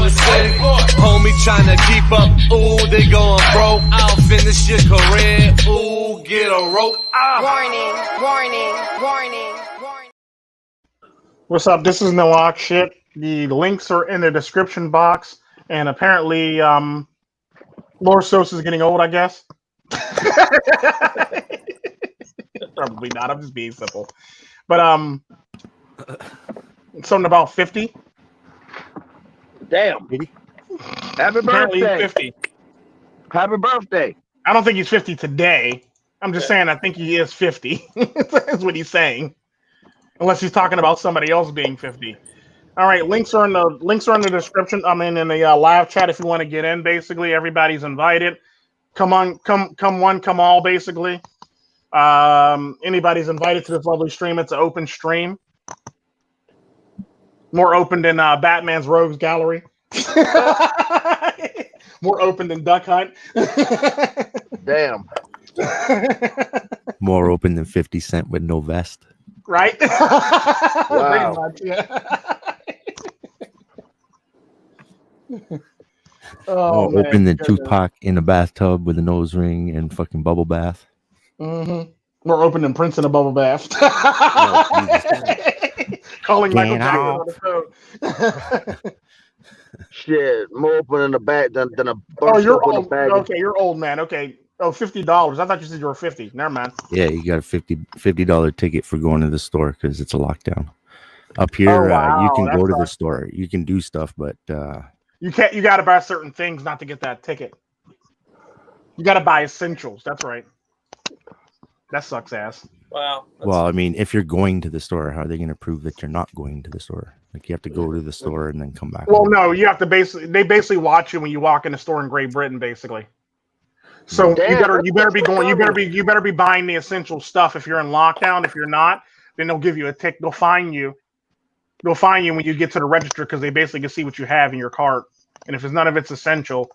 the city. Homie tryna keep up, ooh, they going broke. I'll finish your career, ooh, get a rope. Warning, warning, warning, warning. What's up? This is no Oxshit. The links are in the description box, and apparently, Lord Sos is getting old, I guess. Probably not. I'm just being simple. But something about 50. Damn. Happy Apparently birthday. 50. Happy birthday. I don't think he's 50 today. I'm just saying I think he is 50. That's what he's saying. Unless he's talking about somebody else being 50. All right, links are in the description. I mean, in the live chat if you want to get in. Basically, everybody's invited. Come on, come one, come all. Basically, anybody's invited to this lovely stream. It's an open stream, more open than Batman's Rogues Gallery. More open than Duck Hunt. Damn. More open than 50 Cent with no vest. Right? Wow. Much, yeah. More open than Tupac in a bathtub with a nose ring and fucking bubble bath. Mm-hmm. More open than Prince in a bubble bath. Calling Michael Jackson on the phone. Shit, more open in the bag than a Oh, you're in the old. bag. Okay, you're old, man. Okay. Oh, $50. I thought you said you were 50. Never mind. Yeah, you got a $50 ticket for going to the store because it's a lockdown. Up here, wow, you can go to the sucks. store. You can do stuff, but you can't. You got to buy certain things not to get that ticket. You got to buy essentials. That's right. That sucks ass. Wow. Well, I mean, if you're going to the store, how are they going to prove that you're not going to the store? Like you have to go to the store and then come back. Well, no, you have to they basically watch you when you walk in the store in Great Britain, basically. So Damn, you better be buying the essential stuff if you're in lockdown. If you're not, then they'll give you a ticket. They'll fine you. They'll fine you when you get to the register because they basically can see what you have in your cart. And if it's none of it's essential,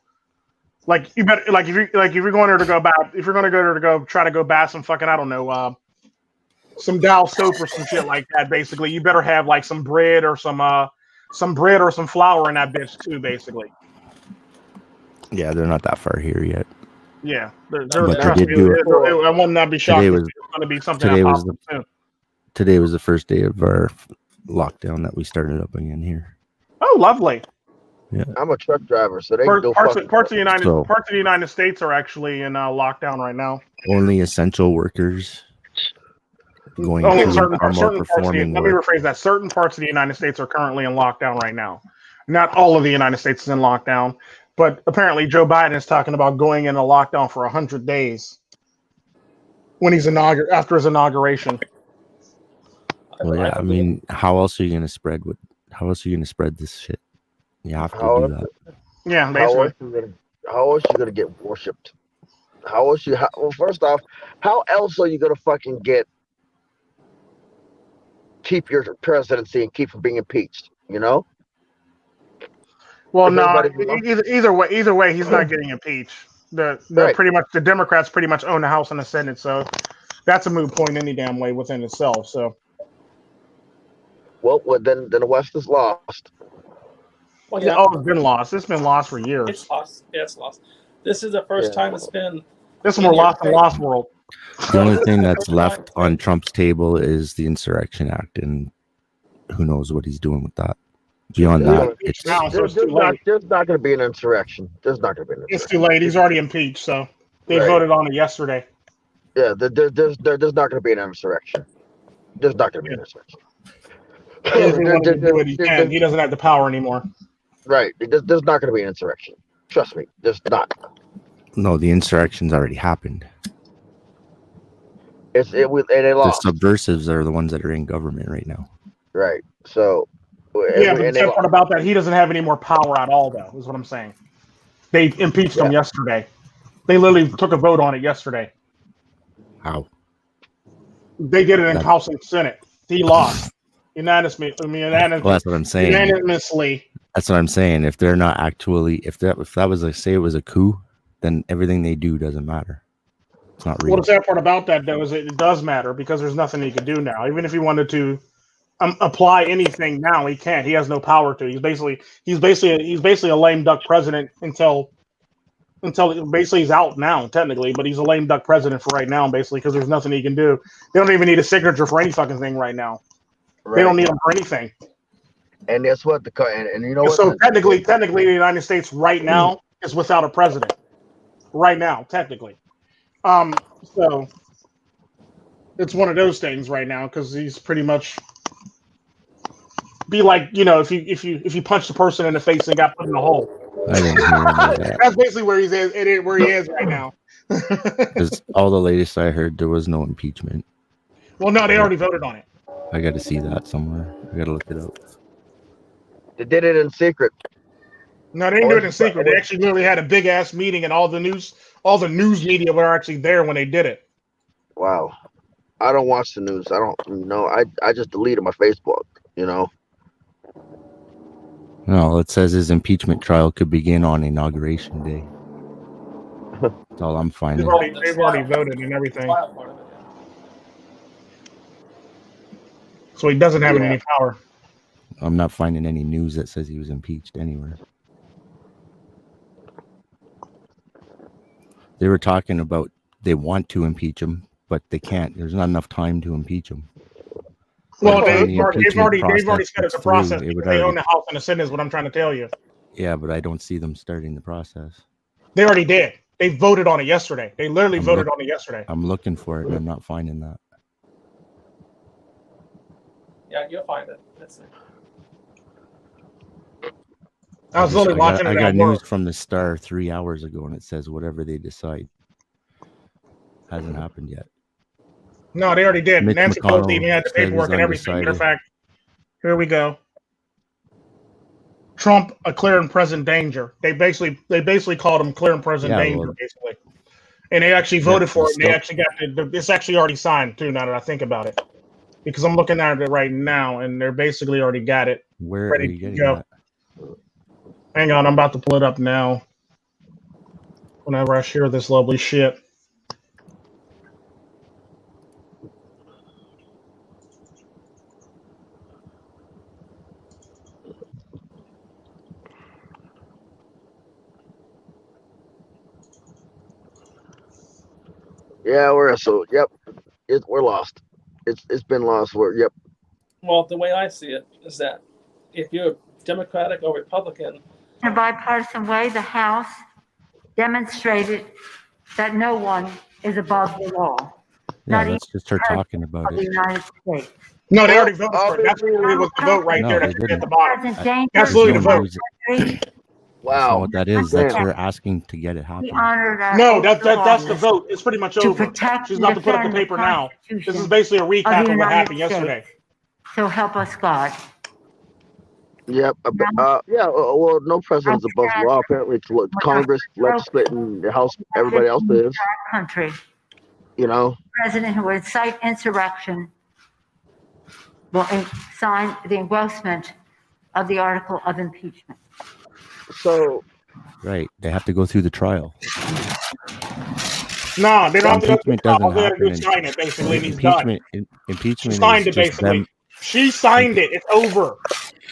like you better if you're going there to go try to go buy some fucking I don't know some Dow soap or some shit like that. Basically, you better have like some bread or some flour in that bitch too. Basically. Yeah, they're not that far here yet. Yeah, I would not be shocked. It's going to be something. Today was the first day of our lockdown that we started up again here. Oh, lovely. Yeah, I'm a truck driver, so parts of the United States are actually in lockdown right now. Only essential workers going Only to certain are more parts performing. Let me rephrase that. Certain parts of the United States are currently in lockdown right now. Not all of the United States is in lockdown. But apparently Joe Biden is talking about going into lockdown for 100 days when he's after his inauguration. Well, yeah, I mean, how else are you going to spread this shit? You have to do that. Yeah, basically. How else you gonna get worshipped? Well, first off, how else are you gonna fucking keep your presidency and keep from being impeached? You know. Well, no. Either way, he's not getting impeached. Pretty much the Democrats pretty much own the House and the Senate, so that's a moot point any damn way within itself. So. Well, then the West is lost. Well, yeah. It's been lost. It's been lost for years. It's lost. Yeah, it's lost. This is the first time it's been. This one we're lost in Lost World. The only thing that's left on Trump's table is the Insurrection Act, and who knows what he's doing with that. Beyond that, there's not going to be an insurrection. There's not going to be an insurrection. It's too late. He's already impeached, so they voted on it yesterday. Yeah, there's not going to be an insurrection. There's not going to be an insurrection. He doesn't have the power anymore. Right. There's not going to be an insurrection. Trust me. There's not. No, the insurrection's already happened. They lost. The subversives are the ones that are in government right now. Right. So. Yeah, but the sad part about that, he doesn't have any more power at all, though, is what I'm saying. They impeached him yesterday. They literally took a vote on it yesterday. How? They did it in House and Senate. He lost. Unanimously. Well, that's what I'm saying. Unanimously. That's what I'm saying. If they're not actually, if that was like, say it was a coup, then everything they do doesn't matter. It's not real. Well, the sad part about that, though, is it does matter because there's nothing he can do now. Even if he wanted to apply anything now. He can't. He has no power to. He's basically a lame duck president until basically he's out now technically, but he's a lame duck president for right now basically because there's nothing he can do. They don't even need a signature for any fucking thing right now. Right. They don't need him for anything. And that's what and you know what? So technically, the United States right now is without a president. Right now, technically. So it's one of those things right now because he's pretty much be like, you know, if you punch the person in the face and got put in a hole. I didn't hear any of that. That's basically where he is right now. Because all the latest I heard, there was no impeachment. Well, no, they already voted on it. I got to see that somewhere. I got to look it up. They did it in secret. No, they didn't do it in secret. They actually literally had a big ass meeting, and all the news media were actually there when they did it. Wow, I don't watch the news. I don't know. I just deleted my Facebook. You know. No, it says his impeachment trial could begin on Inauguration Day. That's all I'm finding. They've already voted and everything. So he doesn't have any power. I'm not finding any news that says he was impeached anywhere. They were talking about they want to impeach him, but they can't. There's not enough time to impeach him. Well, they've already started the process. They own the House and the Senate is what I'm trying to tell you. Yeah, but I don't see them starting the process. They already did. They voted on it yesterday. They literally voted on it yesterday. I'm looking for it, and I'm not finding that. Yeah, you'll find it. That's it. I was literally watching it. I got news from the Star 3 hours ago, and it says whatever they decide hasn't happened yet. No, they already did. Nancy Pelosi even had the paperwork and everything. Matter of fact, here we go. Trump a clear and present danger. They basically called him clear and present danger, basically. And they actually voted for it. And they actually got it's actually already signed too. Now that I think about it, because I'm looking at it right now, and they're basically already got it. Where are you getting that? Hang on, I'm about to pull it up now. Whenever I share this lovely shit. Yeah, we're lost. It's been lost. Well, the way I see it is that if you're Democratic or Republican, in a bipartisan way, the House demonstrated that no one is above the law. Yeah, let's just start talking about it. The United States. No, they already voted for it. That's literally what the vote right there. That's at the bottom. That's literally the vote. Wow, what that is. That's her asking to get it happen. No, that's the vote. It's pretty much over. She's about to put up the paper now. This is basically a recap of what happened yesterday. So help us God. Yep. Well, no president's above the law. Apparently, Congress, legislating, the House, everybody else is. Country. You know. President who would incite insurrection will sign the engrossment of the article of impeachment. So. Right, they have to go through the trial. No, they don't have to go through the trial. All they have to do is sign it, basically, and he's done. Impeachment she signed it, basically. She signed it. It's over.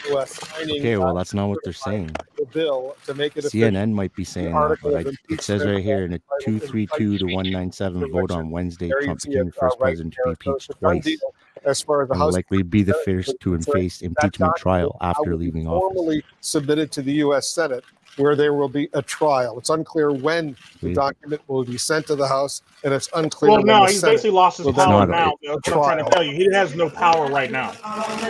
Okay, well, that's not what they're saying. The bill to make it CNN might be saying that, but it says right here in a 232 to 197 vote on Wednesday, Trump became the first president to be impeached twice. As far as the House, likely be the first to face impeachment trial after leaving office. Formally submitted to the U.S. Senate, where there will be a trial. It's unclear when the document will be sent to the House, and it's unclear. Well, no, he's basically lost his power now. That's what I'm trying to tell you. He has no power right now.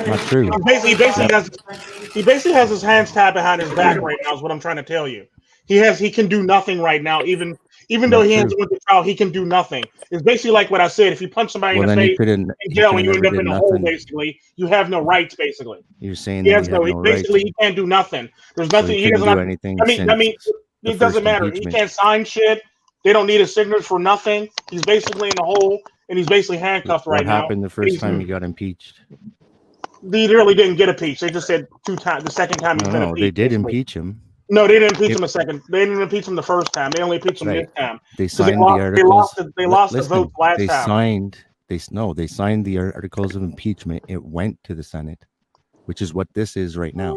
Not true. He basically has his hands tied behind his back right now. Is what I'm trying to tell you. He can do nothing right now. Even though he ends with the trial, he can do nothing. It's basically like what I said. If you punch somebody in the face in jail and you end up in a hole, basically, you have no rights. Basically, you're saying he has no rights. He can't do nothing. There's nothing. He doesn't do anything. I mean, it doesn't matter. He can't sign shit. They don't need a signature for nothing. He's basically in a hole, and he's basically handcuffed right now. What happened the first time he got impeached? They really didn't get impeached. They just said 2 times. The second time he's been impeached. They did impeach him. No, they didn't impeach him a second. They didn't impeach him the first time. They only impeached him this time. They signed the articles. They lost the vote last time. They signed They signed the articles of impeachment. It went to the Senate, which is what this is right now.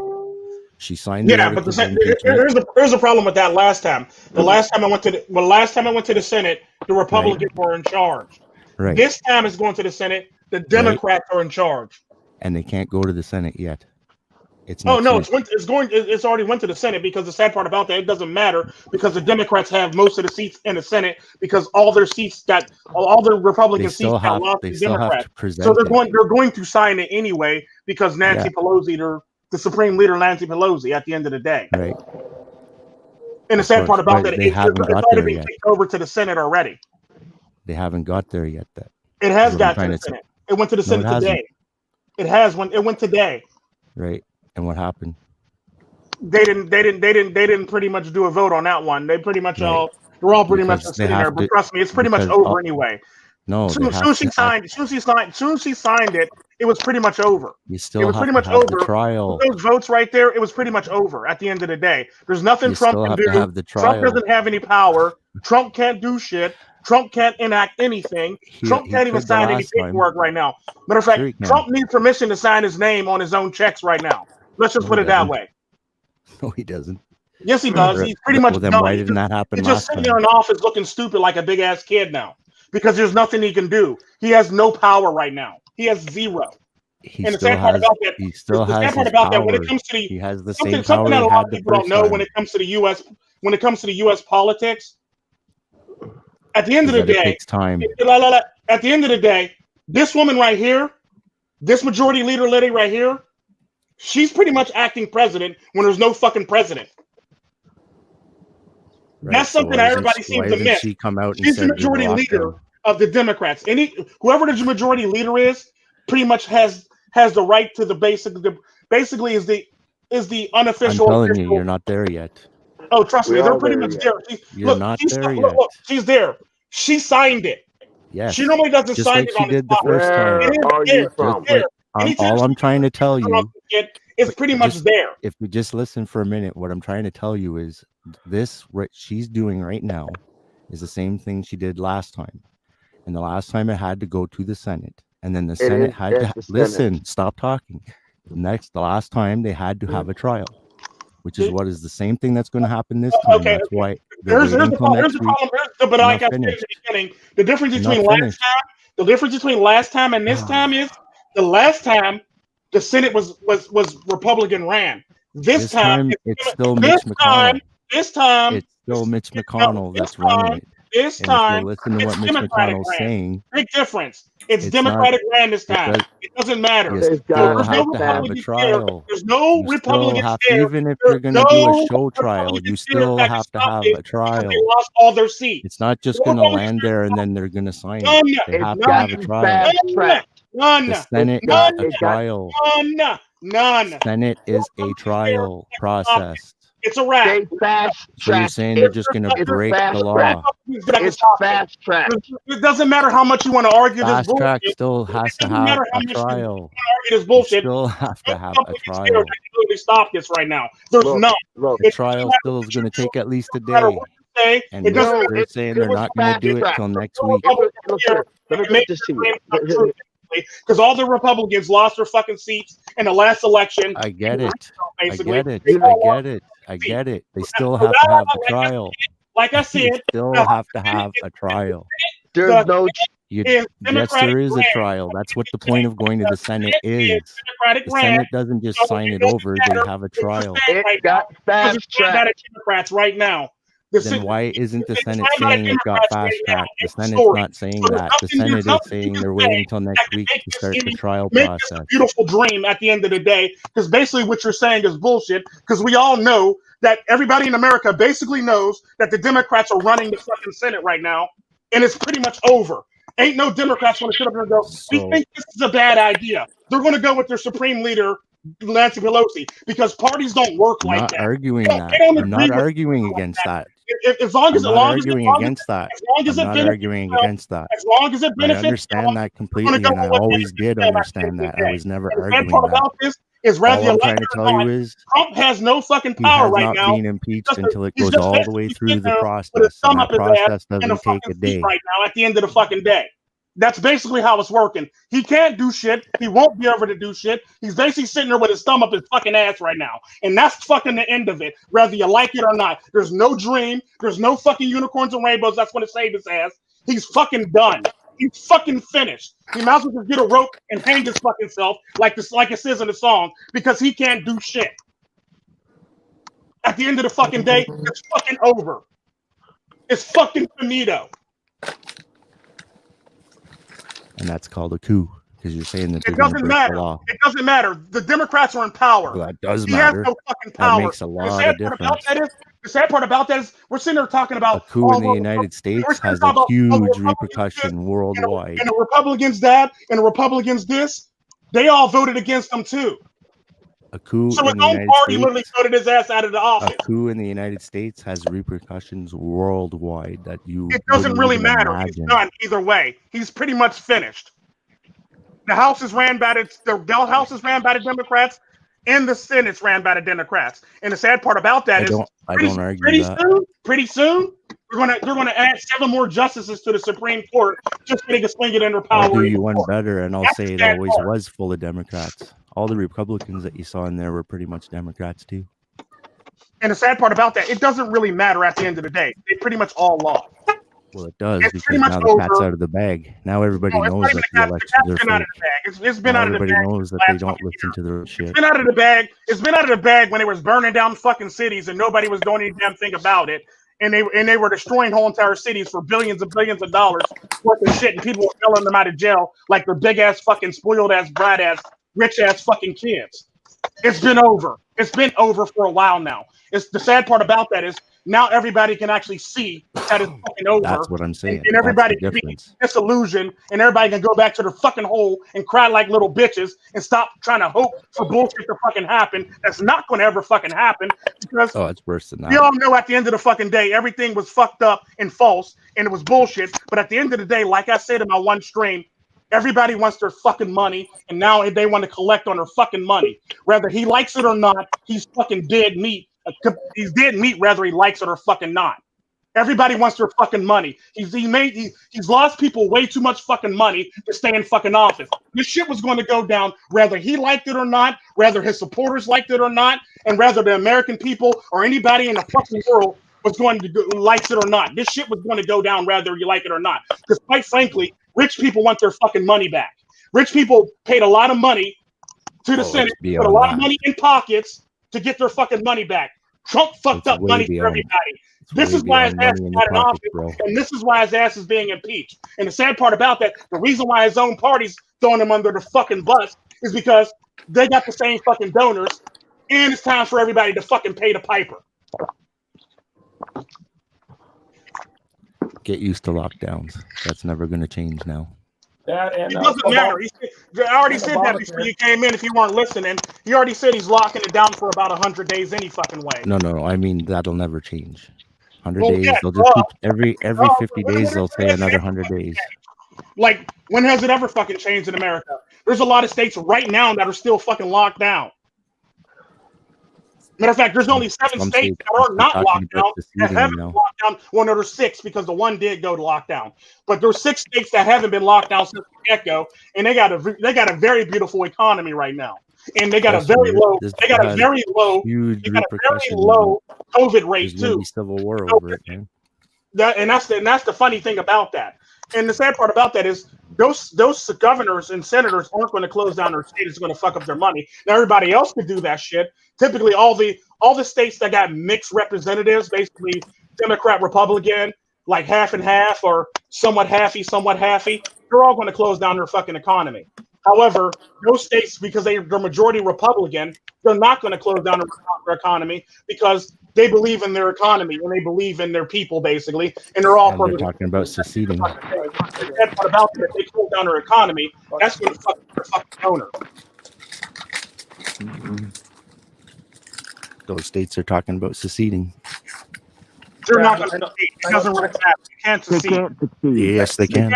She signed the Yeah, but articles of impeachment. here's the problem with that. Last time I went to the Senate, the Republicans were in charge. Right. This time it's going to the Senate. The Democrats are in charge, and they can't go to the Senate yet. It's already went to the Senate, because the sad part about that, it doesn't matter, because the Democrats have most of the seats in the Senate, because all their Republican seats got lost to Democrats. So they're going to sign it anyway, because Nancy Pelosi, the Supreme Leader Nancy Pelosi, at the end of the day. Right. And the sad part about that, it's already been kicked over to the Senate already. They haven't got there yet. It has got to the Senate. It went to the Senate today. It went today. Right. And what happened? They didn't pretty much do a vote on that one. They pretty much they're all pretty much sitting there. But trust me, it's pretty much over anyway. No, soon as she signed it, it was pretty much over. You still have to have the trial. Those votes right there, it was pretty much over at the end of the day. There's nothing Trump can do. Trump doesn't have any power. Trump can't do shit. Trump can't enact anything. Trump can't even sign any paperwork right now. Matter of fact, Trump needs permission to sign his name on his own checks right now. Let's just put it that way. No, he doesn't. Yes, he does. He's pretty much done. Why didn't that happen? He's just sitting there in office looking stupid like a big ass kid now, because there's nothing he can do. He has no power right now. He has zero. And the sad part about that, when it comes to he has the something same power that a lot of he had people don't know time. when it comes to the U.S. Politics. At the end of the day, it takes time. At the end of the day, this woman right here, this majority leader lady right here, she's pretty much acting president when there's no fucking president. Right, that's something that everybody seems to miss. She's the majority leader of the Democrats. Whoever the majority leader is, pretty much has the right to basically is the unofficial. I'm telling you, you're not there yet. Oh, trust me, they're pretty much there. You're not there yet. Look, she's there. She signed it. Yes. She normally doesn't just sign like it she on did the the first time. Are you from? All I'm trying to tell you, it's pretty much there. If you just listen for a minute, what I'm trying to tell you is what she's doing right now is the same thing she did last time. And the last time it had to go to the Senate. And then the Senate had to listen, stop talking. The last time they had to have a trial, which is what is the same thing that's going to happen this time. Okay, that's why here's the problem. But like I said at the beginning, the difference between last time and this time is the last time the Senate was Republican ran. This time it's still Mitch McConnell. This time it's still Mitch McConnell that's running it. This time, listen to what Mitch McConnell's saying. Big difference. It's Democratic ran this time. It doesn't matter. You still have to have a trial. There's no Republicans there. Even if you're going to do a show trial, you still have to have a trial. They lost all their seats. It's not just going to land there and then they're going to sign it. They have to have a trial. The Senate is a trial. None. Senate is a trial process. It's a wrap. So you're saying they're just going to break the law? It's fast track. It doesn't matter how much you want to argue this bullshit. Fast track still has to have a trial. This bullshit. You still have to have a trial. Stop this right now. There's none. The trial still is going to to take at least a day. And they're saying they're not going to do it till next week. Let me put this to you. Because all the Republicans lost their fucking seats in the last election. I get it. I get it. They still have to have a trial. Like I said, you still have to have a trial. There's no. Yes, there is a trial. That's what the point of going to the Senate is. The Senate doesn't just sign it over; they have a trial. It got fast track. Democrats right now. Then why isn't the Senate saying it got fast tracked? The Senate's not saying that. The Senate is saying they're waiting until next week to start the trial process. It's a beautiful dream at the end of the day, because basically what you're saying is bullshit, because we all know that everybody in America basically knows that the Democrats are running the fucking Senate right now, and it's pretty much over. Ain't no Democrats going to sit up there and go, we think this is a bad idea. They're going to go with their Supreme Leader, Nancy Pelosi, because parties don't work like that. I'm not arguing against that. As long as I'm not arguing against that. As long as it benefits. I understand that completely, and I always did understand that. I was never arguing that. About this is all I'm trying to tell you is Trump has no fucking power right now. He's not being impeached until it goes all the way through the process. And that process doesn't take a day. Right now, at the end of the fucking day, That's basically how it's working. He can't do shit. He won't be able to do shit. He's basically sitting there with his thumb up his fucking ass right now. And that's fucking the end of it, whether you like it or not. There's no dream. There's no fucking unicorns and rainbows that's going to save his ass. He's fucking done. He's fucking finished. He might as well just get a rope and hang his fucking self like it says in the song, because he can't do shit. At the end of the fucking day, it's fucking over. It's fucking finito. And that's called a coup, because you're saying that It doesn't matter. It doesn't matter. The Democrats are in power. Well, that does he matter. has no fucking power. That makes a lot of difference. The sad part about that is we're sitting there talking about a coup in the United States has a huge repercussion worldwide. And the Republicans that, and the Republicans this, they all voted against them too. A coup so his in the own United party States, literally voted his ass out of the office. A coup in the United States has repercussions worldwide that you. It doesn't really matter. Imagine. He's done either way. He's pretty much finished. The House is ran by the Democrats, and the Senate's ran by the Democrats. And the sad part about that I don't argue that. Pretty soon, they're gonna add 7 more justices to the Supreme Court just so they can swing it under power. I'll do you one better, and I'll say it always was full of Democrats. All the Republicans that you saw in there were pretty much Democrats too. And the sad part about that, it doesn't really matter at the end of the day. They pretty much all lost. Well, it does, because now the cat's out of the bag. Now everybody knows that the elections are fake. It's been out of the bag. Everybody knows that they don't listen to the shit. It's been out of the bag. It's been out of the bag when they was burning down fucking cities and nobody was doing any damn thing about it. And they were destroying whole entire cities for billions and billions of dollars worth of shit, and people were bailing them out of jail like they're big ass fucking spoiled ass brat ass rich ass fucking kids. It's been over. It's been over for a while now. It's the sad part about that is now everybody can actually see that it's fucking over. That's what I'm saying. And everybody can be disillusioned, and everybody can go back to their fucking hole and cry like little bitches and stop trying to hope for bullshit to fucking happen. That's not going to ever fucking happen, because it's worse than that. We all know at the end of the fucking day, everything was fucked up and false, and it was bullshit. But at the end of the day, like I said in my one stream, everybody wants their fucking money, and now they want to collect on their fucking money. Whether he likes it or not, he's fucking dead meat. He's dead meat whether he likes it or fucking not. Everybody wants their fucking money. He's lost people way too much fucking money to stay in fucking office. This shit was going to go down whether he liked it or not, whether his supporters liked it or not, and whether the American people or anybody in the fucking world was going to likes it or not. This shit was going to go down whether you like it or not. Because quite frankly, rich people want their fucking money back. Rich people paid a lot of money to the Senate, put a lot of money in pockets to get their fucking money back. Trump fucked up money for everybody. This is why his ass is not in office, and this is why his ass is being impeached. And the sad part about that, the reason why his own party's throwing him under the fucking bus is because they got the same fucking donors, and it's time for everybody to fucking pay the piper. Get used to lockdowns. That's never going to change now. It doesn't matter. I already said that before you came in. If you weren't listening, he already said he's locking it down for about 100 days any fucking way. No. I mean, that'll never change. 100 days. They'll just keep every 50 days. They'll say another 100 days. Like, when has it ever fucking changed in America? There's a lot of states right now that are still fucking locked down. Matter of fact, there's only 7 states that are not locked down that haven't been locked down. Well, no, there's 6 because the one did go to lockdown. But there's 6 states that haven't been locked down since the get-go, and they got a very beautiful economy right now, and they got a very low COVID rate too. Civil war over it, man. And that's the funny thing about that. And the sad part about that is those governors and senators aren't going to close down their state. It's going to fuck up their money. Now everybody else could do that shit. Typically, all the states that got mixed representatives, basically Democrat, Republican, like half and half or somewhat halfy, they're all going to close down their fucking economy. However, those states, because they're majority Republican, they're not going to close down their economy because they believe in their economy and they believe in their people, basically, and they're all talking about seceding. That part about it, if they close down their economy, that's going to fuck their fucking owner. Those states are talking about seceding. They're not going to secede. It doesn't work that. You can't secede. Yes, they can.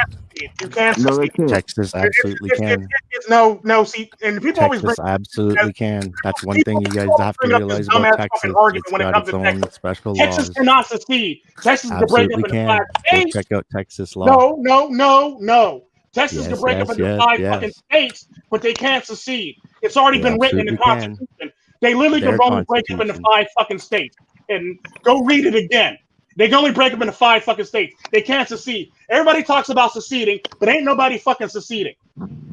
You can't No, they secede. can't. Texas absolutely can. No. See, and people always bring Texas absolutely can. That's one thing you guys have to realize about Texas. It's got its own special Texas laws. cannot secede. Texas is the break up Absolutely in can. the Go check out Texas law. No. Texas can Yes, break up yes, into yes, 5 yes. fucking states, but they can't secede. It's already They been written in the absolutely can. Constitution. They literally Their can only break up into constitution. 5 fucking states. And go read it again. They can only break up into 5 fucking states. They can't secede. Everybody talks about seceding, but ain't nobody fucking seceding.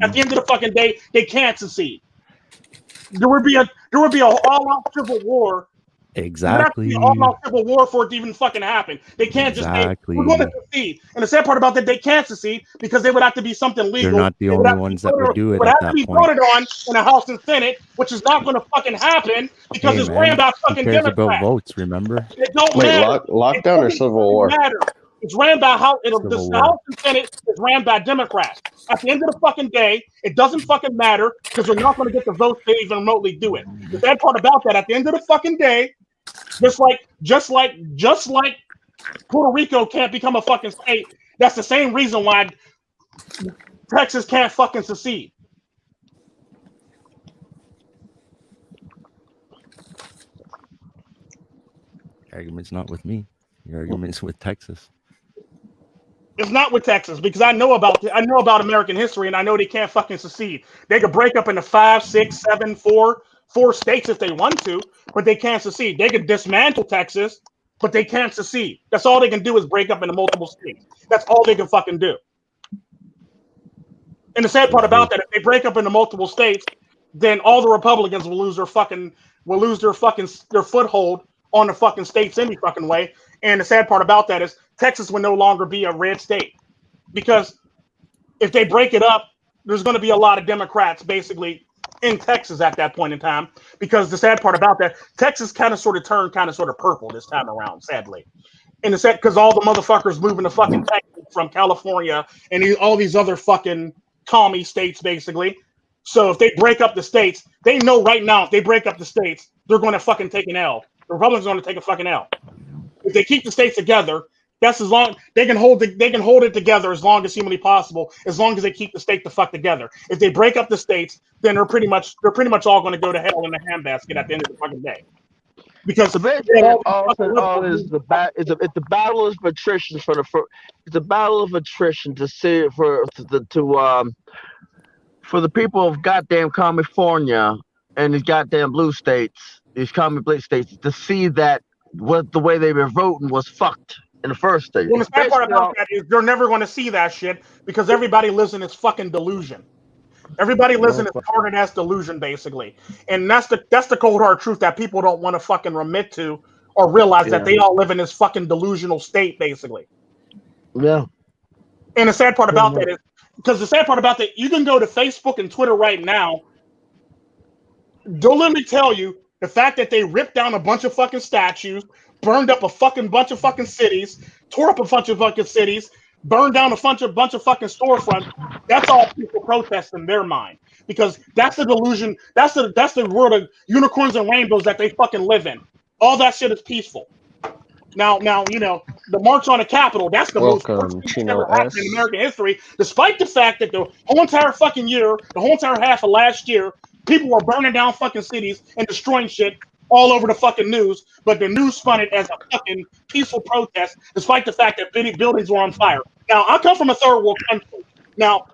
At the end of the fucking day, they can't secede. There would be a all-out civil war. There would have to be Exactly. an all-out civil war for it to even fucking happen. They can't just say, we're going to Exactly. secede. And the sad part about that, they can't secede because they would have to be something They're legal. not the It would only have to be ones that would do it would at have to that be point. voted on in the House and Senate, which is not going to fucking happen because Hey it's ran man, by who fucking cares about Democrats. votes? Remember? It don't Wait, matter. It lockdown or doesn't civil fucking war? matter. It's ran by Civil the war. House and Senate is ran by Democrats. At the end of the fucking day, it doesn't fucking matter because they're not going to get the votes to even remotely do it. The bad part about that, at the end of the fucking day, just like Puerto Rico can't become a fucking state. That's the same reason why Texas can't fucking secede. Argument's not with me. Your argument's with Texas. It's not with Texas because I know about American history and I know they can't fucking secede. They could break up into 5, 6, 7, 4 states if they want to, but they can't secede. They could dismantle Texas, but they can't secede. That's all they can do is break up into multiple states. That's all they can fucking do. And the sad part about that, if they break up into multiple states, then all the Republicans will lose their foothold on the fucking states any fucking way. And the sad part about that is Texas will no longer be a red state because if they break it up, there's going to be a lot of Democrats basically in Texas at that point in time. Because the sad part about that, Texas kind of sort of turned purple this time around, sadly. And it's because all the motherfuckers moving to fucking Texas from California and all these other fucking commie states basically. So if they break up the states, they know right now if they break up the states, they're going to fucking take an L. The Republicans are going to take a fucking L. If they keep the states together, that's as long they can hold it together as long as humanly possible, as long as they keep the state the fuck together. If they break up the states, then they're pretty much all going to go to hell in a handbasket at the end of the fucking day. Because So basically, all is the it's a battle of attrition it's a battle of attrition to see for the people of goddamn California and these goddamn blue states, these commie blue states, to see that what the way they were voting was fucked in the first stage. Well, the sad part about that is they're never going to see that shit because everybody lives in this fucking delusion. Everybody lives in this hard ass delusion, basically, and that's the cold hard truth that people don't want to fucking remit to or realize that they all live in this fucking delusional state, basically. Yeah. And the sad part about that is because you can go to Facebook and Twitter right now. Don't let me tell you the fact that they ripped down a bunch of fucking statues, burned up a fucking bunch of fucking cities, tore up a bunch of fucking cities, burned down a bunch of fucking storefronts. That's all people protest in their mind because that's the delusion. That's the world of unicorns and rainbows that they fucking live in. All that shit is peaceful. Now, you know, the March on the Capitol, that's the most thing ever happened in American history, despite the fact that the whole entire fucking year, the whole entire half of last year, people were burning down fucking cities and destroying shit all over the fucking news, but the news spun it as a fucking peaceful protest, despite the fact that buildings were on fire. Now, I come from a third world country. Now,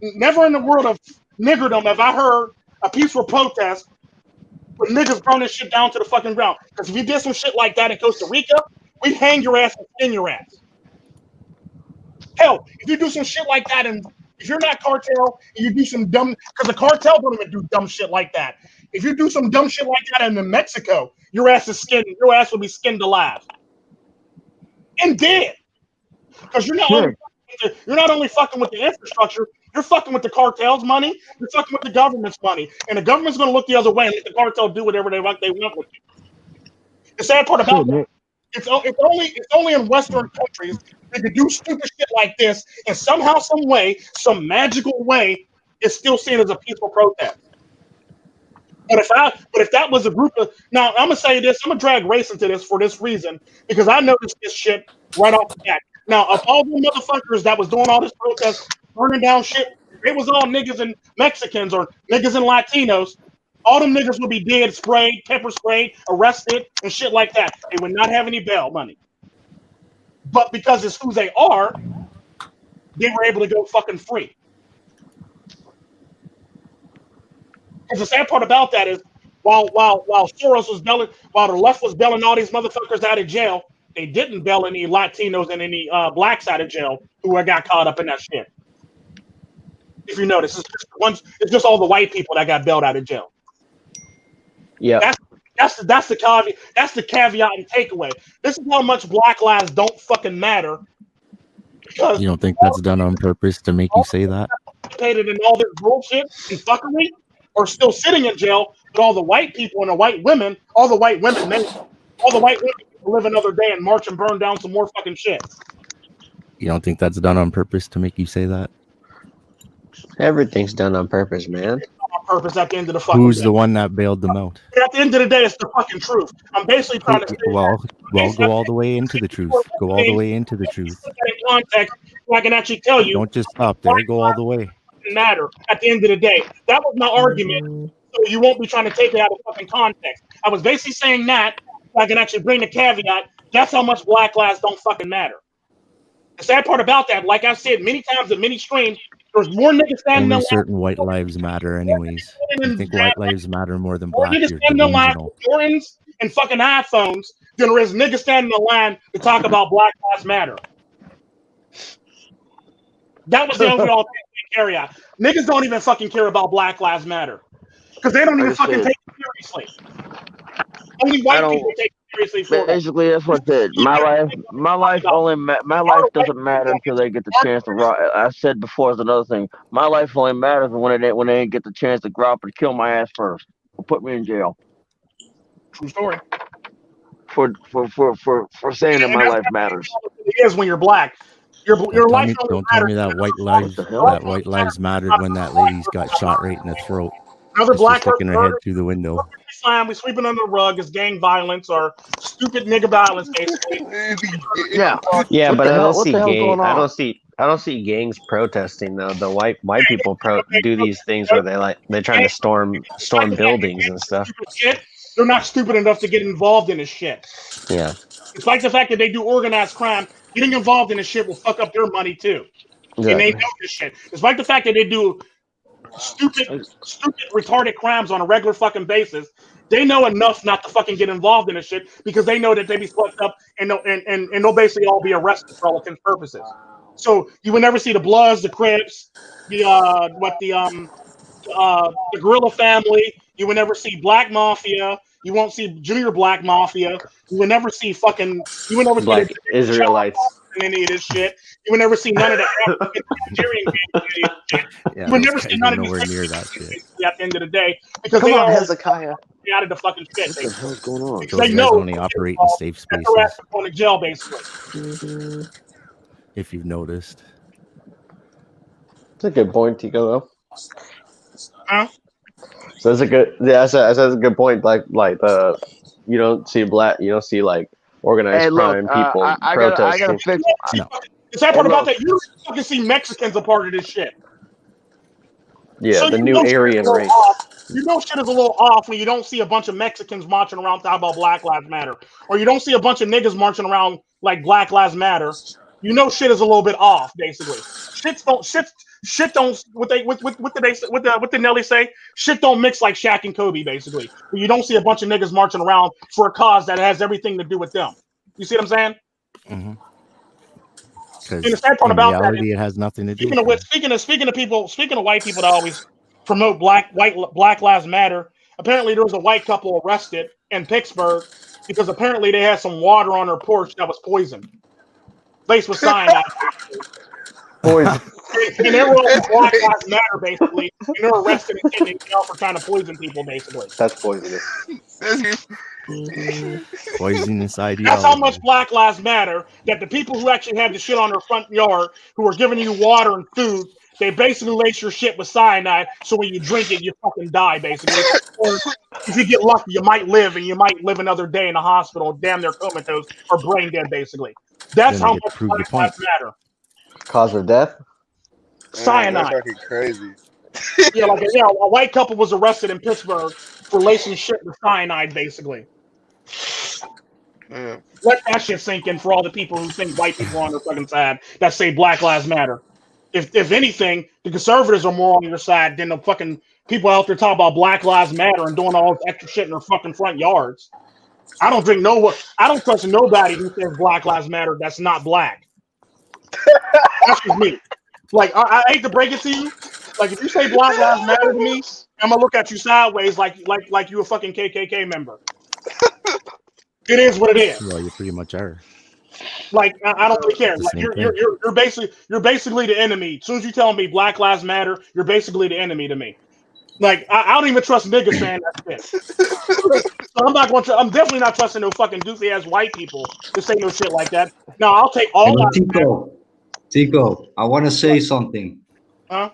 never in the world of niggerdom have I heard a peaceful protest with niggas burning shit down to the fucking ground. Because if you did some shit like that in Costa Rica, we'd hang your ass and skin your ass. Hell, if you do some shit like that, and if you're not cartel, and you do some dumb, because the cartel don't even do dumb shit like that. If you do some dumb shit like that in Mexico, your ass will be skinned alive and dead. Because you're not only fucking with the infrastructure, you're fucking with the cartel's money, you're fucking with the government's money, and the government's going to look the other way and let the cartel do whatever they want with you. The sad part about that, it's only in Western countries they can do stupid shit like this, and somehow, some way, some magical way, it's still seen as a peaceful protest. But if that was a group of, now I'm gonna say this, I'm gonna drag race into this for this reason because I noticed this shit right off the bat. Now, of all the motherfuckers that was doing all this protest, burning down shit, it was all niggas and Mexicans or niggas and Latinos. All them niggas would be dead, sprayed, pepper sprayed, arrested, and shit like that. They would not have any bail money. But because it's who they are, they were able to go fucking free. Because the sad part about that is, while Soros was bailing, while the left was bailing all these motherfuckers out of jail, they didn't bail any Latinos and any blacks out of jail who got caught up in that shit. If you notice, it's just all the white people that got bailed out of jail. Yeah. That's the caveat. That's the caveat and takeaway. This is how much black lives don't fucking matter. Because You don't think that's done on purpose to make you say that? participated in all this bullshit and fuckery are still sitting in jail, but all the white people and the white women, all the white women live another day and march and burn down some more fucking shit. You don't think that's done on purpose to make you say that? Everything's done on purpose, man. On purpose at the end of the fucking Who's day. the one that bailed them out? At the end of the day, it's the fucking truth. I'm basically trying to say Well, go all the way into the truth. Go all the way into the truth. in context so I can actually tell you Don't just stop there. Go all the way. it matter at the end of the day. That was my argument. So you won't be trying to take it out of fucking context. I was basically saying that so I can actually bring the caveat. That's how much black lives don't fucking matter. The sad part about that, like I said many times in many streams, there's more niggas standing Only in certain white lives matter, anyways. You think white lives matter more than more black? niggas You're standing in line delusional. with Jordans and fucking iPhones than there is niggas standing in line to talk about Black Lives Matter. That was the overall carry out. Niggas don't even fucking care about Black Lives Matter because they don't even fucking take it seriously. Only white people take it seriously for it. Basically, that's what it. My life doesn't matter until they get the chance to rob. I said before is another thing. My life only matters when they get the chance to grow up and kill my ass first, or put me in jail. True story. For saying that my life matters. It is when you're black. Your life Don't tell me that white lives mattered when that lady's got shot right in the throat. Another Just black sticking person her head murdered. through the window. We sweeping under the rug is gang violence or stupid nigga violence, basically. Yeah. Yeah, but I don't see hell's gang. going on? I don't see gangs protesting though. The white people do these things where they're trying to storm buildings and stuff. Shit, they're not stupid enough to get involved in this shit. Yeah. It's like the fact that they do organized crime. Getting involved in this shit will fuck up their money too. Exactly. And they know this shit. Despite the fact that they do stupid, retarded crimes on a regular fucking basis, they know enough not to fucking get involved in this shit because they know that they be fucked up and they'll basically all be arrested for all intents and purposes. So you will never see the Bloods, the Crips, the Gorilla Family. You will never see Black Mafia. You won't see Junior Black Mafia. You will never see fucking. You will never Black see Israelites and any of this shit. You will never see none of the African Nigerian shit. Yeah, You will those never guys see are none of nowhere these near that shit. at the end of the day because Come they on, are Hezekiah. out of the fucking shit. What the hell's going on? Those They guys know only operate in safe that spaces, their ass is going to jail basically. if you've noticed. That's a good point, Tico. Though. Huh? So that's a good. Yeah, that's a good point. Like you don't see like organized crime people I protesting. gotta fix. No. The sad part Hey, about look. that, you don't fucking see Mexicans a part of this shit. Yeah, So the you new know shit is Aryan a little race. off. You know shit is a little off when you don't see a bunch of Mexicans marching around talking about Black Lives Matter, or you don't see a bunch of niggas marching around like Black Lives Matter. You know shit is a little bit off, basically. Shit don't what did Nelly say? Shit don't mix like Shaq and Kobe, basically. But you don't see a bunch of niggas marching around for a cause that has everything to do with them. You see what I'm saying? Mm-hmm. And the sad part in about that reality, is, it has nothing to do speaking with of white people that always promote Black Lives Matter. Apparently, there was a white couple arrested in Pittsburgh because apparently they had some water on their porch that was poisoned, laced with cyanide. Poison. And they were all Black Lives Matter, basically, and they're arrested and taken in jail for trying to poison people, basically. That's poisonous. poisonous ideology. That's how much Black Lives Matter that the people who actually have the shit on their front yard, who are giving you water and food, they basically lace your shit with cyanide, so when you drink it, you fucking die, basically. Or if you get lucky, you might live, and you might live another day in the hospital, damn near comatose or brain dead, basically. That's Then they how get to much prove the Black point. Lives Matter. Cause of death? Cyanide. That's fucking crazy. Yeah, like a white couple was arrested in Pittsburgh for lacing shit with cyanide, basically. Let that shit sink in for all the people who think white people are on their fucking side that say Black Lives Matter. If anything, the conservatives are more on your side than the fucking people out there talking about Black Lives Matter and doing all this extra shit in their fucking front yards. I don't trust nobody who says Black Lives Matter that's not black. That's just me. Like, I hate to break it to you. Like, if you say Black Lives Matter to me, I'm gonna look at you sideways like you a fucking KKK member. It is what it is. Well, you pretty much are. Like, I don't really care. Like, you're basically the enemy. As soon as you tell me Black Lives Matter, you're basically the enemy to me. Like, I don't even trust niggas saying that shit. So I'm definitely not trusting no fucking goofy ass white people to say no shit like that. Now I'll take all my Tico, I want to say something. Huh?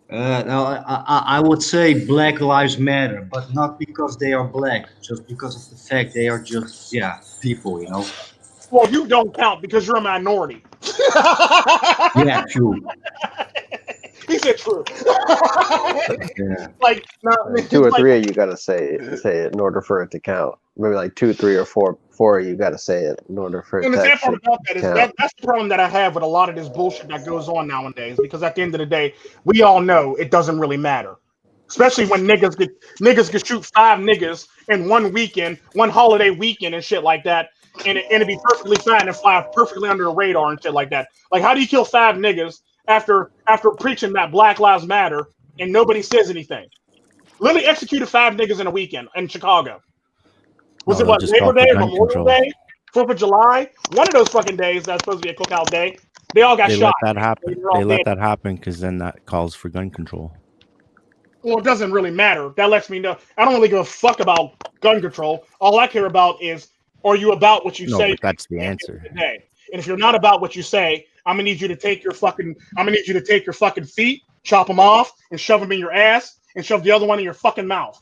Now, I would say Black Lives Matter, but not because they are black, just because of the fact they are just, people, you know? Well, you don't count because you're a minority. Yeah, true. He said true. Yeah. Like, two or three of you gotta say it in order for it to count. Maybe like 2, 3, or 4 of you gotta say it in order for it to count. And the sad part about that is that's the problem that I have with a lot of this bullshit that goes on nowadays. Because at the end of the day, we all know it doesn't really matter. Especially when niggas can shoot 5 niggas in one weekend, one holiday weekend and shit like that, and it'd be perfectly fine and fly perfectly under the radar and shit like that. Like, how do you kill 5 niggas after preaching that Black Lives Matter and nobody says anything? Literally executed 5 niggas in a weekend in Chicago. Was it what, Labor Day, Memorial Day, 4th of July? One of those fucking days that's supposed to be a cookout day. They all got shot. Let that happen. They let that happen because then that calls for gun control. Well, it doesn't really matter. That lets me know. I don't really give a fuck about gun control. All I care about is, are you about what you say? But that's the answer. And if you're not about what you say, I'm gonna need you to take your fucking feet, chop them off, and shove them in your ass, and shove the other one in your fucking mouth.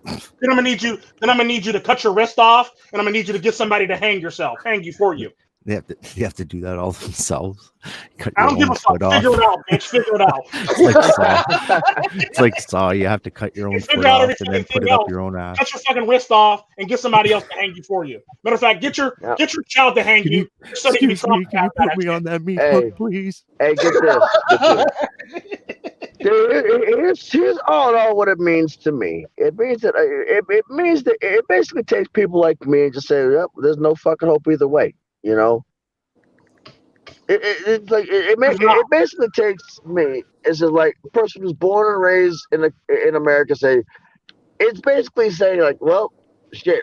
Then I'm gonna need you to cut your wrist off, and I'm gonna need you to get somebody to hang you for you. They have to do that all themselves. I don't give a fuck. Figure it out, bitch. Figure it out. It's like Saw. You have to cut your own foot off and then put it up your own ass. Cut your fucking wrist off and get somebody else to hang you for you. Matter of fact, get your child to hang you. So Can you put me on that meat hook, please? Hey, get this. Here's all what it means to me. It means that it basically takes people like me and just say, yep, there's no fucking hope either way. You know, it basically takes me. It's just like a person who's born and raised in America. Say, it's basically saying like, well, shit.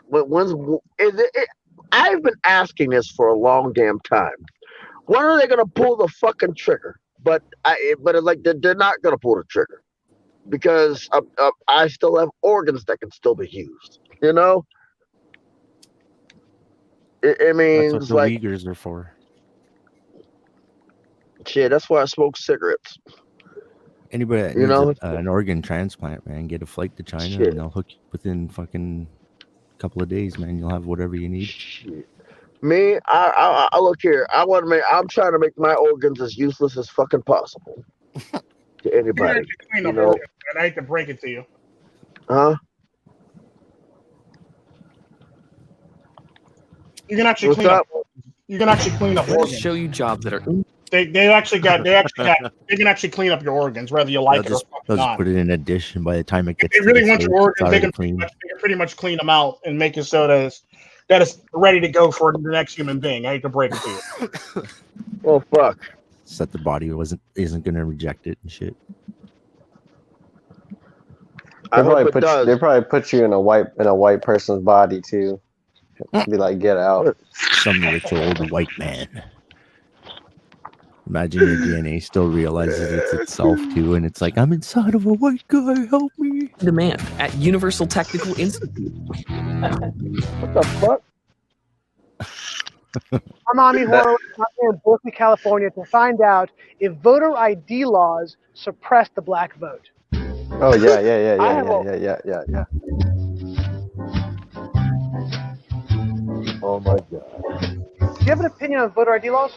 I've been asking this for a long damn time. When are they gonna pull the fucking trigger? But it's like they're not gonna pull the trigger because I still have organs that can still be used. You know. I mean, that's what the Uyghurs are for. Shit, that's why I smoke cigarettes. Anybody that needs an organ transplant, man, get a flight to China and they'll hook you within fucking couple of days, man. You'll have whatever you need. Shit. Me, I look here. I'm trying to make my organs as useless as fucking possible to anybody. You know, and I hate to break it to you. Huh? You can actually clean up. You can actually clean up organs. Show you jobs that are. They can actually clean up your organs, whether you like it or not. They'll just put it in addition. By the time it gets, if they really want your organs, they can pretty much clean them out and make it so that it's ready to go for the next human being. I hate to break it to you. Well, fuck. So that the body isn't going to reject it and shit. They probably put you in a white person's body too. Be like, get out. Some rich old white man. Imagine your DNA still realizes it's itself too, and it's like, I'm inside of a white guy, help me. Demand at Universal Technical Institute. What the fuck? I'm Ami Horowitz. I'm here in Berkeley, California to find out if voter ID laws suppress the black vote. Oh yeah. Oh my god. Do you have an opinion on voter ID laws?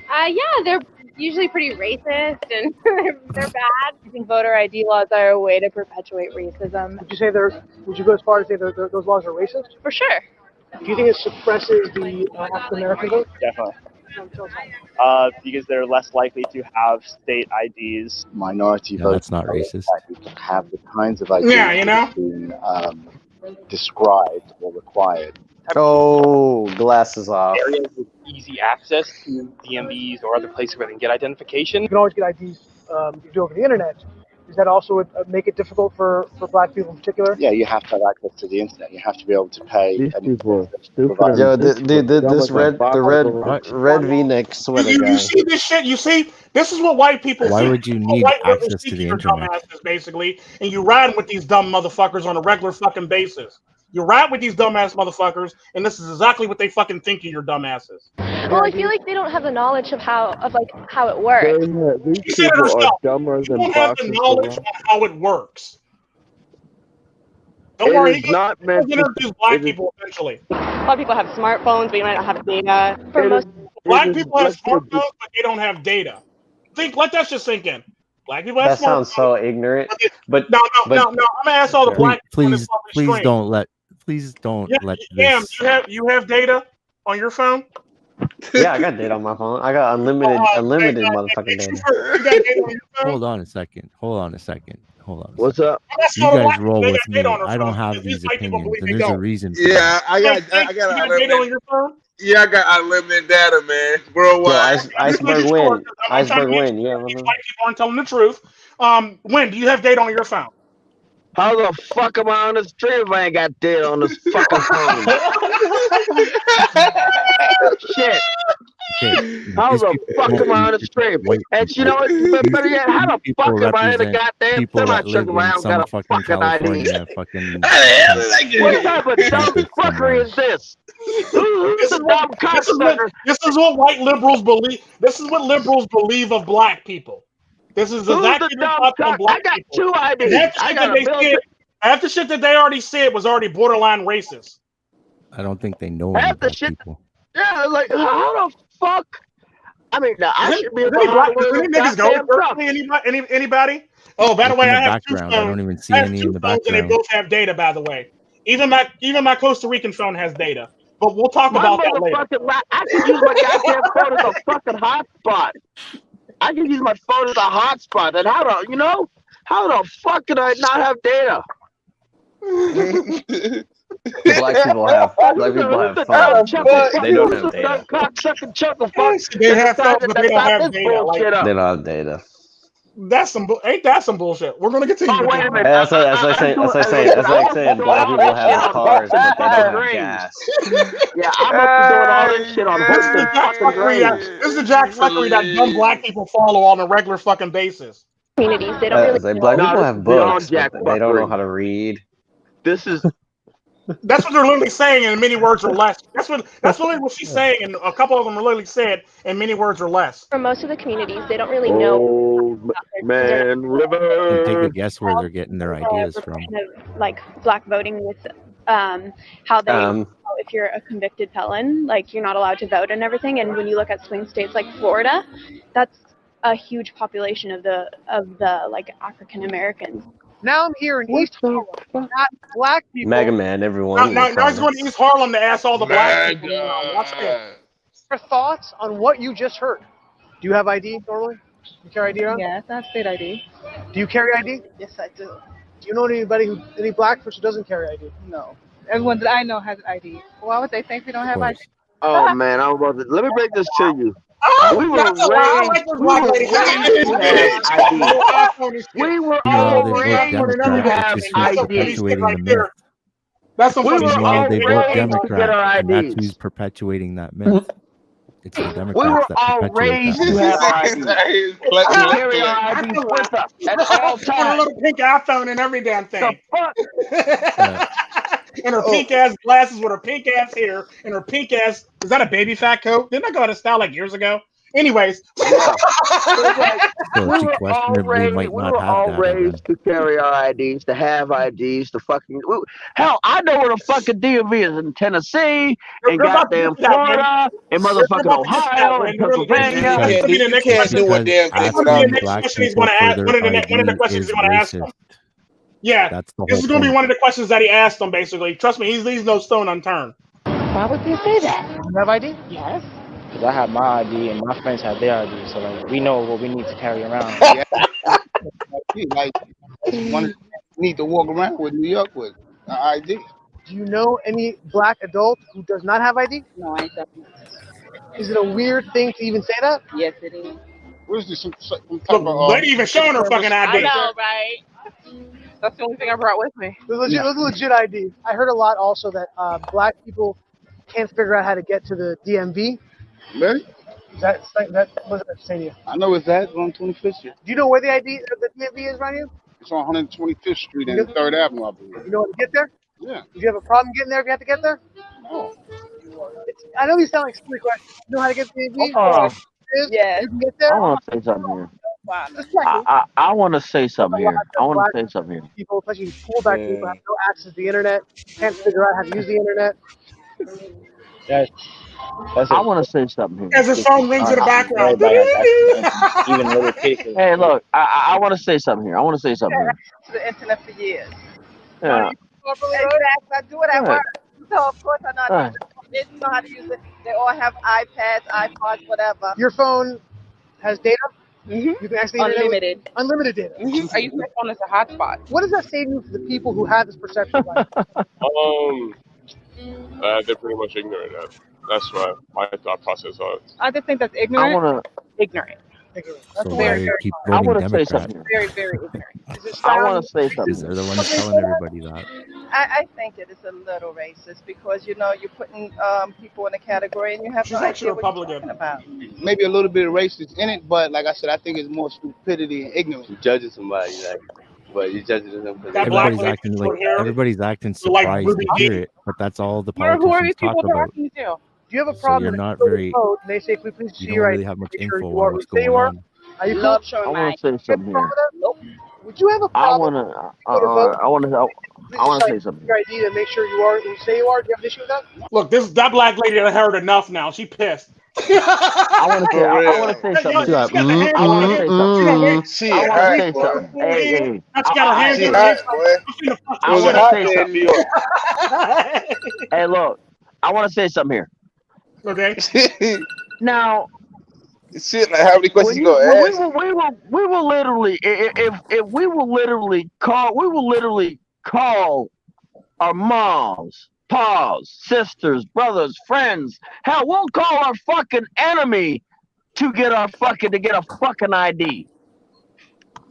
Yeah, they're usually pretty racist and they're bad. I think voter ID laws are a way to perpetuate racism. Would you go as far as say those laws are racist? For sure. Do you think it suppresses the African American vote? Definitely. Because they're less likely to have state IDs. Minority Yeah, voters that's not racist. have the kinds of IDs Yeah, you know? that have been described or required. Oh, glasses off. Areas with easy access to DMVs or other places where they can get identification. You can always get IDs if you do over the internet. Does that also make it difficult for black people in particular? Yeah, you have to have access to the internet. You have to be able to pay. These people are stupid. Yo, this red V-neck sweater You guy. see this shit? You see? This is what white people Why see. would you This is what need white liberals access see to the your internet? dumbasses, basically, and you riding with these dumb motherfuckers on a regular fucking basis. You ride with these dumbass motherfuckers, and this is exactly what they fucking think of your dumbasses. Well, I feel like they don't have the knowledge of how it works. You said it yourself. You don't have the knowledge on how it works. Don't worry, he's going to introduce black people eventually. A lot of people have smartphones, but you might not have data. For most, Black people have smartphones, but they don't have data. Let that shit sink in. Black people have That sounds so ignorant. But no. I'm gonna ask all the black people. Please don't let this. You have data on your phone? Yeah, I got data on my phone. I got unlimited motherfucking data. Hold on a second. What's up? You guys roll with me. I don't have these opinions, and there's a reason. Yeah, I got data on your phone. Yeah, I got unlimited data, man. Worldwide. Iceberg win. Iceberg win. Yeah. White people aren't telling the truth. When do you have data on your phone? How the fuck am I on the street if I ain't got data on this fucking phone? Shit. Okay. How the fuck am I on the street? And you know what? Better yet, how the fuck am I in a goddamn semi-truck around got a fucking ID? What type of dumb fuckery is this? Who's the dumb cocksucker? This is what white liberals believe. This is what liberals believe of black people. This is exactly the thoughts on black people. I got 2 IDs. I got a million. Half the shit that they already said was already borderline racist. I don't think they know Half the about shit. people. Yeah, like how the fuck? I mean, I should be able Any to niggas go? Anybody? Oh, by the way, I have two phones. I don't even see any in the And they background. both have data, by the way. Even my Costa Rican phone has data. But we'll talk My about that later. I can use my goddamn phone as a fucking hotspot. I can use my phone as a hotspot. And how the fuck can I not have data? Black people have phones. They don't have data. Cocksucking chuckle fuck. They have phones, but they don't have data. They don't have data. Ain't that some bullshit? We're gonna get to you. Wait a minute. That's like saying black people have cars, but they don't have gas. Yeah, I'm up to doing all this shit on This is the Jack fuckery that dumb black people follow on a regular fucking basis. Communities, they don't really. Black people have books, but they don't know how to read. This is. That's what they're literally saying in many words or less. That's literally what she's saying, and a couple of them are literally said in many words or less. For most of the communities, they don't really know. Man, River. Take a guess where they're getting their ideas from. Kind of like black voting with how they if you're a convicted felon, like you're not allowed to vote and everything. And when you look at swing states like Florida, that's a huge population of the like African Americans. Now I'm here in East Harlem, not black people. Mega Man, everyone. Now he's going to East Harlem to ask all the black people. Watch this. Your thoughts on what you just heard? Do you have ID normally? You carry ID around? Yes, I have state ID. Do you carry ID? Yes, I do. Do you know any black person who doesn't carry ID? No. Everyone that I know has ID. Why would they think we don't have ID? Oh man, let me break this to you. We were raised to have ID. That's what Meanwhile, they vote Democrat, and that's who's perpetuating that myth. It's the Democrats we were that all perpetuate raised that. to have ID. We carry our IDs with us at all With a times. little pink iPhone and every damn thing. The And her pink ass glasses with her pink ass hair and her pink ass. Is that a baby fat coat? Didn't I go out of style like years ago? Anyways. We were all raised to carry our IDs, to have IDs, to fucking. Hell, I know where the fucking DMV is in Tennessee, in goddamn Florida, in motherfucking Ohio, in Pennsylvania. You can't do a damn thing without One of the questions he's going to ask them. Yeah, this is going to be one of the questions that he asked them, basically. Trust me, he leaves no stone unturned. Why would they say that? You have ID? Yes. Because I have my ID and my friends have their ID, so like we know what we need to carry around. Like one need to walk around with New York with an ID. Do you know any black adult who does not have ID? No, I don't. Is it a weird thing to even say that? Yes, it is. What is this? Some type Look, of lady even showing her fucking I ID. know, right? That's the only thing I brought with me. Those are legit ID. I heard a lot also that black people can't figure out how to get to the DMV. Really? That wasn't saying you. I know it's that on 25th Street. Do you know where the DMV is right here? It's on 125th Street and 3rd Avenue, I believe. You know how to get there? Yeah. Do you have a problem getting there if you have to get there? No. I know these sound like silly questions. You know how to get to the DMV? Yeah. You can get there? I want to say something here. Just checking. I want to say something here. I want to say something here. People, especially cool black people, have no access to the internet, can't figure out how to use the internet. I want to say something here. As the phone rings in the background. Even little kids. Hey, look, I want to say something here. I want to say something here. To the internet for years. Yeah. Exactly. I do it at work. So of course I know how to use it. They know how to use it. They all have iPads, iPods, whatever. Your phone has data? You can actually Unlimited. Unlimited data. I use my phone as a hotspot. What does that say to you for the people who have this perception of life? They're pretty much ignorant. That's what my thought process was. I just think that's ignorant. I want to. Ignorant. So very, why keep I voting want to say Democrat? something. Very, very ignorant. I want to say Because something. they're the ones telling everybody that. I think it is a little racist because you're putting people in a category and you have no idea what you're talking about. Maybe a little bit of racist in it, but like I said, I think it's more stupidity and ignorance. You judging somebody, like, but you judging them because Everybody's acting surprised to hear it, but that's all the Who are politicians these talk people about. talking to? Do you have a So problem you're with not the very. code and they say, "Please see You don't your really ID, have much make sure info you are on who what's you say going you are." on. Are you Love cool? showing I my want to say something here. Nope. Would you have a I problem? want to. I want to say something. Your ID to make sure you are who you say you are. Do you have an issue with that? Look, that black lady done heard enough now. She pissed. I want to say. I want to say something. I want to say something. She I want to hot, say boy. something. Hey. She got her hands She in hot, boy. I Was want it to hot say there in something. New York? Hey, look. I want to say something here. Okay. Now. Shit, like how many questions you gonna ask? We will literally, if we will literally call our moms, pa's, sisters, brothers, friends. Hell, we'll call our fucking enemy to get a fucking ID.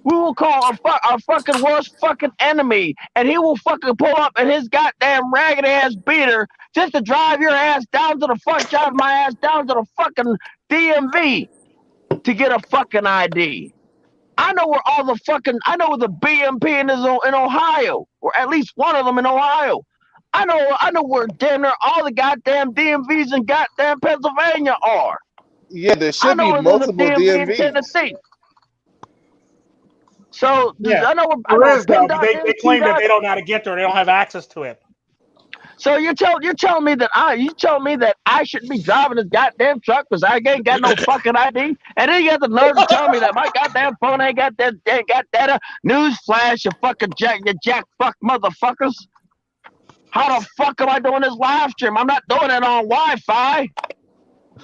We will call our fucking worst fucking enemy, and he will fucking pull up in his goddamn ragged ass beater just to drive my ass down to the fucking DMV to get a fucking ID. I know where the BMP is in Ohio, or at least one of them in Ohio. I know where damn near all the goddamn DMVs in goddamn Pennsylvania are. Yeah, there should be multiple DMV in DMVs. Tennessee. So Yeah, I know there is though, but they claim that they don't know how to get there. They don't have access to it. So you're telling me that I shouldn't be driving this goddamn truck because I ain't got no fucking ID, and then you got the nerve to tell me that my goddamn phone ain't got that. Newsflash, you jack fuck motherfuckers. How the fuck am I doing this live stream? I'm not doing it on Wi-Fi.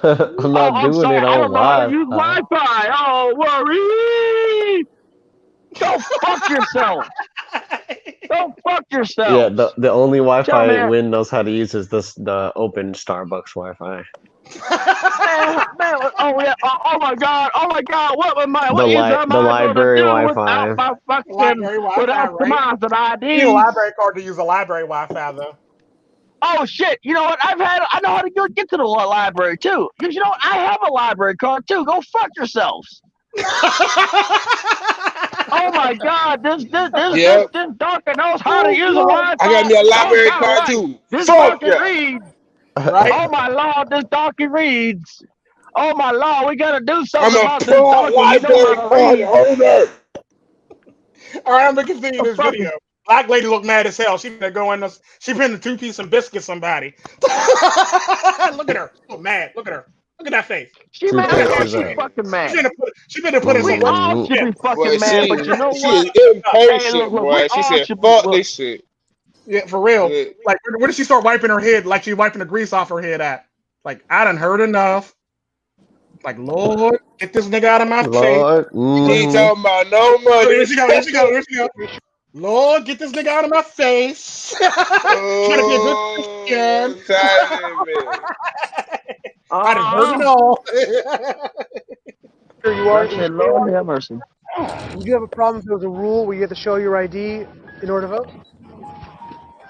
I'm not doing sorry, it I on don't know how to live. use Wi-Fi. Oh, worry. Go fuck yourself. Go fuck yourself. Yeah, the only Wi-Fi man. Win knows how to use is the open Starbucks Wi-Fi. man, oh yeah, oh my god, what was my The library Wi-Fi. Without my fucking without the ID? You need a library card to use the library Wi-Fi though. Oh shit! You know what? I know how to get to the library too. You know what? I have a library card too. Go fuck yourselves. Oh my god! This doctor knows how to use a Wi-Fi. I got me a library card too. This Fuck doctor yeah. reads. Right? Oh my lord! This doctor reads. Oh my lord! We gotta do something I'm about a this pro doctor. library card holder. All right, I'm gonna continue this video. Black lady look mad as hell. She finna go in the. She finna 2-piece and biscuit somebody. Look at her. She look mad. Look at her. Look at that face. She mad. She's fucking mad. She finna put in some We all should be fucking mad, but you know She what? is impatient, Hey, look, boy. She said, "Fuck this shit." Yeah, for real. Like, where did she start wiping her head? Like she wiping the grease off her head at? Like, I done heard enough. Like, Lord, get this nigga out of my face. Lord. He ain't talking about no money. Here she go. Here she go. Here she go. Lord, get this nigga out of my face. Trying to be a good Christian. I done heard it all. Here you are. Lord have mercy. Would you have a problem if there was a rule where you have to show your ID in order to vote?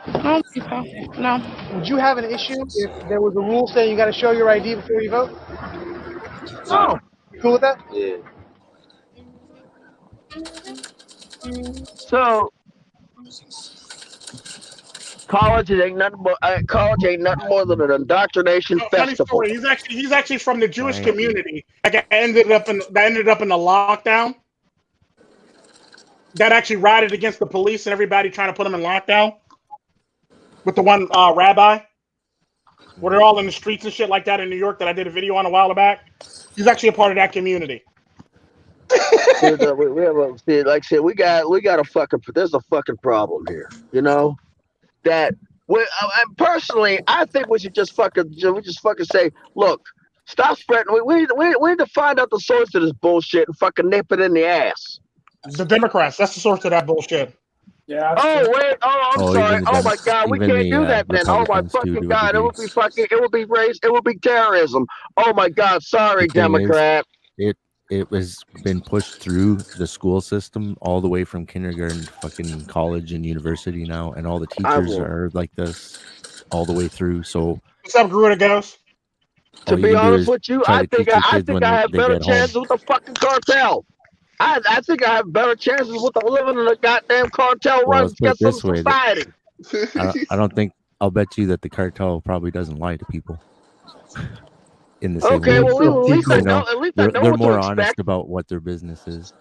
I don't think so. No. Would you have an issue if there was a rule saying you got to show your ID before you vote? No. You cool with that? Yeah. So college ain't nothing more than an indoctrination Funny festival. story. He's actually from the Jewish community. Like, I ended up in the lockdown. That actually rioted against the police and everybody trying to put him in lockdown. With the one rabbi, where they're all in the streets and shit like that in New York that I did a video on a while back. He's actually a part of that community. Like I said, we got there's a fucking problem here. You know that personally, I think we just fucking say, look, stop spreading. We need to find out the source of this bullshit and fucking nip it in the ass. The Democrats, that's the source of that bullshit. Yeah. Oh wait. Oh, I'm sorry. Oh my God, we can't do that then. Oh my fucking God, it would be terrorism. Oh my God, sorry, Democrat. It was been pushed through the school system all the way from kindergarten to fucking college and university now, and all the teachers are like this all the way through. So what's up, Garuda Ghost? To be honest with you, I think I have better chances with the fucking cartel. I think I have better chances with the living in a goddamn cartel runs against some society. I don't think. I'll bet you that the cartel probably doesn't lie to people. In the same Okay, way. well, at least I know. At least I know they're what more to honest expect. about what their business is.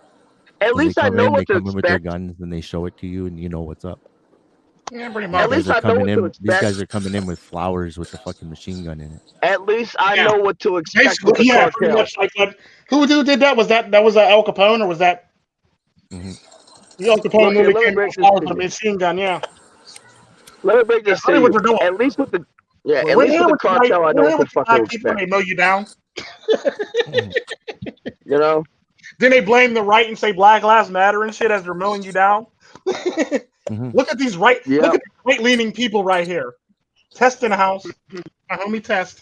At least I know what to expect. They come in with their expect. guns and they show it to you, and you know what's up. Yeah, pretty much. At least I know what to expect. These guys are coming in with flowers with the fucking machine gun in it. At least I know what to expect with the Yeah, pretty cartel. much like what. Who did that? Was that Al Capone, or was that? Al Capone literally came with flowers with a machine gun. Yeah. Let me break this to What you. they're doing. At least with the at We're least here with the with cartel, I know what the fuck to black people. expect. They mow you down. You know. Then they blame the right and say Black Lives Matter and shit as they're mowing you down. Look at these look at these right-leaning people right here. Test in the house. My homie Test.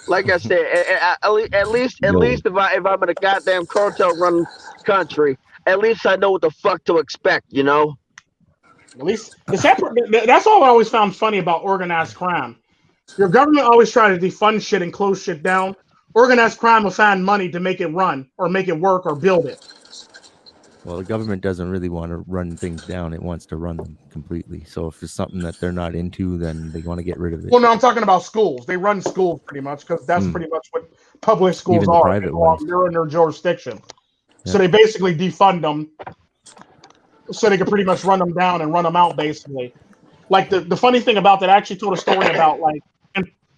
Like I said, at least if I'm in a goddamn cartel run country, at least I know what the fuck to expect, you know? At least that's all I always found funny about organized crime. Your government always try to defund shit and close shit down. Organized crime will find money to make it run or make it work or build it. Well, the government doesn't really want to run things down. It wants to run them completely. So if it's something that they're not into, then they want to get rid of it. Well, no, I'm talking about schools. They run schools pretty much because that's pretty much what public schools Even the are. private ones. They're in their jurisdiction. Yeah. So they basically defund them so they can pretty much run them down and run them out, basically. Like the funny thing about that, I actually told a story about like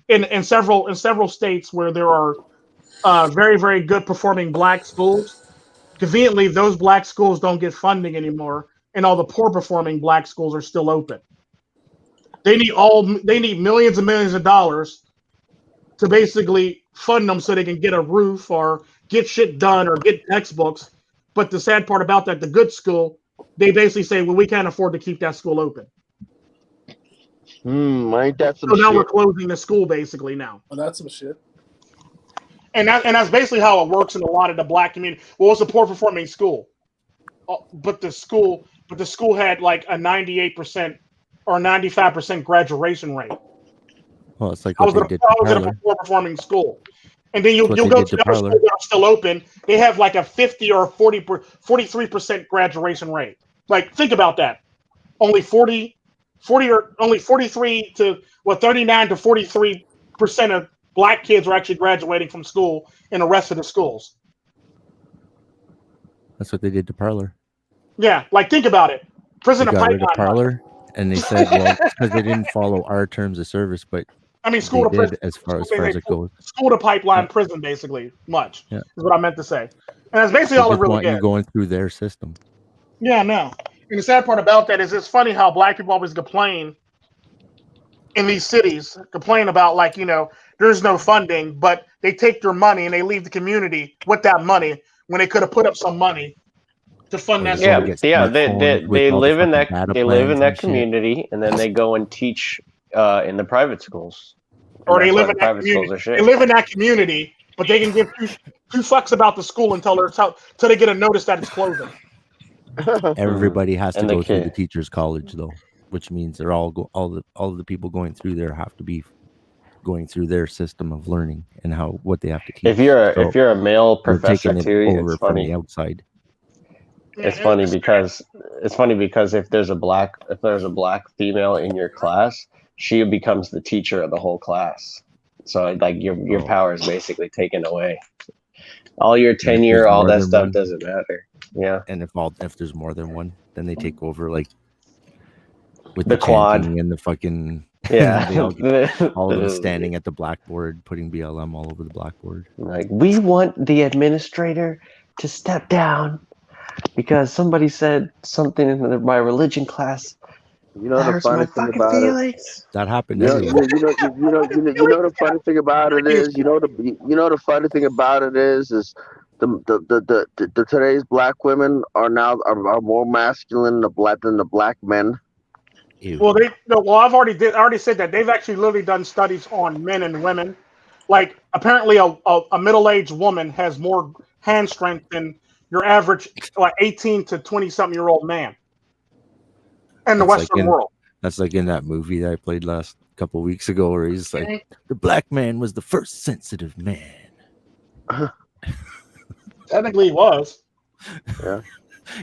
in several states where there are very, very good performing black schools. Conveniently, those black schools don't get funding anymore, and all the poor performing black schools are still open. They need millions and millions of dollars to basically fund them so they can get a roof or get shit done or get textbooks. But the sad part about that, the good school, they basically say, well, we can't afford to keep that school open. Ain't that some So now shit? we're closing the school basically now. Well, that's some shit. And that's basically how it works in a lot of the black community. Well, it's a poor performing school, but the school had like a 98% or 95% graduation rate. Well, it's like I what was they did in to a poor performing school, and then you'll That's what go they to did to other schools that are still open. They have like a 50 or 43% graduation rate. Like, think about that. Only 40 or only 43 to 39 to 43% of black kids are actually graduating from school in the rest of the schools. That's what they did to Parlor. Yeah, like think about it. Prison They of got rid of pipeline. Parlor, and they said, well, it's because they didn't follow our terms of service, but I mean, school they to prison. did as far as it goes. School to pipeline prison, basically. Much Yeah. is what I meant to say, and that's basically They all it just really want you is. going through their system. Yeah, no. And the sad part about that is it's funny how black people always complain in these cities complain about, like, there's no funding, but they take their money and they leave the community with that money when they could have put up some money to fund that. Yeah, get yeah. smartphones with They all the live in fucking that data they live in plans and that shit. community, and then they go and teach in the private schools. And Or they that's why live the in that private schools community. are shit. They live in that community, but they can give two fucks about the school until they get a notice that it's closing. Everybody has to And the go through the kid. teachers' college, though, which means they're all all of the people going through there have to be going through their system of learning and what they have to teach. If you're a male they're professor taking it too, over it's from funny. the outside. It's funny because if there's a black female in your class, she becomes the teacher of the whole class. So like your power is basically taken away. All your And if tenure, there's all more that than stuff one- doesn't matter. Yeah. And if there's more than one, then they take over, like with The the quad. chanting and the fucking Yeah. they all of them standing at the blackboard, putting BLM all over the blackboard. Like, we want the administrator to step down because somebody said something in my religion class. You know the funny thing about it. That happened You know, everywhere. you know the funny thing about it is, the funny thing about it is the today's black women are more masculine than the black men. Well, I've already said that they've actually literally done studies on men and women. Like, apparently a middle-aged woman has more hand strength than your average, like, 18 to 20-something-year-old man in the Western world. That's like in that movie that I played last couple weeks ago, where he's like, the black man was the first sensitive man. Technically, he was. Yeah.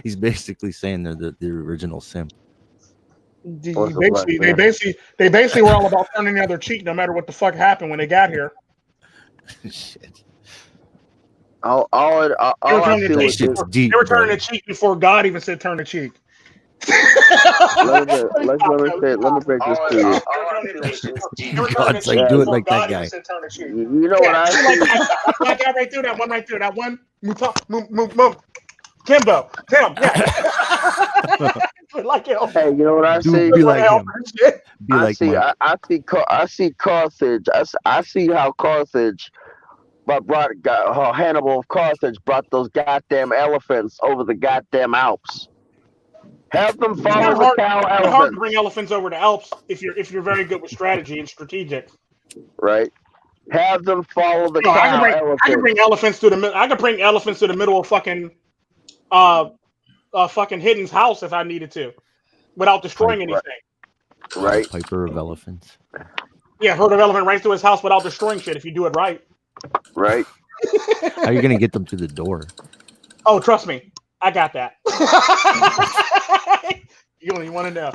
He's basically saying they're the original simp. They basically were all about turning the other cheek, no matter what the fuck happened when they got here. Shit. They were turning the cheek before God even said turn the cheek. Let me break this to you. God's like, do it like that guy. You know what I see? That guy right through that one. Kimbo, Tim, yeah. Like him. Hey, you know what I see? Be like him. Be like Mike. I see Carthage. I see how Carthage Hannibal of Carthage brought those goddamn elephants over the goddamn Alps. Have them follow the cow It's hard to elephants. bring elephants over the Alps if you're very good with strategy and strategic. Right. Have them follow the cow elephants. I can bring elephants to the middle. I could bring elephants to the middle of fucking Hidden's house if I needed to, without destroying anything. Right. Piper of elephants. Yeah, herd of elephant right through his house without destroying shit if you do it right. Right. How are you gonna get them to the door? Oh, trust me, I got that. You don't even want to know.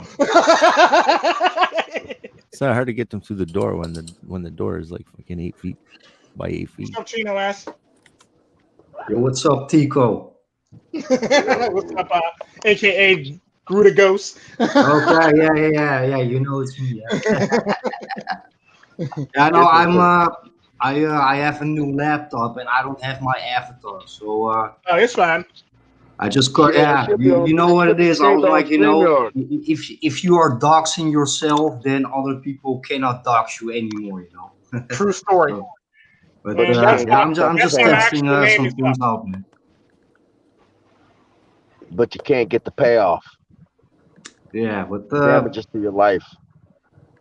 It's not hard to get them through the door when the door is like fucking 8 feet by 8 feet. What's up, Chino ass? Yo, what's up, Tico? What's up, aka Garuda Ghost? Okay, yeah. You know it's me. Yeah. Yeah, no, I have a new laptop and I don't have my avatar, so oh, it's fine. I just got you know what it is. I was like, if you are doxing yourself, then other people cannot dox you anymore. True story. But I'm just testing some things out, man. But you can't get the payoff. Yeah, but damages to your life.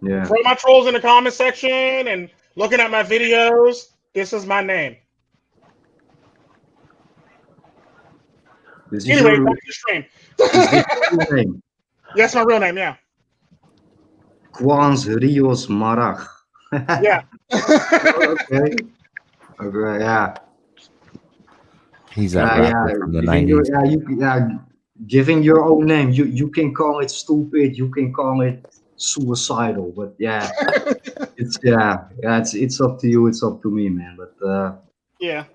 Yeah. For my trolls in the comment section and looking at my videos, this is my name. Anyway, back to the stream. Your name? Yes, my real name, yeah. Quans Rios Marach. Yeah. Okay, yeah. He's that rapper from the 90s. Giving your own name. You can call it stupid, you can call it suicidal, but yeah. It's up to you, it's up to me, man. But yeah.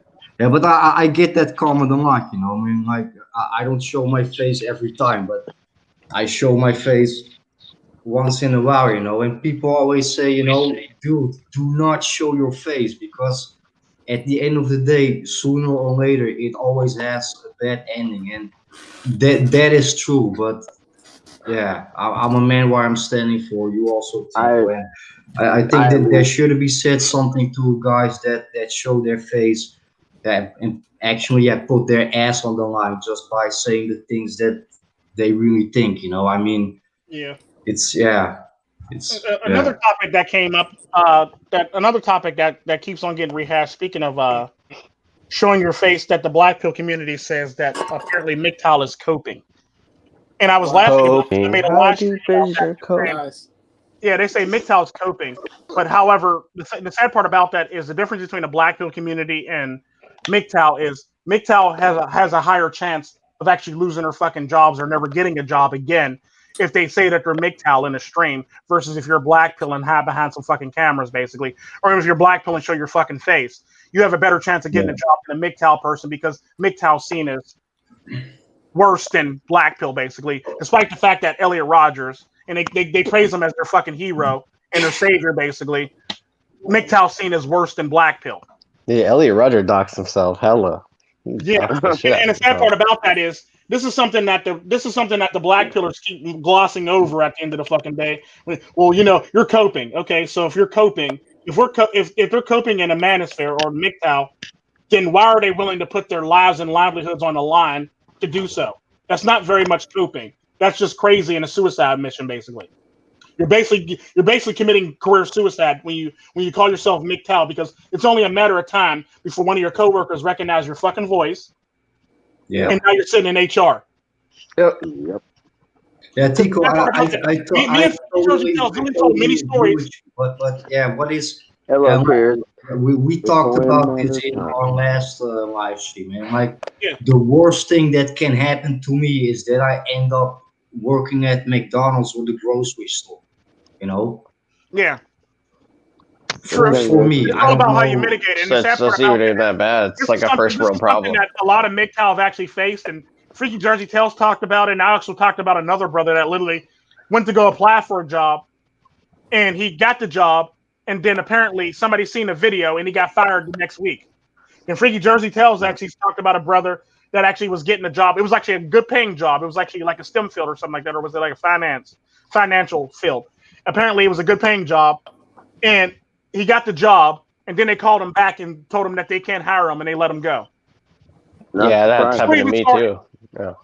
Yeah, but I get that comment a lot, I mean, like, I don't show my face every time, but I show my face once in a while, and people always say, dude, do not show your face, because at the end of the day, sooner or later, it always has a bad ending, and that is true, but Yeah, I'm a man where I'm standing for. You also, Tico. And I think that there should be said something to guys that show their face, that and actually put their ass on the line just by saying the things that they really think. You know, I mean, Yeah. it's Another topic that came up. Another topic that keeps on getting rehashed. Speaking of showing your face, that the black pill community says that apparently MGTOW is coping. And I was laughing about this. I made a How live deep stream about is that. your coat? Nice. Yeah, they say MGTOW is coping, but however, the sad part about that is the difference between the black pill community and MGTOW is MGTOW has a higher chance of actually losing their fucking jobs or never getting a job again if they say that they're MGTOW in a stream versus if you're a black pill and hide behind some fucking cameras, basically, or if you're black pill and show your fucking face, you have a better chance of getting a job than a MGTOW person because MGTOW's seen as worse than black pill, basically, despite the fact that Elliot Rodgers, and they praise him as their fucking hero and their savior, basically. MGTOW's seen as worse than black pill. Yeah, Elliot Rodger docs himself. Hella. Yeah, and the sad part about that is this is something that the black pillars keep glossing over at the end of the fucking day. Well, you know, you're coping. Okay, so if you're coping, if they're coping in a manosphere or MGTOW, then why are they willing to put their lives and livelihoods on the line to do so? That's not very much coping. That's just crazy and a suicide mission, basically. You're basically committing career suicide when you call yourself MGTOW, because it's only a matter of time before one of your coworkers recognize your fucking voice. Yeah. And now you're sitting in HR. Yep. Yeah, Tico, told many stories. But yeah, what is Hello, Chris. we talked about this in our last live stream, and like the worst thing that can happen to me is that I end up working at McDonald's or the grocery store. You know? Yeah. For me, it's I all don't about know. how you mitigate it. And the sad So part even about ain't that bad. It's like a first world problem. that a lot of MGTOW have actually faced, and Freaky Jersey Tales talked about it, and I also talked about another brother that literally went to go apply for a job, and he got the job, and then apparently somebody seen a video, and he got fired the next week. And Freaky Jersey Tales actually talked about a brother that actually was getting a job. It was actually a good paying job. It was actually like a STEM field or something like that, or was it like a financial field? Apparently, it was a good paying job, and he got the job, and then they called him back and told him that they can't hire him, and they let him go. Yeah, that's happened to me too. Yeah.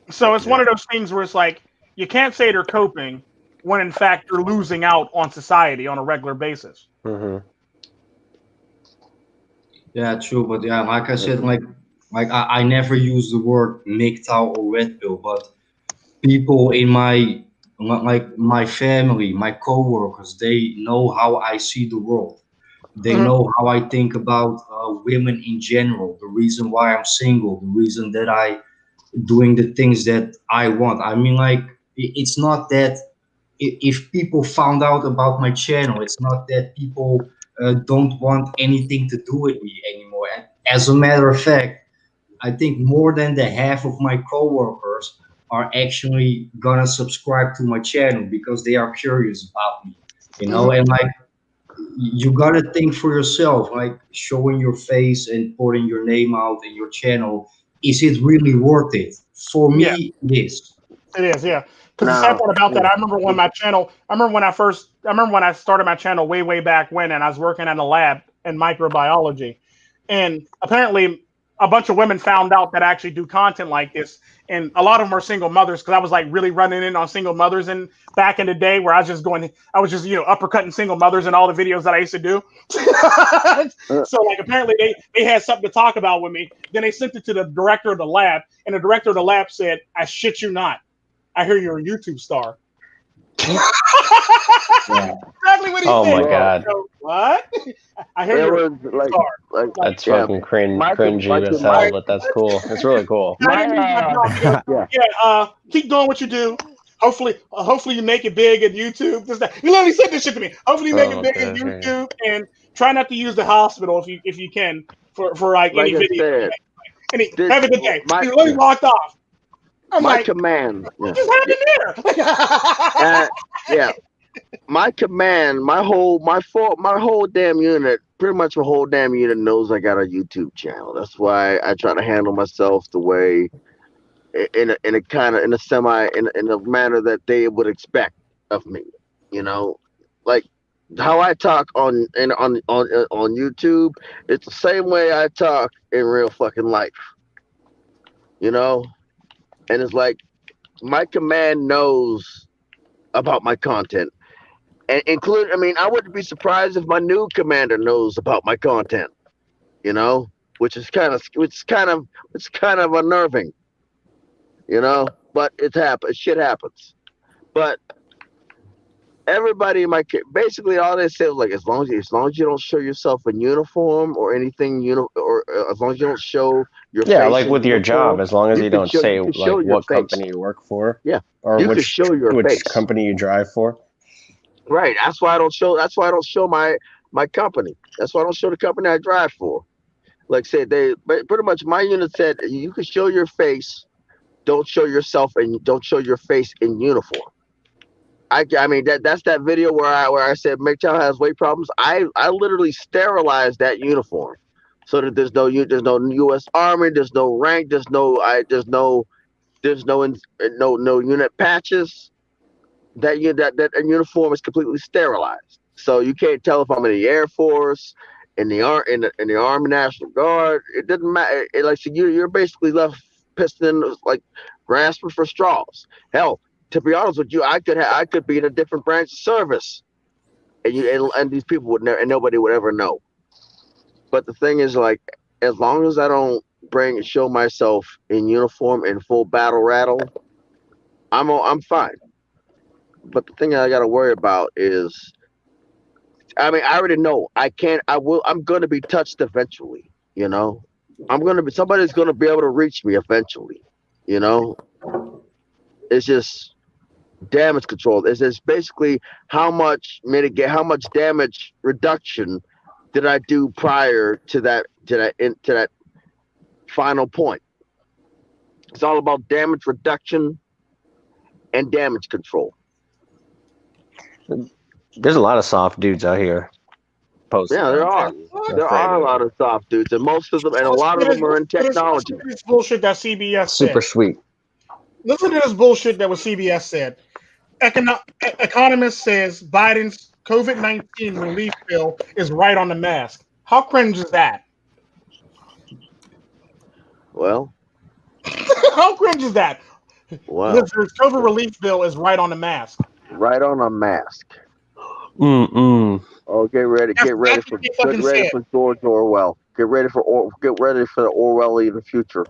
So it's one of those things where it's like you can't say they're coping when in fact they're losing out on society on a regular basis. Mm-hmm. Yeah, true, but yeah, like I said, like I never use the word MGTOW or red pill, but people in my family, my coworkers, they know how I see the world. They know how I think about women in general, the reason why I'm single, the reason that I doing the things that I want. I mean, like, it's not that if people found out about my channel, it's not that people don't want anything to do with me anymore. As a matter of fact, I think more than the half of my coworkers are actually gonna subscribe to my channel because they are curious about me, you know. And like, you gotta think for yourself, like showing your face and putting your name out in your channel, is it really worth it? For me, it is. It is, yeah. Because the sad part about that, I remember when I started my channel way back when, and I was working in a lab in microbiology, and apparently a bunch of women found out that I actually do content like this, and a lot of them are single mothers, because I was like really running in on single mothers, and back in the day where I was just uppercutting single mothers in all the videos that I used to do. So like apparently they had something to talk about with me. Then they sent it to the director of the lab, and the director of the lab said, "I shit you not, I hear you're a YouTube star." Exactly what he said. Oh my god. So, what? I hear you're a star. That's fucking cringy as hell, but that's cool. It's really cool. Keep doing what you do. Hopefully you make it big at YouTube. He literally said this shit to me. Hopefully you make it big at YouTube, and try not to use the hospital if you can for like any video. Have a good day. He literally walked off. My command. What just happened there? My command, my whole damn unit, pretty much my whole damn unit knows I got a YouTube channel. That's why I try to handle myself the way in a kind of in a manner that they would expect of me. You know, like how I talk on YouTube. It's the same way I talk in real fucking life. You know, and it's like my command knows about my content, and include. I mean, I wouldn't be surprised if my new commander knows about my content. You know, which is kind of unnerving. You know, but it happens. Shit happens. But everybody in my basically all they said was like, as long as you don't show yourself in uniform or anything, or as long as you don't show your Yeah, face like in with your uniform, job, as long as you don't say you can like show your what face. company you work for, Yeah, or you can show your which face. company you drive for. Right. That's why I don't show. That's why I don't show my company. That's why I don't show the company I drive for. Like I said, they pretty much my unit said you can show your face, don't show yourself, and don't show your face in uniform. I mean that's that video where I said MGTOW has weight problems. I literally sterilized that uniform so that there's no U.S. Army, there's no rank, there's no unit patches. That uniform is completely sterilized, so you can't tell if I'm in the Air Force, in the Army National Guard. It doesn't matter. So you're basically left piston like grasping for straws. Hell, to be honest with you, I could be in a different branch of service, and these people would never, and nobody would ever know. But the thing is, like, as long as I don't show myself in uniform in full battle rattle, I'm fine. But the thing I got to worry about is, I mean, I already know I'm going to be touched eventually. You know, somebody's going to be able to reach me eventually. You know, it's just damage control. It's just basically how much damage reduction did I do prior to that final point. It's all about damage reduction and damage control. There's a lot of soft dudes out here. Posting. Yeah, there are. There are a lot of soft dudes, and most of them, and a lot of them are in technology. This bullshit that CBS said. Super sweet. Listen to this bullshit that what CBS said. Economist says Biden's COVID-19 relief bill is right on the mask. How cringe is that? Well, how cringe is that? Wow. The COVID relief bill is right on the mask. Right on a mask. Oh, get ready for George Orwell. Get ready for the Orwellian future.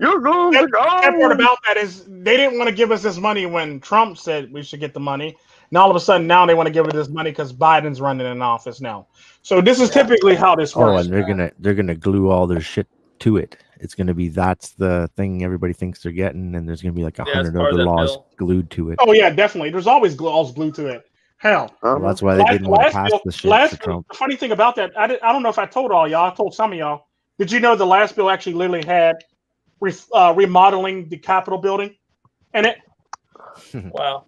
You're going to go. The part about that is they didn't want to give us this money when Trump said we should get the money. Now all of a sudden now they want to give us this money because Biden's running in office now. So this is typically how this works. Oh, and they're gonna glue all their shit to it. It's gonna be that's the thing everybody thinks they're getting, and there's gonna be like 100 other laws glued to it. Oh yeah, definitely. There's always laws glued to it. Hell, well, that's why they didn't want to pass the shit for Trump. The funny thing about that, I don't know if I told all y'all. I told some of y'all. Did you know the last bill actually literally had remodeling the Capitol building in it? Wow.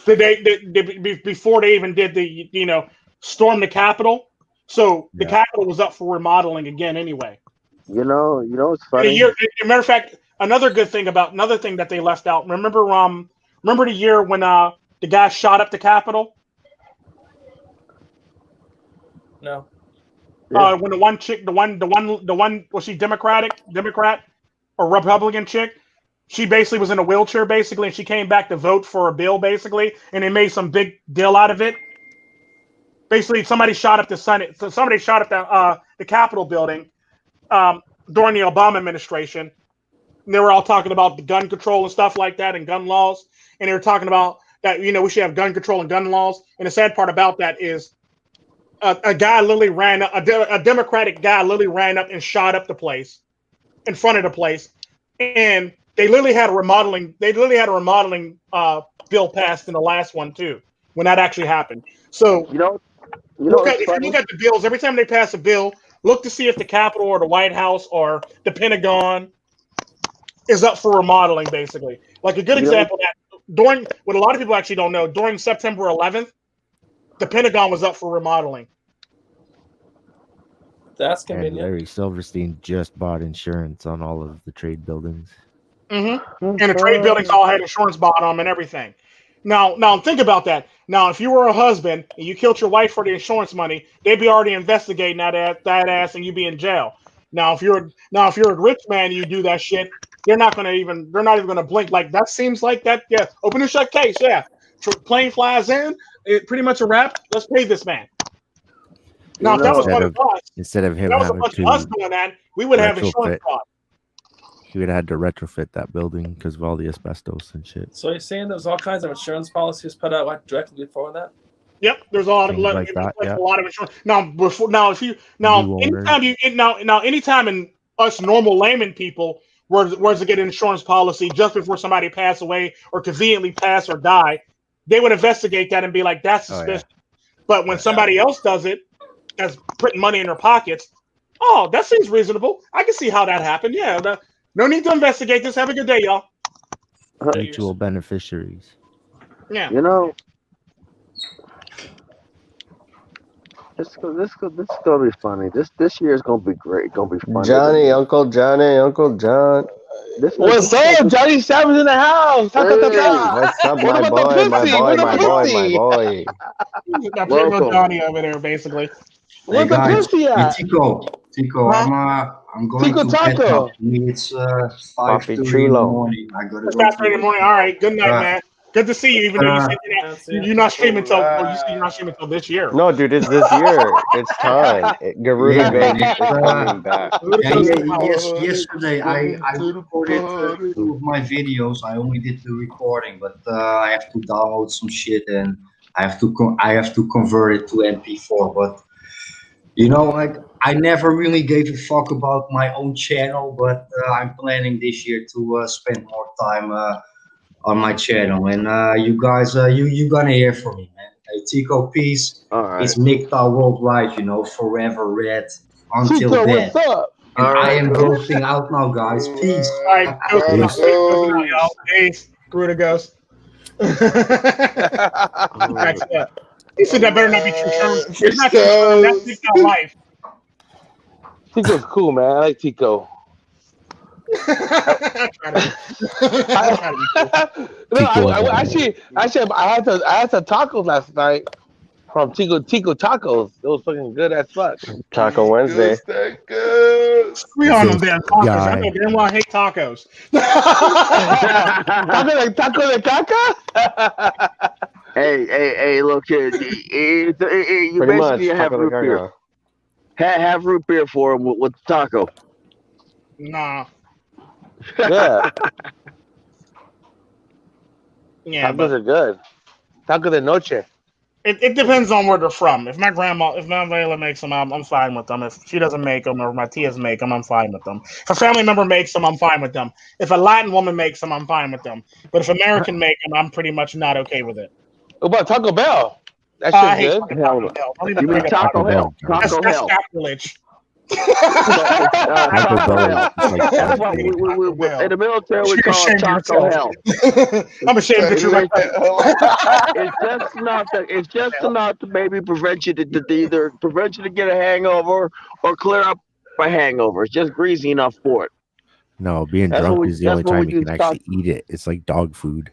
Before they even did the storm the Capitol, so the Capitol was up for remodeling again anyway. You know, it's funny. Matter of fact, another thing that they left out. Remember the year when the guy shot up the Capitol? No. When the one was she Democrat or Republican chick? She basically was in a wheelchair basically, and she came back to vote for a bill basically, and they made some big deal out of it. Basically, somebody shot up the Senate. So somebody shot up the Capitol building during the Obama administration. And they were all talking about the gun control and stuff like that and gun laws, and they were talking about that we should have gun control and gun laws. And the sad part about that is a guy literally ran up, a Democratic guy literally ran up and shot up the place, in front of the place, and they literally had a remodeling. They literally had a remodeling bill passed in the last one too, when that actually happened. So if you look at the bills, every time they pass a bill, look to see if the Capitol or the White House or the Pentagon is up for remodeling. Basically, like a good example that during what a lot of people actually don't know, during September 11th, the Pentagon was up for remodeling. That's And convenient. Larry Silverstein just bought insurance on all of the trade buildings. Mm-hmm. And the trade buildings all had insurance bought on them and everything. Now think about that. Now, if you were a husband and you killed your wife for the insurance money, they'd be already investigating that ass and you'd be in jail. Now, if you're a rich man, and you do that shit. They're not even gonna blink. Like that seems like that. Yeah, open and shut case. Yeah, plane flies in. It pretty much a wrap. Let's pay this man. Now, if that was one of us, instead of him that was a having bunch of us doing that, we would have insurance fraud. He would have had to retrofit that building because of all the asbestos and shit. So you're saying there's all kinds of insurance policies put out like directly before that? Yep, there's a lot of like that, a lot of insurance. Anytime in us normal layman people were to get an insurance policy just before somebody passed away or conveniently pass or die, they would investigate that and be like, that's suspicious. But when somebody else does it, as putting money in their pockets, oh, that seems reasonable. I can see how that happened. Yeah, no need to investigate this. Have a good day, y'all. Mutual beneficiaries. Yeah. You know, this gonna be funny. This year is gonna be great. Gonna be funny. Johnny, Uncle John. What's up? Johnny Savage in the house. What's up, my boy, my boy. Got Johnny over there, basically. Hey guys, pussy at? Tico, I'm going Tico to Taco. bed now. It's 5:30 in the morning. I gotta go. 5:30 in the morning. All right. Good night, man. Good to see you. Even though you said you're not streaming till you're not streaming till this year. No, dude, it's this year. It's time. Garuda is coming back. Yesterday I recorded two of my videos. I only did the recording, but I have to download some shit and I have to convert it to MP4. But you know, like I never really gave a fuck about my own channel, but I'm planning this year to spend more time on my channel, and you guys, you gonna hear from me, man. Hey, Tico, peace. Right. It's MGTOW worldwide, you know, forever red until Tico, dead. what's up? And I am ghosting out now, guys. Peace. All right, peace. Garuda goes. He said that better not be true. It's not true. That's MGTOW life. Tico's cool, man. I like Tico. I had some tacos last night from Tico Tacos. It was fucking good as fuck. Taco Wednesday. We on them damn tacos. I know damn well I hate tacos. Taco de caca? Hey, look here. You basically have root beer. Have root beer for him with taco. Nah. Yeah. Yeah, tacos are good. Taco de noche. It depends on where they're from. If my Layla makes them, I'm fine with them. If she doesn't make them or my tias make them, I'm fine with them. If a family member makes them, I'm fine with them. If a Latin woman makes them, I'm fine with them. But if American make them, I'm pretty much not okay with it. What about Taco Bell? That shit's good. You mean Taco Hell? Taco Hell. That's sacrilege. In the military, we call it Taco Hell. I'm ashamed that you're right. It's just enough to maybe prevent you to either prevent you to get a hangover or clear up a hangover. It's just greasy enough for it. No, being drunk is the only time you can actually eat it. It's like dog food.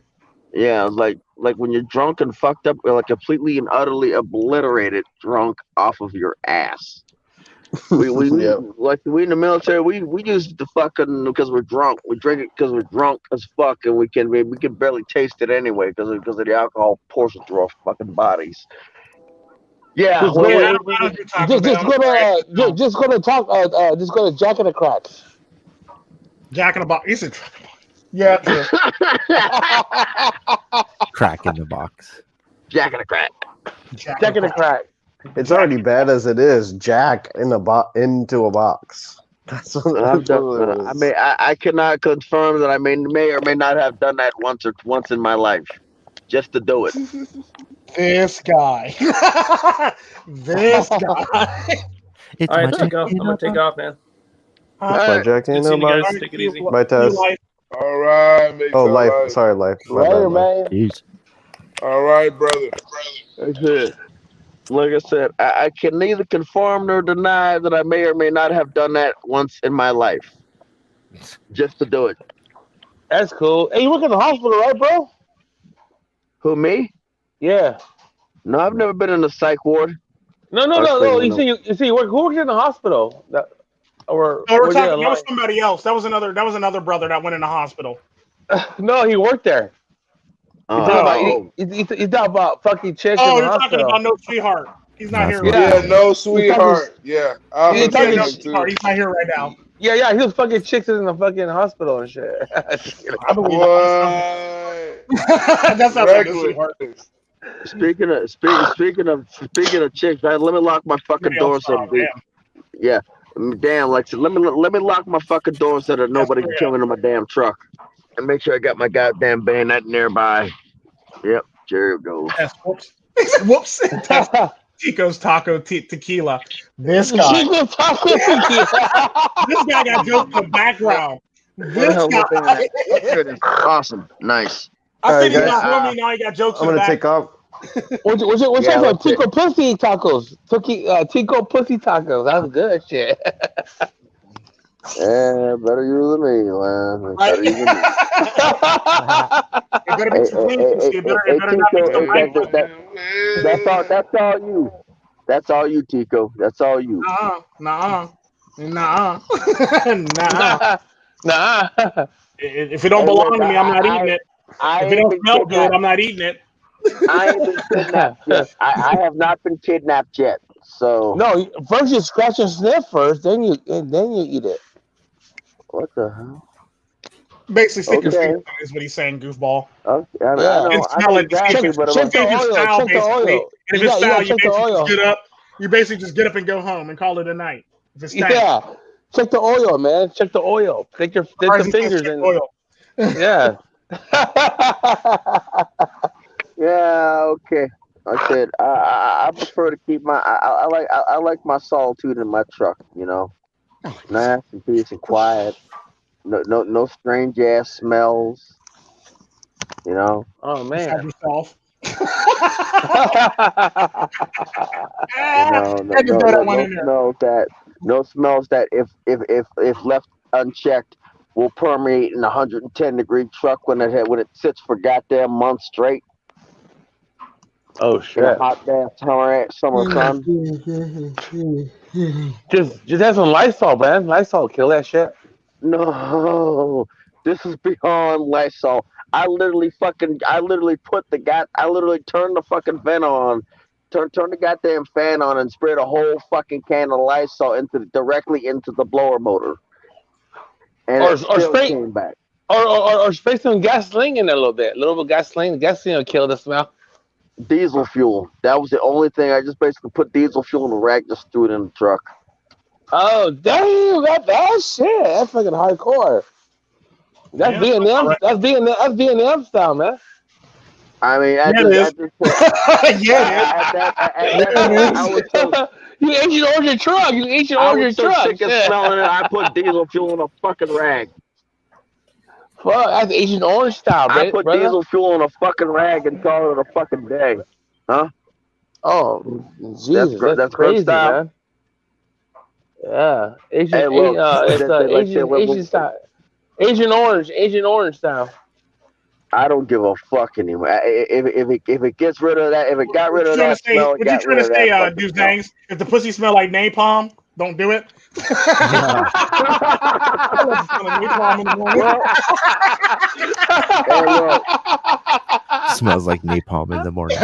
Yeah, like when you're drunk and fucked up, like completely and utterly obliterated drunk off of your ass. We like we in the military. We use it to fucking because we're drunk. We drink it because we're drunk as fuck, and we can barely taste it anyway because of the alcohol coursing through our fucking bodies. Yeah, just go to Jack in the Cracks. Jack in the Box. Is it? Yeah. Crack in the box. Jack in the Crack. Jack in the Crack. It's already bad as it is. Jack into a box. That's what I'm done. I cannot confirm that I may or may not have done that once in my life, just to do it. This guy. This guy. All right, Tico. I'm gonna take off, man. Bye, Jack in the box. Take it easy. Bye, Taz. All right. Life. Sorry, Life. Later, man. Peace. All right, brother. That's it. Like I said, I can neither confirm nor deny that I may or may not have done that once in my life, just to do it. That's cool. Hey, you work in the hospital, right, bro? Who, me? Yeah. No, I've never been in a psych ward. No. You see, you work. Who works in the hospital? Or No, we're there talking. That was online? somebody else. That was another brother that went in the hospital. No, he worked there. He's talking Oh. about he's talking about fucking chicks in Oh, the you're talking hospital. about No Sweetheart. He's not here right Yeah, now. no sweetheart. Yeah, I He's heard talking that No name too. Sweetheart. He's not here right now. Yeah, he was fucking chicks in the fucking hospital and shit. I believe that. That sounds like No Sweetheart. Speaking of chicks, let me lock my fucking door so yeah, damn. Like, so let me lock my fucking door so that nobody can come into my damn truck, and make sure I got my goddamn bayonet nearby. Yep, there it goes. Yes, whoops. Whoops. Tico's Taco Tequila. This guy. Chico's Taco Tequila. This guy got jokes in the background. This guy. Awesome. Nice. I said he's not for me. Now he got jokes in the back. What's your Tico pussy tacos? Tico pussy tacos. That's good shit. Yeah, better you than me, man. Better you than me. It better be some clean. It better not be some That's all you. That's all you, Tico. That's all you. Nah. Nah. If it don't belong to me, I'm not eating it. If it don't smell good, I'm not eating it. I ain't been kidnapped yet. I have not been kidnapped yet. So no, first you scratch and sniff first, then you eat it. What the hell? Basically, stick your finger is what he's saying, goofball. Okay, And smell it. exactly, but Check the oil. Basically. And if it's foul, you basically just get up. You basically just get up and go home and call it a night. If it's yeah, check the oil, man. Check the oil. Stick the fingers in oil. Yeah. Yeah. Okay. I said I prefer to keep my I like my solitude in my truck. You know, nice and peace and quiet. No strange ass smells. You know. Oh man. Yourself. No smells that if left unchecked will permeate in a 110-degree truck when it sits for goddamn months straight. Oh shit! In a hot damn summer sun. Just have some Lysol, man. Lysol kill that shit. No, this is beyond Lysol. I literally turned the fucking vent on, turned the goddamn fan on, and sprayed a whole fucking can of Lysol directly into the blower motor. And it still came back. Or spray some gasoline in there a little bit. A little bit of gasoline. Gasoline will kill the smell. Diesel fuel. That was the only thing. I just basically put diesel fuel in the rack, just threw it in the truck. Oh damn! That shit. That's fucking hardcore. That's Vietnam. That's Vietnam style, man. I mean, you Agent Orange your truck. You Agent Orange your truck. Sick of smelling it. I put diesel fuel in a fucking rag. Fuck, that's Agent Orange style, I put diesel fuel in a fucking rag and call it a fucking day. Huh? Oh, Jesus, that's crazy, man. Yeah, Agent style. Agent Orange style. I don't give a fuck anymore. If it gets rid of that, if it got rid of that smell, what you trying to say, Dozangs? If the pussy smell like napalm, don't do it. Smells like napalm in the morning.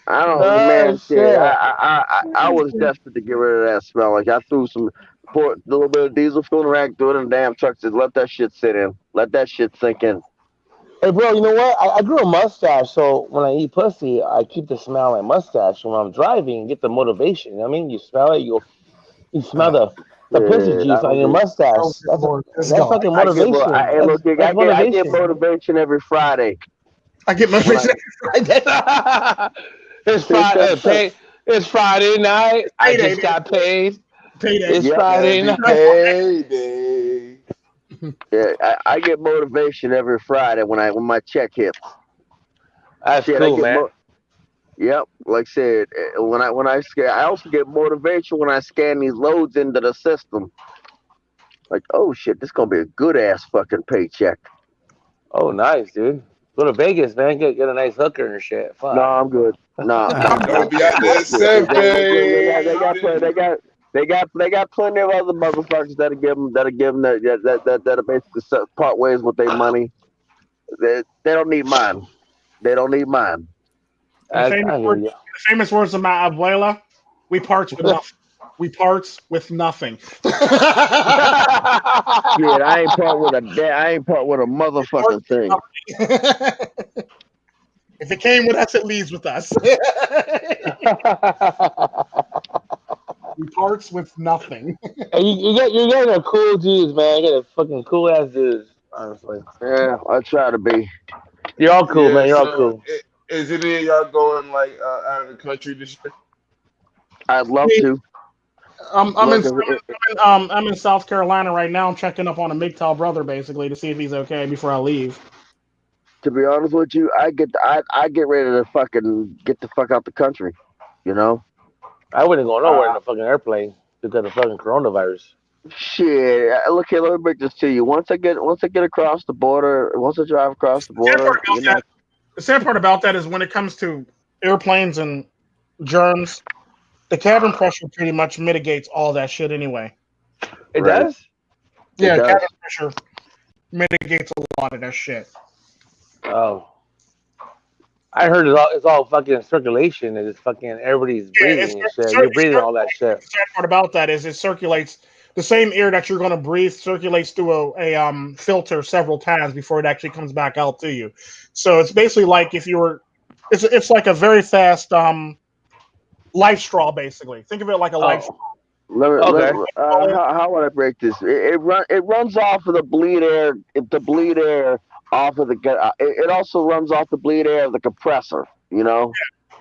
I don't know, man. Shit. I was desperate to get rid of that smell. Like I threw poured a little bit of diesel fuel in the rack, threw it in the damn truck, just let that shit sit in. Let that shit sink in. Hey, bro, you know what? I grew a mustache, so when I eat pussy, I keep the smell of my mustache. When I'm driving, get the motivation. You know what I mean, you smell it, you smell the pussy juice on your mustache. That's fucking motivation. I get motivation every Friday. I get motivation every Friday. It's Friday night. I just got paid. It's Friday night. Payday. Yeah, I get motivation every Friday when my check hits. That's cool, man. Yep, like I said, when I scan, I also get motivation when I scan these loads into the system. Like, oh shit, this gonna be a good ass fucking paycheck. Oh, nice, dude. Go to Vegas, man. Get a nice hooker and shit. Fuck. No, I'm good. No, Gonna be out there they simping. got plenty of other motherfuckers that'll give them that'll basically part ways with their money. They don't need mine. They don't need mine. The famous words of my abuela: "We parts with nothing. We parts with nothing." Shit, I ain't part with a motherfucking thing. If it came with us, it leaves with us. We parts with nothing. Hey, you get a cool dudes, man. You get a fucking cool ass dudes, honestly. Yeah, I try to be. You're all cool, man. You're all So, cool. is any of y'all going like out of the country this year? I'd love to. I'm in South Carolina right now. I'm checking up on a MGTOW brother basically to see if he's okay before I leave. To be honest with you, I get ready to fucking get the fuck out the country. You know. I wouldn't go nowhere in a fucking airplane because of fucking coronavirus. Shit, look here. Let me break this to you. Once I get across the border, once I drive across the border, The sad part about that is when it comes to airplanes and germs, the cabin pressure pretty much mitigates all that shit anyway. It does? Yeah, It does. cabin pressure mitigates a lot of that shit. Oh. I heard it's all fucking circulation and it's fucking everybody's breathing and shit. You're breathing all that shit. The sad part about that is it circulates the same air that you're going to breathe circulates through a filter several times before it actually comes back out to you. So it's basically like if you were, it's like a very fast life straw. Basically, think of it like a life straw. How would I break this? It runs off of the bleed air. The bleed air off of the. It also runs off the bleed air of the compressor. You know. Yeah.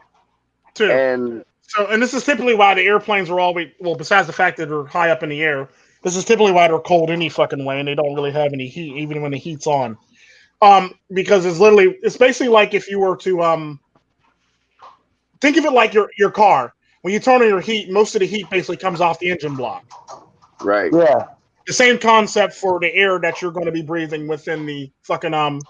Too. And this is typically why the airplanes are always besides the fact that they're high up in the air, this is typically why they're cold any fucking way and they don't really have any heat even when the heat's on. Because it's basically like if you were to think of it like your car. When you turn on your heat, most of the heat basically comes off the engine block. Right. Yeah. The same concept for the air that you're going to be breathing within the fucking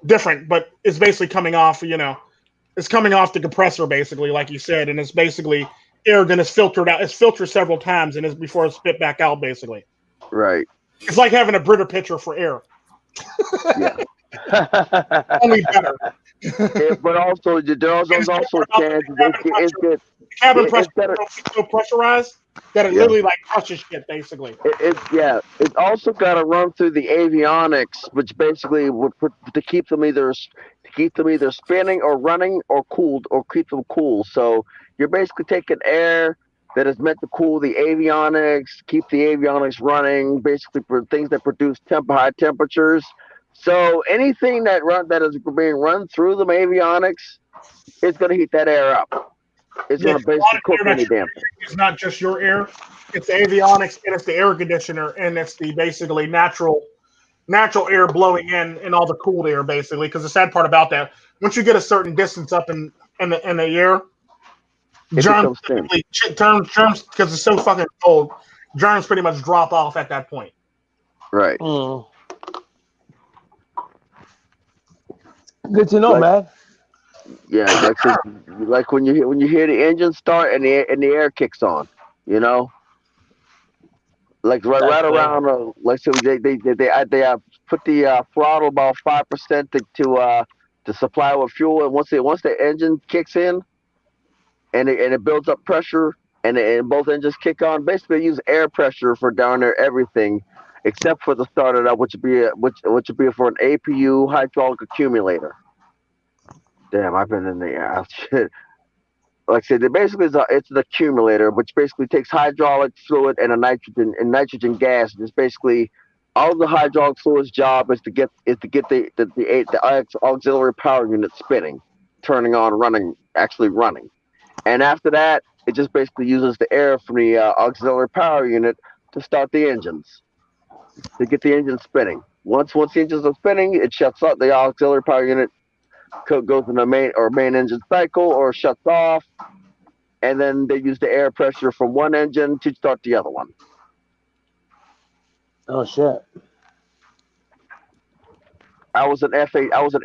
different, but it's basically coming off, it's coming off the compressor basically, like you said, and it's basically air then it's filtered out. It's filtered several times and it's before it's spit back out basically. Right. It's like having a Brita pitcher for air. Yeah. Only better. But also there's also a chance the cabin pressure is so pressurized that it literally like crushes shit basically. It's also got to run through the avionics, which basically would to keep them either spinning or running or cooled or keep them cool. So you're basically taking air that is meant to cool the avionics, keep the avionics running, basically for things that produce high temperatures. So anything that is being run through the avionics is going to heat that air up. It's going to basically cook any damn thing. It's not just your air; it's the avionics and it's the air conditioner and it's the basically natural air blowing in and all the cooled air basically. Because the sad part about that, once you get a certain distance up in the air, germs because it's so fucking cold, germs pretty much drop off at that point. Right. Good to know, man. Yeah, like when you hear the engine start and the air kicks on, like right around like so they put the throttle about 5% to supply with fuel, and once the engine kicks in and it builds up pressure and both engines kick on, basically use air pressure for down there everything except for the starter up, which would be for an APU hydraulic accumulator. Damn, I've been in the shit. Like I said, it's an accumulator, which basically takes hydraulic fluid and nitrogen gas. It's basically all of the hydraulic fluid's job is to get the auxiliary power unit spinning, turning on, running. And after that, it just basically uses the air from the auxiliary power unit to start the engines, to get the engine spinning. Once the engines are spinning, it shuts off the auxiliary power unit. goes in the main engine cycle or shuts off, and then they use the air pressure from one engine to start the other one. Oh shit! I was an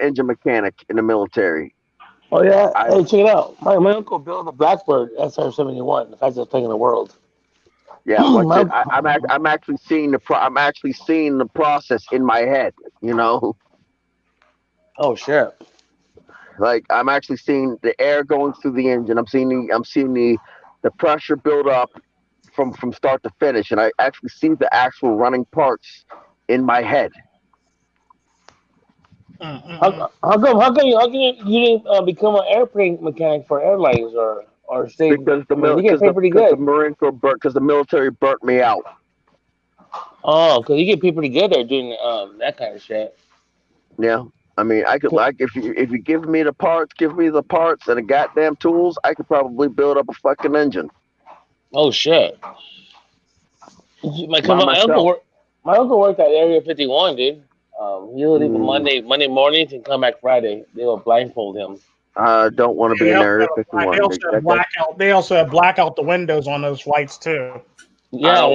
engine mechanic in the military. Oh yeah. Hey, check it out. My uncle built a Blackbird SR-71, the fastest plane in the world. Yeah, I'm actually seeing the process in my head. You know. Oh shit! Like I'm actually seeing the air going through the engine. I'm seeing the pressure build up from start to finish, and I actually see the actual running parts in my head. How come you didn't become an airplane mechanic for airlines or stay? Because you get paid pretty good. the Marine Corps because the military burnt me out. Oh, because you get paid pretty good there doing that kind of shit. Yeah. I mean, I could if you give me the parts and the goddamn tools, I could probably build up a fucking engine. Oh shit! My uncle worked at Area 51, dude. He would leave Monday mornings and come back Friday. They would blindfold him. I don't want to be in Area 51. They also have blackout the windows on those flights too. Yeah,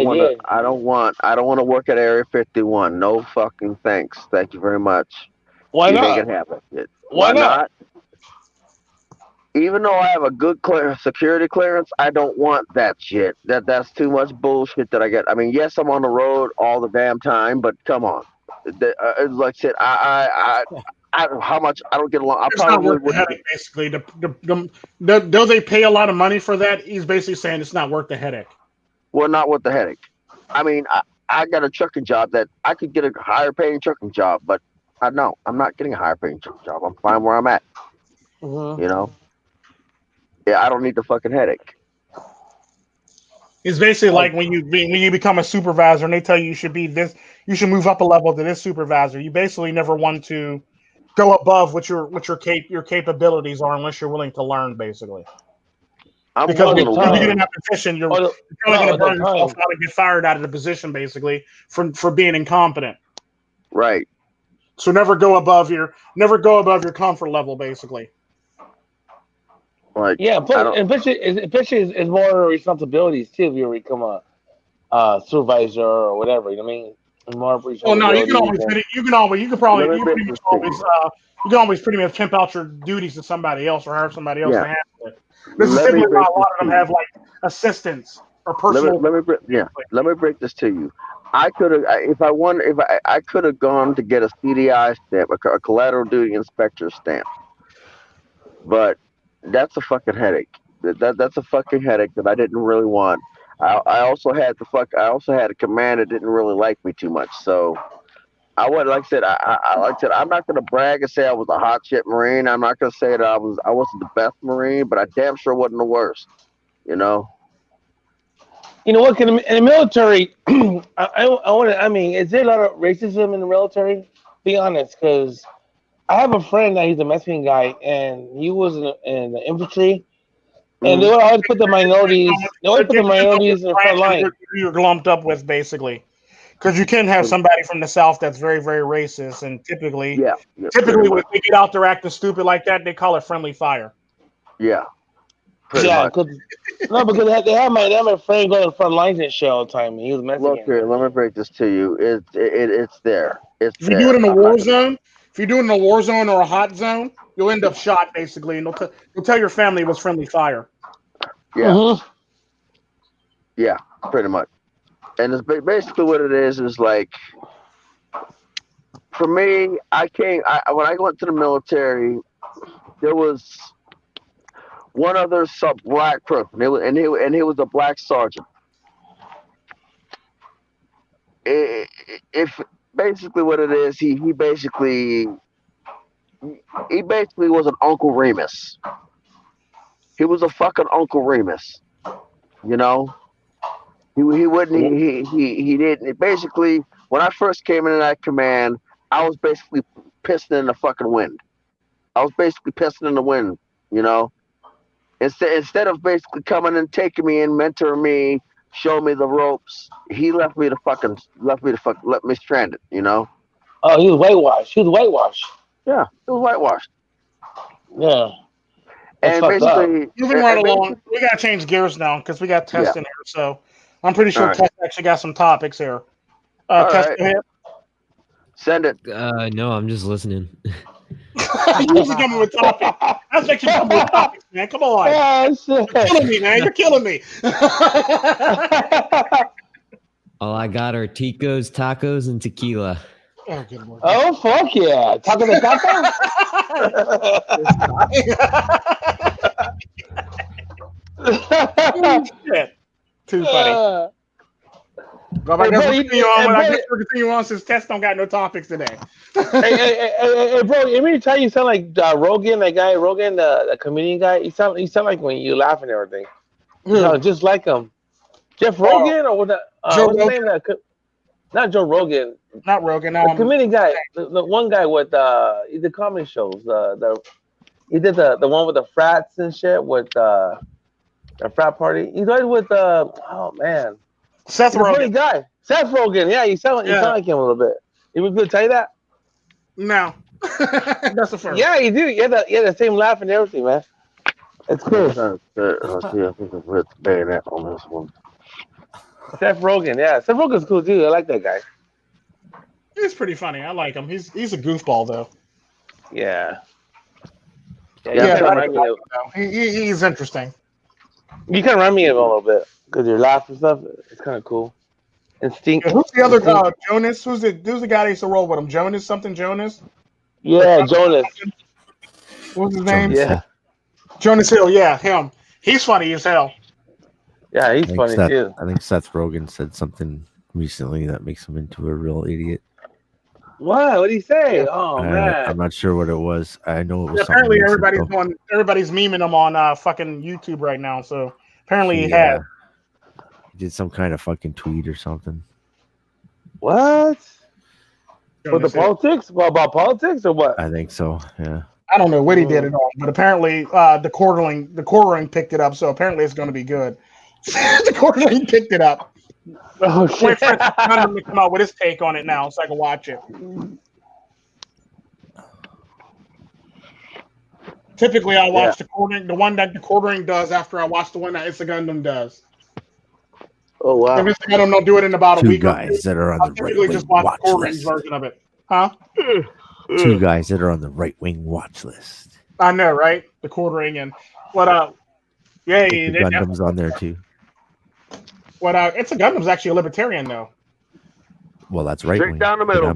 I don't want to work at Area 51. No fucking thanks. Thank you very much. Why not? Make it happen. Why not? Even though I have a good security clearance, I don't want that shit. That's too much bullshit that I get. I mean, yes, I'm on the road all the damn time, but come on. Like I said, how much I don't get along. I it's probably not worth the headache, basically. Though they pay a lot of money for that, he's basically saying it's not worth the headache. Well, not worth the headache. I mean, I got a trucking job that I could get a higher paying trucking job, but I'm not getting a higher paying trucking job. I'm fine where I'm at. Mm-hmm. You know? Yeah, I don't need the fucking headache. It's basically like when you become a supervisor and they tell you should move up a level to this supervisor. You basically never want to go above what your capabilities are unless you're willing to learn, basically. Because when you get in that position, you're probably going to burn yourself out and get fired out of the position, basically, for being incompetent. Right. So never go above your comfort level, basically. Like, yeah, especially is more responsibilities too if you become a supervisor or whatever. You know what I mean? More responsibilities. No, you can always pretty much pimp out your duties to somebody else or hire somebody else to handle it. This is typically why a lot of them have like assistants or personal. Let me break this to you. I could have, I could have gone to get a CDI stamp, a collateral duty inspector stamp, but that's a fucking headache. That's a fucking headache that I didn't really want. I also had a command that didn't really like me too much. So I would, like I said, I'm not gonna brag and say I was a hot shit Marine. I'm not gonna say that I wasn't the best Marine, but I damn sure wasn't the worst. You know. You know what? In the military, I mean, is there a lot of racism in the military? Be honest, because I have a friend that he's a Mexican guy, and he was in the infantry, and they would always put the minorities. They always put the minorities in the front line. You're lumped up with, basically, because you can have somebody from the South that's very, very racist, and typically when they get out there acting stupid like that, they call it friendly fire. Yeah. Because they have my friend go to the front lines and shit all the time. He was Mexican. Look here, let me break this to you. It's there. If you do it in a war zone, or a hot zone, you'll end up shot basically, and they'll tell your family it was friendly fire. Yeah. Mm-hmm. Yeah, pretty much. And it's basically what it is like, for me, when I went to the military, there was one other black person, and he was a black sergeant. If basically what it is, he basically was an Uncle Remus. He was a fucking Uncle Remus, you know. He didn't basically. When I first came into that command, I was basically pissing in the fucking wind. I was basically pissing in the wind, you know. Instead of basically coming and taking me in, mentoring me, showing me the ropes, he left me stranded, you know. Oh, he was whitewashed. Yeah, he was whitewashed. Yeah. And basically, moving right along, we gotta change gears now because we got Test in here. So I'm pretty sure Test actually got some topics here. Test, go ahead. Send it. No, I'm just listening. You usually coming with topics. That's what you come with topics, man. Come on. You're killing me, man. You're killing me. All I got are Ticos, tacos, and tequila. Oh, good Lord. Oh, fuck yeah. Taco de taco? Shit. Too funny. Well, I guess we're continuing on since Test don't got no topics today. hey, bro, you mean to tell you sound like Rogan, that guy, Rogan, the comedian guy? You sound like when you laugh and everything. You sound just like him. Jeff Rogan or what? What's his name? Not Joe Rogan. Not Rogan. The comedian guy, the one guy with he did comedy shows. He did the one with the frats and shit with the frat party. He's right with oh man, Seth Rogen. Funny guy, Seth Rogen. Yeah, you sound like him a little bit. He was good to tell you that. No, that's the first. Yeah, you do. You had the same laugh and everything, man. It's cool. Let's see, I think I'm put bayonet on this one. Seth Rogen, yeah. Seth Rogen's cool too. I like that guy. He's pretty funny. I like him. He's a goofball though. Yeah. He's interesting. You kind of remind me of him a little bit because your laugh and stuff. It's kind of cool. Instinct. Who's the other guy? Jonas. Who's the guy that used to roll with him? Jonas. Yeah, Jonas. What's his name? Yeah. Jonas Hill. Yeah, him. He's funny as hell. Yeah, he's funny too. I think Seth Rogen said something recently that makes him into a real idiot. What? What did he say? Oh man, I'm not sure what it was. I know it was. Apparently, everybody's memeing him on fucking YouTube right now. So apparently, he had. He did some kind of fucking tweet or something. What? For the politics? Well, about politics or what? I think so. Yeah. I don't know what he did at all, but apparently the quartering picked it up. So apparently, it's going to be good. The quarterling picked it up. Oh shit! Wait for him to come out with his take on it now, so I can watch it. Typically, I watch the one that the quartering does after I watch the one that It's a Gundam does. Oh wow! If It's a Gundam don't do it in about a week. Two guys that are on the right wing just watch watch the quartering list. version of it, huh? Two guys that are on the right wing watch list. I know, right? The quartering and what up? Yeah, the Gundam's on there too. What It's a Gundam's actually a libertarian though. Well, that's right wing. Down the middle.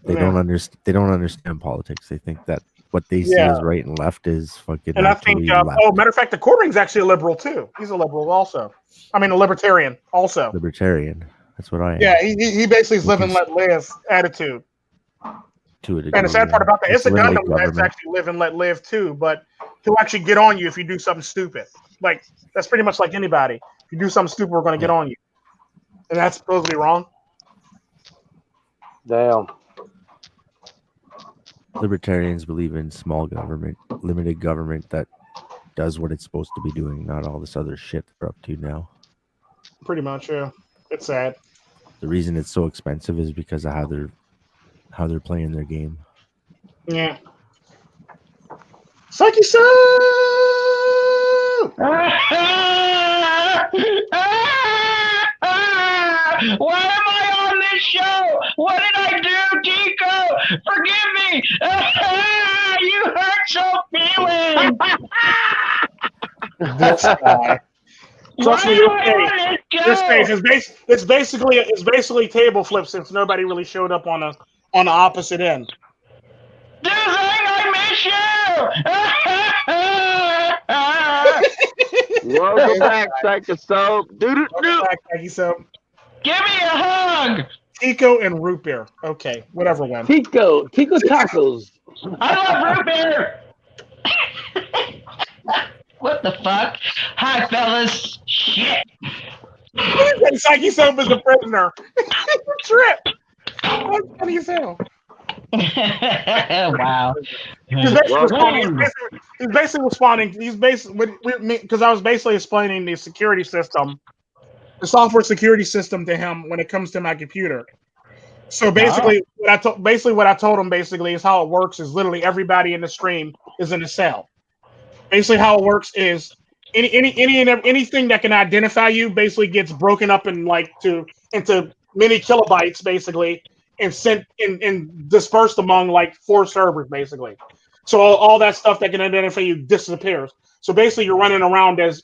They don't understand. They don't understand politics. They think that what they see as right and left is fucking. And I think, matter of fact, the quartering's actually a liberal too. He's a liberal also. I mean, a libertarian also. Libertarian. That's what I am. Yeah, he basically is live and let live attitude. To a degree, and the sad part about that, It's a Gundam that's actually live and let live too, but he'll actually get on you if you do something stupid. Like that's pretty much like anybody. If you do something stupid, we're going to get on you, and that's supposed to be wrong. Damn. Libertarians believe in small government, limited government that does what it's supposed to be doing, not all this other shit they're up to now. Pretty much, yeah. It's sad. The reason it's so expensive is because of how they're playing their game. Yeah. PsycheSoap! Why am I on this show? What did I do, Tico? Forgive me. You hurt some feelings. This guy. Trust me, this page is basically table flip since nobody really showed up on the opposite end. Dozang, I miss you. Welcome back, PsycheSoap. PsycheSoap. Give me a hug. Tico and root beer. Okay, whatever one. Tico tacos. I love root beer. What the fuck? Hi, fellas. Shit. PsycheSoap is a prisoner. Trip. That's funny as hell. Wow. He's basically responding. Because I was basically explaining the security system, the software security system to him when it comes to my computer. So basically, what I told him basically is how it works is literally everybody in the stream is in a cell. Basically, how it works is anything that can identify you basically gets broken up into many kilobytes basically and sent and dispersed among like 4 servers basically. So all that stuff that can identify you disappears. So basically, you're running around as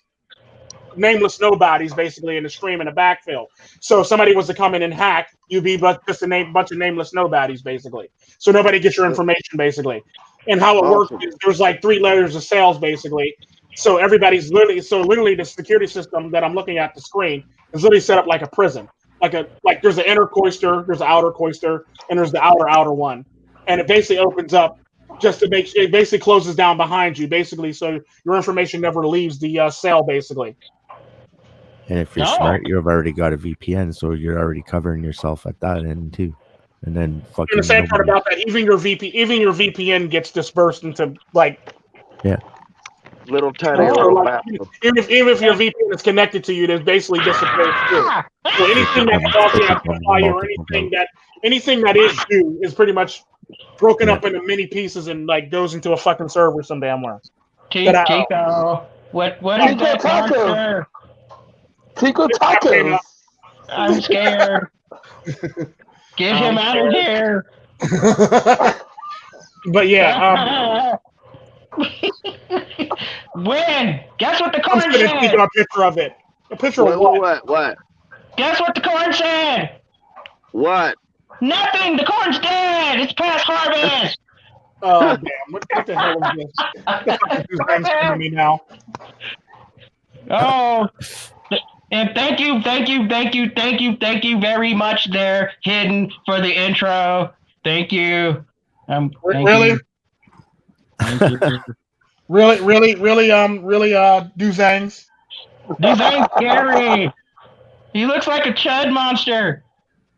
nameless nobodies basically in the stream in the backfill. So if somebody was to come in and hack, you'd be just a bunch of nameless nobodies basically. So nobody gets your information basically. And how it works is there's like 3 layers of cells basically. So everybody's literally the security system that I'm looking at the screen is literally set up like a prison. Like there's an inner cloister, there's an outer cloister, and there's the outer one. And it basically opens up just to it basically closes down behind you basically, so your information never leaves the cell basically. And if you're smart, you've already got a VPN, so you're already covering yourself at that end too. And then fucking. And the sad part about that, even your VPN gets dispersed into like. Yeah. Little tiny even if your VPN is connected to you, there's basically disappears too. So anything that can or anything that is you is pretty much broken up into many pieces and like goes into a fucking server some damn way. Tico, what is that monster? Tico tacos. I'm scared. Get him out of here. But yeah. When? Guess what the corn I'm gonna said? take a picture of it. A picture of what? Guess what the corn said? What? Nothing. The corn's dead. It's past harvest. Oh damn! What the hell is this? This is me now. Oh. And thank you very much there, Hidden, for the intro. Thank you. Really? You. Thank you. Really, Dozangs. Dozangs scary. He looks like a chud monster.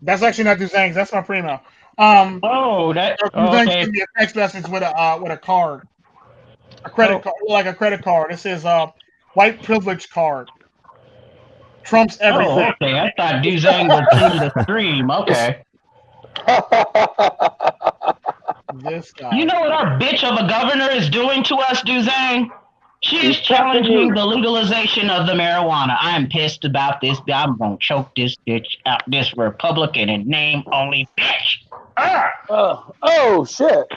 That's actually not Dozangs. That's my primo. Dozangs okay. Sent me a text message with a card, a credit card, like a credit card. It says white privilege card. Trumps everything. Oh, okay. I thought Dozang was in the stream. Okay. This guy. You know what our bitch of a governor is doing to us, Dozang? She's challenging the legalization of the marijuana. I'm pissed about this. I'm gonna choke this bitch out, this Republican and name only bitch. Oh shit.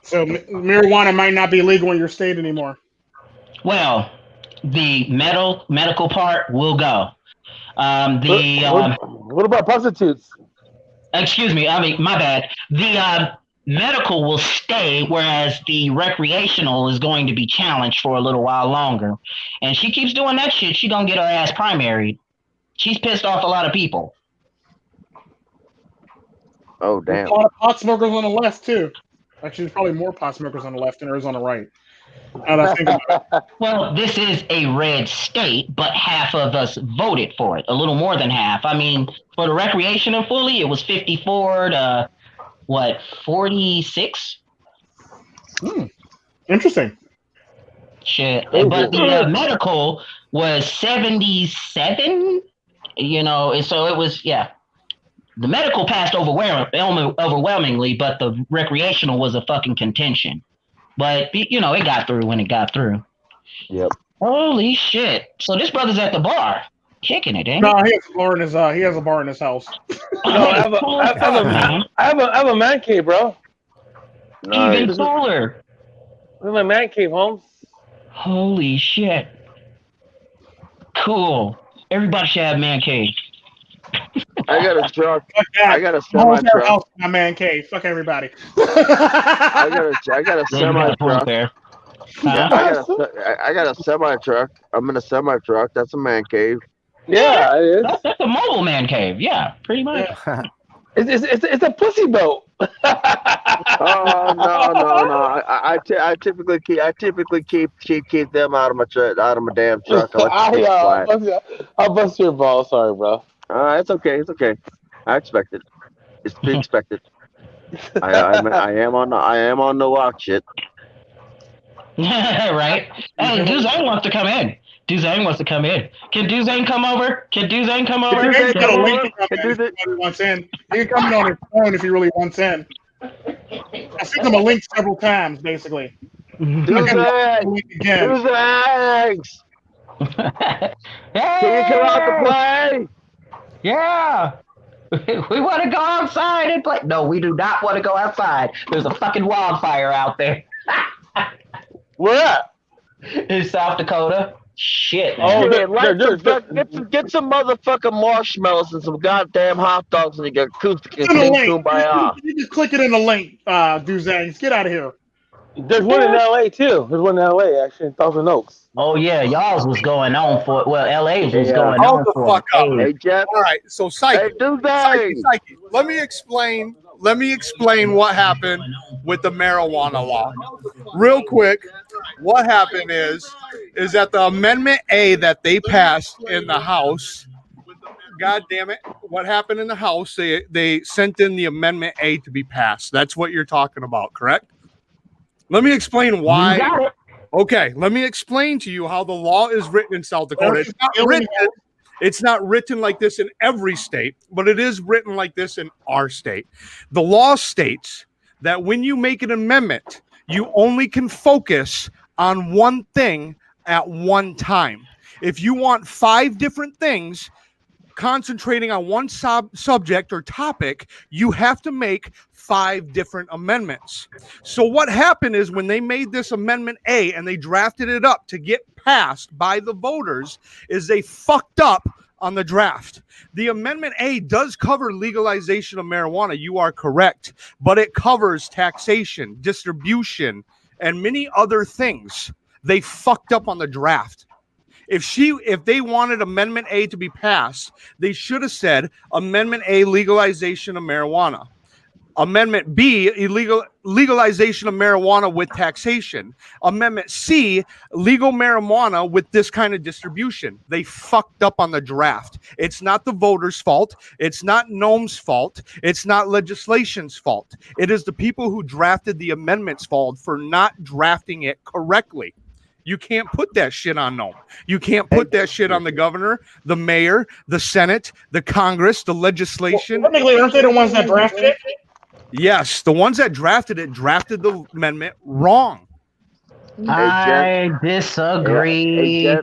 So marijuana might not be legal in your state anymore. Well, the medical part will go. What about prostitutes? Excuse me. I mean, my bad. The medical will stay, whereas the recreational is going to be challenged for a little while longer. And she keeps doing that shit, she gonna get her ass primaried. She's pissed off a lot of people. Oh damn! A lot of pot smokers on the left too. Actually, there's probably more pot smokers on the left than there is on the right. Well, this is a red state, but half of us voted for it. A little more than half. I mean, for the recreational fully, it was 54 to 46. Interesting. Shit, but the medical was 77. You know, and so it was The medical passed overwhelmingly, but the recreational was a fucking contention. But, you know, it got through when it got through. Yep. Holy shit. So this brother's at the bar. Kicking it, ain't No, he has a bar in his house. No, I have a man cave, bro. Nice. Even cooler. Look at my man cave, Holmes. Holy shit. Cool. Everybody should have man cave. I got a truck. I got a semi truck. My man cave. Fuck everybody. I got a semi truck. I got a semi truck. I'm in a semi truck. That's a man cave. Yeah, it is. That's a mobile man cave. Yeah, pretty much. Yeah. It's a pussy boat. Oh no! I typically keep them out of my damn truck. I'll bust your ball. Sorry, bro. It's okay. I expect it. It's to be expected. I am on the Oxshit. Right. Hey, Dozang wants to come in. Dozang wants to come in. Can Dozang come over? Can Dozang come over? He's got a link to come in if he wants in. He can come in on his phone if he really wants in. I sent him a link several times, basically. Dozangs! Can you come out to play? Yeah. We want to go outside and play. No, we do not want to go outside. There's a fucking wildfire out there. Where at? In South Dakota. Shit. Oh, get some motherfucking marshmallows and some goddamn hot dogs and you acoustic and sing Kumbaya. You just click it in the link, Dozangs. Get out of here. There's one in LA too. There's one in LA actually in Thousand Oaks. Oh yeah, y'all's was going on for LA's was going Hold on the for fuck up. Hey, Jeff. All right, so Psyche. Psyche. Let me explain what happened with the marijuana law. Real quick, what happened is that the Amendment A that they passed in the House, God damn it, what happened in the House, they sent in the Amendment A to be passed. That's what you're talking about, correct? Let me explain why. You got it. Okay, let me explain to you how the law is written in South Dakota. It's not written like this in every state, but it is written like this in our state. The law states that when you make an amendment, you only can focus on one thing at one time. If you want 5 different things concentrating on one subject or topic, you have to make 5 different amendments. So what happened is when they made this Amendment A and they drafted it up to get passed by the voters, is they fucked up on the draft. The Amendment A does cover legalization of marijuana. You are correct, but it covers taxation, distribution, and many other things. They fucked up on the draft. If they wanted Amendment A to be passed, they should have said Amendment A, legalization of marijuana. Amendment B, legalization of marijuana with taxation. Amendment C, legal marijuana with this kind of distribution. They fucked up on the draft. It's not the voters' fault. It's not Nome's fault. It's not legislation's fault. It is the people who drafted the amendment's fault for not drafting it correctly. You can't put that shit on Nome. You can't put that shit on the governor, the mayor, the Senate, the Congress, the legislation. Well, technically, aren't they the ones that drafted it? Yes, the ones that drafted it drafted the amendment wrong. I disagree. Here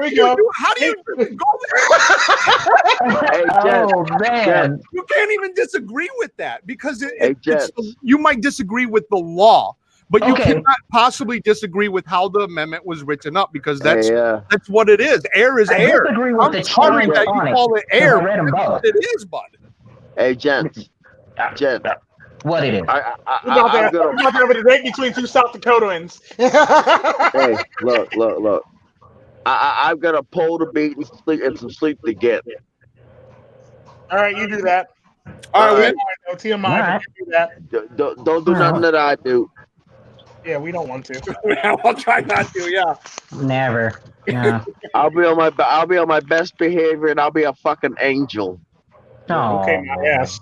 we go. How do you go there? Oh man, you can't even disagree with that because you might disagree with the law, but you cannot possibly disagree with how the amendment was written up because that's what it is. Air is air. Disagree with I'm sorry that you call it air. That's what it is, bud. Hey, gents. What it is? We're about to have a debate between 2 South Dakotans. Hey, look. I've got a pole to beat and some sleep to get. All right, you do that. All right. No TMI. You do that. Don't do nothing that I do. Yeah, we don't want to. I'll try not to. Yeah. Never. Yeah. I'll be on my best behavior and I'll be a fucking angel. Oh. Okay, my ass.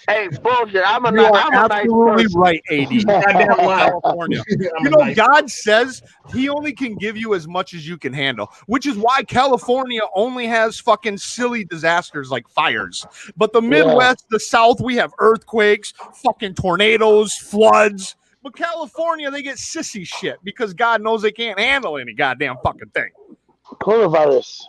Hey, bullshit! I'm absolutely nice right, AD. California. You know, God says He only can give you as much as you can handle, which is why California only has fucking silly disasters like fires. But the Midwest, the South, we have earthquakes, fucking tornadoes, floods. But California, they get sissy shit because God knows they can't handle any goddamn fucking thing. Coronavirus.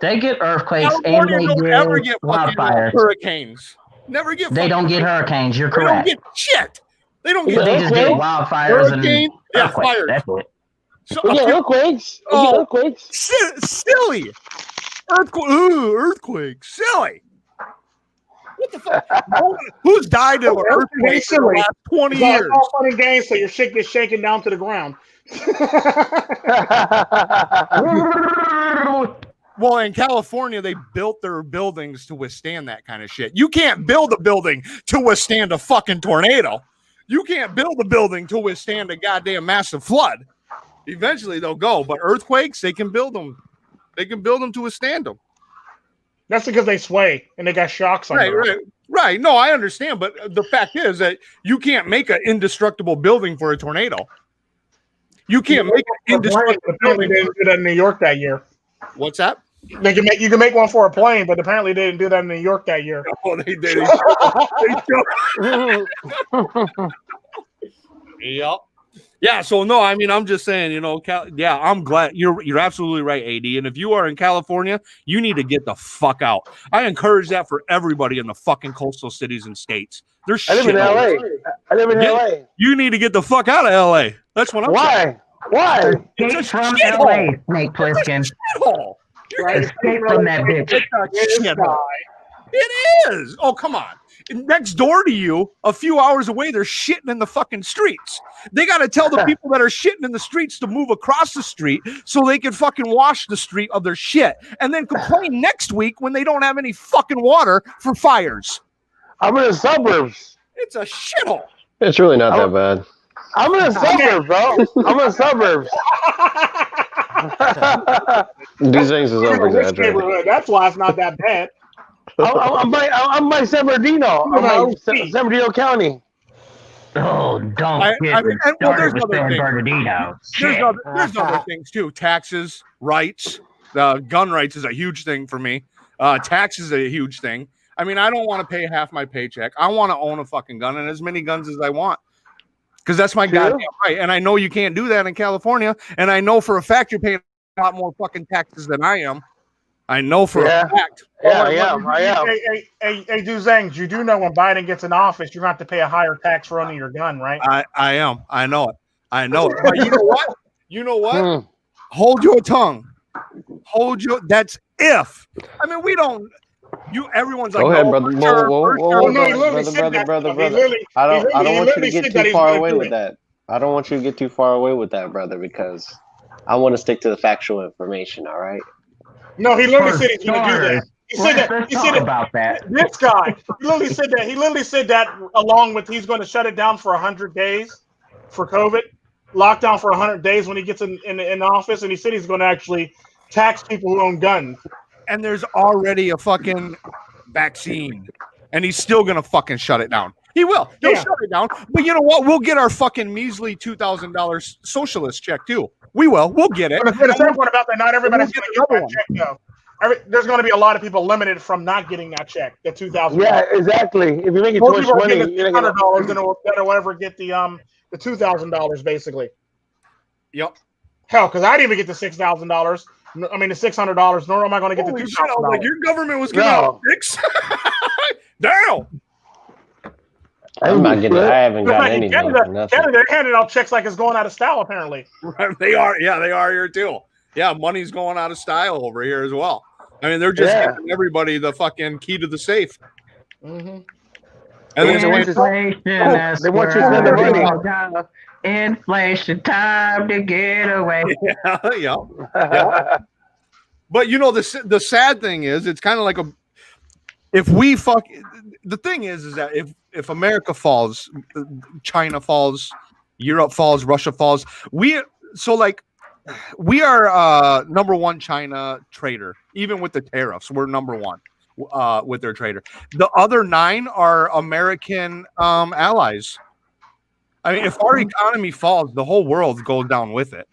They get earthquakes California and they don't ever get wildfires. Hurricanes. Never get. They don't get hurricanes. You're They correct. don't get shit. They don't get. They just get wildfires and earthquakes. fires. That's it. So, We get earthquakes. We get earthquakes. Silly. Earthquakes. Silly. What the fuck? Who's died of an earthquake in the last 20 years? It's all fun and games, so your shit gets shaken down to the ground. Well, in California, they built their buildings to withstand that kind of shit. You can't build a building to withstand a fucking tornado. You can't build a building to withstand a goddamn massive flood. Eventually, they'll go. But earthquakes, they can build them. They can build them to withstand them. That's because they sway and they got shocks on them. Right. Right. No, I understand. But the fact is that you can't make an indestructible building for a tornado. You can't make an indestructible building. They didn't do that in New York that year. What's that? You can make one for a plane, but apparently they didn't do that in New York that year. Oh, they did. Yep. Yeah. So no, I mean, I'm just saying, you know, I'm glad you're absolutely right, AD. And if you are in California, you need to get the fuck out. I encourage that for everybody in the fucking coastal cities and states. There's I live in LA. I live in LA. You need to get the fuck out of LA. That's what I'm saying. Why? It's a Escape from shithole. LA, Snake Plissken. Escape from that bitch. It's a shithole. It is. Oh, come on. Next door to you, a few hours away, they're shitting in the fucking streets. They got to tell the people that are shitting in the streets to move across the street so they can fucking wash the street of their shit and then complain next week when they don't have any fucking water for fires. I'm in the suburbs. It's a shithole. It's really not that bad. I'm in the suburbs, bro. I'm in the suburbs. Dozangs is over-exaggerated. That's why it's not that bad. I'm by San Bernardino. I'm by San Bernardino County. Oh, don't get me started with San Bernardino. There's other things too. Taxes, rights. Gun rights is a huge thing for me. Taxes is a huge thing. I mean, I don't want to pay half my paycheck. I want to own a fucking gun and as many guns as I want. Because that's my goddamn right. And I know you can't do that in California. And I know for a fact you're paying a lot more fucking taxes than I am. I know for a fact. Yeah, I am. Hey, Dozangs, you do know when Biden gets in office, you're going to have to pay a higher tax for owning your gun, right? I am. I know it. But you know what? You know what? Hold your tongue. That's if. I mean, we don't. Everyone's like, go ahead, brother. Brother. I don't want you to get too far away with that. I don't want you to get too far away with that, brother, because I want to stick to the factual information. All right. No, he literally said he's going to do that. He said about that. This guy, he literally said that along with he's going to shut it down for 100 days for COVID, lockdown for 100 days when he gets in office, and he said he's going to actually tax people who own guns. And there's already a fucking vaccine, and he's still going to fucking shut it down. He will. He'll shut it down. But you know what? We'll get our fucking measly $2,000 socialist check too. We will. We'll get it. But the sad part about that, not everybody's going to get that check, though. There's going to be a lot of people limited from not getting that check, the $2,000. Yeah, exactly. If you're making too much money, you're going to $600 than will ever get the $2,000 basically. Yep. Hell, because I didn't even get the $6,000. I mean the $600. Nor am I going to get the $2,000. Like your government was giving out six. Damn. I haven't gotten anything. Canada handed out checks like it's going out of style, apparently. They are. Yeah, they are here too. Yeah, money's going out of style over here as well. I mean, they're just giving everybody the fucking key to the safe. Mm-hmm. And inflation, they want you to spend the money. Inflation, time to get away. Yeah. But you know, the sad thing is, it's kind of like the thing is that if America falls, China falls, Europe falls, Russia falls, we are number one China trader. Even with the tariffs, we're number one with their trader. The other 9 are American allies. I mean, if our economy falls, the whole world goes down with it.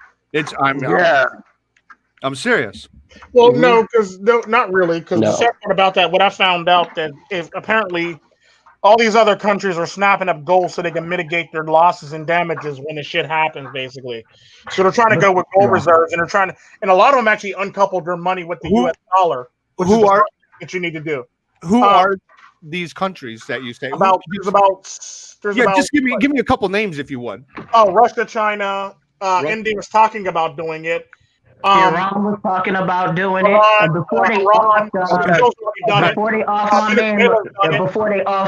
I'm serious. Well, no, not really. Because the sad part about that, what I found out that if apparently all these other countries are snapping up gold so they can mitigate their losses and damages when the shit happens, basically. So they're trying to go with gold reserves, and and a lot of them actually uncoupled their money with the U.S. dollar. Who are that you need to do? Who are these countries that you say? Just give me a couple names if you would. Oh, Russia, China, India was talking about doing it. Iran was talking about doing it, and before they off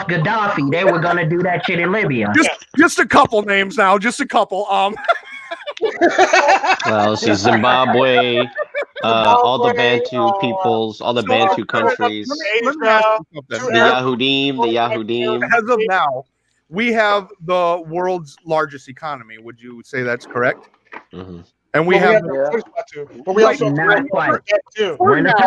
Gaddafi, they were gonna do that shit in Libya. Just a couple names now, just a couple. Well, see, Zimbabwe, all the Bantu peoples, all the Bantu countries, the Yahudim. As of now, we have the world's largest economy. Would you say that's correct? Mm-hmm. And we have but we also right now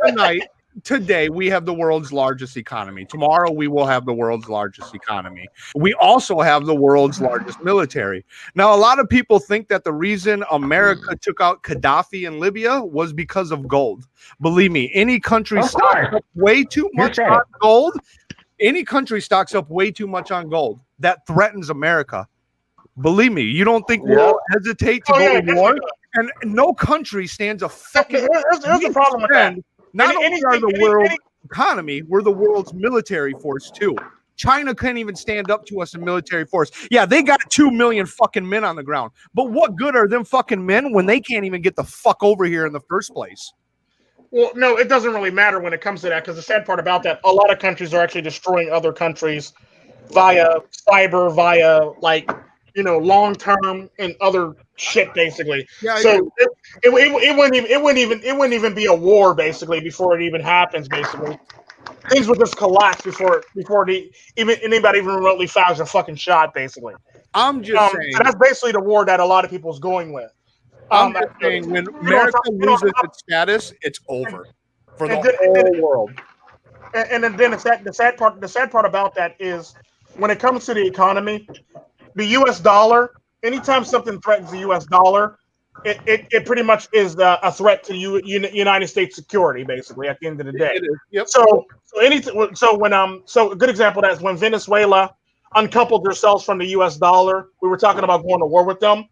tonight, today we have the world's largest economy. Tomorrow we will have the world's largest economy. We also have the world's largest military. Now, a lot of people think that the reason America took out Gaddafi in Libya was because of gold. Believe me, any country stocks up way too much on gold. Any country stocks up way too much on gold. That threatens America. Believe me, you don't think we'll hesitate to go to war? And no country stands a fucking. Here's the problem with that. Not only are the world economy, we're the world's military force too. China can't even stand up to us in military force. Yeah, they got 2 million fucking men on the ground. But what good are them fucking men when they can't even get the fuck over here in the first place? Well, no, it doesn't really matter when it comes to that, because the sad part about that, a lot of countries are actually destroying other countries via cyber, via long term and other shit, basically. Yeah, so it wouldn't even be a war, basically, before it even happens. Basically, things would just collapse before anybody even remotely fires a fucking shot. Basically, I'm just saying. So that's basically the war that a lot of people's going with. I'm just saying, when America loses its status, it's over for the whole world. And then the sad part about that is, when it comes to the economy, the U.S. dollar. Anytime something threatens the U.S. dollar, it pretty much is a threat to United States security. Basically, at the end of the day. It is. Yep. So a good example of that is when Venezuela uncoupled themselves from the U.S. dollar. We were talking about going to war with them.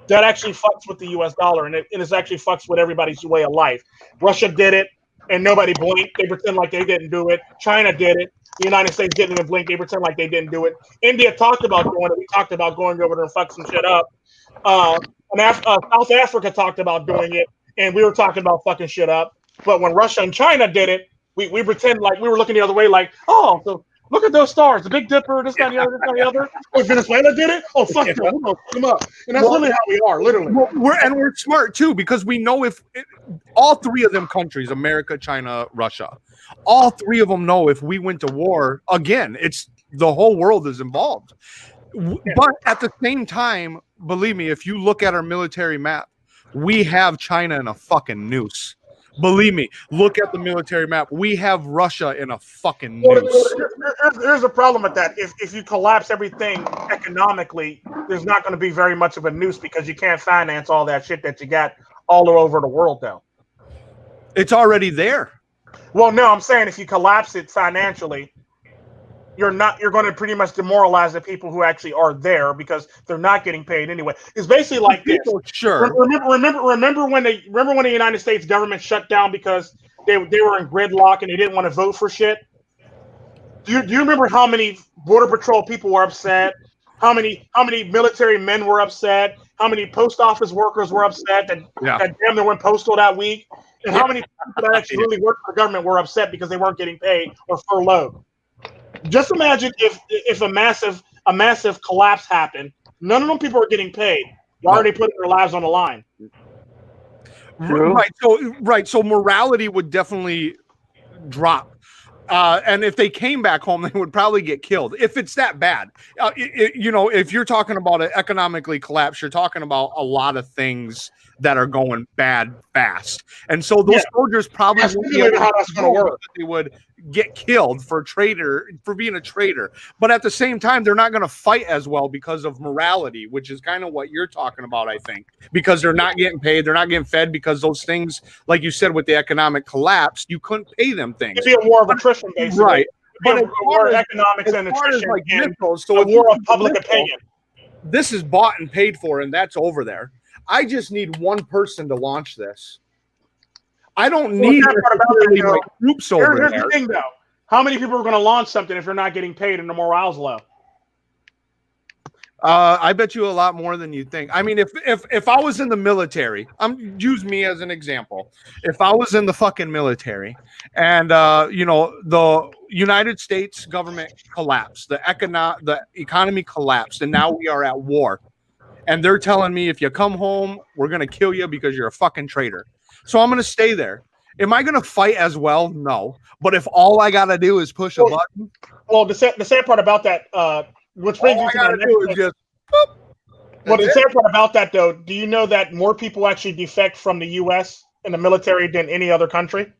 That actually fucks with the U.S. dollar, and it actually fucks with everybody's way of life. Russia did it, and nobody blinked. They pretend like they didn't do it. China did it. The United States didn't even blink. They pretend like they didn't do it. India talked about doing it. We talked about going over there and fuck some shit up. South Africa talked about doing it, and we were talking about fucking shit up. But when Russia and China did it, we pretend like we were looking the other way, like, oh, so look at those stars, the Big Dipper, this, that, and the other, this, that, and the other. Oh, Venezuela did it? Oh, fuck them. We're going to fuck them up. And that's literally how we are, literally. We're smart, too, because we know all three of them countries, America, China, Russia, all three of them know if we went to war, again, it's the whole world is involved. But at the same time, believe me, if you look at our military map, we have China in a fucking noose. Believe me, look at the military map. We have Russia in a fucking noose. There's a problem with that. If you collapse everything economically, there's not going to be very much of a noose, because you can't finance all that shit that you got all over the world now. It's already there. Well, no, I'm saying if you collapse it financially, you're going to pretty much demoralize the people who actually are there, because they're not getting paid anyway. It's basically like this. Sure. Remember when the United States government shut down because they were in gridlock and they didn't want to vote for shit? Do you remember how many Border Patrol people were upset? How many military men were upset? How many post office workers were upset that damn near went postal that week? And how many people that actually really worked for the government were upset because they weren't getting paid or furloughed? Just imagine if a massive collapse happened. None of them people are getting paid. Why are they putting their lives on the line? Right. So morality would definitely drop. And if they came back home, they would probably get killed if it's that bad. If you're talking about an economically collapse, you're talking about a lot of things that are going bad fast. And so those soldiers probably they would get killed for being a traitor. But at the same time, they're not going to fight as well because of morality, which is kind of what you're talking about, I think, because they're not getting paid, they're not getting fed, because those things, like you said, with the economic collapse, you couldn't pay them things. It'd be a war of attrition, basically. Right. But a war of economics and attrition, like missiles, so a war of public opinion. This is bought and paid for, and that's over there. I just need one person to launch this. I don't need troops over there. Here's the thing, though. How many people are going to launch something if they're not getting paid and the morale's low? I bet you a lot more than you think. I mean, if I was in the military, use me as an example. If I was in the fucking military and the United States government collapsed, the economy collapsed, and now we are at war. And they're telling me, if you come home, we're going to kill you because you're a fucking traitor. So I'm going to stay there. Am I going to fight as well? No. But if all I got to do is push a button. Well, the sad part about that, which brings you to the next thing. Well, the sad part about that, though, do you know that more people actually defect from the U.S. in the military than any other country?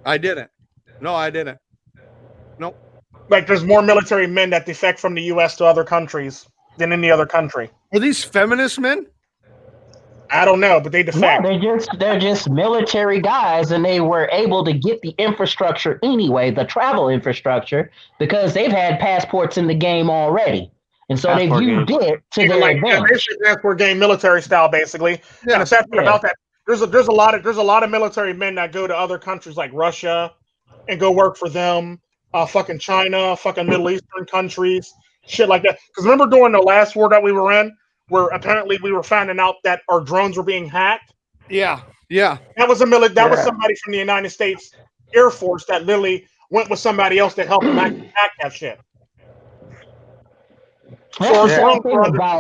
I didn't. No, I didn't. Nope. Like, there's more military men that defect from the U.S. to other countries than any other country. Are these feminist men? I don't know, but they defect. No, they're just military guys, and they were able to get the infrastructure anyway, the travel infrastructure, because they've had passports in the game already. And so they've used it to their advantage. Basically, passport game, military style, basically. Yeah. And the sad part about that, there's a lot of military men that go to other countries like Russia and go work for them, fucking China, fucking Middle Eastern countries, shit like that. Because remember during the last war that we were in, where apparently we were finding out that our drones were being hacked? Yeah. That was was somebody from the United States Air Force that literally went with somebody else to help them hack that shit. So our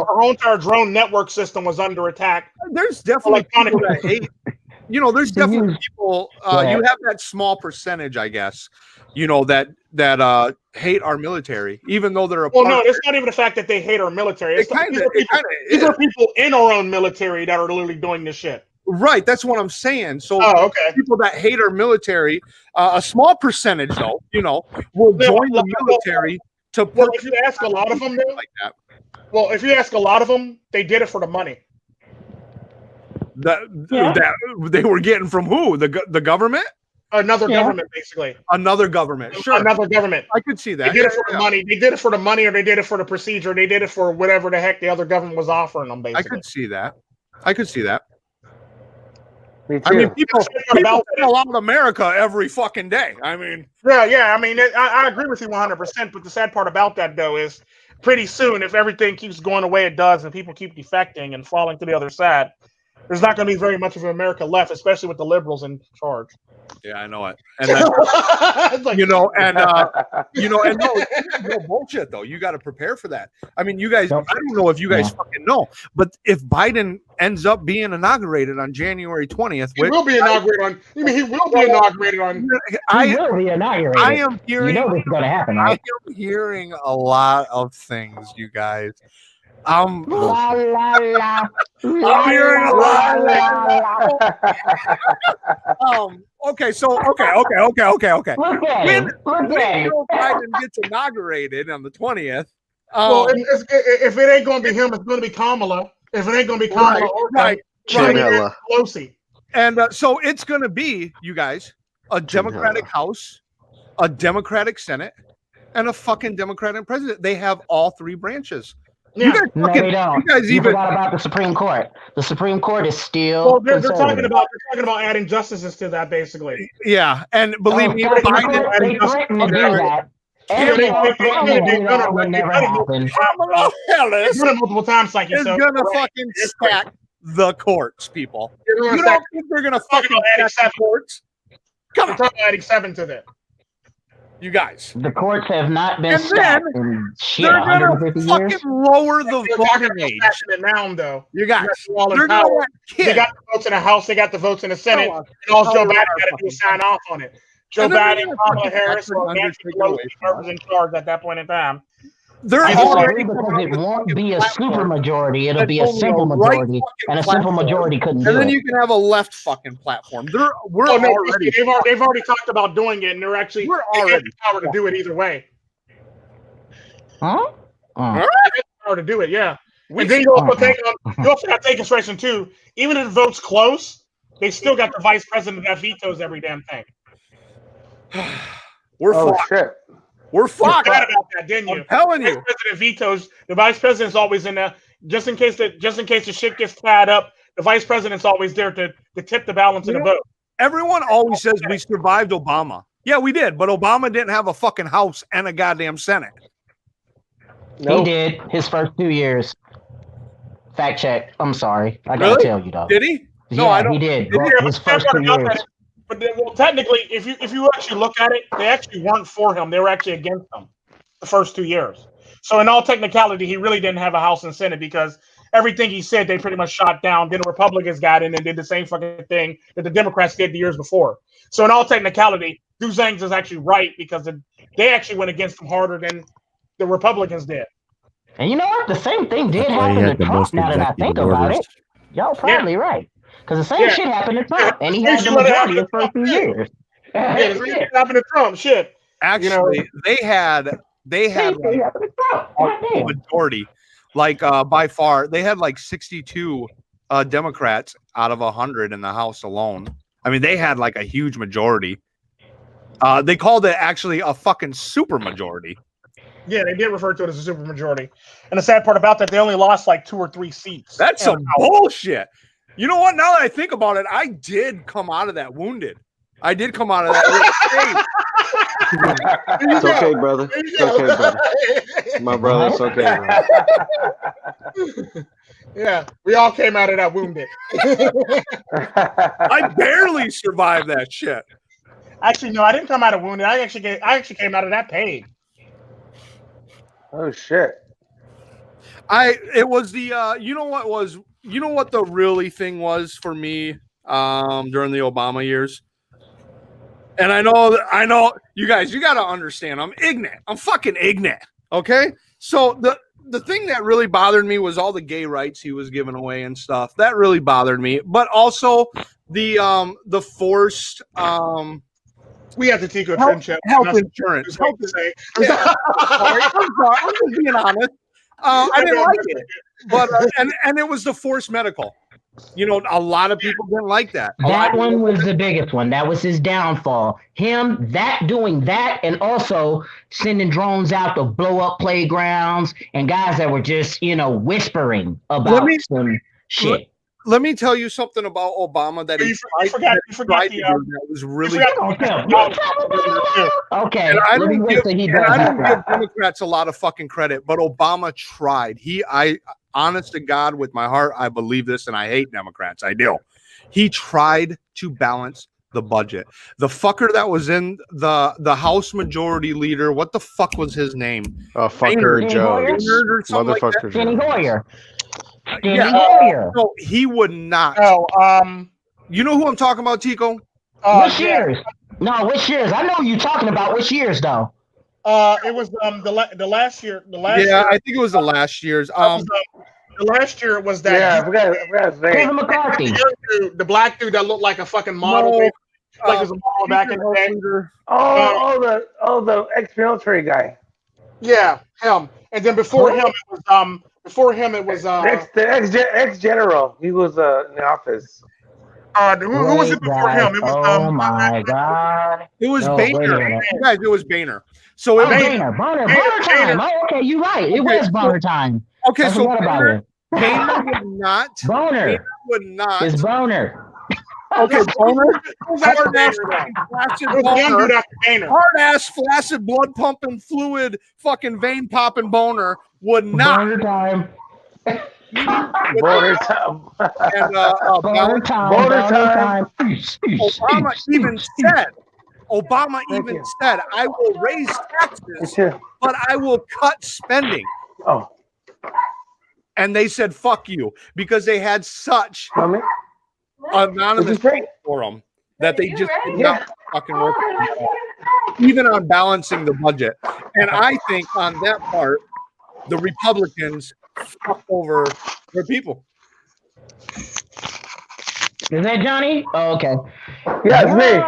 whole entire drone network system was under attack. There's definitely people that hate. There's definitely people. You have that small percentage, I guess. That hate our military, even though they're a. Well, no, it's not even the fact that they hate our military. These are people in our own military that are literally doing this shit. Right, that's what I'm saying. So, people that hate our military, a small percentage, though, will join the military. Well, if you ask a lot of them, like that. Well, if you ask a lot of them, they did it for the money. That they were getting from who? The government? Another government, basically. Another government. Sure. Another government. I could see that. They did it for the money. They did it for the money, or they did it for the procedure. They did it for whatever the heck the other government was offering them, basically. I could see that. Me too. I mean, people fall out of America every fucking day. I mean, yeah. I mean, I agree with you 100%. But the sad part about that, though, is pretty soon, if everything keeps going the way it does, and people keep defecting and falling to the other side, there's not going to be very much of America left, especially with the liberals in charge. Yeah, I know it. And then, no bullshit though. You got to prepare for that. I mean, you guys. I don't know if you guys fucking know, but if Biden ends up being inaugurated on January 20th, he will be inaugurated on. You mean he will be inaugurated on? He will be inaugurated. I am hearing. This is going to happen. Right? I am hearing a lot of things, you guys. I'm hearing a lot. Okay. When Joe Biden gets inaugurated on the 20th. Well, if it ain't going to be him, it's going to be Kamala. If it ain't going to be Kamala, right. Pelosi. And so it's going to be, you guys, a Democratic House, a Democratic Senate, and a fucking Democratic president. They have all three branches. Yeah. No, they don't. You forgot about the Supreme Court. The Supreme Court is still. Well, they're talking about adding justices to that, basically. Yeah, and believe me, Biden they threatened to do that. Multiple times, like it's gonna fucking stack the courts, people. You don't think they're gonna fucking stack the courts? Come on, adding 7 to that. You guys, the courts have not been stacked in shit. They're gonna fucking years. lower the voting age. Now, though, you guys, they got the votes in the House, they got the votes in the Senate, and all Joe Biden got to do is sign off on it. Joe Biden, Kamala Harris, or Nancy Pelosi, whoever's in charge at that point in time. They're already because it won't be a super majority; it'll be a simple majority, and a simple majority couldn't do it. And then you can have a left fucking platform. We're already. They've already talked about doing it, and they're actually they have the power to do it either way. Huh? They have the power to do it, yeah. And then you also got to take consideration too. Even if the vote's close, they still got the vice president that vetoes every damn thing. We're fucked. Shit. We're fucked. You forgot about that, didn't you? I'm telling you. The vice president vetoes. The vice president's always in there just in case the shit gets tied up. The vice president's always there to tip the balance of the vote. Everyone always says we survived Obama. Yeah, we did, but Obama didn't have a fucking House and a goddamn Senate. He did his first 2 years. Fact check. I'm sorry. I gotta tell you though. Did he? No, I don't. He did. His first 2 years. But technically, if you actually look at it, they actually weren't for him. They were actually against him the first 2 years. So in all technicality, he really didn't have a House and Senate because everything he said, they pretty much shot down. Then the Republicans got in and did the same fucking thing that the Democrats did the years before. So in all technicality, Dozangs is actually right because they actually went against him harder than the Republicans did. And you know what? The same thing did happen to Trump now that I think about it. Y'all probably right. Because the same shit happened to Trump, and he had the majority of the first 2 years. Yeah, the same thing happened to Trump. Shit. Actually, they had like, a majority, like by far, they had like 62 Democrats out of 100 in the House alone. I mean, they had like a huge majority. They called it actually a fucking super majority. Yeah, they did refer to it as a supermajority. And the sad part about that, they only lost like 2 or 3 seats. That's some bullshit. You know what? Now that I think about it, I did come out of that wounded. I did come out of that. It's okay, brother. It's okay, brother. My brother, it's okay, bro. Yeah, we all came out of that wounded. I barely survived that shit. Actually, no, I didn't come out of wounded. I actually came out of that paid. Oh shit! It was the you know what the really thing was for me during the Obama years. And I know you guys, you got to understand, I'm ignorant. I'm fucking ignorant. Okay? So the thing that really bothered me was all the gay rights he was giving away and stuff. That really bothered me. But also the forced we have to take a Tren check. Health insurance. I'm just being honest. I didn't like it. But and it was the forced medical. You know, a lot of people didn't like that. That one was the biggest one. That was his downfall. Doing that, and also sending drones out to blow up playgrounds and guys that were just, whispering about some shit. Let me tell you something about Obama that you forgot that was really okay. And I don't give Democrats a lot of fucking credit, but Obama tried. Honest to God, with my heart, I believe this, and I hate Democrats. I do. He tried to balance the budget. The fucker that was in the House Majority Leader, what the fuck was his name? Fucker Jones. Motherfucker Jenny Hoyer. No, he would not. You know who I'm talking about, Tico? Which years? No, which years? I know who you're talking about. Which years, though? It was the last year. I think it was the last year's. The last year was that. Yeah, I forgot his name. Kevin McCarthy. The black dude that looked like a fucking model. Like it was a model back in the day. The ex-military guy. Yeah, him. And then before him it was the ex-general. He was in the office. Who was it before him? It was oh my god! It was Boehner. Guys, it was Boehner. So it was Boehner time. Oh, okay, you're right. It was Boehner time. Okay, so Boehner would not. Boehner would not. It's Boehner. Okay, Boehner. Hard ass, flaccid, blood pumping, fluid, fucking vein popping Boehner would not. Boehner time. Boehner time. And Boehner time. Obama even said, I will raise taxes, but I will cut spending. Oh. And they said, fuck you, because they had such anonymous for them that they just did not fucking work even on balancing the budget. And I think on that part, the Republicans fucked over their people. Is that Johnny? Oh, okay. Yeah, it's me.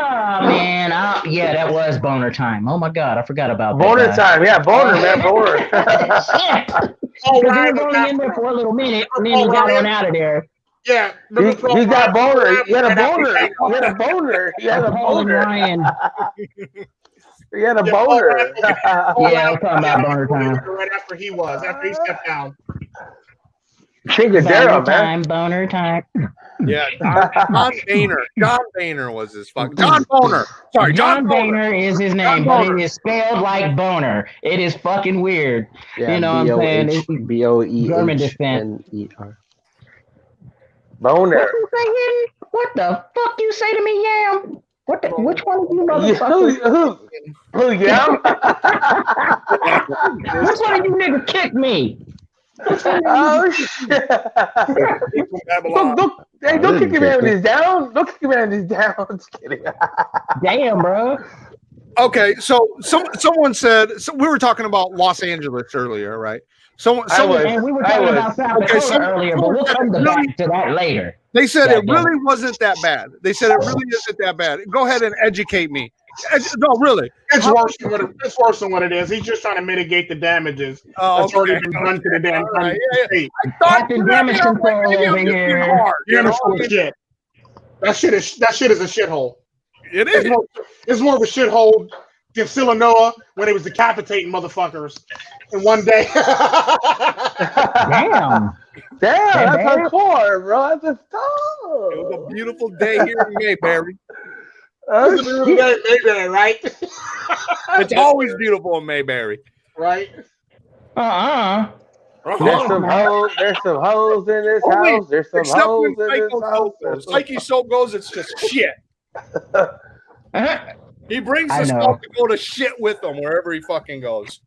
Man, yeah, that was Boehner time. Oh my god, I forgot about that. Boehner time, yeah, Boehner, man, Boehner. Oh, he was only in there for a little minute, and then he got on out of there. Yeah, you got Boehner. You had a Boehner. You had a Boehner. You had a Boehner. Ryan. You had a Boehner. Yeah, I'm talking about Boehner time. Right after he stepped down. King of Darrow, man. Boehner time. Yeah, John Boehner. John Boehner was his fuck. John Boehner. Sorry, John Boehner is his name, but it is spelled like boner. It is fucking weird. Yeah, you know what I'm saying? German descent. Boehner. What the fuck you say to me, Yam? Which one of you motherfuckers? Who, Yam? Which one of you niggas kicked me? Oh shit! Don't kick him out when he's down. Don't kick him out when he's down. I'm just kidding. Damn, bro. Okay, so someone said, so we were talking about Los Angeles earlier, right? And we were talking about South Dakota earlier, but we'll come back to that later. They said it really wasn't that bad. They said it really isn't that bad. Go ahead and educate me. No, really. It's worse than what it is. He's just trying to mitigate the damages that's already been done to the damn country. Captain Damage Control over here. You're full of shit. That shit is a shithole. It is. It's more of a shithole than Silanoa when they was decapitating motherfuckers in one day. Damn, that's hardcore, bro. That's just It was a beautiful day here in Mayberry. It's a beautiful day in Mayberry, right? It's always beautiful in Mayberry. Right? There's some hoes. There's some hoes in this house. There's some Except hoes when in this house. PsycheSoap goes, it's just shit. He brings I the know. South Dakota shit with him wherever he fucking goes.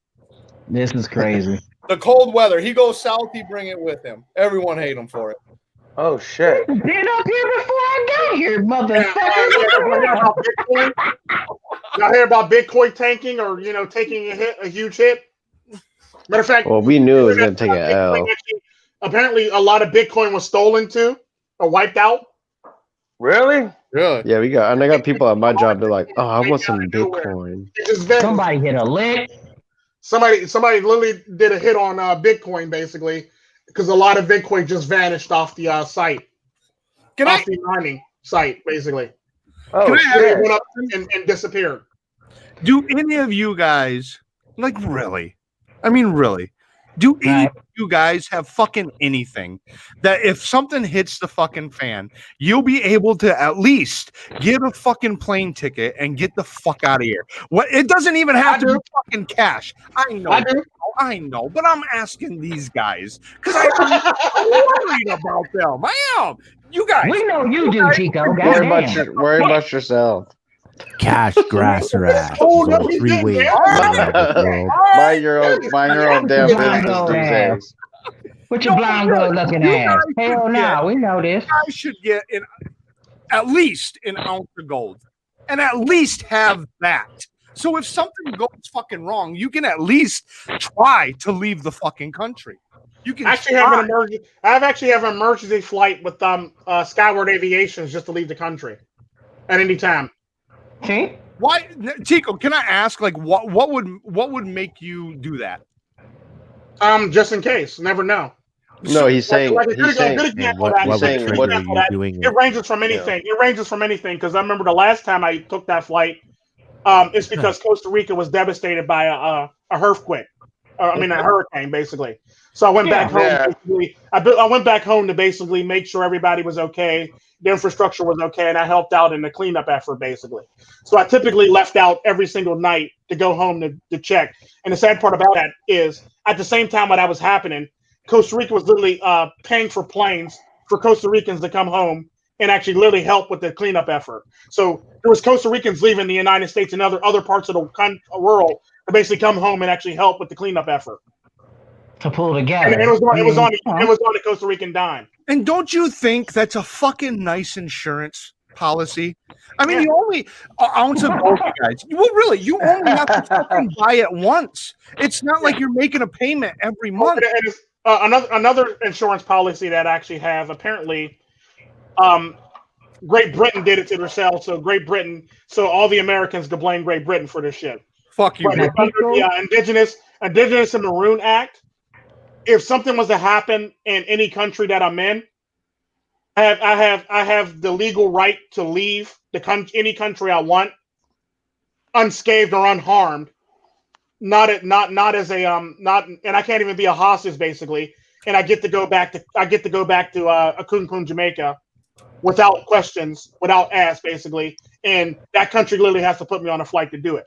This is crazy. The cold weather. He goes south, he bring it with him. Everyone hate him for it. Oh shit! Been up here before I got here, motherfucker. Y'all hear about Bitcoin tanking or taking a huge hit? Matter of fact, Well, we knew it was going to take an L. Apparently, a lot of Bitcoin was stolen too or wiped out. Really? Really? Yeah, I got people at my job. They're like, "Oh, I want some Bitcoin." Somebody hit a lick. Somebody literally did a hit on Bitcoin basically because a lot of Bitcoin just vanished off the site, the mining site basically. Oh, it went up and disappeared. Do any of you guys really? I mean, really? Do any of you guys have fucking anything that if something hits the fucking fan, you'll be able to at least get a fucking plane ticket and get the fuck out of here? What? It doesn't even have to be fucking cash. I know, but I'm asking these guys because I'm worried about them. I am. You guys. We know you do, Tico. Worry about yourself. Cash, grass, or ass. Oh, no, There's he three didn't. ways. Yeah. Mind your own damn business, Dozangs. What your blind girl looking ass? Hell no, we know this. You guys should get at least an ounce of gold, and at least have that. So if something goes fucking wrong, you can at least try to leave the fucking country. You can actually have an emergency. I've actually have an emergency flight with Skyward Aviations just to leave the country at any time. See? Why, Tico? Can I ask, what would make you do that? Just in case. Never know. No, he's saying. What it ranges from anything. Yeah. It ranges from anything because I remember the last time I took that flight. It's because Costa Rica was devastated by a earthquake. A hurricane, basically. So I went back home. Basically, I went back home to basically make sure everybody was okay, the infrastructure was okay, and I helped out in the cleanup effort, basically. So I typically left out every single night to go home to check. And the sad part about that is, at the same time when that was happening, Costa Rica was literally paying for planes for Costa Ricans to come home and actually literally help with the cleanup effort. So there was Costa Ricans leaving the United States and other parts of the world to basically come home and actually help with the cleanup effort. To pull together. And it was on the Costa Rican dime. And don't you think that's a fucking nice insurance policy? I mean, you only ounce of gold, guys. Well, really, you only have to fucking buy it once. It's not like you're making a payment every month. Another insurance policy that I actually have, apparently, Great Britain did it to themselves. So all the Americans could blame Great Britain for this shit. Fuck you. Under the Indigenous and Maroon Act, if something was to happen in any country that I'm in, I have the legal right to leave any country I want, unscathed or unharmed. And I can't even be a hostage basically. And I get to go back to Cancun, Jamaica, without questions, without ask basically. And that country literally has to put me on a flight to do it.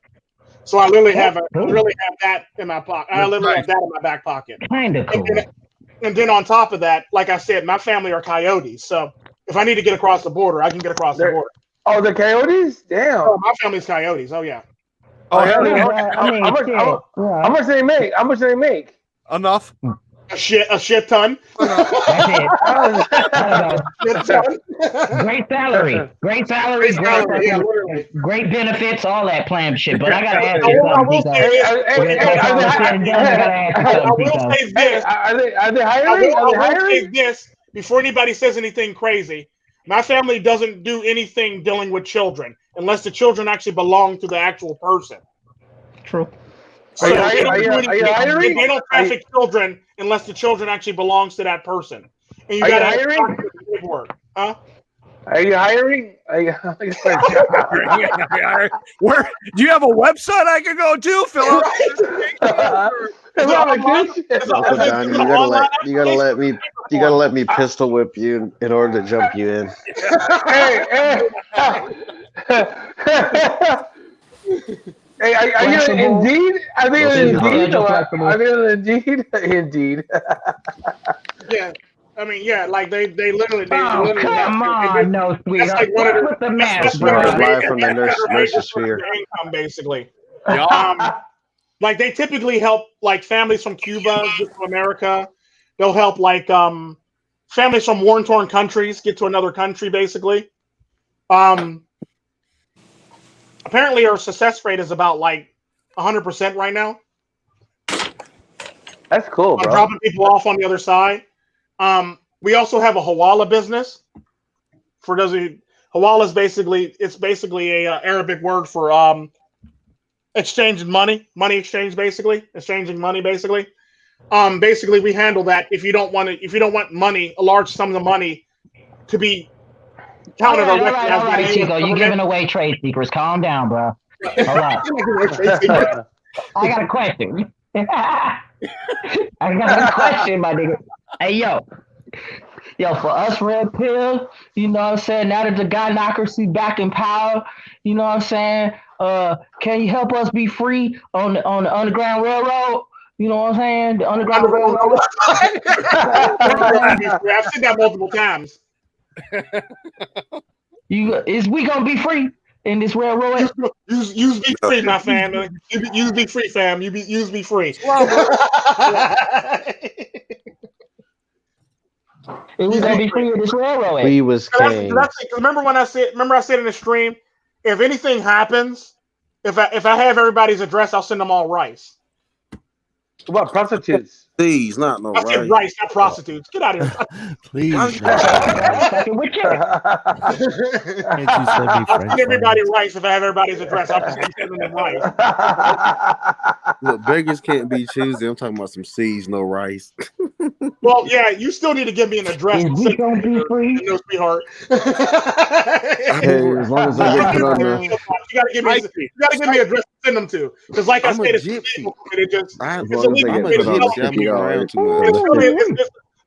So I literally have that in my pocket. I literally have that in my back pocket. Kind of cool. And then on top of that, like I said, my family are coyotes. So if I need to get across the border, I can get across the border. Oh, the coyotes? Damn. Oh, my family's coyotes. Oh yeah. Oh, hell yeah. How much they make? Enough. A shit ton. That's it. I don't know. Great salary. Great salary. Great benefits, all that plan shit. But I gotta ask you something, Tico. Are they hiring? I will say this before anybody says anything crazy. My family doesn't do anything dealing with children unless the children actually belong to the actual person. True. So they don't traffic children unless the children actually belongs to that person. And you gotta hiring? Work. Huh? Are you hiring? Where do you have a website I can go to, Phil? Uncle Johnny, you gotta let me pistol whip you in order to jump you in. Hey, are you Indeed? I think it's Indeed. Indeed. Yeah. I mean, yeah, like they literally. Come on, no, sweetheart. That's like one of What's the mask, Live from the nurse's sphere. Income, basically. Like they typically help like families from Cuba get to America. They'll help like families from war-torn countries get to another country, basically. Apparently, our success rate is about like 100% right now. That's cool, bro. Dropping people off on the other side. We also have a hawala business. For those of you, hawala is basically a Arabic word for exchanging money exchange, basically exchanging money, basically. Basically, we handle that if you don't want money, a large sum of money, to be counted all right, Tico, you're giving away trade secrets. Calm down, bro. Hold on. I got a question. I got a question, my nigga. Hey, yo, for us red pill, you know what I'm saying? Now that the gynocracy back in power, you know what I'm saying? Can you help us be free on the Underground Railroad? You know what I'm saying? The Underground Railroad. I've seen that multiple times. Is we gonna be free in this railroad? You be free, my fam. You be free, fam. You be free. And we gonna be free in this railroad. We was king. Remember I said in the stream, if anything happens, if I have everybody's address, I'll send them all rice. What, prostitutes? Please, not no rice. I said rice, not prostitutes. Get out of here. Please. I'll send everybody rice if I have everybody's address. I'll just send them rice. Look, beggars can't be choosy. I'm talking about some seeds, no rice. Well, yeah, you still need to give me an address. We gonna be free? No, sweetheart. Hey, as long as I get put on the. You gotta give me an address to send them to. Because, like I said, it's illegal for me to just.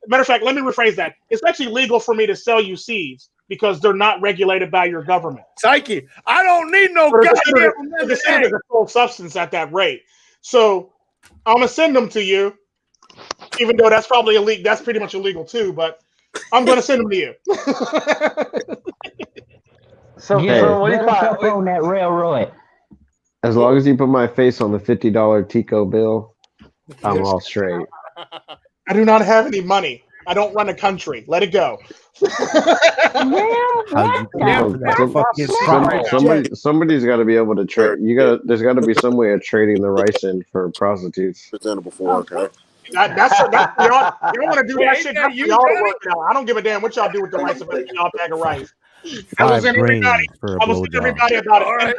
Matter of fact, let me rephrase that. It's actually legal for me to sell you seeds because they're not regulated by your government. Psyche, I don't need no goddamn controlled substance at that rate. So I'm gonna send them to you, even though that's probably illegal. That's pretty much illegal too. But I'm gonna send them to you. So what do you call on that railroad? As long as you put my face on the $50 Tico bill, I'm all straight. I do not have any money. I don't run a country. Let it go. Somebody's got to be able to trade. There's got to be some way of trading the rice in for prostitutes. Presentable for okay. That's y'all want to do that shit. That's y'all to work it out. I don't give a damn what y'all do with the rice of y'all bag of rice. I will send everybody about it.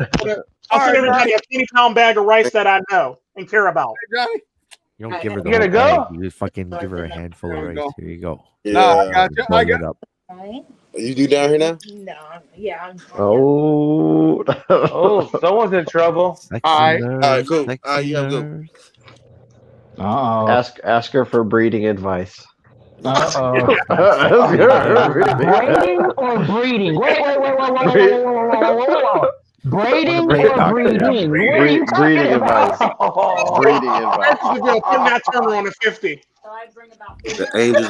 I'll send everybody a 20-pound bag of rice that I know and care about. You don't give her the You whole go? bag. You just fucking give her a handful of rice. Here you go. Yeah. No, I got you. Button it up. You do down here now? No, yeah. Oh, someone's in trouble. All right, cool. Yeah, good. Ask her for breeding advice. Braiding or breeding? Wait. Braiding or breeding? Breeding advice. Breeding advice. Put that Turner on a 50. The angels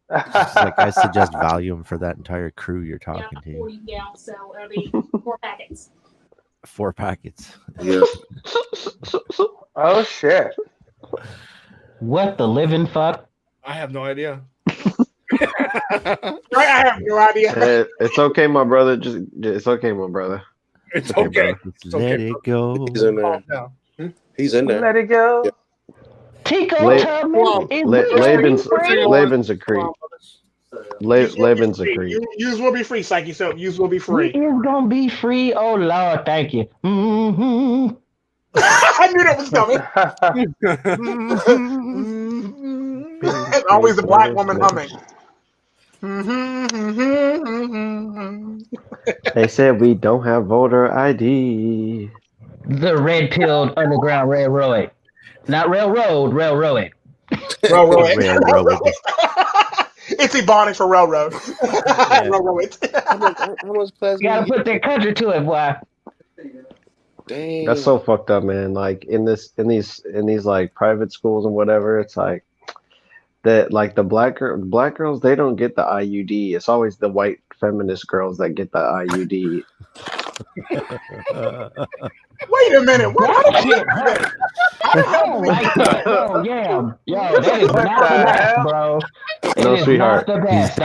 Like I suggest Valium for that entire crew you're talking to. 40 down, so it'll be 4 packets. 4 packets. Yeah. Oh shit. What the living fuck? I have no idea. I have no idea. It's okay, my brother. It's okay, my brother. It's okay. Let it go. He's in there. He's in there. Let it go. Yeah. Tico, Laban's a creep. Laban's a creep. Use will be free, PsycheSoap. Use will be free. It is gonna be free. Oh Lord, thank you. Mm-hmm. I knew that was coming. Always a black woman humming. They said we don't have voter ID. The red-pilled Underground Railroad. Not railroad, railroad. Railroad. It's Ebonics for railroad. Railroad. You gotta put that country to it, boy. Dang. That's so fucked up, man. Like in these like private schools and whatever, it's like that. Like the black girls, they don't get the IUD. It's always the white feminist girls that get the IUD. Wait a minute. What? I don't like that. Oh, yeah. Yo, that is not the best, bro. No, sweetheart. He's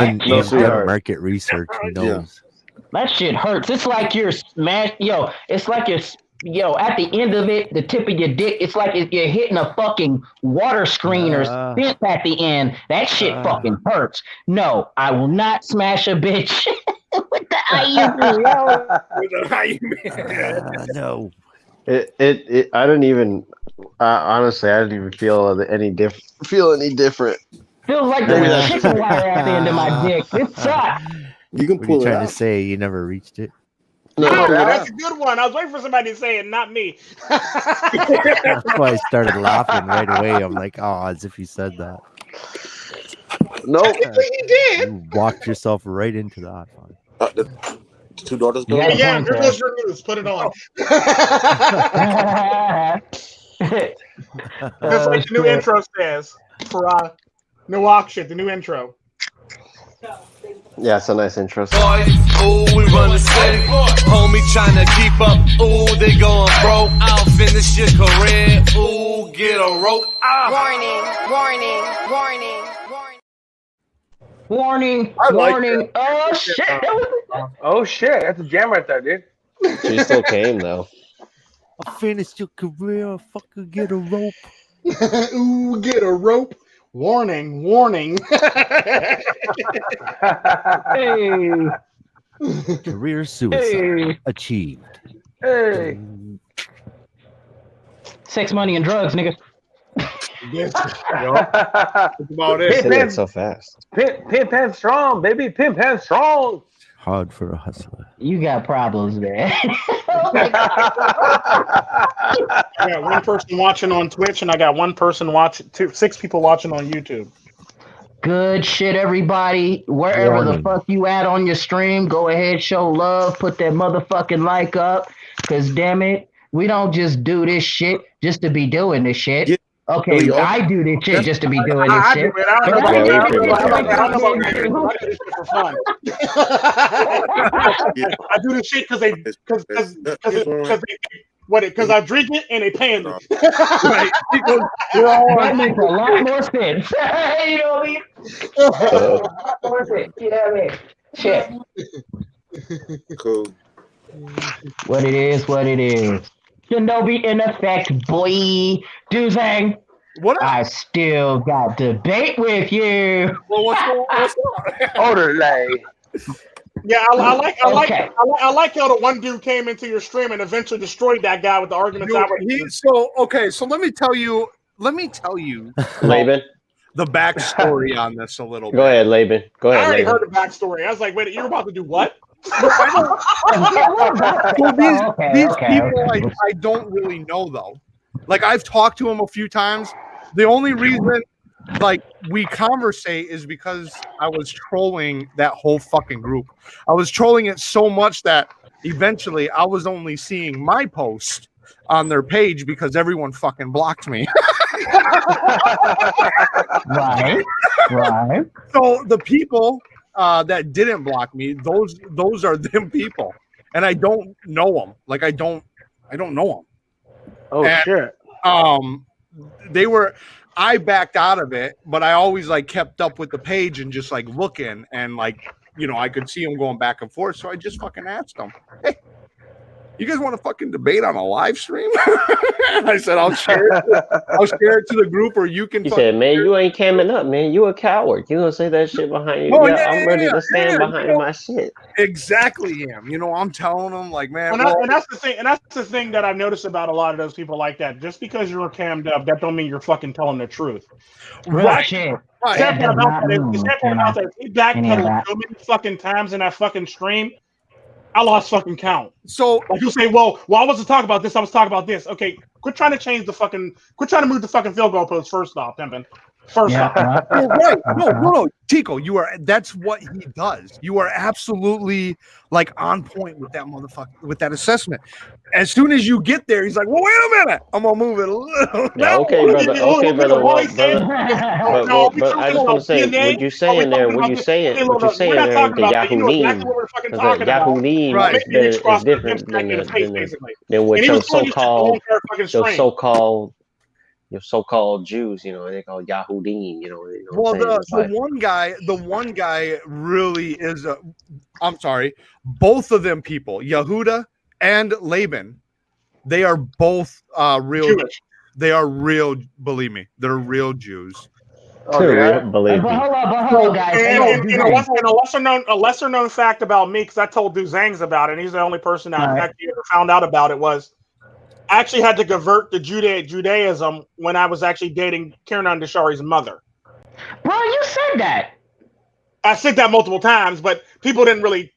done market research. He knows. That shit hurts. It's like you're smashed. It's like you're. At the end of it, the tip of your dick, it's like you're hitting a fucking water screen or fence at the end. That shit fucking hurts. No, I will not smash a bitch with the IUD. No. I don't even. Honestly, I didn't even feel any different. Feels like there's chicken wire at the end of my dick. It sucks. You can pull it it trying out. to say you never reached it? No, that's a good one. I was waiting for somebody to say it, not me. That's why I started laughing right away. I'm like, oh, as if you said that. No, he did. You walked yourself right into that. The two daughters go. Yeah, here goes your news. Put it on. That's like the new intro says for new Oxshit, the new intro. Yeah, it's a nice intro. Boys, ooh, we run the city. Homie trying to keep up. Ooh, they going broke. I'll finish your career. Ooh, get a rope. Warning, warning, warning, warning. Warning. Oh, shit. Oh, shit. That's a jam right there, dude. She still came, though. I finished your career. Fucker, get a rope. Ooh, get a rope. Warning, warning. Hey. Career suicide achieved. Hey. Sex, money, and drugs, nigga. That's about it. Said it so fast. Pimp and strong, baby. Pimp and strong. Hard for a hustler. You got problems, man. I got one person watching on Twitch, and I got one person watching, 6 people watching on YouTube. Good shit, everybody. Wherever the fuck you at on your stream, go ahead, show love, put that motherfucking like up. Cause damn it, we don't just do this shit just to be doing this shit. Okay, I do this shit just to be doing this shit. I do this shit because I drink it and they paying me. That makes a lot more sense. You know what I mean? A lot more sense. You know what I mean? Shit. Cool. What it is, what it is. Shinobi in effect, boy. Dozang. What? I still got debate with you. Well, what's going on? Orderly. Yeah, I like how the one dude came into your stream and eventually destroyed that guy with the arguments. So let me tell you Laban, the backstory on this a little bit. Go ahead, Laban. Go ahead. I already Laban. heard the backstory. I was like, wait, you're about to do what? Well, these people I don't really know though. Like I've talked to them a few times. The only reason like we conversate is because I was trolling that whole fucking group. I was trolling it so much that eventually I was only seeing my post on their page because everyone fucking blocked me. Right. So the people that didn't block me, those are them people, and I don't know them. Like I don't know them. Oh, shit. I backed out of it, but I always like kept up with the page and just like looking and like, you know, I could see them going back and forth. So I just fucking asked them, hey, you guys want to fucking debate on a live stream? I said, I'll share it to the group, or you can. He said, man, you ain't camming up, man. You a coward. You gonna say that shit behind you? Oh, yeah, I'm ready to stand behind my shit. Exactly, am. You know, I'm telling them like, man. And that's the thing. And that's the thing that I've noticed about a lot of those people like that. Just because you're cammed up, that don't mean you're fucking telling the truth. Right. The sad part about that is he backpedaled so many fucking times in that fucking stream. I lost fucking count. So like you say, well, I wasn't talking about this. I was talking about this. Okay, quit trying to move the fucking field goal post first off, pimpin'. First off. Oh, right. No, Tico, that's what he does. You are absolutely like on point with that motherfucker, with that assessment. As soon as you get there, he's like, well, wait a minute. I'm gonna move it a little. Yeah, okay, brother. Okay, brother. But I just want to say, what you saying there, the Yahoo meme, the Yahoo meme is different than what your so-called Jews, you know, they call Yahudim, you know. Well, the one guy really is I'm sorry, both of them people, Yehuda and Laban, they are both real Jewish. They are real, believe me, they're real Jews. Believe me. Hold on, guys. And a lesser known fact about me, because I told Dozangs about it, and he's the only person that actually ever found out about it, was I actually had to convert to Judaism when I was actually dating Karen Deshari's mother. Bro, you said that. I said that multiple times, but people didn't really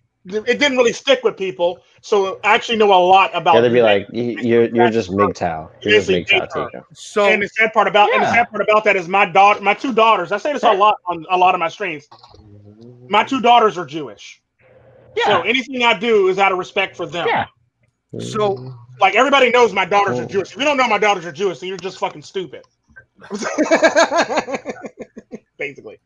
stick with people. So I actually know a lot about. Yeah, they'd be like, "You're just MGTOW. You're just MGTOW, Tico." So, and the sad part about that is my two daughters. I say this a lot on a lot of my streams. My two daughters are Jewish. Yeah. So anything I do is out of respect for them. Yeah. So, like, everybody knows my daughters are Jewish. If you don't know my daughters are Jewish, then you're just fucking stupid. Basically.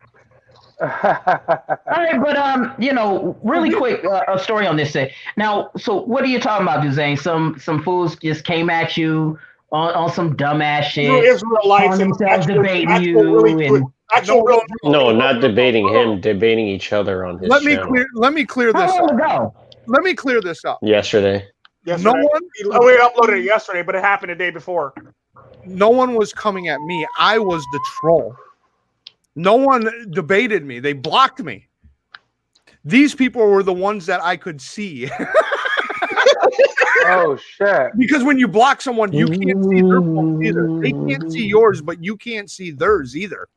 All right, but you know, really quick, a story on this. Now, so what are you talking about, Dozangs? Some fools just came at you on some dumbass shit. Israelites and debating you. No, not debating him, debating each other on his channel. Let me clear this up. Let me clear this up. Yesterday. No one. We uploaded it yesterday, but it happened the day before. No one was coming at me. I was the troll. No one debated me. They blocked me. These people were the ones that I could see. Oh shit! Because when you block someone, you can't see their phone either. They can't see yours, but you can't see theirs either.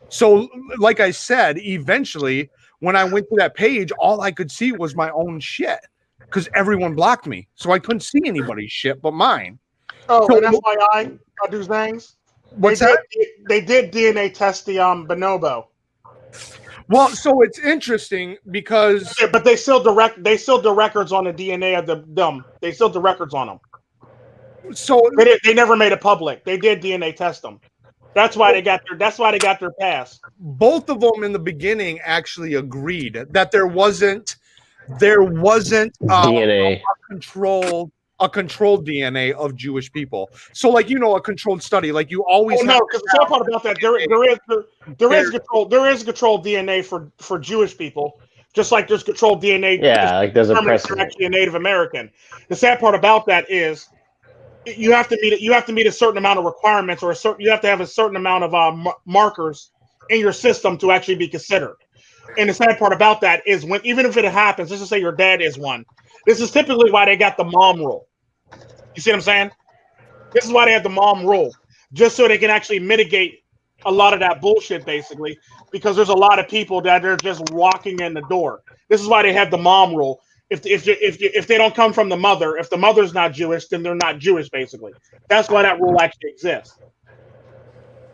So, like I said, eventually, when I went to that page, all I could see was my own shit. Because everyone blocked me, so I couldn't see anybody's shit but mine. Oh, so, and that's why I do things. What's that? They did DNA test the bonobo. Well, so it's interesting because, but they still the records on the DNA of them. They still the records on them. So they never made it public. They did DNA test them. That's why they got their pass. Both of them in the beginning actually agreed that there wasn't DNA a controlled DNA of Jewish people. So, like, you know, a controlled study, like you always. Oh no, because the sad part about that, there is controlled DNA for Jewish people, just like there's controlled DNA. Yeah, like there's a precedent. Actually, a Native American. The sad part about that is you have to meet a certain amount of requirements, or you have to have a certain amount of markers in your system to actually be considered. And the sad part about that is even if it happens, let's just say your dad is one. This is typically why they got the mom rule. You see what I'm saying? This is why they have the mom rule, just so they can actually mitigate a lot of that bullshit, basically, because there's a lot of people that are just walking in the door. This is why they have the mom rule. If they don't come from the mother, if the mother's not Jewish, then they're not Jewish, basically. That's why that rule actually exists.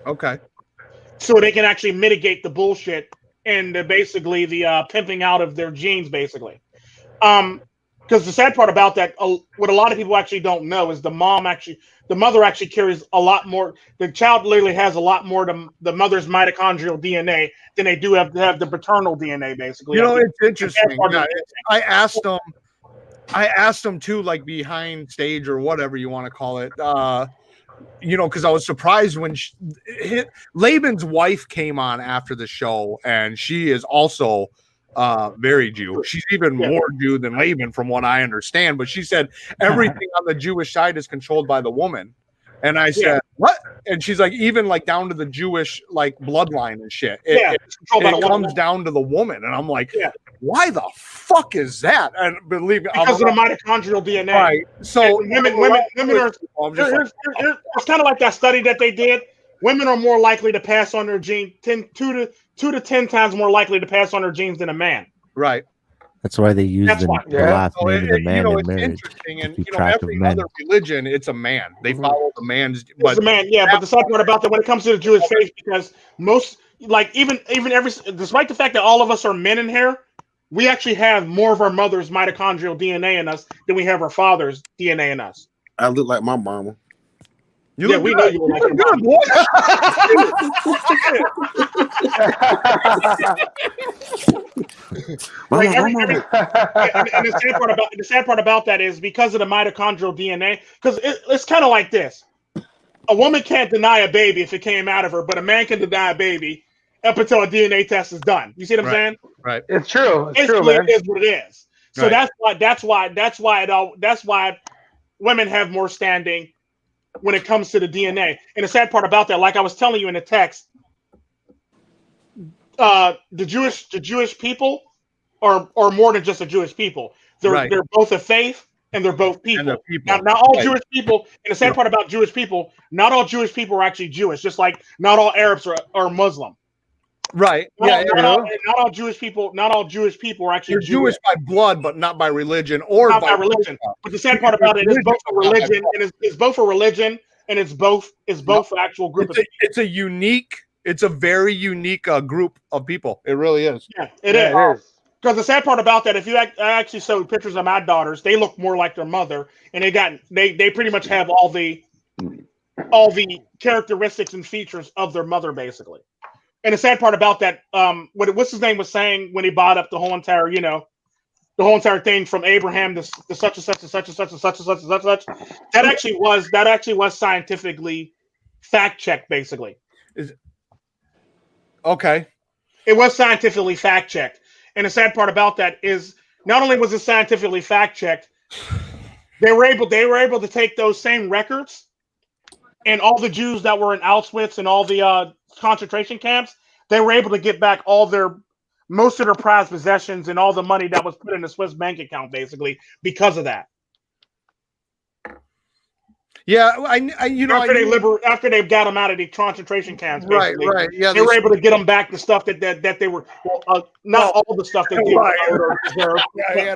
Okay. So they can actually mitigate the bullshit and basically the pimping out of their genes, basically. Because the sad part about that, what a lot of people actually don't know is the mother actually carries a lot more. The child literally has a lot more to the mother's mitochondrial DNA than they do have the paternal DNA, basically. You know, it's interesting. Yeah, I asked them too, like behind stage or whatever you want to call it. because I was surprised when Laban's wife came on after the show, and she is also very Jew. She's even more Jew than Laban, from what I understand. But she said everything on the Jewish side is controlled by the woman. And I said, what? And she's like, even like down to the Jewish like bloodline and shit. It comes down to the woman. And I'm like, why the fuck is that? And believe me, because of the mitochondrial DNA. Right. So women are. It's kind of like that study that they did. Women are more likely to pass on their gene 2 to 10 times more likely to pass on their genes than a man. Right. That's why they use the last name of the man in it's marriage. Interesting, and keep track of every men. other religion, it's a man. They follow the man's. It's a man, but the sad part about that, when it comes to the Jewish faith, because most, like even despite the fact that all of us are men in here, we actually have more of our mother's mitochondrial DNA in us than we have our father's DNA in us. I look like my mama. We know you look like your mama. And the sad part about that is because of the mitochondrial DNA, because it's kind of like this. A woman can't deny a baby if it came out of her, but a man can deny a baby up until a DNA test is done. You see what I'm saying? Right. It's true. It's Basically, true, man. it is what it is. So that's why women have more standing when it comes to the DNA. And the sad part about that, like I was telling you in the text, the Jewish people are more than just a Jewish people. They're both a faith and they're both people. Now, not all Jewish people, and the sad part about Jewish people, not all Jewish people are actually Jewish, just like not all Arabs are Muslim. Right. Not all Jewish people are actually Jewish by blood, but not by religion or not by religion. But the sad part about it is both a religion and it's both a religion and it's both an actual group of people. It's a very unique group of people. It really is. Yeah, it is. Because the sad part about that, if I actually showed pictures of my daughters, they look more like their mother, and they pretty much have all the characteristics and features of their mother, basically. And the sad part about that, what's his name was saying when he bought up the whole entire thing from Abraham to such and such and such and such and such and such and such. That actually was scientifically fact checked, basically. Okay. It was scientifically fact checked. And the sad part about that is not only was it scientifically fact checked, they were able to take those same records and all the Jews that were in Auschwitz and all the concentration camps, they were able to get back most of their prized possessions and all the money that was put in the Swiss bank account, basically, because of that. Yeah, after they got them out of the concentration camps, basically, right. Yeah, they were able to get them back the stuff that they were not all the stuff that they were owed or deserved,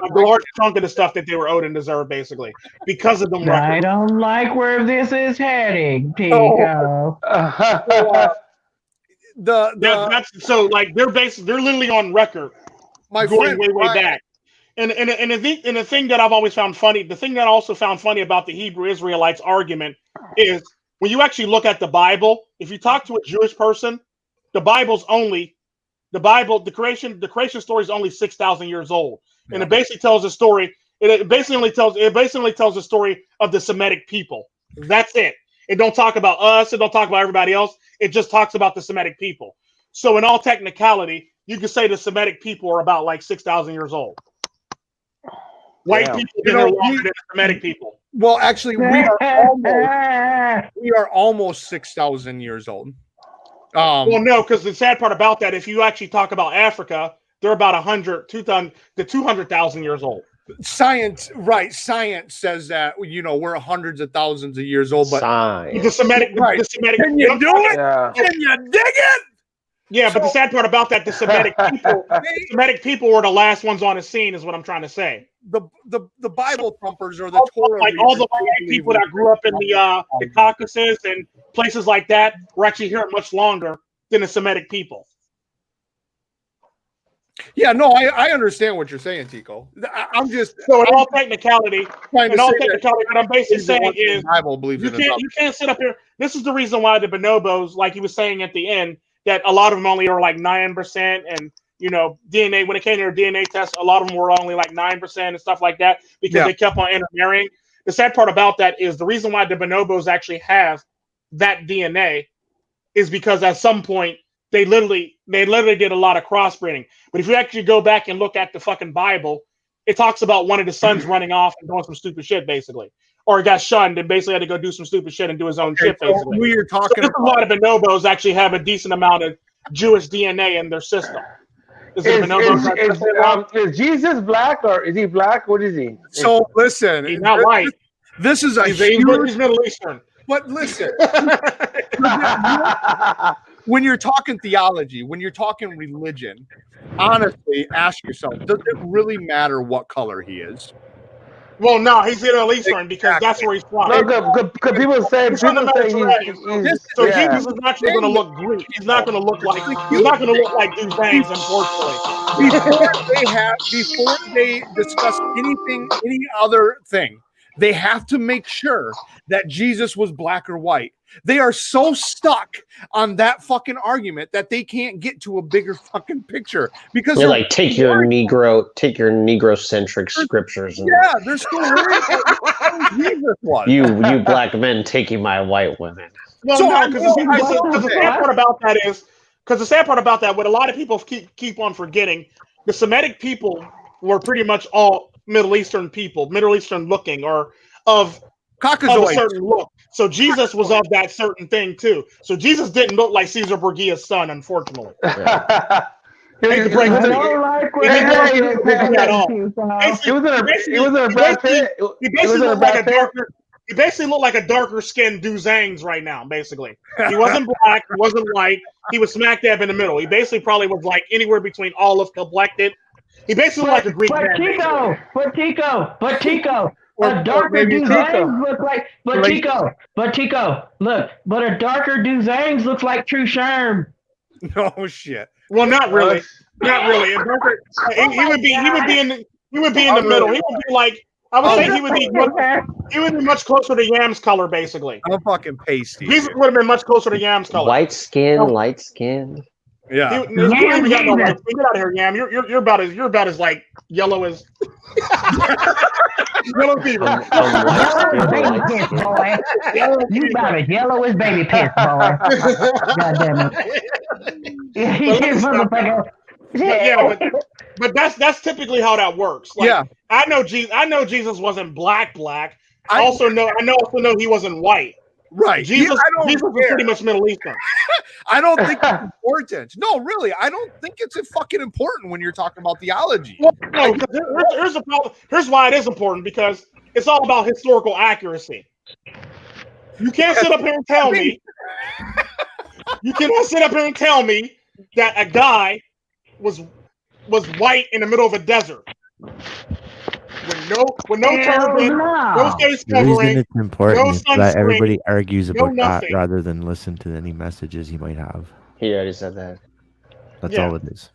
but the large chunk of the stuff that they were owed and deserved, basically, because of them. I don't like where this is heading, Tico. They're literally on record, going way back. And the thing that I've always found funny, the thing that I also found funny about the Hebrew Israelites argument is when you actually look at the Bible, if you talk to a Jewish person, the creation story is only 6,000 years old. And it basically tells a story. It basically tells the story of the Semitic people. That's it. It don't talk about us. It don't talk about everybody else. It just talks about the Semitic people. So in all technicality, you could say the Semitic people are about like 6,000 years old. White people are longer than Semitic people. Well, actually, we are almost 6,000 years old. Well, no, because the sad part about that, if you actually talk about Africa, they're about 200,000 years old. Science says that we're hundreds of thousands of years old, but the Semitic. Can you do it? Yeah. Can you dig it? Yeah, but the sad part about that, the Semitic people were the last ones on the scene, is what I'm trying to say. The Bible thumpers are the Torah. Like all the white people that grew up in the Caucasus and places like that were actually here much longer than the Semitic people. Yeah, no, I understand what you're saying, Tico. I'm just in all technicality, what I'm basically saying is Bible believes you can't sit up here. This is the reason why the bonobos, like he was saying at the end, that a lot of them only are like 9%, and DNA, when it came to their DNA tests, a lot of them were only like 9% and stuff like that because they kept on intermarrying. The sad part about that is the reason why the bonobos actually have that DNA is because at some point they literally did a lot of crossbreeding. But if you actually go back and look at the fucking Bible, it talks about one of the sons running off and doing some stupid shit, basically. Or he got shunned and basically had to go do some stupid shit and do his own shit, basically. Who you're talking a lot of bonobos actually have a decent amount of Jewish DNA in their system. Is Jesus black or is he black? What is he? So listen, he's not white. This is he's Middle Eastern. But listen, when you're talking theology, when you're talking religion, honestly, ask yourself: does it really matter what color he is? Well, no, he's Middle Eastern because that's where he's from. No, because people say he's, so Jesus is actually going to look Greek. He's not going to look like Dozangs, unfortunately. Before they discuss any other thing, they have to make sure that Jesus was black or white. They are so stuck on that fucking argument that they can't get to a bigger fucking picture because they're like take your Negro-centric scriptures. And they're still worried about Jesus was. You black men taking my white women. Well, so because the sad part about that is what a lot of people keep on forgetting, the Semitic people were pretty much all Middle Eastern people, Middle Eastern looking or of a certain look. So Jesus was of that certain thing too. So Jesus didn't look like Caesar Borgia's son, unfortunately. He was He basically looked like a darker skinned Dozangs right now, basically. He wasn't black, he wasn't white, he was smack dab in the middle. He basically probably was like anywhere between olive complected. He basically looked like a Greek man. Tico. A darker Dozangs look like, but Tico, look, but a darker Dozangs looks like True Sherm. No shit. Well, not really, not really. He would be in the middle. He would be like, I would say he would be much closer to Yam's color, basically. I'm fucking pasty. He would have been much closer to Yam's color. White skin, light skin. Yeah. Get out of here, Yam. You're about as like yellow as yellow fever. You about as yellow as baby piss, boy. God damn it. But that's typically how that works. Like, I know Jesus wasn't black. I also know he wasn't white. Right. Jesus was pretty much Middle Eastern. I don't think it's important. No, really, I don't think it's fucking important when you're talking about theology. Well, no, here's the problem. Here's why it is important, because it's all about historical accuracy. You can't sit up here and tell me. You cannot sit up here and tell me that a guy was white in the middle of a desert. With no turban, no face The reason covering, it's important no is that sunscreen, everybody argues about that nothing. rather than listen to any messages he might have. He already said that. That's all it is.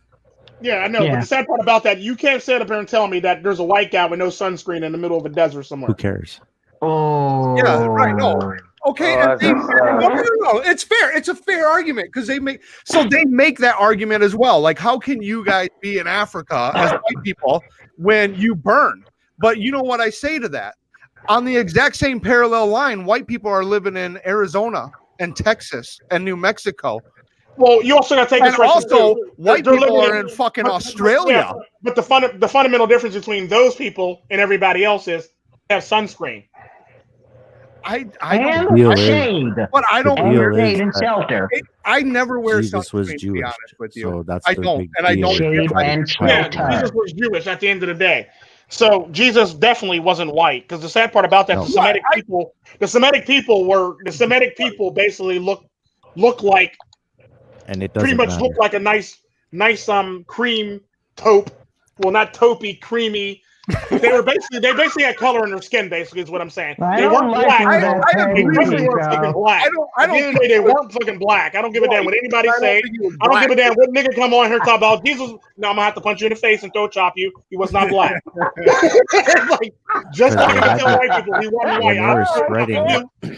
Yeah, I know. But the sad part about that, you can't sit up here and tell me that there's a white guy with no sunscreen in the middle of a desert somewhere. Who cares? Oh. Yeah, right. No. Okay. No, it's fair. It's a fair argument because they make that argument as well. Like, how can you guys be in Africa as white people when you burn? But you know what I say to that? On the exact same parallel line, white people are living in Arizona and Texas and New Mexico. Well, you also got to take this also white people are in fucking Australia. But the fundamental difference between those people and everybody else is they have sunscreen. I don't shade. But I don't wear shade and shelter. I never wear Jesus sunscreen, was to be Jewish, honest with you. so that's I the don't, big and I don't. Shade and shelter. Jesus was Jewish at the end of the day. So Jesus definitely wasn't white, because the sad part about that, the Semitic people basically look like, and it pretty much look like a nice cream taupe. Well, not taupey, creamy. They basically had color in their skin. Basically, is what I'm saying. They weren't black. They weren't fucking black. They weren't fucking black. I don't give a damn what anybody say. I don't give a damn what nigga come on here talk about Jesus. Now I'm gonna have to punch you in the face and throat chop you. He was not black. Like, just like I tell white people, he wasn't white.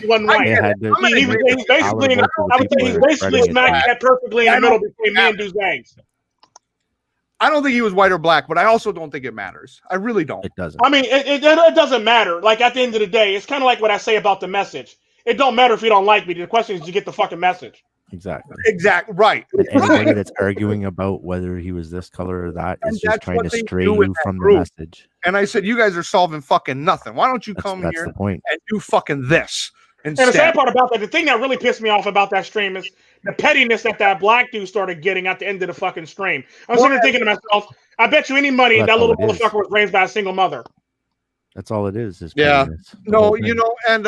He wasn't white. He's basically smack that perfectly in the middle between me and Dozangs. I don't think he was white or black, but I also don't think it matters. I really don't. It doesn't. I mean, it doesn't matter. Like, at the end of the day, it's kind of like what I say about the message. it don't matter if you don't like me. The question is, you get the fucking message. Exactly. Right. And anybody that's arguing about whether he was this color or that is just trying to stray you from the message. And I said, you guys are solving fucking nothing. Why don't you come that's here the point. and do fucking this instead? And the sad part about that, the thing that really pissed me off about that stream is the pettiness that black dude started getting at the end of the fucking stream. I was thinking to myself, I bet you any money that little motherfucker was raised by a single mother. That's all it is pettiness. No, you know, and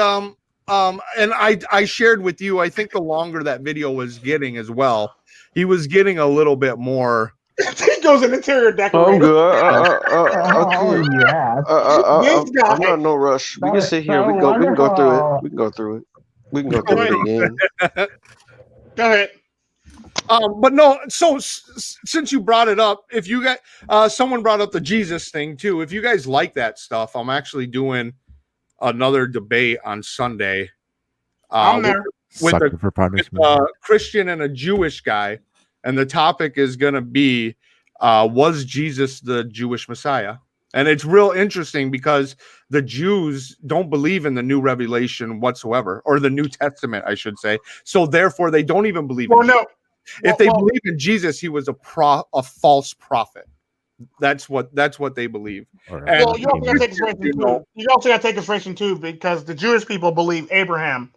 I shared with you, I think the longer that video was getting as well, he was getting a little bit more. Tico's an interior decorator. I'm good. I'm not in no rush. We can sit here. We can go through it. We can go through it again. Go ahead. But no, so since you brought it up, if you got someone brought up the Jesus thing too, if you guys like that stuff, I'm actually doing another debate on Sunday with a Christian and a Jewish guy, and the topic is going to be was Jesus the Jewish Messiah? And it's real interesting because the Jews don't believe in the new revelation whatsoever, or the New Testament, I should say. So therefore, they don't even believe in Jesus. If they believe in Jesus, he was a false prophet. That's what they believe. Right. Well, you also got to take consideration too, because the Jewish people believe Abraham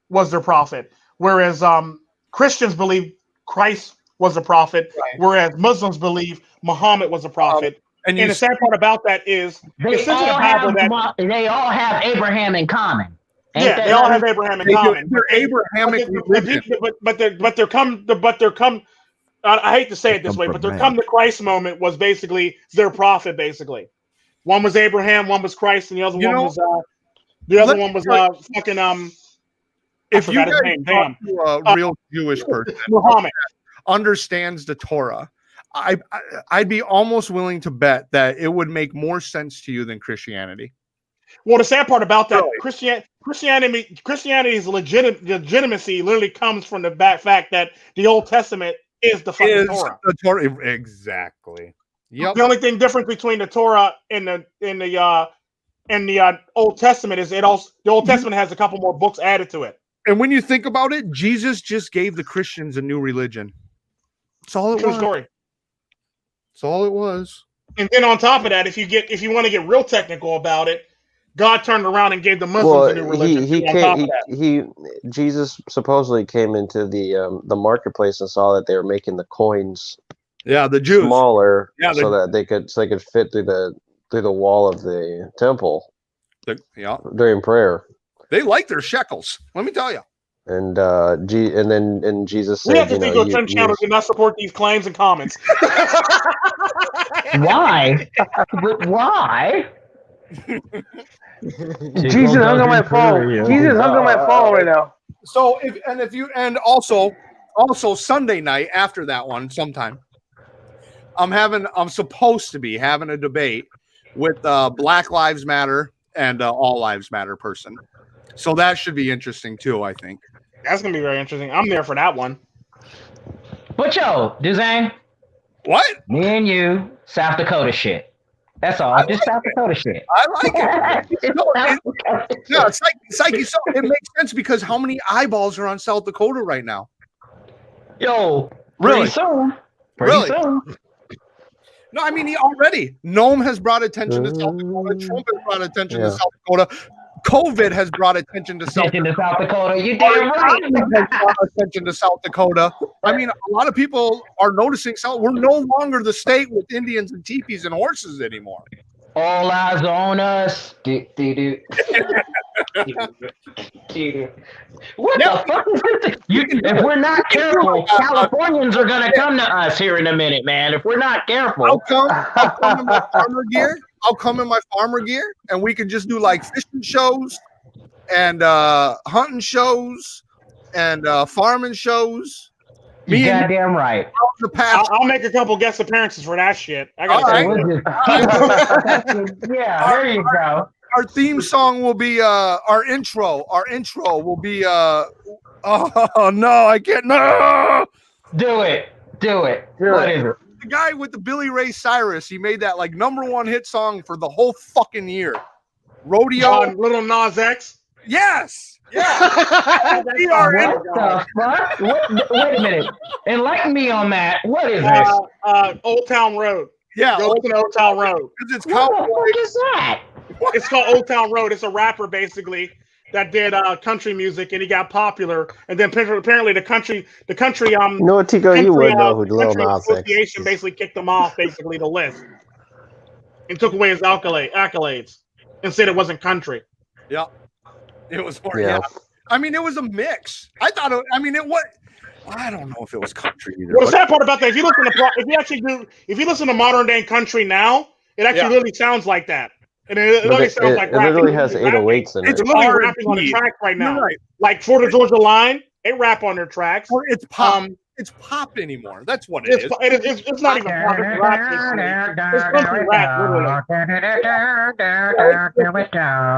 was their prophet, whereas Christians believe Christ was a prophet, whereas Muslims believe Muhammad was a prophet. And the sad part about that is they all have Abraham in common. They all have Abraham in common. They're Abrahamic religion. But there come. I hate to say it this way, but there come the Christ moment was basically their prophet. Basically, one was Abraham, one was Christ, and the other one was fucking If you guys talk to a real Jewish person, Muhammad understands the Torah, I'd be almost willing to bet that it would make more sense to you than Christianity. Well, the sad part about that, Christianity's legitimacy literally comes from the fact that the Old Testament is the fucking Torah. The Torah, exactly. Yep. The only thing different between the Torah and the Old Testament is the Old Testament has a couple more books added to it. And when you think about it, Jesus just gave the Christians a new religion. That's all it was. Story. That's all it was. And then on top of that, if you want to get real technical about it, God turned around and gave the Muslims a new religion. Jesus supposedly came into the marketplace and saw that they were making the coins, the Jews, smaller, so that they could fit through the wall of the temple. During prayer, they like their shekels. Let me tell you. And then Jesus said, "We have to think your Tren channel did not support these claims and comments." Why? Why? Jesus hung on my phone. Jesus hung on my phone right now. So and also Sunday night after that one sometime, I'm supposed to be having a debate with Black Lives Matter and All Lives Matter person. So that should be interesting too, I think. That's gonna be very interesting. I'm there for that one. But yo, Dozang. What? Me and you, South Dakota shit. That's all. Just South Dakota shit. I like it. PsycheSoap. It makes sense because how many eyeballs are on South Dakota right now? Yo, really? Pretty soon. No, I mean already. Nome has brought attention to South Dakota. Trump has brought attention to South Dakota. COVID has brought attention to South Dakota. You damn right. Has brought attention to South Dakota. I mean, a lot of people are noticing we're no longer the state with Indians and teepees and horses anymore. All eyes on us. What the fuck is this? If we're not careful, Californians are gonna come to us here in a minute, man. If we're not careful, I'll come in my farmer gear. And we can just do like fishing shows and hunting shows and farming shows. You goddamn right. I'll make a couple guest appearances for that shit. I got yeah, there you go. Our theme song will be our intro. Our intro will be oh no, I can't. No, do it. What is it? The guy with the Billy Ray Cyrus, he made that like #1 hit song for the whole fucking year. Rodeo, Little Nas X. Yes. Yeah. What the fuck? Wait a minute. Enlighten me on that. What is this? Old Town Road. Yeah, Old Town Road. It's what the fuck is that? It's called Old Town Road. It's a rapper basically that did country music, and he got popular. And then apparently the country No, Tico, you would know who Lil country Nas X association basically kicked him off basically the list and took away his accolades and said it wasn't country. Yeah, it was more. Yeah. Yeah. I mean, it was a mix. I thought. It was. I don't know if it was country either. Well, the sad part about that, if you listen to modern day country now, it actually really sounds like that. And it literally sounds like it literally has 808s in it. It's literally rapping on the track right now. Right. Like for the Georgia Line, they rap on their tracks. Or it's pop. It's pop anymore. That's what it is. It's not even pop. It's rap. It's country rap, literally.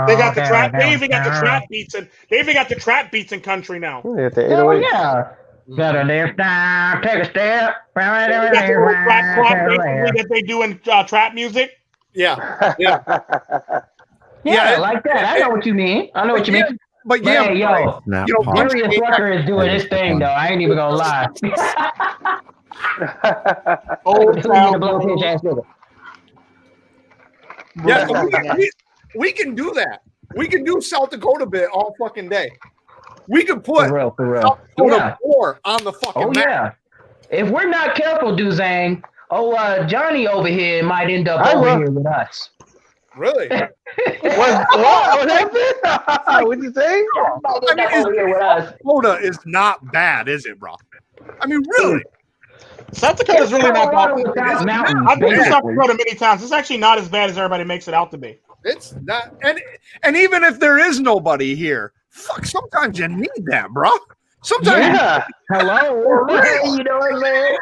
They got the trap. They even got the trap beats, and they even got the trap beats in country now. Yeah, the 808s. Yeah. Gotta lift down, take a step. They got the little black clock basically that they do in trap music. Yeah. Yeah, like that. I know what you mean. But yeah, hey, yo, Darius Rucker is doing his thing though. I ain't even gonna lie. Yeah, we can do that. We can do South Dakota bit all fucking day. We can put for real. South Dakota more on the fucking map. Yeah. If we're not careful, Dozang, Johnny over here might end up over here with us. Really? What happened? What'd you say? Dakota is not bad, is it, bro? I mean, really? South Dakota is really not bad. I've been to South Dakota many times. It's actually not as bad as everybody makes it out to be. It's not, and even if there is nobody here, fuck, sometimes you need that, bro. Sometimes, hello, you know what, man?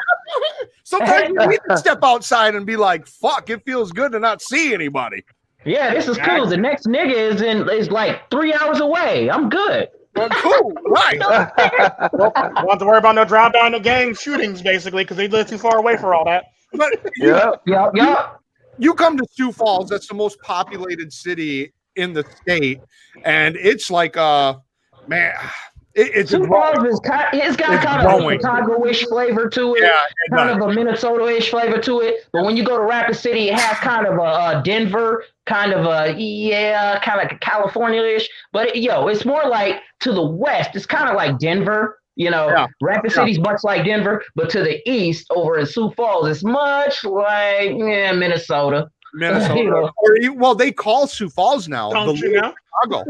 Sometimes you need to step outside and be like, "Fuck, it feels good to not see anybody." Yeah, this is cool. The next nigga is like 3 hours away. I'm good. Well, cool, right? Well, don't have to worry about no drive-by, no gang shootings, basically, because they live too far away for all that. But you come to Sioux Falls. That's the most populated city in the state, and it's like man. It's Sioux Falls it's got kind of a Chicago-ish flavor to it, kind of a Minnesota-ish flavor to it. But when you go to Rapid City, it has kind of a Denver, kind of a kind of California-ish. But it's more like to the west. It's kind of like Denver. Rapid City's much like Denver, but to the east, over in Sioux Falls, it's much like Minnesota. Well, they call Sioux Falls now the little Chicago.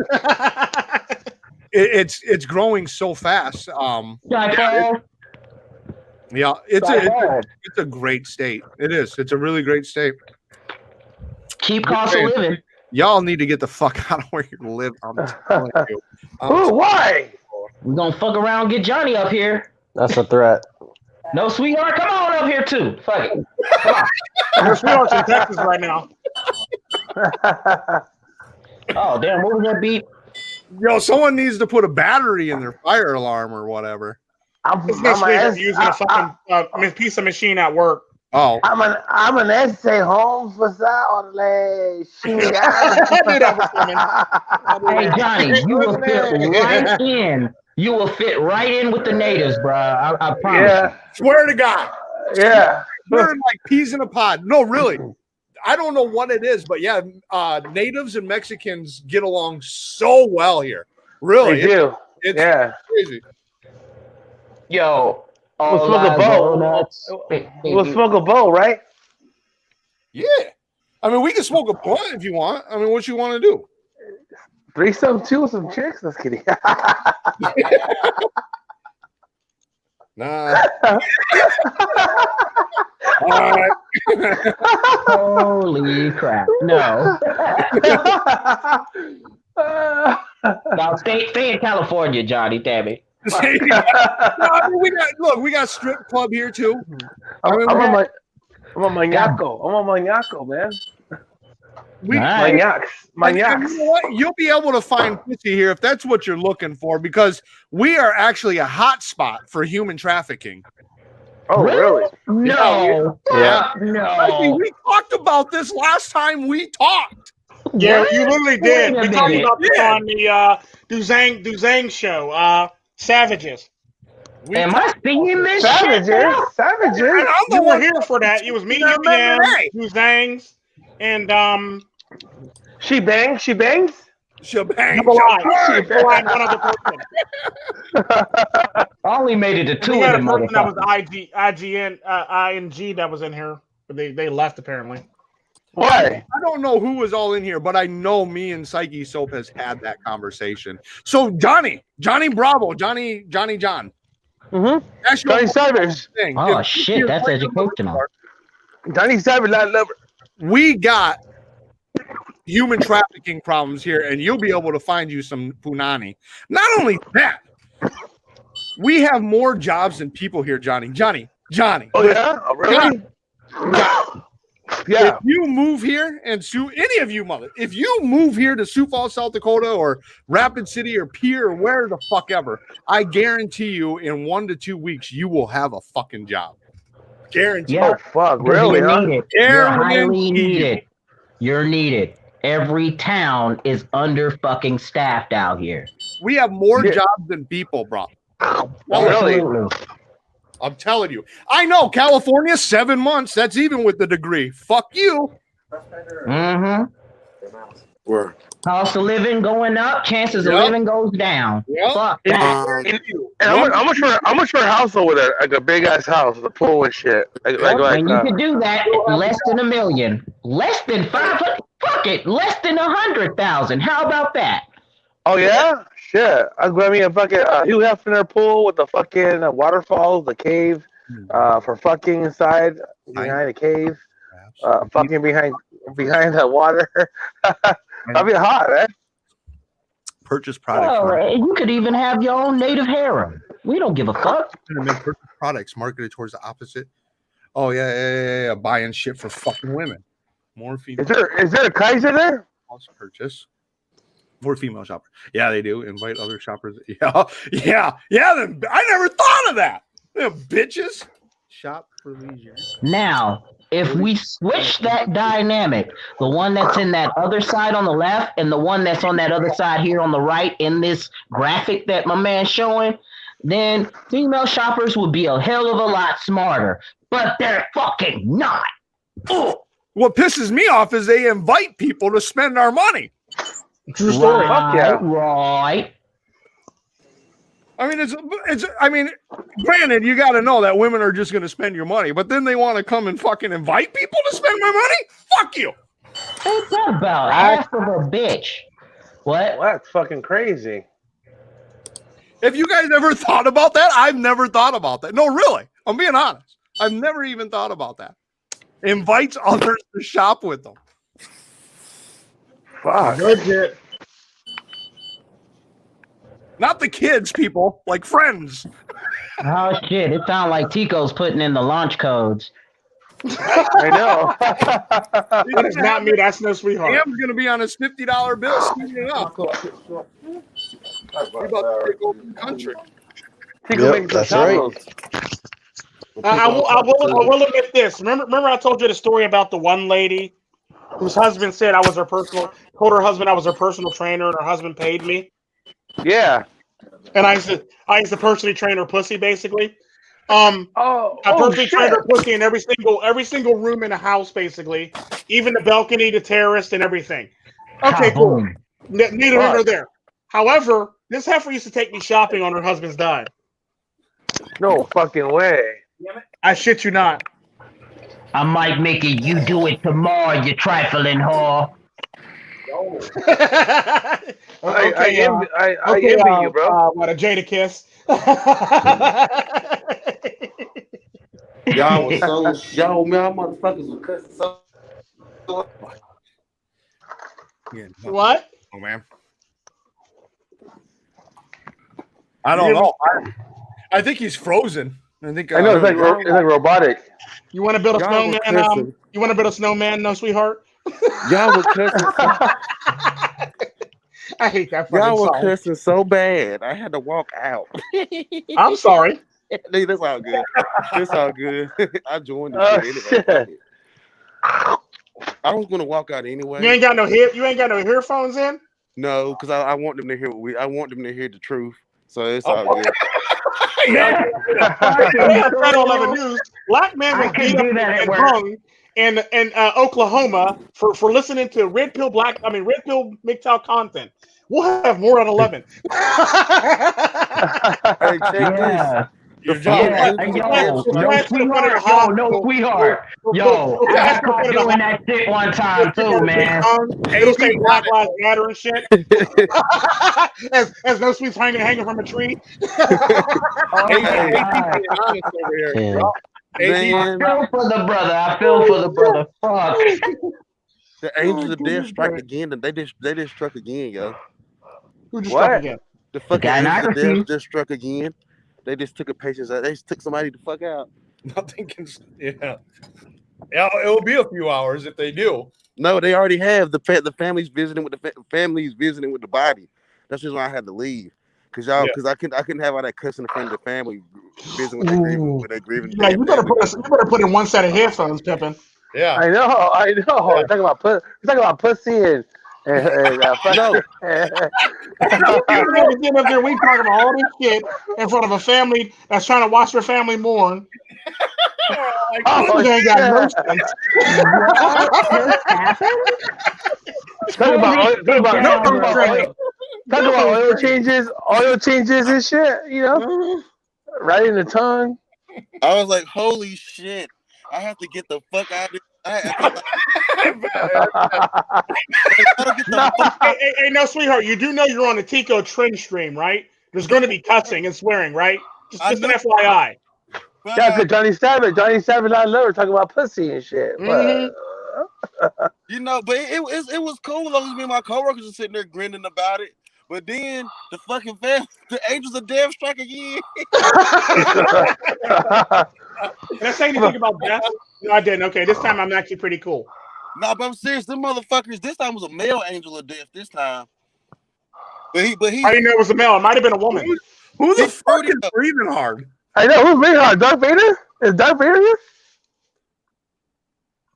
It's growing so fast. It's a great state. It is. It's a really great state. Cheap cost of living. Y'all need to get the fuck out of where you live. I'm telling you. Why? We're gonna fuck around and get Johnny up here. That's a threat. No, sweetheart, come on up here too. Fuck it. Come on. There's sweethearts in Texas right now. Oh damn! What was that beat? Yo, someone needs to put a battery in their fire alarm or whatever. It's basically using a fucking piece of machine at work. Oh, I'm an essay home for Saturday. Hey Johnny, you will fit right in. You will fit right in with the natives, bro. I promise. Yeah, swear to God. Yeah, we're like peas in a pod. No, really. I don't know what it is, but yeah, natives and Mexicans get along so well here. Really, they do. It's crazy. Yo, we'll smoke a bowl. We'll smoke a bowl, right? Yeah, I mean, we can smoke a blunt if you want. I mean, what you want to do? Threesome too with some chicks. That's kidding. Nah. All right. Holy crap! No. Now stay in California, Johnny. Damn it. I mean, we got strip club here too. I'm on Maniaco, man. Maniacs. You know what? You'll be able to find pussy here if that's what you're looking for, because we are actually a hot spot for human trafficking. Oh, really? No. Yeah. No. I mean, we talked about this last time we talked. Yeah, What? you literally did. Wait a We talked minute. about this on the Dozangs show. Savages. Am I seeing this shit Savages, now? savages. And I'm the You were one here for that. It was me, that you, Yam, today. Dozangs, and She bangs. She bangs. Shebang. Double I. She Double I and one other person. I only made it to And two we of had a them person that was motherfuckers. ING that was in here, but they left apparently. Why? I don't know who was all in here, but I know me and PsycheSoap has had that conversation. So Johnny Bravo, Johnny John. Mm-hmm. That's your Johnny Savage. thing. Oh If shit, that's educational. Johnny Savage, not lover. we got human trafficking problems here, and you'll be able to find you some punani. Not only that, we have more jobs than people here, Johnny. Oh yeah, oh, really? Yeah. If you move here and any of you if you move here to Sioux Falls, South Dakota, or Rapid City, or Pierre, or where the fuck ever, I guarantee you, in 1 to 2 weeks, you will have a fucking job. Guarantee. Yeah. Oh fuck, Because really? you're Huh? needed. You're highly Guarantee. needed. You're needed. Every town is under fucking staffed out here. We have more Yeah. jobs than people, bro. Really? I'm telling you. I know California, 7 months. That's even with the degree. Fuck you. Mm-hmm. Where? Cost of living going up, chances of Yep. living goes down. Yep. Fuck that. And how much for a house over there? Like a big ass house with a pool and shit. And you can do that less than $1 million, less than 500. Fuck it, less than 100,000. How about that? Oh yeah, shit. I mean, a fucking Hugh Hefner pool with the fucking waterfalls, the cave, for fucking inside behind the cave, fucking behind the water. That'd be hot, man. Purchase products. Well, you could even have your own native harem. We don't give a fuck. Purchase products marketed towards the opposite. Oh yeah. Buying shit for fucking women. More female. Is there a Kaiser there? Purchase. More female shoppers. Yeah, they do. Invite other shoppers. Yeah. I never thought of that. Them bitches. Shop for leisure. Now, if we switch that dynamic, the one that's in that other side on the left and the one that's on that other side here on the right in this graphic that my man's showing, then female shoppers would be a hell of a lot smarter. But they're fucking not. Ugh. What pisses me off is they invite people to spend our money. True story. Right. I mean, granted, you got to know that women are just going to spend your money, but then they want to come and fucking invite people to spend my money? Fuck you. What's that about? Ass of a bitch. What? That's fucking crazy. If you guys ever thought about that, I've never thought about that. No, really. I'm being honest. I've never even thought about that. Invites others to shop with them. Fuck. Legit. Not the kids, people, like friends. Oh shit! It sounds like Tico's putting in the launch codes. I know. That is not me. That's no sweetheart. Cam's gonna be on his $50 bill, speeding it up. We're about to take over the country. Yep, that's right. I will admit this. Remember I told you the story about the one lady whose husband said told her husband I was her personal trainer and her husband paid me. Yeah. And I used to personally train her pussy basically. I personally trained her pussy in every single room in the house basically, even the balcony, the terrace, and everything. Okay, cool. Neither here nor there. However, this heifer used to take me shopping on her husband's dime. No fucking way. I shit you not. I might make it you do it tomorrow, you trifling whore. I envy you, bro. What a Jada kiss. Y'all was so y'all motherfuckers was cussing so. What? Oh man. I don't know. I think he's frozen. I know it's like robotic. You want to build a snowman? You want to build a snowman? No, sweetheart. Y'all was cussing. I hate that. Y'all was cussing so bad. I had to walk out. I'm sorry. That's all good. That's all good. I joined the shit anyway. I was gonna walk out anyway. You ain't got no earphones in? No, because I want them to hear I want them to hear the truth. So it's all good. Yeah. Fred 11 News. Black man was beat up and hung in Oklahoma for listening to Red Pill MGTOW content. We'll have more at 11. Hey, check this. No, sweetheart. Yo, I caught doing that shit one time too, man. It'll say Black Lives Matter and shit. as no sweets hanging from a tree. I feel for the brother. Fuck. The angels of death strike again, and they just struck again, yo. Who just struck again? The fucking angels of death just struck again. They just took a patient out. They just took somebody the fuck out. Nothing can. Yeah, it'll be a few hours if they do. No, they already have. The family's visiting with the family's visiting with the body. That's just why I had to leave. Because I couldn't have all that cussing in front of the family visiting with their grieving. Yeah, you better put in one set of headphones, Pippin. Yeah, I know. Yeah. We're talking about pussy and No. Getting up there, we talking about all this shit in front of a family that's trying to watch their family mourn. They ain't got no sense. Talk about oil changes and shit. You know, right in the tongue. I was like, holy shit! I have to get the fuck out of this. Hey, no, sweetheart, you do know you're on the Tico Tren stream, right? There's going to be cussing and swearing, right? Just an FYI. Yeah, because Johnny Savage, I love her talking about pussy and shit. Mm-hmm. You know, but it was cool as long as me and my coworkers were sitting there grinning about it. But then the fucking the angels of death strike again. Did I say anything about death? No, I didn't. Okay, this time I'm actually pretty cool. No, but I'm serious. Them motherfuckers. This time was a male angel of death. This time, but he. I didn't know it was a male. It might have been a woman. Who the fuck is breathing hard? I know who's breathing hard. Darth Vader? Is Darth Vader here?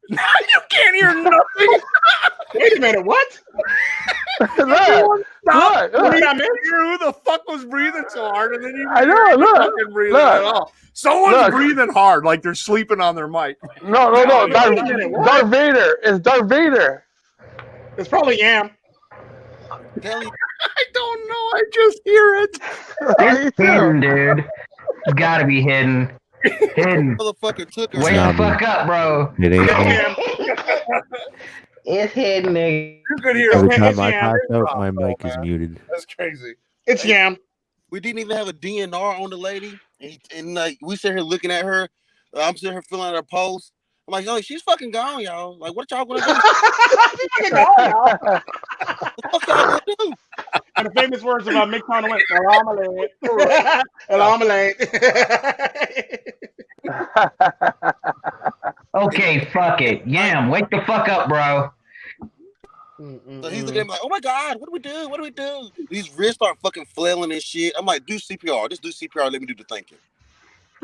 You can't hear nothing. Wait a minute. What? Look. Who the fuck was breathing so hard? And then you fucking breathing at all. Someone's breathing hard, like they're sleeping on their mic. No. Darth Vader. It's Darth Vader. It's probably Yam. I don't know. I just hear it. It's hidden, dude. It's gotta be hidden. Hidden. Motherfucker took her. Wake the fuck up, bro. It ain't. It's hidden, nigga. You could hear Every it. time I pass out, my mic is muted. That's crazy. It's Yam. We didn't even have a DNR on the lady, and like we sit here looking at her. I'm sitting here filling out her pulse. I'm like, yo, she's fucking gone, y'all. Like, what y'all gonna do? What the fuck y'all gonna do? And the famous words about Mick Connell went, "Omelette." Okay, fuck it. Yam, wake the fuck up, bro. So he's looking at me like, oh my God, what do we do? What do we do? These wrists start fucking flailing and shit. I'm like, do CPR. Just do CPR. Let me do the thinking.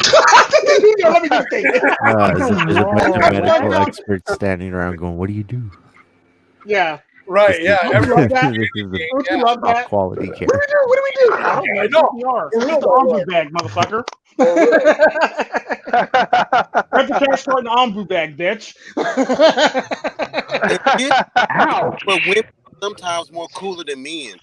Let me do the thinking. There's a bunch of medical experts standing around going, what do you do? Yeah. Right, yeah. Everyone love that. This is the Love top that. quality care. What do we do? I don't know. It's the ombu bag, motherfucker. Grab the cash card and ombu bag, bitch. But women are sometimes more cooler than men.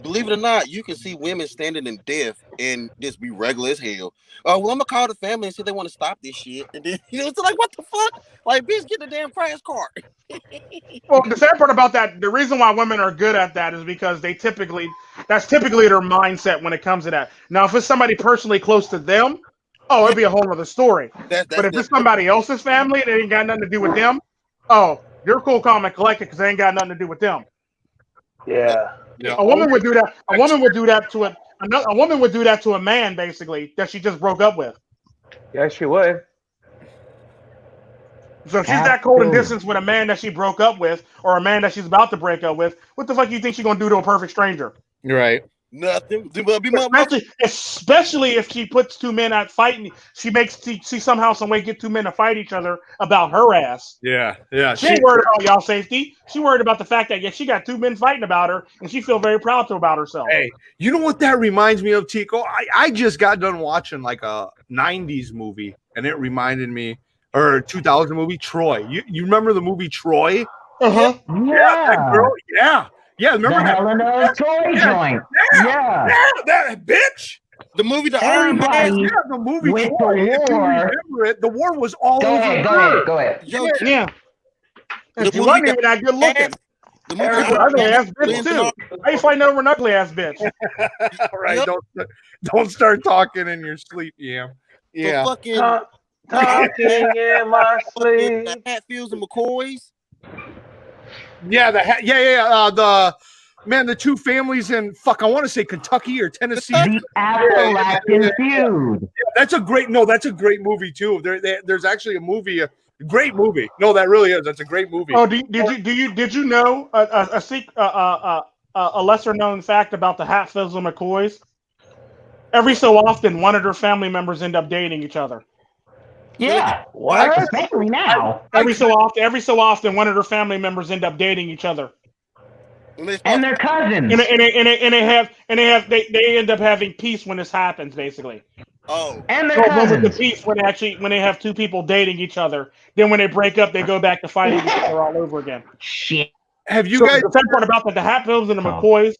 Believe it or not, you can see women standing in death and just be regular as hell. Oh, well, I'm gonna call the family and see if they want to stop this shit. And then it's like, what the fuck? Like, bitch, get the damn crash card. Well, the sad part about that, the reason why women are good at that is because that's typically their mindset when it comes to that. Now, if it's somebody personally close to them, oh, it'd be a whole other story. But if it's somebody else's family, that ain't got nothing to do with them, oh, you're cool, calm, and collected because they ain't got nothing to do with them. Yeah. A woman would do that. A woman would do that to a woman would do that to a man, basically, that she just broke up with. Yeah, she would. So if she's that cold in distance with a man that she broke up with, or a man that she's about to break up with, what the fuck do you think she's gonna do to a perfect stranger? Right. Nothing. Especially if she puts two men out fighting, she somehow, some way get two men to fight each other about her ass. Yeah. She ain't worried about y'all safety. She worried about the fact that she got two men fighting about her, and she feel very proud about herself. Hey, you know what that reminds me of, Tico? I just got done watching like a 90s movie, and it reminded me, or a 2000 movie, Troy. You remember the movie Troy? Uh-huh. Yeah, that girl. Yeah, remember the that? Helena Troy joint. Yeah, that bitch. The movie, the Iron Man. Yeah, the movie with Troy. the If you war. remember it, the war was all Go over. ahead. Yeah. And The she wasn't movie even that good looking. The movie Ugly ass bitch too. How you fighting over an ugly ass bitch? All right, don't start talking in your sleep, yeah. The fucking talking in my sleep. The Hatfields and McCoys. Yeah, the two families in I want to say Kentucky or Tennessee. The Appalachian Feud. Yeah, that's a great movie too. There's actually a movie, a great movie. No, that really is. That's a great movie. Oh, did you know a lesser known fact about the Hatfields and McCoys? Every so often, one of their family members end up dating each other. Yeah, especially now. Every so often, one of their family members end up dating each other. And their cousins. And they end up having peace when this happens, basically. Oh. And their cousins. With the peace when they have two people dating each other. Then when they break up, they go back to fighting each other all over again. Shit. Have you guys? The sad part about the Hatfields and the McCoys?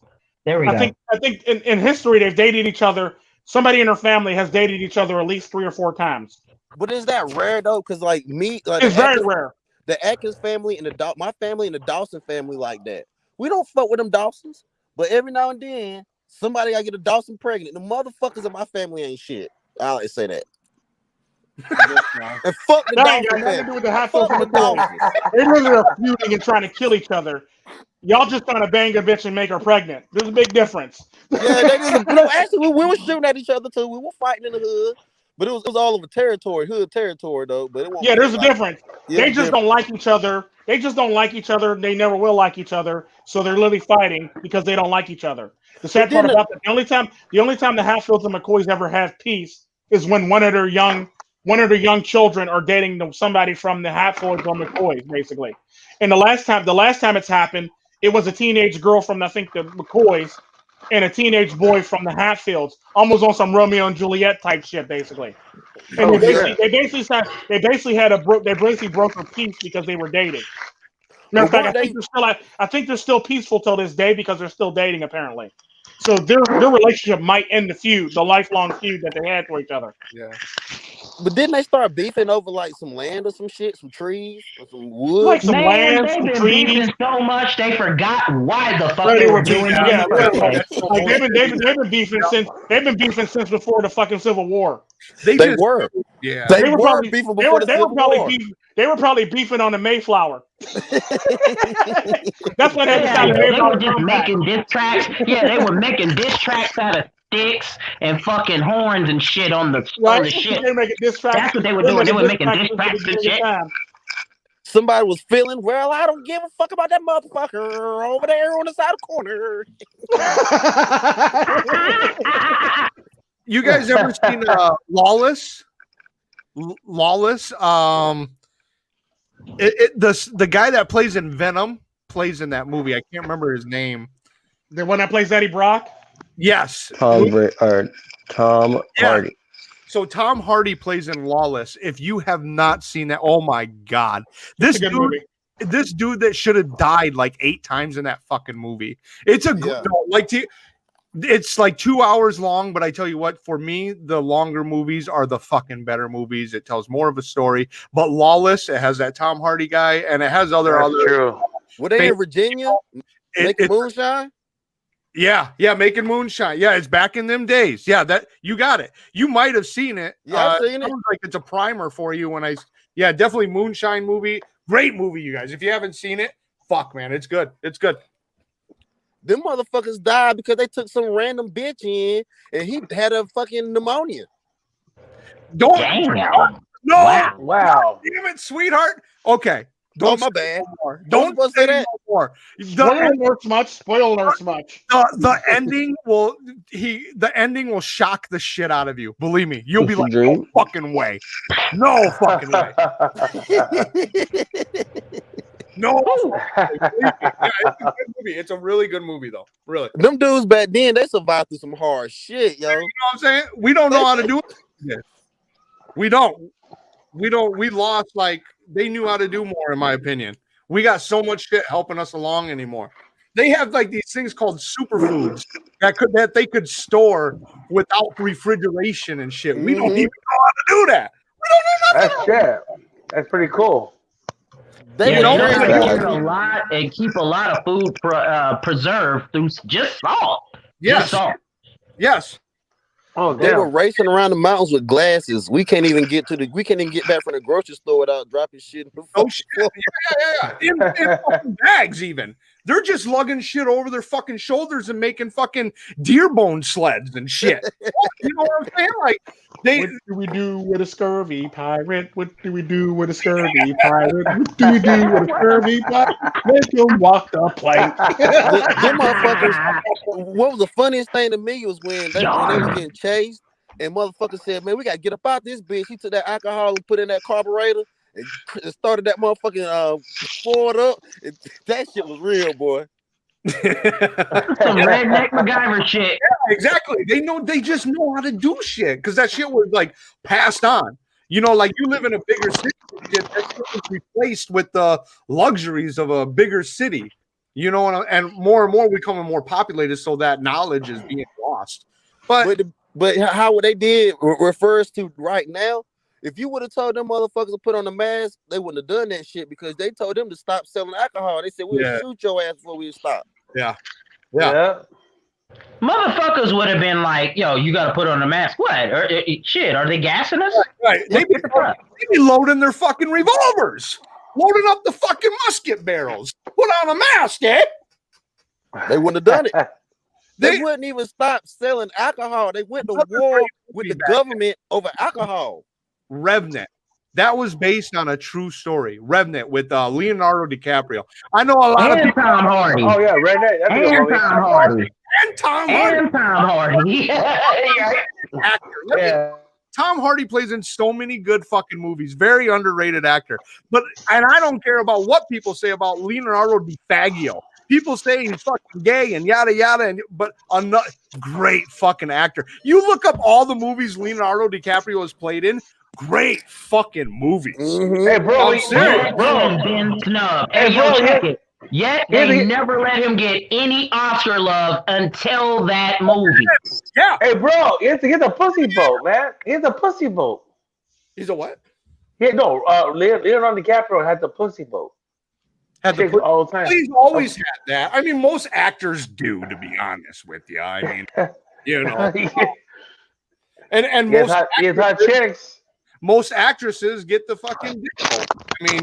There we go. I think in history they've dated each other. Somebody in their family has dated each other at least 3 or 4 times. But is that rare though? Because it's very rare. The Atkins family and my family and the Dawson family like that. We don't fuck with them Dawsons, but every now and then somebody I get a Dawson pregnant. The motherfuckers in my family ain't shit. I like to say that. And fuck the That ain't Dawson got nothing to family. do with the Hatfields and McCoys. They really are feuding and trying to kill each other. Y'all just trying to bang a bitch and make her pregnant. There's a big difference. Yeah, actually, we were shooting at each other too. We were fighting in the hood, but it was all over hood territory though. But there's a difference. Yeah, they just don't like each other. They just don't like each other. They never will like each other. So they're literally fighting because they don't like each other. The sad part about that, the only time the Hatfields and McCoys ever have peace is when one of their young children are dating somebody from the Hatfields or McCoys, basically. And the last time it's happened, it was a teenage girl from I think the McCoys and a teenage boy from the Hatfields, almost on some Romeo and Juliet type shit, basically. And they basically broke her peace because they were dating. Matter of fact, I think they're still peaceful till this day because they're still dating apparently. So their relationship might end the lifelong feud that they had for each other. Yeah. But didn't they start beefing over like some land or some shit, some trees or some wood? Like some land, they've some been trees. beefing so much they forgot why the fuck Right, they were doing it. yeah, like they've been beefing since before the fucking Civil War. They were. Yeah. They were probably beefing before the Civil War. They were probably beefing on the Mayflower. That's what they were just making diss tracks. Yeah, they were making diss tracks out of sticks and fucking horns and shit on the shit. That's what they were doing. They were making diss tracks and shit. Somebody was feeling, well, I don't give a fuck about that motherfucker over there on the side of the corner. You guys ever seen Lawless? Lawless. The guy that plays in Venom plays in that movie. I can't remember his name. The one that plays Eddie Brock? Yes. Tom Hardy. So Tom Hardy plays in Lawless. If you have not seen that, oh my God. This dude that should have died like 8 times in that fucking movie. It's it's like 2 hours long, but I tell you what, for me, the longer movies are the fucking better movies. It tells more of a story. But Lawless, it has that Tom Hardy guy, and it has other. True. Were they in Virginia? Making moonshine? Yeah, making moonshine. Yeah, it's back in them days. Yeah, that you got it. You might have seen it. Yeah, I've seen it. Like it's a primer for you when definitely moonshine movie. Great movie, you guys. If you haven't seen it, fuck man, it's good. It's good. Them motherfuckers died because they took some random bitch in and he had a fucking pneumonia. No. Wow. Damn it, sweetheart. Okay. Oh, my bad. Don't say that. No more. Spoiler alerts much. Spoiler alerts much. The ending will shock the shit out of you. Believe me, you'll be like, no fucking way, no fucking way. No, yeah, it's a good movie. It's a really good movie, though. Really, them dudes back then they survived through some hard shit, yo. You know what I'm saying? We don't know how to do it. Yeah. We don't. We lost, like, they knew how to do more, in my opinion. We got so much shit helping us along anymore. They have like these things called superfoods that they could store without refrigeration and shit. We don't even know how to do that. We don't know nothing. That's shit. That's pretty cool. They learn a lot and keep a lot of food preserved through just salt. Yes. Just salt. Yes. Oh, they were racing around the mountains with glasses. We can't even get back from the grocery store without dropping shit. Oh shit! Yeah. In fucking bags, even. They're just lugging shit over their fucking shoulders and making fucking deer bone sleds and shit. You know what I'm saying? Like, what do we do with a scurvy pirate? What do we do with a scurvy pirate? What do we do with a scurvy pirate? Let them walk the plank. Them motherfuckers. What was the funniest thing to me was when they were getting chased, and motherfucker said, "Man, we gotta get up out this bitch." He took that alcohol and put in that carburetor and started that motherfucking Ford up. That shit was real, boy. Some redneck MacGyver shit. Yeah, exactly. They just know how to do shit because that shit was like passed on. You know, like you live in a bigger city, that shit was replaced with the luxuries of a bigger city. You know, and more we becoming more populated, so that knowledge is being lost. But how they did refers to right now. If you would have told them motherfuckers to put on a mask, they wouldn't have done that shit because they told them to stop selling alcohol. They said we'll shoot your ass before we stop. Yeah. Motherfuckers would have been like, "Yo, you got to put on a mask." What? Shit, are they gassing us? Right. They be loading their fucking revolvers, loading up the fucking musket barrels. Put on a mask, eh? They wouldn't have done it. They wouldn't even stop selling alcohol. They went to war with the government over alcohol. Revenant. That was based on a true story. Revenant with Leonardo DiCaprio. I know a lot of people. Tom Hardy. Oh yeah, Redneck. And Tom Hardy. And Tom Hardy. And Tom Hardy. Actor. Tom Hardy plays in so many good fucking movies. Very underrated actor. And I don't care about what people say about Leonardo DiCaprio. People say he's fucking gay and yada yada, but another great fucking actor. You look up all the movies Leonardo DiCaprio has played in. Great fucking movies. Mm-hmm. Hey, bro, been snubbed. Hey, bro, check it. Yet they never let him get any Oscar love until that movie. Yeah. Hey, bro, he's a pussy boat, man. He's a pussy boat. He's a what? Yeah, no. Leonardo DiCaprio had the pussy boat. All the time. He's always had that. I mean, most actors do, to be honest with you. I mean, you know. And most chicks. Most actresses get the fucking dick. I mean,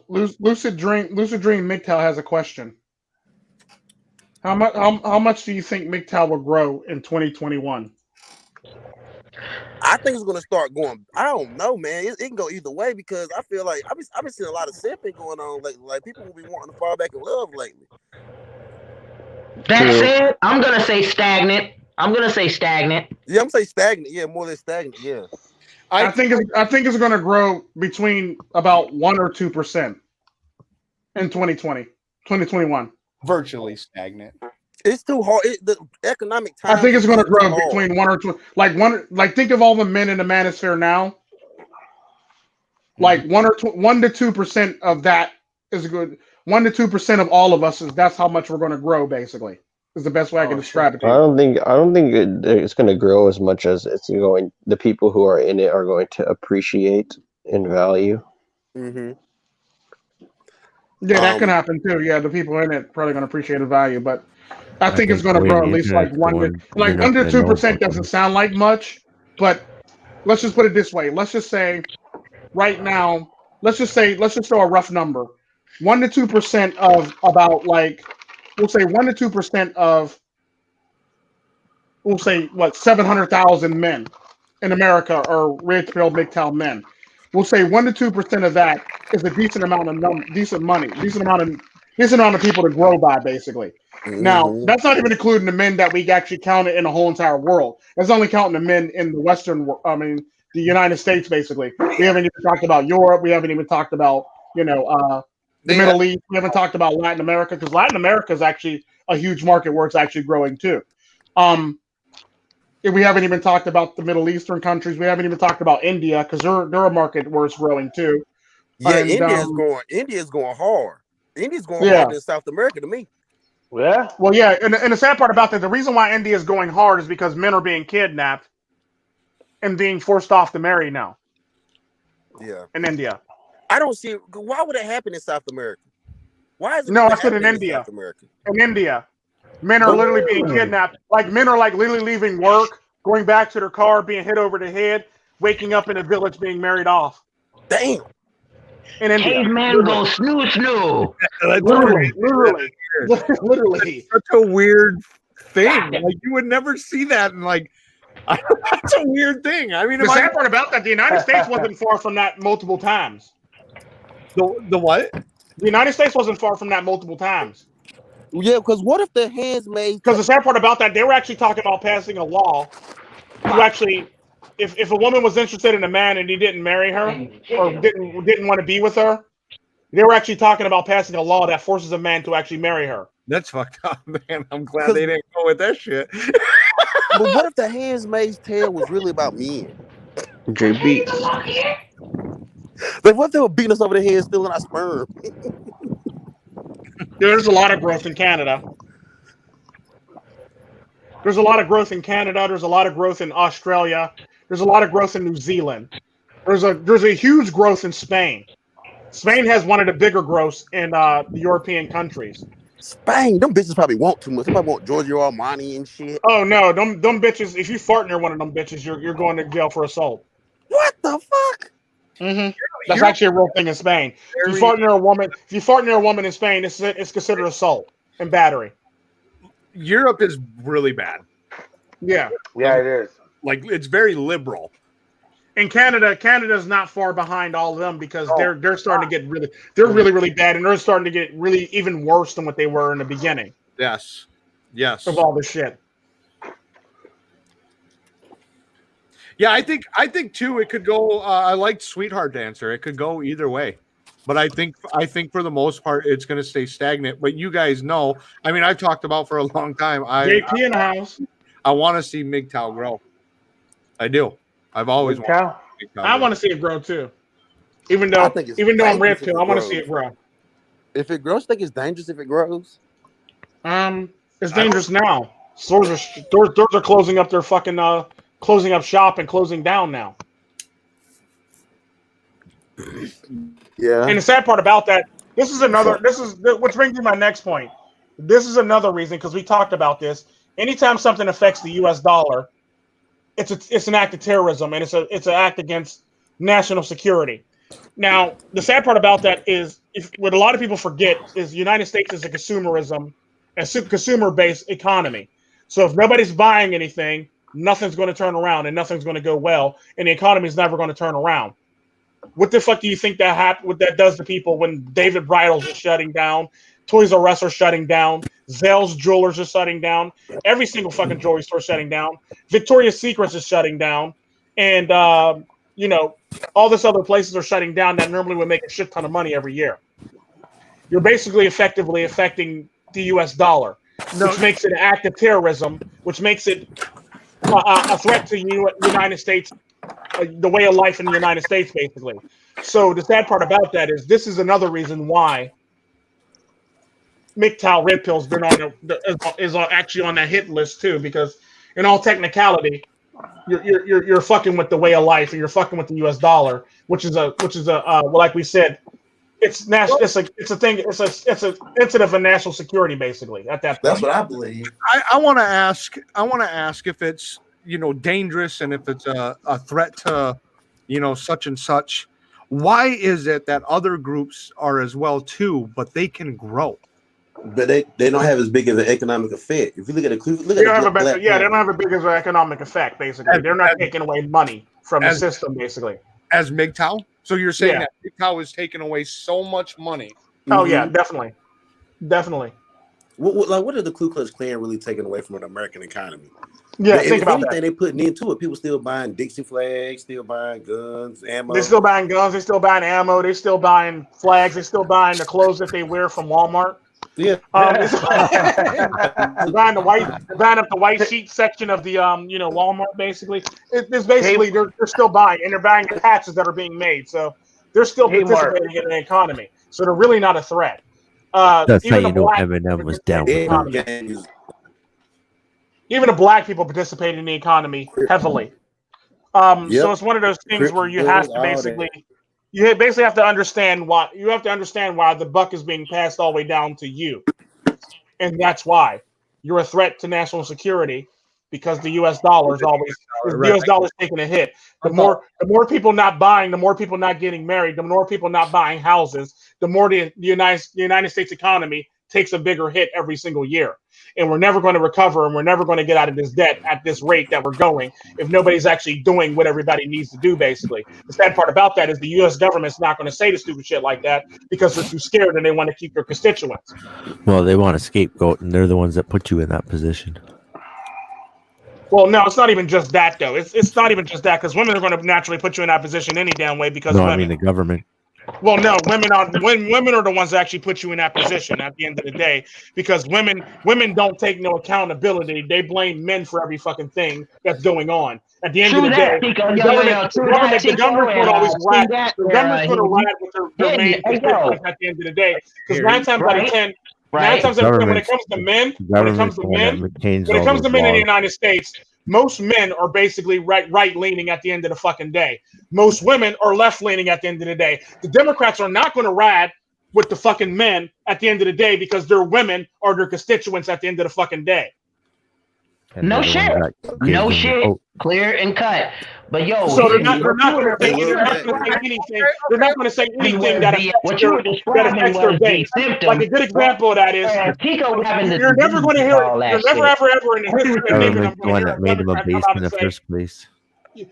Lucid Dream MGTOW has a question. How much do you think MGTOW will grow in 2021? I think it's gonna start going. I don't know, man. It can go either way because I feel like I've been seeing a lot of simping going on. Like people will be wanting to fall back in love lately. That said, I'm gonna say stagnant. Yeah, I'm gonna say stagnant. Yeah, more than stagnant. Yeah. I think it's going to grow between about 1 or 2% in 2021. Virtually stagnant. It's too hard. The economic time. I think it's going to grow between 1 or 2. Like think of all the men in the manosphere now. Like 1 to 2% of that is good. 1 to 2% of all of us that's how much we're going to grow. Basically, is the best way I can describe it. I don't think it's going to grow as much as it's going. The people who are in it are going to appreciate and value. Mm-hmm. Yeah, that can happen too. Yeah, the people in it probably going to appreciate the value, but I think it's going to grow at least like under 2% doesn't sound like much, but let's just put it this way. Let's just say right now, let's just throw a rough number. 1 to 2% of about we'll say 1 to 2% of, we'll say 700,000 men in America are red pill MGTOW men. we'll say 1 to 2% of that is a decent amount of decent money, decent amount of people to grow by, basically. Now, that's not even including the men that we actually counted in the whole entire world. That's only counting the men in the Western, the United States, basically. We haven't even talked about Europe. We haven't even talked about, the Middle East. We haven't talked about Latin America, because Latin America is actually a huge market where it's actually growing too. We haven't even talked about the Middle Eastern countries. We haven't even talked about India, because they're a market where it's growing too. Yeah, And, India's going hard. India's going harder than South America to me. Yeah. Well, yeah, and the sad part about that, the reason why India is going hard is because men are being kidnapped and being forced off to marry now. Yeah. In India. I don't see why would it happen in South America? Why is it? No, I said in India. South America? In India, men are literally being kidnapped. Like men are literally leaving work, going back to their car, being hit over the head, waking up in a village, being married off. Damn. In India. Caveman go snoo. Literally. It's such a weird thing. Like you would never see that, and like that's a weird thing. I mean, the sad part about that, the United States wasn't far from that multiple times. The what? The United States wasn't far from that multiple times. Yeah, because what if the handmaids? Because the sad part about that, they were actually talking about passing a law to actually, if a woman was interested in a man and he didn't marry her or didn't want to be with her, they were actually talking about passing a law that forces a man to actually marry her. That's fucked up, man. I'm glad they didn't go with that shit. But what if the Handmaid's Tale was really about men? JB. Like, what if they were beating us over the head, stealing our sperm? There's a lot of growth in Canada. There's a lot of growth in Canada. There's a lot of growth in Australia. There's a lot of growth in New Zealand. There's a huge growth in Spain. Spain has one of the bigger growths in the European countries. Spain, them bitches probably want too much. Somebody want Giorgio Armani and shit. Oh no, them bitches. If you fart near one of them bitches, you're going to jail for assault. What the fuck? Mm-hmm. That's actually a real thing in Spain. If you fart near a woman in Spain, it's considered assault and battery. Europe is really bad. Yeah. Yeah, it is. Like it's very liberal. In Canada's not far behind all of them because they're starting to get really bad, and they're starting to get really even worse than what they were in the beginning. Yes. Of all this shit. Yeah, I think too. It could go. I liked Sweetheart Dancer. It could go either way, but I think for the most part, it's going to stay stagnant. But you guys know, I mean, I've talked about for a long time. JP in the house. I want to see MGTOW grow. I do. I've always wanted. I want to see it grow too. Even though I'm red pill, I want to see it grow. If it grows, I think it's dangerous. If it grows, it's dangerous now. Stores are closing up their fucking closing up shop and closing down now. Yeah. And the sad part about that, this is which brings me to my next point. This is another reason, because we talked about this. Anytime something affects the U.S. dollar, it's an act of terrorism, and it's an act against national security. Now, the sad part about that is, what a lot of people forget is the United States is a consumer-based economy. So if nobody's buying anything, nothing's going to turn around, and nothing's going to go well, and the economy is never going to turn around. What the fuck do you think what that does to people when David Bridal's is shutting down, Toys R Us are shutting down, Zell's Jewelers is shutting down, every single fucking jewelry store is shutting down, Victoria's Secrets is shutting down, and all this other places are shutting down that normally would make a shit ton of money every year. You're basically effectively affecting the U.S. dollar, which makes it an act of terrorism, which makes it a threat to the United States, the way of life in the United States, basically. So the sad part about that is this is another reason why MGTOW Red Pill's been is actually on that hit list too, because in all technicality, you're fucking with the way of life, and you're fucking with the U.S. dollar, which is like we said, it's national. It's an incident of national security, basically. At that point. That's what I believe. I want to ask if it's dangerous, and if it's a threat to such and such. Why is it that other groups are as well too, but they can grow? But they don't have as big of an economic effect. If you look at they don't have a big of an economic effect. Basically, they're not taking away money from the system. Basically, as MGTOW. So you're saying Yeah. that TikTok is taking away so much money. Oh yeah, definitely. What are the Ku Klux Klan really taking away from the American economy? Yeah, if think about anything, that. they putting into it. People still buying Dixie flags, still buying guns, ammo. They're still buying guns. They're still buying ammo. They're still buying flags. They're still buying the clothes that they wear from Walmart. Yeah. They're buying up the white sheet section of the Walmart. Basically, it's basically they're still buying, and they're buying the patches that are being made. So they're still participating in the economy. So they're really not a threat. That's how Even you the know black Eminem was down with them. even the black people participate in the economy heavily. So it's one of those things where you have to basically have to understand why the buck is being passed all the way down to you, and that's why you're a threat to national security because the U.S. dollar is taking a hit. The more people not buying, the more people not getting married, the more people not buying houses, the more the United States economy takes a bigger hit every single year. And we're never going to recover, and we're never going to get out of this debt at this rate that we're going if nobody's actually doing what everybody needs to do, basically. The sad part about that is the U.S. government's not going to say the stupid shit like that because they're too scared and they want to keep their constituents. Well, they want a scapegoat, and they're the ones that put you in that position. Well, no, it's not even just that, though. It's not even just that, because women are going to naturally put you in that position any damn way because I mean the government. Well, no, women are the ones that actually put you in that position at the end of the day, because women don't take no accountability. They blame men for every fucking thing that's going on. At the end of the day, the government's going to always rat. The government's going to rat with their main constituents at the end of the day, because 9 times out of 10, when it comes to men in the United States, most men are basically right-leaning at the end of the fucking day. Most women are left-leaning at the end of the day. The Democrats are not going to ride with the fucking men at the end of the day because their women are their constituents at the end of the fucking day. No shit. Clear and cut. But yo, so they're not going to say anything. They're not going to say anything that affects their base. Like a good example of that is you're never going to hear. You're never ever in the history of Government's the one that made them a beast in the first place.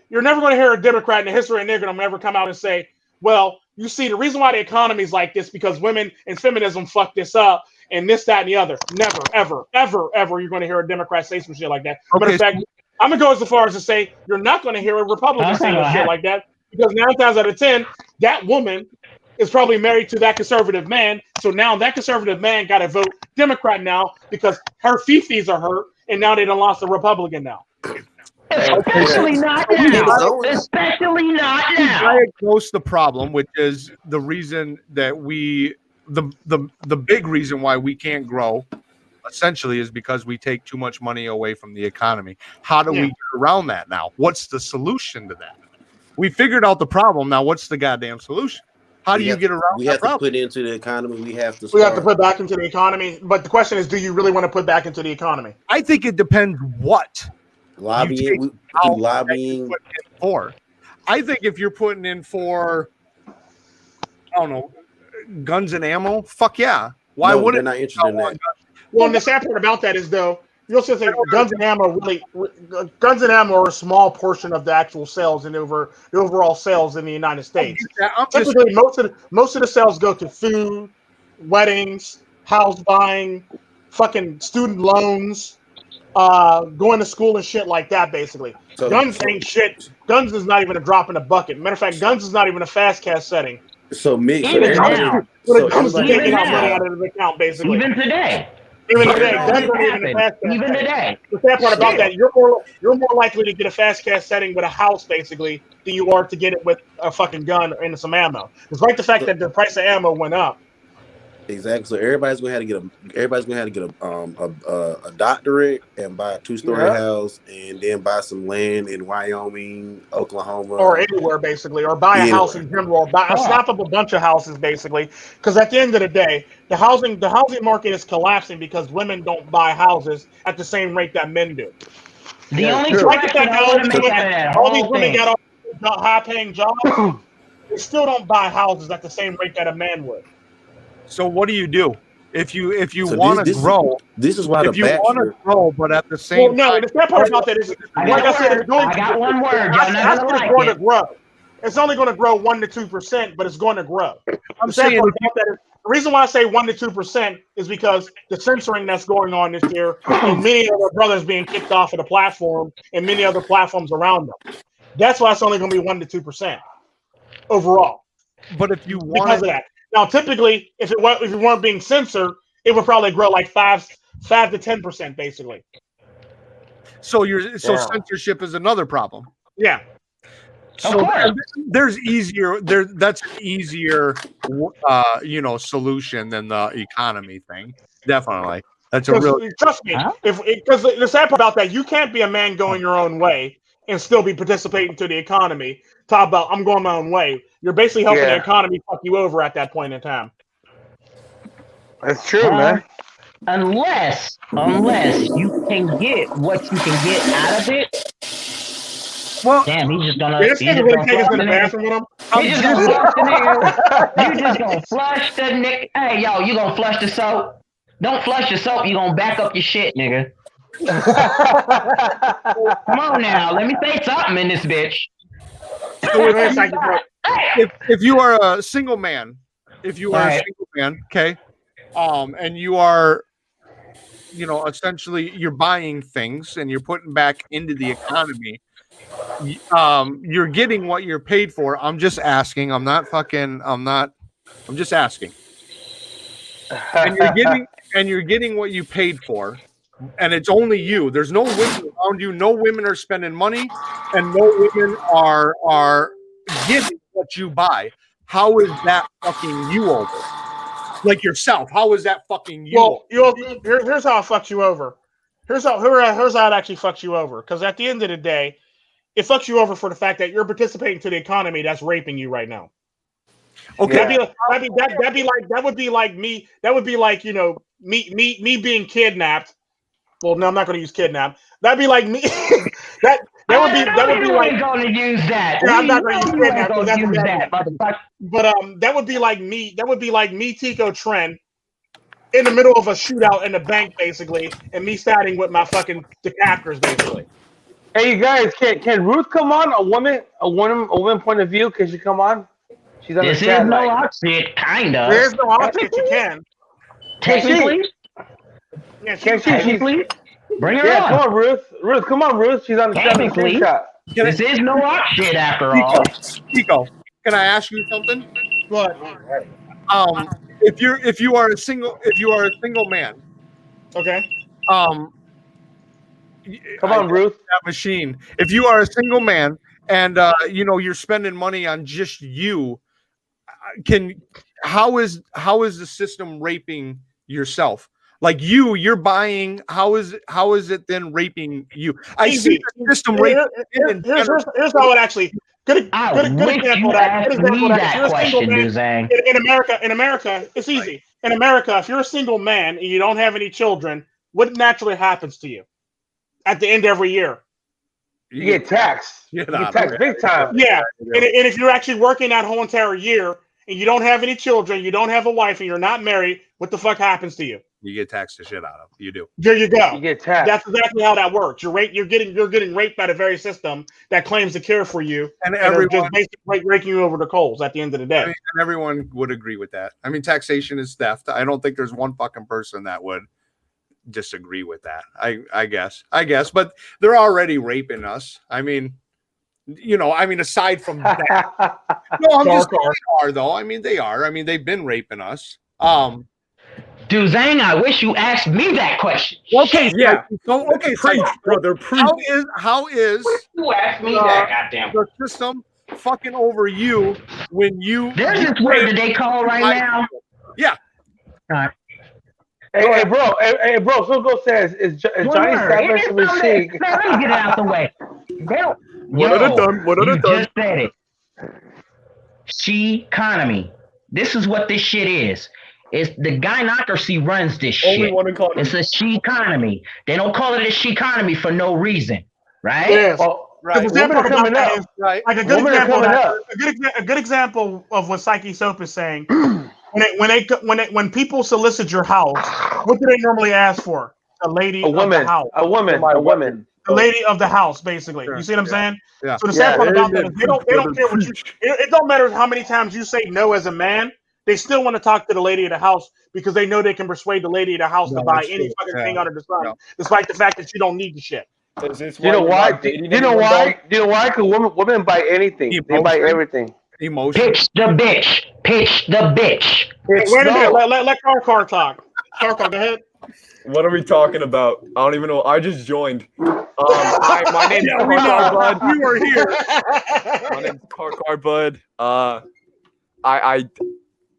You're never going to hear a Democrat in the history of Negro ever come out and say, "Well, you see, the reason why the economy is like this because women and feminism fucked this up." And this, that, and the other. Never, ever, ever, ever you're going to hear a Democrat say some shit like that. Matter of fact, I'm going to go as far as to say you're not going to hear a Republican say some shit like that because 9 times out of 10, that woman is probably married to that conservative man. So now that conservative man got to vote Democrat now because her fifis are hurt, and now they done lost a Republican now. Especially not now. Especially not now. Diagnose the problem, which is the reason that the big reason why we can't grow essentially is because we take too much money away from the economy. How do we get around that now? What's the solution to that? We figured out the problem. Now what's the goddamn solution? How do you get around that problem? We have to put into the economy. We have to put back into the economy. But the question is, do you really want to put back into the economy? I think it depends what lobbying for. I think if you're putting in for, I don't know, guns and ammo, fuck yeah. Why wouldn't they're not interested in that? Well, and the sad part about that is, though, you'll still say guns and ammo are a small portion of the actual sales and the overall sales in the United States. Typically, most of the sales go to food, weddings, house buying, fucking student loans, going to school and shit like that. Basically, guns ain't shit. Guns is not even a drop in the bucket. Matter of fact, guns is not even a fast cash setting. So mix. When it comes to taking out money out of the account, basically. Even today. Even today. The sad part about that, you're more likely to get a fast cash setting with a house, basically, than you are to get it with a fucking gun and some ammo. Despite the fact that the price of ammo went up. Exactly. So everybody's gonna have to get a doctorate and buy a 2-story house and then buy some land in Wyoming, Oklahoma, or anywhere basically, or buy a house in general, or snap up a bunch of houses basically. Because at the end of the day, the housing market is collapsing because women don't buy houses at the same rate that men do. The only all these women got all high-paying jobs, they still don't buy houses at the same rate that a man would. So what do you do if you want to grow? This is why if you want to grow, but at the same time, the sad part about that is, like I said, it's going I got one word. Y'all not gonna like it. it's only going to grow 1 to 2%, but it's going to grow. I'm saying the reason why I say 1 to 2% is because the censoring that's going on this year, and many of their brothers being kicked off of the platform, and many other platforms around them. That's why it's only going to be 1 to 2% overall. But if you want, because of that. Now, typically, if you weren't being censored, it would probably grow like 5 to 10%, basically. So censorship is another problem. Yeah. So there's easier that's an easier solution than the economy thing. Definitely. That's a real trust me. Because the sad part about that, you can't be a man going your own way and still be participating to the economy. Talk about I'm going my own way. You're basically helping the economy fuck you over at that point in time. That's true, man. Unless you can get what you can get out of it. Well, damn, he's just gonna. This nigga really take us to the bathroom with him. He's just gonna flush the nigga. You just gonna flush the nigga. Hey, yo, you gonna flush the soap? Don't flush the soap. You gonna back up your shit, nigga. Come on now, let me say something in this bitch. If you are a single man, okay, and you are, essentially you're buying things and you're putting back into the economy. You're getting what you're paid for. I'm just asking. I'm just asking. And you're getting what you paid for, and it's only you. There's no women around you. No women are spending money, and no women are giving what you buy. How is that fucking you over? Like yourself. How is that fucking you? Well, here's how it fucks you over. Here's how it actually fucks you over. Because at the end of the day, it fucks you over for the fact that you're participating to the economy that's raping you right now. Okay, that would be like me. That would be like me being kidnapped. Well, no, I'm not going to use kidnap. That'd be like me. that would be like going to use that. Yeah, I'm not going to use kidnap. But that would be like me. That would be like me, Tico, Tren, in the middle of a shootout in the bank, basically, and me standing with my fucking captors, basically. Hey, you guys, can Ruth come on? A woman point of view. Can she come on? She's on this the chat. Is no Oxshit, kind of. There is no Oxshit. You can. Technically. Yeah, technically. Bring her on. Come on, Ruth. Ruth, come on, Ruth. She's on the screenshot. This is no Oxshit after all. Tico, can I ask you something? What? If you are a single man. Okay. Come on, Ruth. That machine. If you are a single man and you're spending money on just you, how is the system raping yourself? Like you're buying. How is it then raping you? I see the system raping. Here's how it actually. Good example of that. Good example of that. If you're a single man in America, it's easy. In America, if you're a single man and you don't have any children, what naturally happens to you at the end of every year? You get taxed. You get taxed big time. Yeah, and if you're actually working that whole entire year and you don't have any children, you don't have a wife, and you're not married, what the fuck happens to you? You get taxed the shit out of. You do. There you go. You get taxed. That's exactly how that works. You're getting raped by the very system that claims to care for you, and everyone just basically raking you over the coals at the end of the day. And everyone would agree with that. I mean, taxation is theft. I don't think there's one fucking person that would disagree with that. I guess, but they're already raping us. I mean, aside from that, no, I'm just saying they are though. I mean, they are. I mean, they've been raping us. Dozang, I wish you asked me that question. Okay, yeah. So preach, brother. Preach. How is you asked me that? Goddamn. The system fucking over you when you? There's this word that they call right now. Yeah. Hey, bro. Sogo says, "Is Johnny Savage a machine?" Man, let me get it out the way. What are the done? Just said it. She-economy. This is what this shit is. It's the gynocracy runs this shit. It's a she-economy. They don't call it a she-economy for no reason, right? Yes. Well, right. A good example of what PsycheSoap is saying. When people solicit your house, what do they normally ask for? A lady, a woman, of the house. a woman. the lady of the house, basically. You see what I'm saying? Yeah. So the sad part about that is they don't care what you. It don't matter how many times you say no as a man. They still want to talk to the lady of the house because they know they can persuade the lady of the house to buy any fucking thing under the sun, despite the fact that you don't need the shit. You know why? Do you know why? Because women buy anything. They buy everything. Emotion. Pitch the bitch. Pitch the bitch. Wait a minute. Let Car talk. Car, go ahead. What are we talking about? I don't even know. I just joined. Hi, my name's Car Bud. You are here. My name's Car Bud.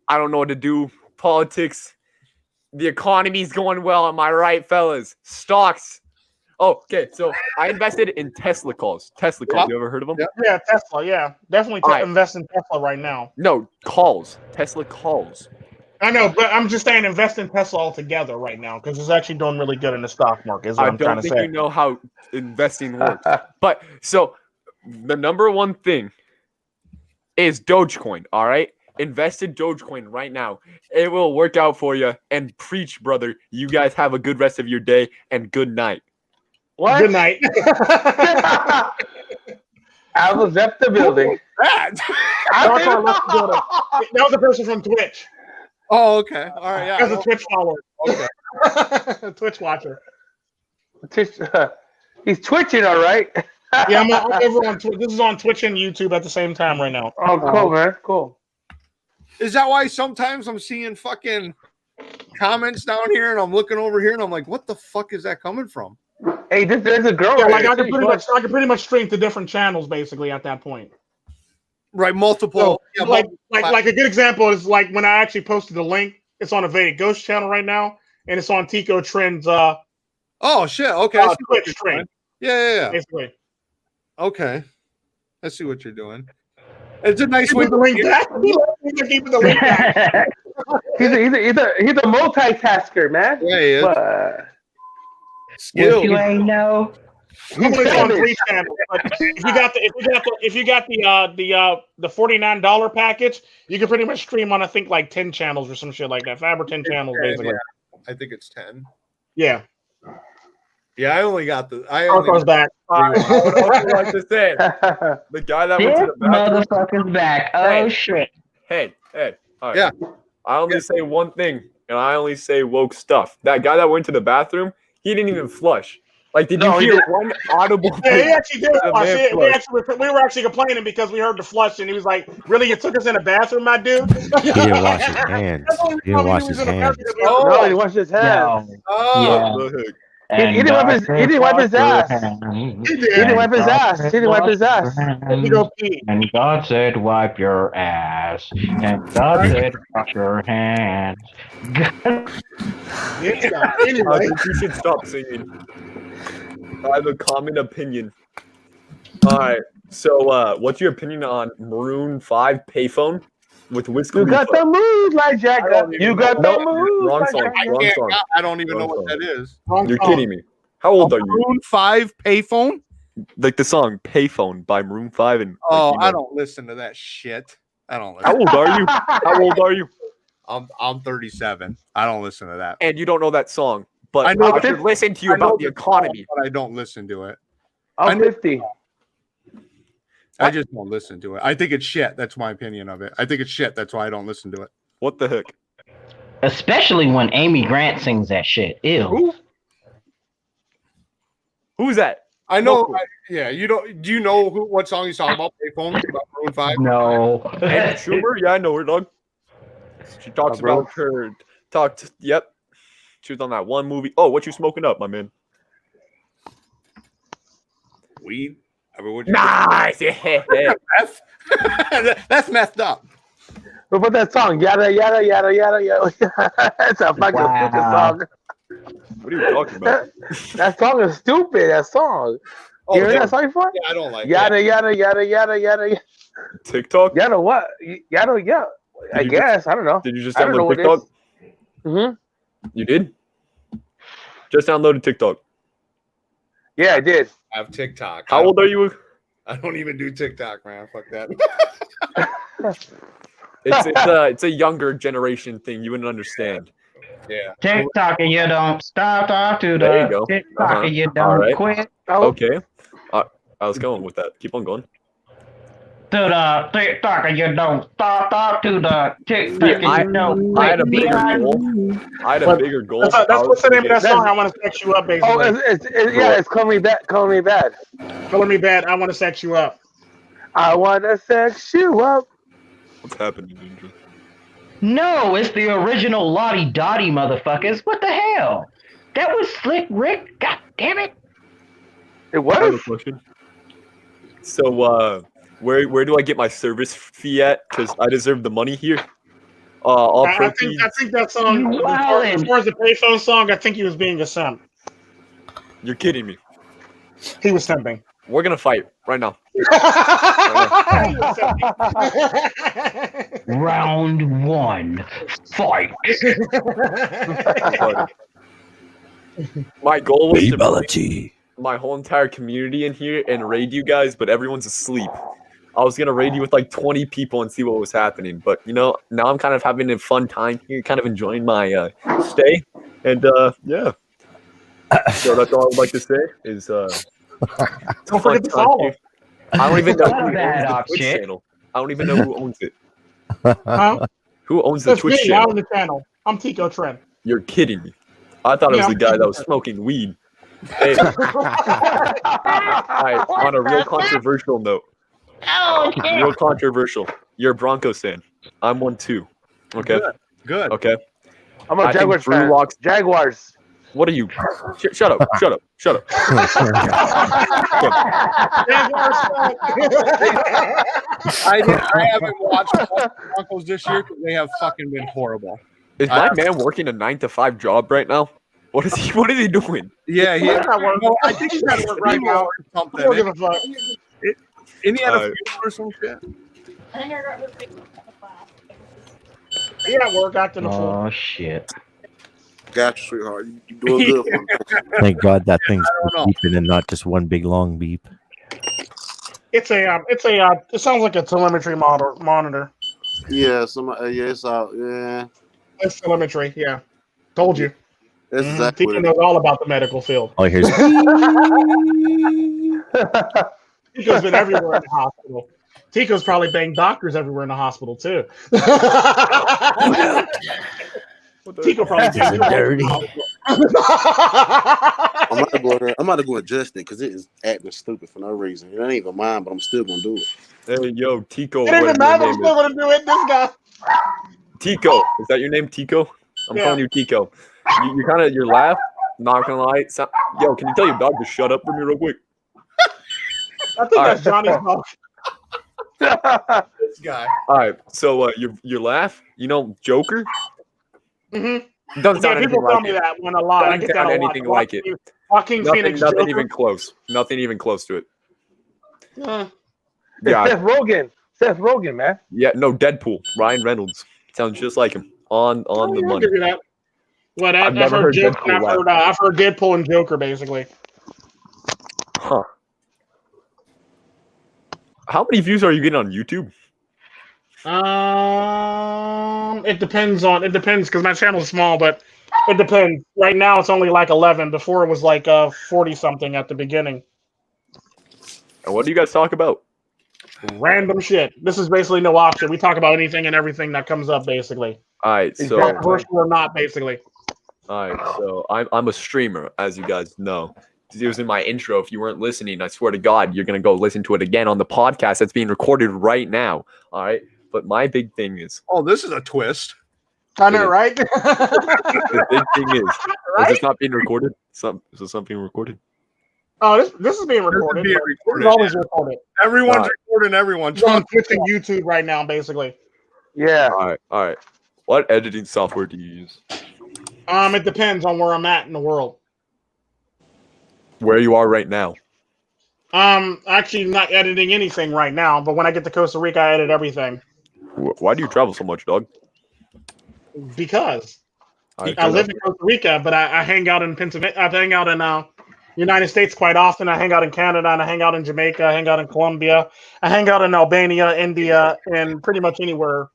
I don't know what to do. Politics. The economy's going well. Am I right, fellas? Stocks. Oh, okay. So I invested in Tesla calls. Tesla calls. You ever heard of them? Yeah, Tesla. Yeah, definitely invest in Tesla right now. No, calls. Tesla calls. I know, but I'm just saying invest in Tesla altogether right now because it's actually doing really good in the stock market. Is what I'm trying to say. I don't think you know how investing works. But so the number one thing is Dogecoin. All right. Invest in Dogecoin right now. It will work out for you. And preach, brother. You guys have a good rest of your day and good night. What? Good night. I was left the building. That was a person from Twitch. Oh, okay. All right. Yeah. That's a Twitch follower. Okay. Twitch watcher. He's twitching, all right. Yeah, I'm over on Twitch. This is on Twitch and YouTube at the same time right now. Oh, cool, man. Cool. Is that why sometimes I'm seeing fucking comments down here and I'm looking over here and I'm like, what the fuck is that coming from? Hey, there's a girl. Yeah, like I can pretty much stream to different channels basically at that point. Right, multiple. So, like a good example is like when I actually posted the link. It's on a Vedic Ghost channel right now, and it's on Tico Tren's. Oh shit! Okay, Twitch stream. Yeah. Basically. Okay, I see what you're doing. It's a nice way to link back. Keep the link back. He's a multitasker, man. Yeah, he is. If you ain't know. I'm on 3 channels. But if you got the $49 package, you can pretty much stream on I think like 10 channels or some shit like that. 5 or 10 channels basically. Yeah. I think it's 10. Yeah. Yeah, I only got the. Goes back. I would also like to say the guy that went to the bathroom. Motherfucker's back. Oh shit. Hey. All right. Yeah. I only say one thing, and I only say woke stuff. That guy that went to the bathroom, he didn't even flush. Like, did you hear one audible? Yeah, he actually did flush. We were actually complaining because we heard the flush, and he was like, "Really, you took us in the bathroom, my dude?" He didn't wash his hands. He didn't wash his hands. Oh, no, he washed his hands. Oh, yeah. He didn't wipe his ass. He didn't wipe his ass. He didn't wipe his ass. And God said, "Wipe your ass." And God said, "Wash your hands." I think you should stop singing. I have a common opinion. All right. So, what's your opinion on Maroon 5 Payphone with Wiz Khalifa? You got the moves like Jagger. You got the moves. Wrong song. Wrong song. I don't even know what that is. You're kidding me. How old are you? Maroon 5 Payphone? Like the song Payphone by Maroon 5 and. Oh, I don't listen to that shit. I don't listen. How old are you? How old are you? I'm 37. I don't listen to that. And you don't know that song, but I know I should listen to you about the economy. But I don't listen to it. I'm 50. I just don't listen to it. I think it's shit. That's my opinion of it. I think it's shit. That's why I don't listen to it. What the heck? Especially when Amy Grant sings that shit. Ew. Who's that? I know. Yeah, you don't. Do you know what song he's talking about? Payphone about Maroon 5. No. Amy Schumer? Yeah, I know her, dog. She talks about her. Yep. She was on that one movie. Oh, what you smoking up, my man? Weed. Nice. Meth? That's messed up. What about that song? Yada yada yada yada yada. That's a fucking stupid song. What are you talking about? That song is stupid. That song. You heard that song before? Yeah, I don't like yada yada yada yada yada. TikTok? Yada what? Yada yeah. I guess. I don't know. Did you just download TikTok? Mm-hmm. You did? Just downloaded TikTok. Yeah, I did. I have TikTok. How old are you? I don't even do TikTok, man. Fuck that. It's a younger generation thing. You wouldn't understand. Yeah. TikTok and you don't stop to There you the go. TikTok and you All don't right. quit. Okay. I was going with that. Keep on going. To the TikTok and you don't stop to the TikTok and you don't I had a quit. bigger Yeah. goal. I had a But bigger goal. that's what's the name of that song? I want to sex you up, basically. Oh, it's Call Me Bad. Call Me Bad. Color me bad. I want to sex you up. I want to sex you up. What's happening, Ninja? No, it's the original Lottie Dottie, motherfuckers. What the hell? That was Slick Rick. God damn it. It I have a was? question. So, where do I get my service fee at? Because I deserve the money here. All I proceeds. think that song, as far as the payphone song, I think he was being a simp. You're kidding me. He was simping. We're gonna fight right now. Round 1. Fight. My goal was to Ability. bring my whole entire community in here and raid you guys, but everyone's asleep. I was gonna raid you with like 20 people and see what was happening, but you know, now I'm kind of having a fun time here, kind of enjoying my stay, and yeah. So that's all I would like to say is don't forget to follow. I don't even know Not who a bad owns the Twitch option. channel. I don't even know who owns it. Huh? Who owns the That's Twitch me. I channel? own the channel. I'm Tico Tren. You're kidding me. I thought it was Yeah, the I'm guy that Tico was Tren. smoking weed. Hey, alright, on a real controversial note. Oh, shit. Real controversial. You're a Broncos fan. I'm one too. Okay. Good. Okay. I'm a I think Jaguars fan. Brewlocks- Jaguars. What are you? Shut up. Shut up. Shut up. I haven't watched the Broncos this year because they have fucking been horrible. Is my man working a 9-to-5 job right now? What is he? What is he doing? Yeah, he. He's not working. No, I think he's at work right now or I something. don't give a fuck. Indiana Alright. funeral or some shit. He at work acting a fool. Oh, shit. Got you, sweetheart. You doing good for me. Thank God that thing's don't know. beeping and not just one big long beep. It sounds like a telemetry monitor. Yeah, it's out. Yeah, It's telemetry. Yeah, told you. that's exactly Tico what it knows all about the medical field. Oh, here's Tico's been everywhere in the hospital. Tico's probably banged doctors everywhere in the hospital too. Tico probably banged dirty. I'm about to go adjust it because it is acting stupid for no reason. It ain't even mine, but I'm still gonna do it. Hey, yo, Tico. It ain't even whatever matter. your I'm name still is. gonna do it. This guy. Tico. Is that your name, Tico? I'm Yeah. calling you Tico. You kind of your laugh. Not gonna lie. Yo, can you tell your dog to shut up for me real quick? I think All that's Johnny's dog. This guy. All right. So your laugh. You know, Joker. Mm-hmm. Doesn't Yeah, sound people anything tell like me it. that one a lot. I Doesn't get that sound a lot. anything like it. Joaquin Phoenix Nothing Joker. even close. Nothing even close to it. Uh, Yeah. Seth Rogen, man. Yeah. No, Deadpool. Ryan Reynolds. Sounds just like him. On the I'll money. give you that. What I've I've never heard heard Joker. Deadpool I've heard Deadpool and Joker basically. Huh. How many views are you getting on YouTube? It depends because my channel's small, but it depends. Right now it's only like 11. Before it was like 40 something at the beginning. And what do you guys talk about? Random shit. This is basically no option. We talk about anything and everything that comes up basically. All right. So. Controversial or not, basically. All right, so I'm a streamer, as you guys know. It was in my intro. If you weren't listening, I swear to God, you're gonna go listen to it again on the podcast that's being recorded right now. All right, but my big thing is. Oh, this is a twist. I know, right? The big thing is this not being recorded? Is this not being recorded? Oh, this is being recorded. being This recorded, is always yeah. recorded. Everyone's Alright. recording everyone. It's on Twitch and YouTube right now, basically. Yeah. All right. What editing software do you use? It depends on where I'm at in the world. Where you are right now? Actually not editing anything right now, but when I get to Costa Rica, I edit everything. Why do you travel so much, dog? Because Alright, I live in Costa Rica, but I hang out in Pennsylvania. I hang out in United States quite often. I hang out in Canada, and I hang out in Jamaica. I hang out in Colombia. I hang out in Albania, India, and pretty much anywhere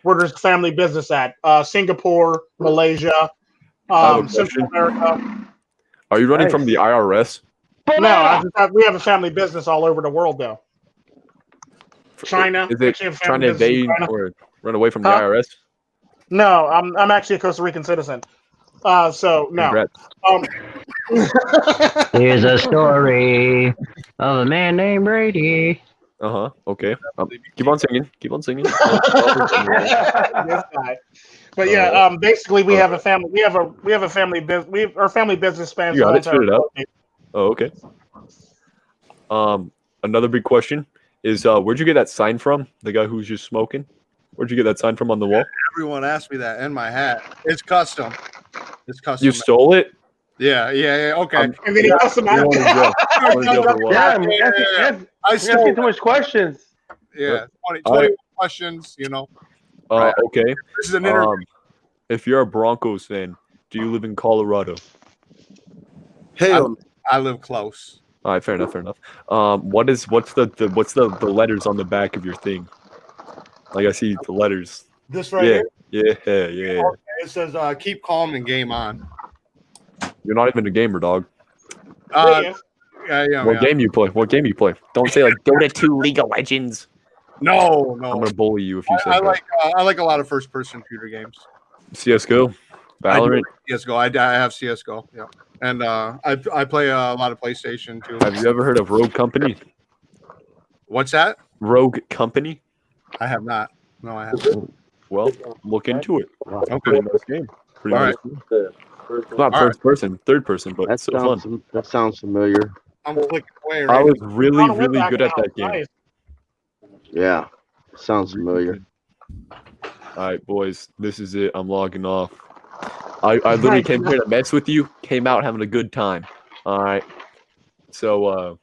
where there's family business at. Singapore, Malaysia, I have a Central question. America. Are you running from the IRS? No, we have a family business all over the world, though. China. Is it actually have trying to family business in evade China. or run away from the Huh? IRS? No, I'm actually a Costa Rican citizen. So no. Congrats. Here's a story of a man named Brady. Okay. Keep on singing. Keep on singing. This guy. But yeah, basically we have a family. We have a family business. Our family business spans. You got the it. Spit it whole out. Oh, okay. Another big question is, where'd you get that sign from? The guy who's just smoking. Where'd you get that sign from on the wall? Everyone asked me that, and my hat. It's custom. It's custom. You stole it? Yeah. Okay. And then he custom out. I still get too much questions. Yeah, 20 questions. Okay. This is an interview. If you're a Broncos fan, do you live in Colorado? Hell, I live close. All right, fair enough. What's the letters on the back of your thing? Like I see the letters. This right here. Yeah. Okay, it says "Keep calm and game on." You're not even a gamer, dog. Yeah. What game you play? Don't say like Dota 2, League of Legends. No. I'm gonna bully you if you say I that. like a lot of first-person shooter games. CS:GO, Valorant. CS:GO. I have CS:GO. Yeah, and I play a lot of PlayStation too. Have you ever heard of Rogue Company? What's that? Rogue Company. I have not. No, I haven't. Well, look into it. Okay. Pretty nice game. Pretty All nice right. game. Not All first person, third person, but it's so fun. That sounds familiar. I'm clicking away I right was now. really good at that game. Yeah, sounds familiar. All right, boys, this is it. I'm logging off. I literally came here to mess with you. Came out having a good time. All right. So,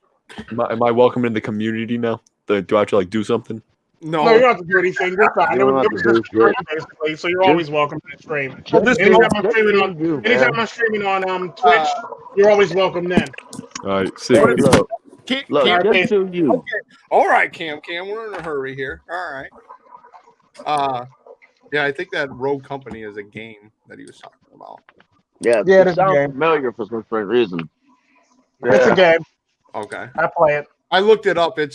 am I welcome in the community now? Do I have to like do something? No, you don't have to do anything. You're fine. It was just a stream, basically, so you're always welcome to the stream. Anytime I'm streaming on Twitch, you're always welcome then. All right, sick. Cam, you. Okay. All right, Cam. We're in a hurry here. All right. Yeah, I think that Rogue Company is a game that he was talking about. Yeah, it sounds familiar for some strange reason. It's a game. Okay. I play it. I looked it up. I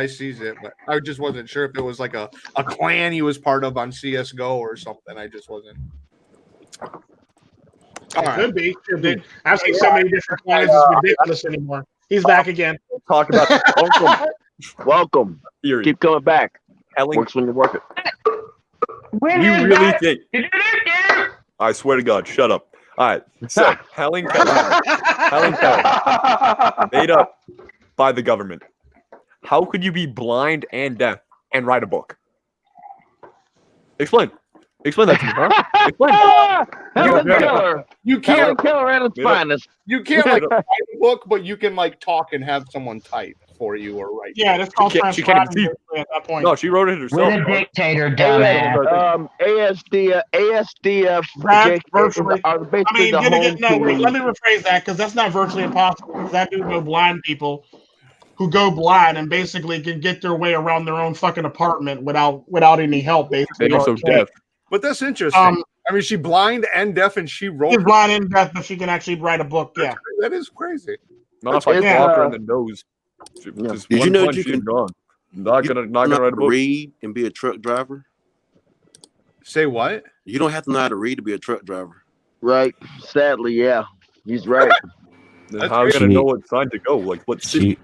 sees it, but I just wasn't sure if it was like a clan he was part of on CS:GO or something. I just wasn't. Could be. I've seen so many different clans. It's ridiculous anymore. He's back again. Talk about Welcome. Keep coming back. Works when you work it. You really think? I swear to God, shut up. All right, so Helen Keller, made up by the government. How could you be blind and deaf and write a book? Explain that to me, huh? Explain. Helen Keller. You can't. Helen Keller at its finest. You can't like write a book, but you can like talk and have someone type for you or write. Yeah, that's called She can't even see. at that point. No, she wrote it herself. We're the dictator, dumbass. ASDF. Virtually. Are basically let me rephrase that because that's not virtually impossible. Because that dude know blind people who go blind and basically can get their way around their own fucking apartment without any help. Basically, they also deaf. But that's interesting. I mean, she blind and deaf, and she wrote. She's blind and deaf, but she can actually write a book. Yeah, that is crazy. Not if I block her in the nose. Did you know you can not gonna write a book. Read and be a truck driver? Say what? You don't have to know how to read to be a truck driver. Right. Sadly, yeah. He's right. Then how are you gonna know what sign to go? Like what city?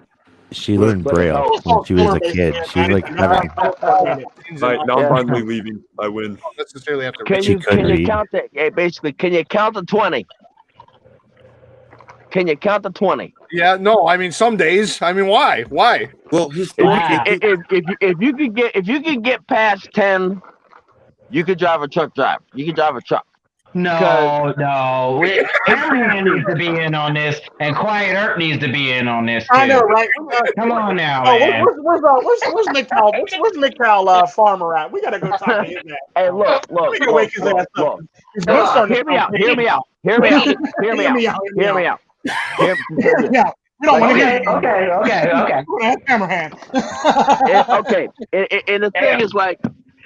She learned Braille when she was a kid. She was like 11. Right, now I'm finally leaving. I win. Necessarily have to. Can you count that? Yeah, basically, can you count to 20? Can you count to 20? Yeah, no. I mean, some days. I mean, why? Why? Well, if you could get past 10, you could drive a truck. You could drive a truck. No. Everyone needs to be in on this, and Quiet Earth needs to be in on this too. I know, right? Come on now, man. Where's MGTOW? Where's MGTOW farmer at? We gotta go talk to him. Hey, look. We gotta wake his ass up. Hear me out. We don't want to hear you. Okay. Hammerhand. Okay. And the thing is, like,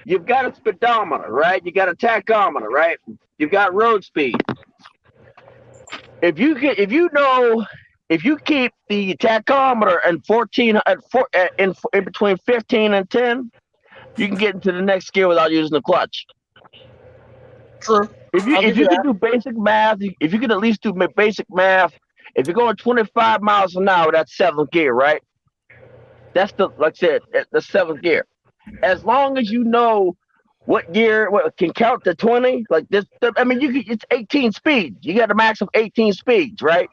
you've got a speedometer, right? You got a tachometer, right? You've got road speed. if you keep the tachometer and 14 in between 15 and 10, you can get into the next gear without using the clutch. True. If you can do basic math, if you can at least do basic math, if you're going 25 miles an hour, that's 7th gear, right? That's the seventh gear. As long as you know what gear can count to 20, like this. I mean, it's 18 speeds. You got a max of 18 speeds, right?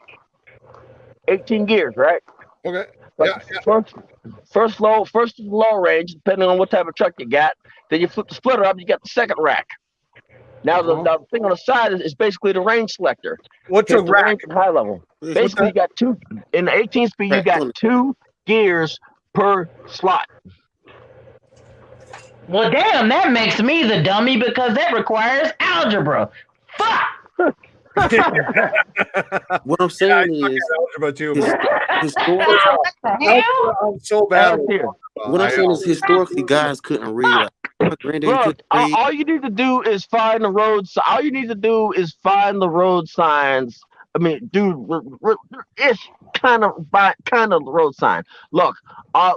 18 gears, right? Okay. Like first low range, depending on what type of truck you got. Then you flip the splitter up, you got the second rack. Now the thing on the side is basically the range selector. What's a rack? Range high level. Basically, you got two in the 18 speed. You got 2 gears per slot. Well, damn, that makes me the dummy because that requires algebra. Fuck. What I'm saying is, I'm so bad. What I'm saying is, historically, guys couldn't read. Look, all you need to do is find the roads. All you need to do is find the road signs. I mean, dude, it's kind of the road sign. Look,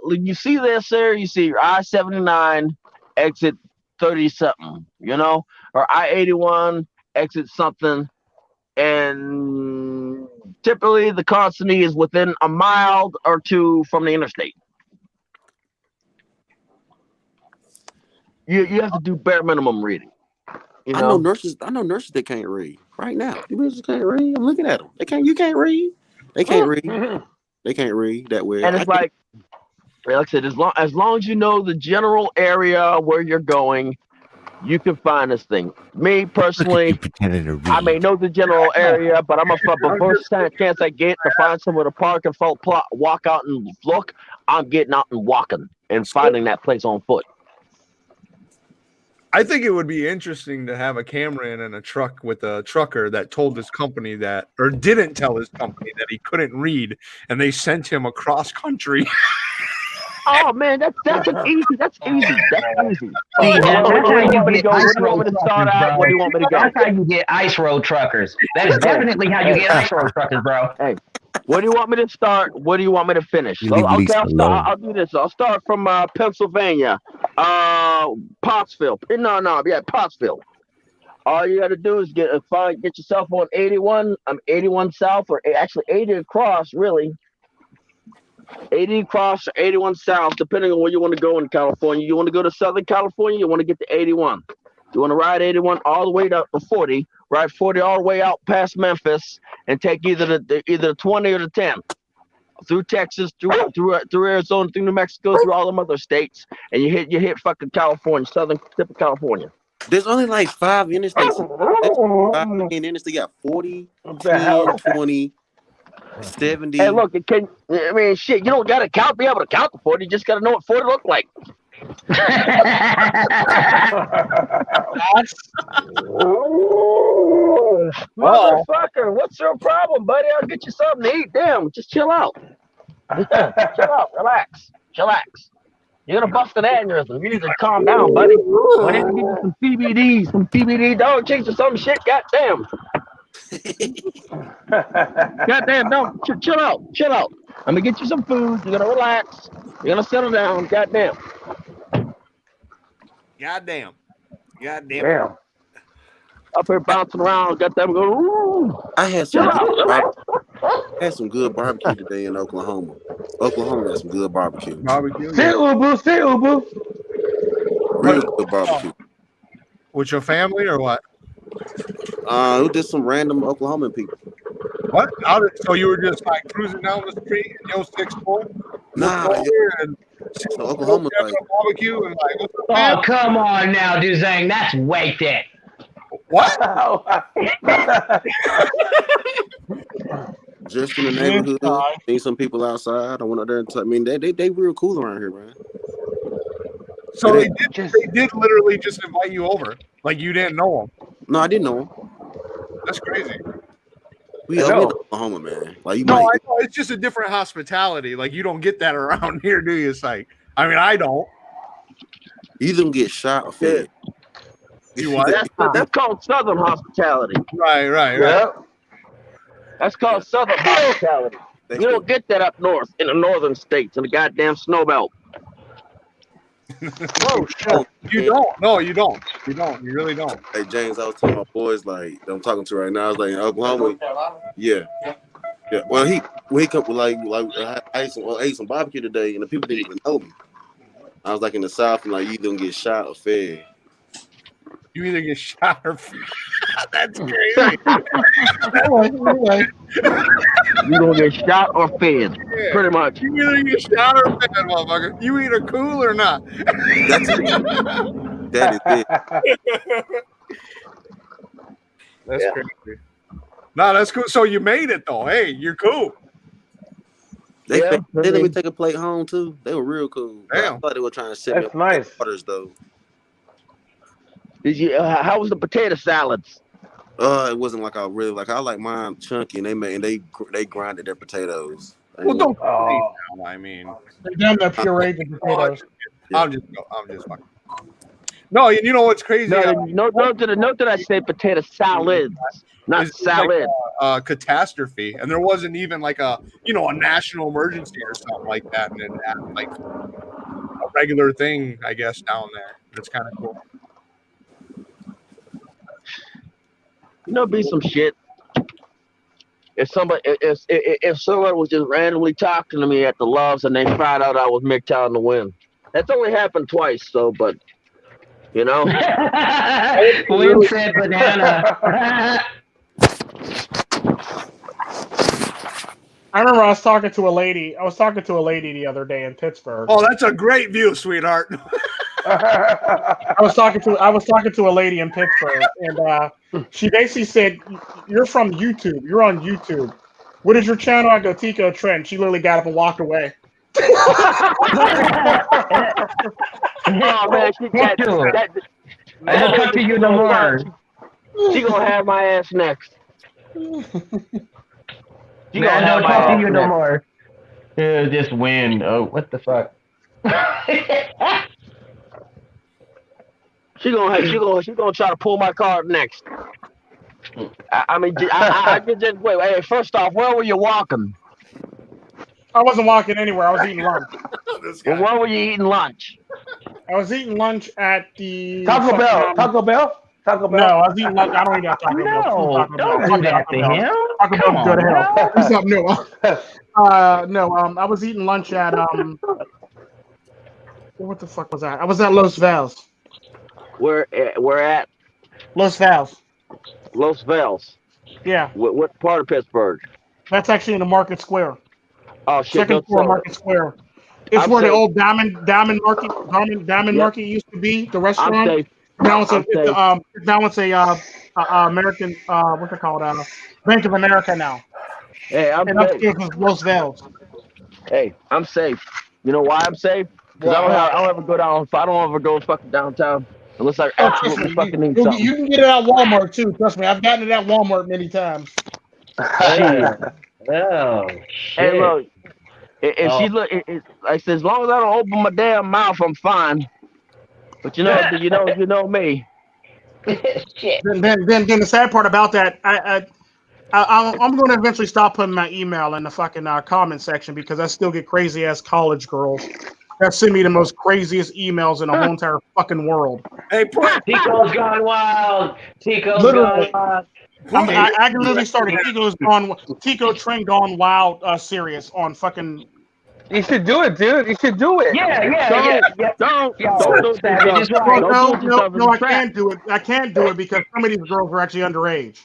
you see this there. You see I-79 exit 30 something, or I-81 exit something, and typically the constantly is within a mile or 2 from the interstate. You have to do bare minimum reading. I know nurses that can't read right now. You nurses can't read. I'm looking at them. You can't read. They can't read. They can't read that way. And it's like I said, as long as you know the general area where you're going, you can find this thing. Me personally, I may know the general area, but the first chance I get to find somewhere to park and walk out and look, I'm getting out and walking and finding that place on foot. I think it would be interesting to have a camera in a truck with a trucker that told his company that, or didn't tell his company that he couldn't read, and they sent him across country. Oh man, that's easy. That's easy. See, that's how you get ice road truckers, bro. Where do you want me to go? That's how you get ice road truckers. That is definitely how you get ice road truckers, bro. Hey, where do you want me to start? Where do you want me to finish? I'll do this. I'll start from Pennsylvania, Pottsville. Pottsville. All you got to do is get yourself on 81. 81 south, or actually 80 across, really. 80 across or 81 south, depending on where you want to go in California. You want to go to Southern California, you want to get to 81. You want to ride 81 all the way to 40, ride 40 all the way out past Memphis, and take either the 20 or the 10 through Texas, through Arizona, through New Mexico, through all them other states, and you hit fucking California, southern tip of California. There's only like 5 interstates. 5 interstates. You got 40, 10, 20. 70. Hey, look, you don't gotta be able to count the 40. You just gotta know what 40 look like. Motherfucker, what's your problem, buddy? I'll get you something to eat. Damn, just chill out. Chill out, relax. You're gonna bust an aneurysm. You need to calm down, buddy. I need to give you some CBD dog cheeks or some shit. Goddamn. Goddamn, no, chill out. I'm gonna get you some food. You're gonna relax. You're gonna settle down. Goddamn. Up here bouncing around. Goddamn, go. Ooh. I had some good barbecue today in Oklahoma. Oklahoma has some good barbecue. Say Ubu. Real good barbecue. With your family or what? It was just some random Oklahoman people. What? So you were just like cruising down the street in your 6'4"? Nah, Oklahoma barbecue and like. Oh, come on now, Dozang. That's way thick. What? Just in the neighborhood, seen some people outside. I went up there and they real cool around here, man. So they did literally just invite you over, like you didn't know them. No, I didn't know them. That's crazy. We in Oklahoma, man. Like I know it's just a different hospitality. Like you don't get that around here, do you? It's like, I mean, I don't. You either get shot or fed. That's called Southern hospitality. Right. Yep. That's called Southern hospitality. You don't get that up north in the northern states in the goddamn snow belt. Oh shit! You don't. No, you don't. You don't. You really don't. Hey James, I was telling my boys like that I'm talking to right now. I was like in Oklahoma. Yeah. Well, he come like I ate some barbecue today, and the people didn't even know me. I was like in the South, and like you don't get shot or fed. You either get shot or that's crazy. You don't get shot or fed, pretty much. You either get shot or fed, motherfucker. You either cool or not. That's it. That is it. That's crazy. No, that's cool. So you made it though. Hey, you're cool. They let me take a plate home too. They were real cool. Damn. I thought they were trying to set me up nice. Waters though. Did you? How was the potato salads? It wasn't like I like mine chunky, and they grinded their potatoes. Well, don't. I mean, They damn that pureed the potatoes. I'm just fucking. No, you know what's crazy? Note that I say potato salads, not salad. Like catastrophe, and there wasn't even like a national emergency or something like that, and then like a regular thing, I guess, down there. It's kind of cool. Be some shit. If someone was just randomly talking to me at the Loves and they found out I was MGTOW in the win, that's only happened twice. So, but Win said banana. I remember I was talking to a lady the other day in Pittsburgh. Oh, that's a great view, sweetheart. I was talking to a lady in Pittsburgh, and she basically said, "You're from YouTube. You're on YouTube. What is your channel?" I go, Tico, Tren. She literally got up and walked away. Oh man, I don't talk to you no more. She gonna have my ass next. I don't talk to you no more. Just win. Oh, what the fuck? She gonna try to pull my card next. I just wait. Hey, first off, where were you walking? I wasn't walking anywhere. I was eating lunch. Well, where were you eating lunch? I was eating lunch at the Taco Bell. No, I was eating lunch. I don't eat at Taco Bell. Don't do that to him. Taco Bell, go to hell. Do something new. I was eating lunch at what the fuck was that? I was at Los Vales. Where at? Los Vales. Los Vales. Yeah. What part of Pittsburgh? That's actually in the Market Square. Oh shit! Second floor Market Square. It's where the old Diamond Market used to be. The restaurant. Now it's a American what's it called? Bank of America now. Hey, I'm and safe. upstairs is Los Vales. Hey, I'm safe. You know why I'm safe? Because I don't ever go down. I don't ever go fucking downtown unless I absolutely fucking need something. You can get it at Walmart too. Trust me, I've gotten it at Walmart many times. Oh shit! Hey, look. If she look, I said, as long as I don't open my damn mouth, I'm fine. But you know me. Then the sad part about that, I'm going to eventually stop putting my email in the fucking comment section because I still get crazy ass college girls that send me the most craziest emails in the whole entire fucking world. Hey, Tico's gone wild. Tico's Literally. gone wild. I can literally start a Tico Tren Gone Wild series on fucking. You should do it, dude. You should do it. Yeah. Don't do No, I can't do it. I can't do it because some of these girls are actually underage.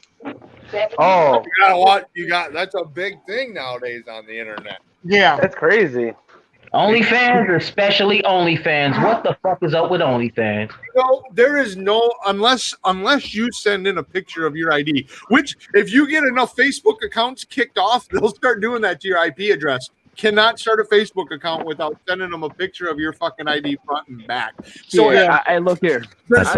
Oh, you got. That's a big thing nowadays on the internet. Yeah, that's crazy. OnlyFans, or especially OnlyFans. What the fuck is up with OnlyFans? There is no unless you send in a picture of your ID. Which, if you get enough Facebook accounts kicked off, they'll start doing that to your IP address. Cannot start a Facebook account without sending them a picture of your fucking ID front and back. So I look here. There's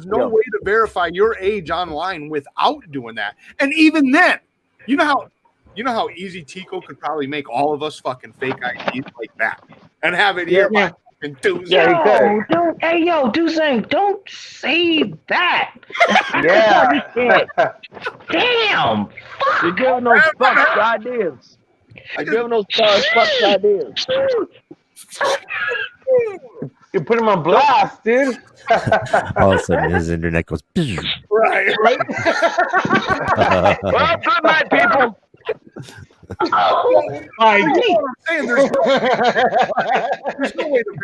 no way to verify your age online without doing that. And even then, you know how easy Tico could probably make all of us fucking fake IDs like that and have it here. Yeah, don't, hey, yo, Dozangs, don't say that. Yeah. Damn. You're giving those fucks ideas. You're giving those fucks ideas. You put him on blast, dude. All of a sudden, his internet goes. Right. Well, good night, people.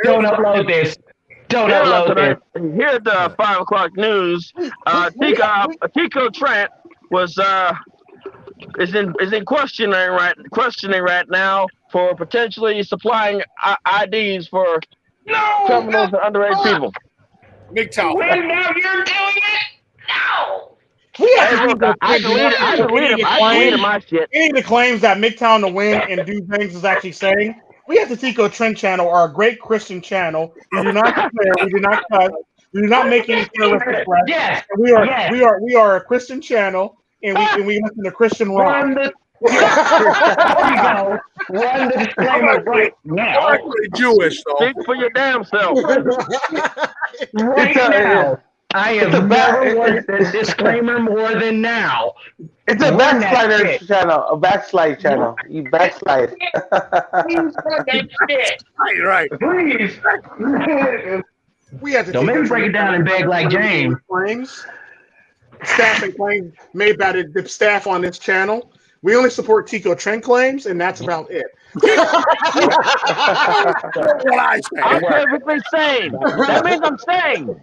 Don't upload this. Don't upload this. Here at the 5 o'clock news, Tico Trent is in questioning right now for potentially supplying IDs for criminals and underage people. MGTOW. Wait, now you're doing it? No. I deleted my shit. Any of the claims that MGTOW and the Wing and Dozangs is actually saying, we at the Tico Tren channel are a great Christian channel. We do not swear, we do not cuss, we do not make any terroristic threats. Yes. We are a Christian channel, and we listen to Christian rock. There you go. Run the disclaimer right now. Actually Jewish, though. Speak for your damn self. Right now. I have never wanted the disclaimer more than now. It's a backslider channel. A backslide channel. You backslide. Please run that shit. Right. Please. We have to Don't make me break it down and beg like James. Claims, staff and claims made by the staff on this channel. We only support Tico Tren claims, and that's about it. I'm perfectly sane. That means I'm sane.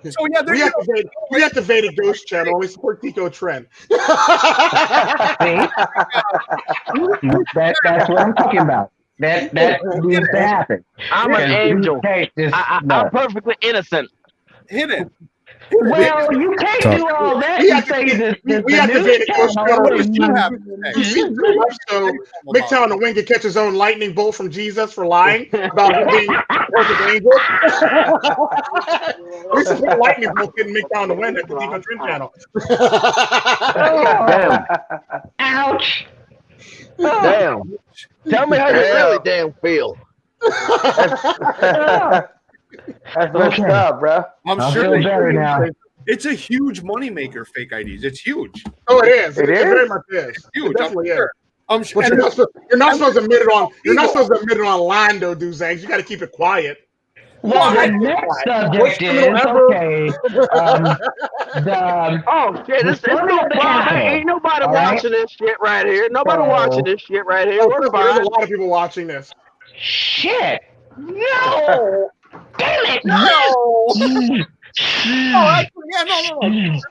So yeah, we have the Vedic Ghost channel. We support Tico Tren. That's what I'm talking about. That needs to happen. I'm an angel. I'm perfectly innocent. Hit it. Well, you can't do all that and say the Vedic Ghost channel. So MGTOW and the Wing can catch his own lightning bolt from Jesus for lying about him being a perfect angel. We support lightning bolt getting MGTOW and the Wing at the Tico Tren channel. Damn. Ouch. Damn. Tell me how you really damn feel. That's messed up, bro. I'm I sure feel better now. it's a huge moneymaker, fake IDs. It's huge. Oh, it is. It It is? very much is. It's huge. It definitely is. I'm sure. But you're not supposed to admit it on. You're not supposed to admit it online, though, Dozangs. You got to keep it quiet. Well, the next subject is okay. Oh shit! It's no problem. Ain't nobody watching this shit right here. Nobody watching this shit right here. We're There's fine. a lot of people watching this. Shit. No. Damn it. Oh, actually, yeah, no.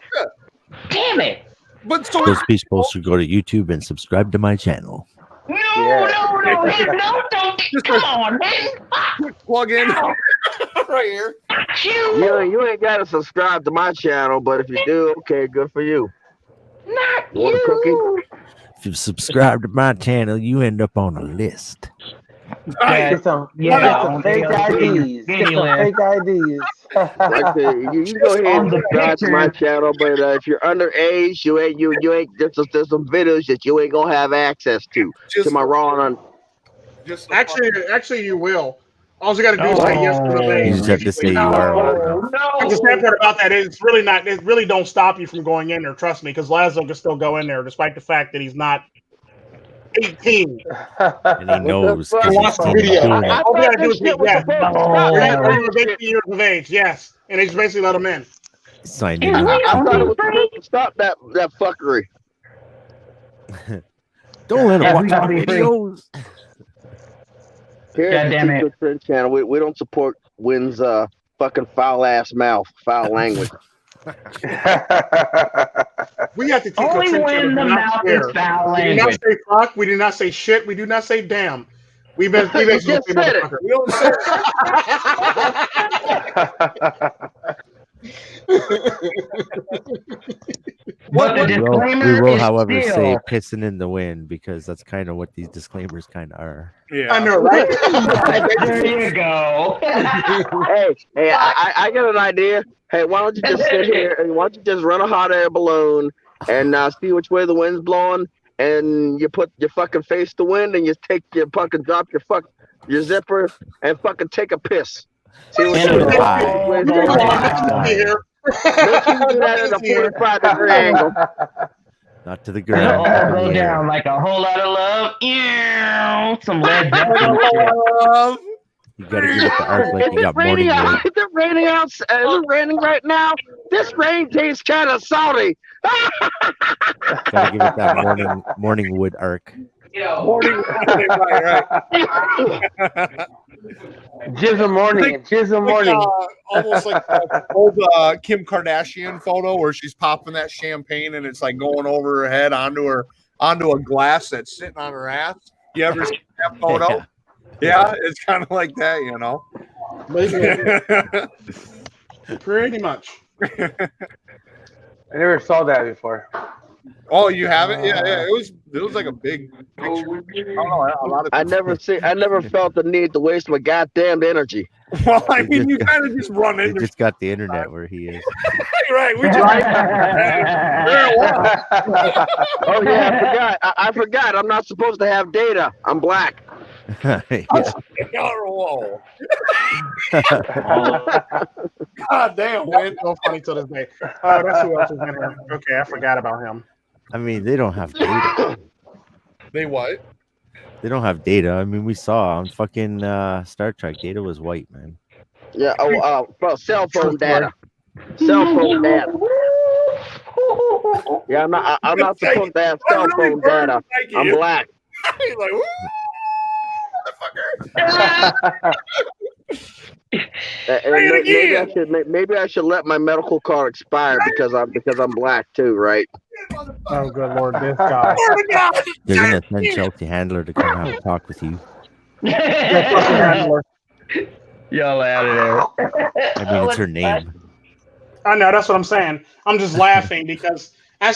Damn it. But so Those people should go to YouTube and subscribe to my channel. No, don't. Come on, man. plug in right here. You ain't got to subscribe to my channel, but if you do, okay, good for you. Not You want a cookie? If you subscribe to my channel, you end up on a list. Get some fake IDs. Get some fake IDs. Like you go ahead and subscribe to my channel, but if you're underage, you ain't. There's some videos that you ain't gonna have access to. To my raw on. Actually, you will. All you got to do is say yes to the thing. You just have to say you are. The sad part about that is it's really not. It really don't stop you from going in there. Trust me, because Laszlo can still go in there, despite the fact that he's not 18. And he knows. He watched the video. All we gotta do is say yes. You're 18 years of age, yes, and they just basically let him in. Signed I thought it was supposed to stop that fuckery. Don't let him watch our videos. Here at the Tico Tren channel, we don't support Wynn's fucking foul ass mouth, foul language. We have to Tico Only Tren when channel. the mouth is foul We do not language. say fuck. We do not say shit. We do not say damn. We basically just said it. motherfucker. We don't say But the disclaimer We will, is however, still... say pissing in the wind because that's kind of what these disclaimers kind of are. Yeah. I know, right? There you go. Hey, I got an idea. Hey, why don't you just sit here and why don't you just run a hot air balloon and see which way the wind's blowing, and you put your fucking face to wind and you take your fucking drop your your zipper, and fucking take a piss. See what And you a- Make sure you do that at a 45-degree angle. Not to the It'll ground. all up in go the air. down like a whole lot of love. Ew, some Led Zeppelin shit. You gotta give it the arc like you got morning wood. Is it raining out? Is it raining right now? This rain tastes kind of salty. Gotta give it that morning wood arc. Morning, right. Jism morning. Jism morning. Almost like the old Kim Kardashian photo where she's popping that champagne and it's like going over her head onto a glass that's sitting on her ass. You ever seen that photo? Yeah, it's kind of like that, you know. Pretty much. I never saw that before. Oh, you haven't? Yeah. It was like a big picture. I never felt the need to waste my goddamn energy. Well, I mean, you kind of just run They into. just got the internet where he is. Right. We just. Oh yeah, I forgot. I'm not supposed to have data. I'm black. Whoa. God damn, man. It's so funny to this day. Oh, that's who else is in here. Okay, I forgot about him. I mean, they don't have data. They what? They don't have data. I mean, we saw on fucking Star Trek, data was white, man. Yeah. Bro, cell phone data. Cell phone data. Yeah, I'm not supposed to have cell phone data. I'm black. He's like, woo, Maybe I should let my medical card expire because I'm black too, right? Oh, good Lord, this guy. They're gonna send Chelsea Handler to come have a talk with you. Y'all out of there. I mean, it's her name. I know, that's what I'm saying. I'm just laughing because I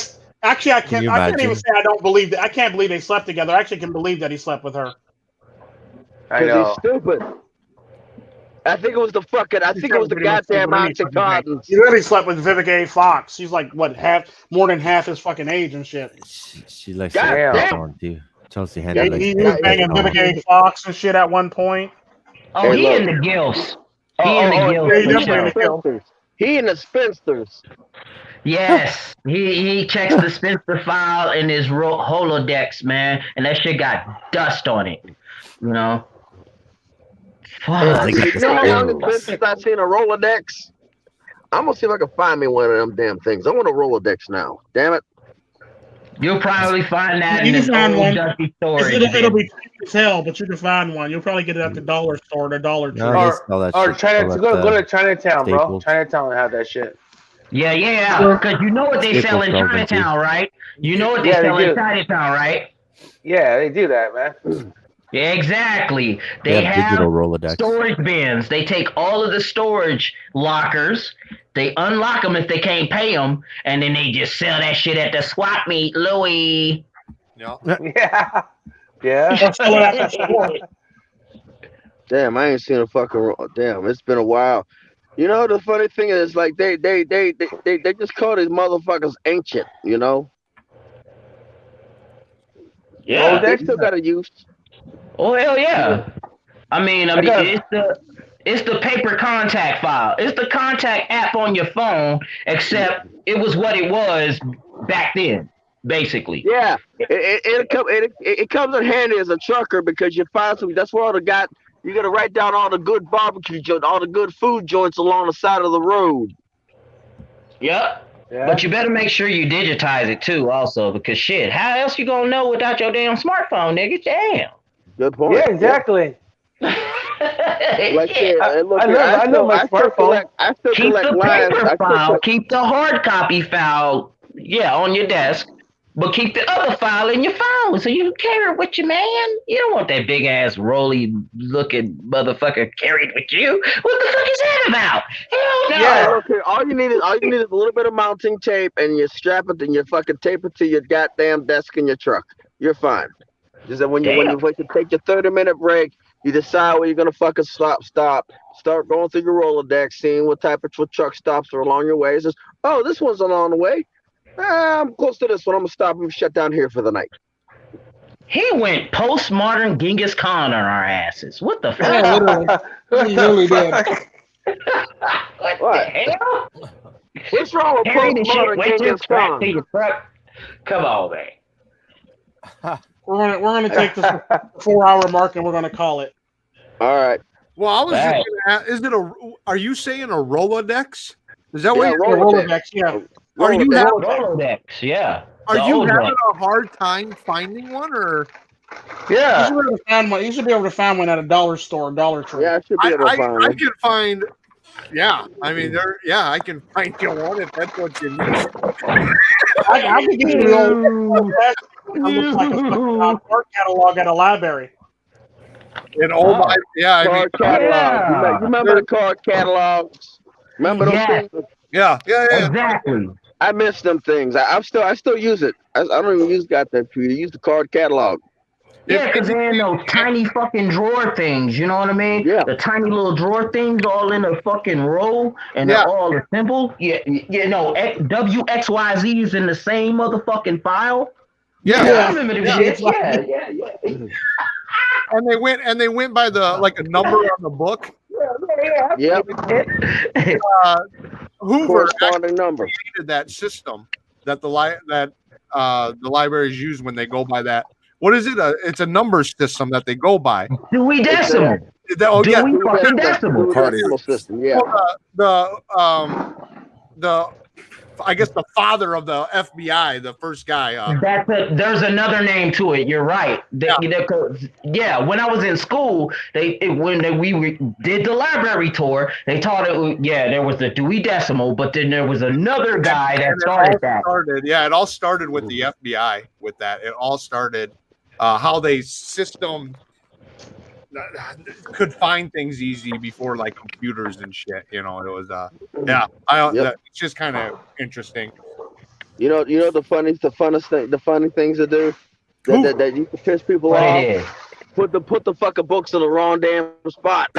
can't even say I don't believe that. I can't believe they slept together. I actually can believe that he slept with her. I know. He's stupid. I think it was the goddamn Oxycontin. He literally slept with Vedic A. Fox. She's like what, more than half his fucking age and shit. She likes to on too. Chelsea Handler. Yeah, he was banging Vedic A. Fox and shit at one point. Oh, he in the gills. He in the spinsters. Yes, he checks the spinster file in his Holodex, man, and that shit got dust on it. You know. Fuck. You know how long it's been since I've seen a Rolodex? I'm gonna see if I can find me one of them damn things. I want a Rolodex now. Damn it. You'll probably find that in this old dusty storage. It'll be cheap as hell, but you can find one. You'll probably get it at the dollar store or the Dollar Tree. Or China, go to Chinatown, bro. Chinatown will have that shit. Yeah. Because you know what they sell in Chinatown, right? You know what they sell in Chinatown, right? Yeah, they do that, man. Yeah, exactly. They have digital Rolodex. Storage bins. They take all of the storage lockers. They unlock them if they can't pay them, and then they just sell that shit at the swap meet, Louis. Yeah. Damn, I ain't seen a fucking. Damn, it's been a while. You know the funny thing is, like they just call these motherfuckers ancient. You know. Yeah. Oh, they still got a use. Oh hell yeah! I mean, it's the paper contact file. It's the contact app on your phone, except it was what it was back then, basically. Yeah, it comes in handy as a trucker because you find some. That's where you got to write down all the good barbecue joints, all the good food joints along the side of the road. Yep. Yeah. But you better make sure you digitize it too, also, because shit, how else you gonna know without your damn smartphone, nigga? Damn. Good point. Yeah, exactly. Like, I know my smartphone. I still keep collect the lines. paper file, keep the hard copy file, on your desk, but keep the other file in your phone so you can carry it with you, man. You don't want that big ass roly looking motherfucker carried with you. What the fuck is that about? Hell no. Yeah, look here. All you need is a little bit of mounting tape, and you strap it and you fucking tape it to your goddamn desk in your truck. You're fine. Just that when you take your 30-minute break, you decide where you're gonna fucking stop. Start going through your Rolodex, seeing what type of truck stops are along your way. It says, oh, this one's along the way. I'm close to this one. I'm gonna stop and shut down here for the night. He went postmodern Genghis Khan on our asses. What the fuck? Yeah, literally. He really did. What the hell? What's wrong with Carry the shit postmodern with you, Genghis strap Khan? to your truck. Come on, man. We're gonna take this 4-hour mark and we're gonna call it. All right. Well, I was just Right. gonna ask, is it a? Are you saying a Rolodex? Is that what Yeah, you're Rolodex, yeah. Are you having, Rolodex, yeah. are The you old having one. a hard time finding one, or? You should be able to find one. You should be able to find one at a dollar store, Dollar Tree. Yeah, I should be able to find I one. can find. Yeah, I mean, I can find you one if that's what you need. I can get you the old. It looks like a fucking art catalog at a library. And oh my, yeah, I mean, Card catalog. You remember the card catalogs? Remember those Yes. things? Yeah. Exactly. I miss them things. I still use it. I don't even use that computer. Use the card catalog. Yeah, because they're in those tiny fucking drawer things, you know what I mean? Yeah. The tiny little drawer things all in a fucking row and they're all assembled. Yeah, you know, WXYZ is in the same motherfucking file. Yeah. I remember the shit. Yeah. And they went by the like a number on the book. Yep. Hoover Corresponding number. created that system that the libraries use when they go by that. What is it? It's a number system that they go by. Dewey Decimal. Dewey fucking Decimal. Decimal system. Yeah. The I guess the father of the FBI, the first guy. There's another name to it. You're right. Yeah. When I was in school, we did the library tour. They taught it. Yeah, there was the Dewey Decimal, but then there was another guy that started that. It all started with the FBI. With that, it all started how they system could find things easy before like computers and shit. You know, it was it's just kind of interesting. You know the funny things to do that you can piss people off. Put the fucking books in the wrong damn spot.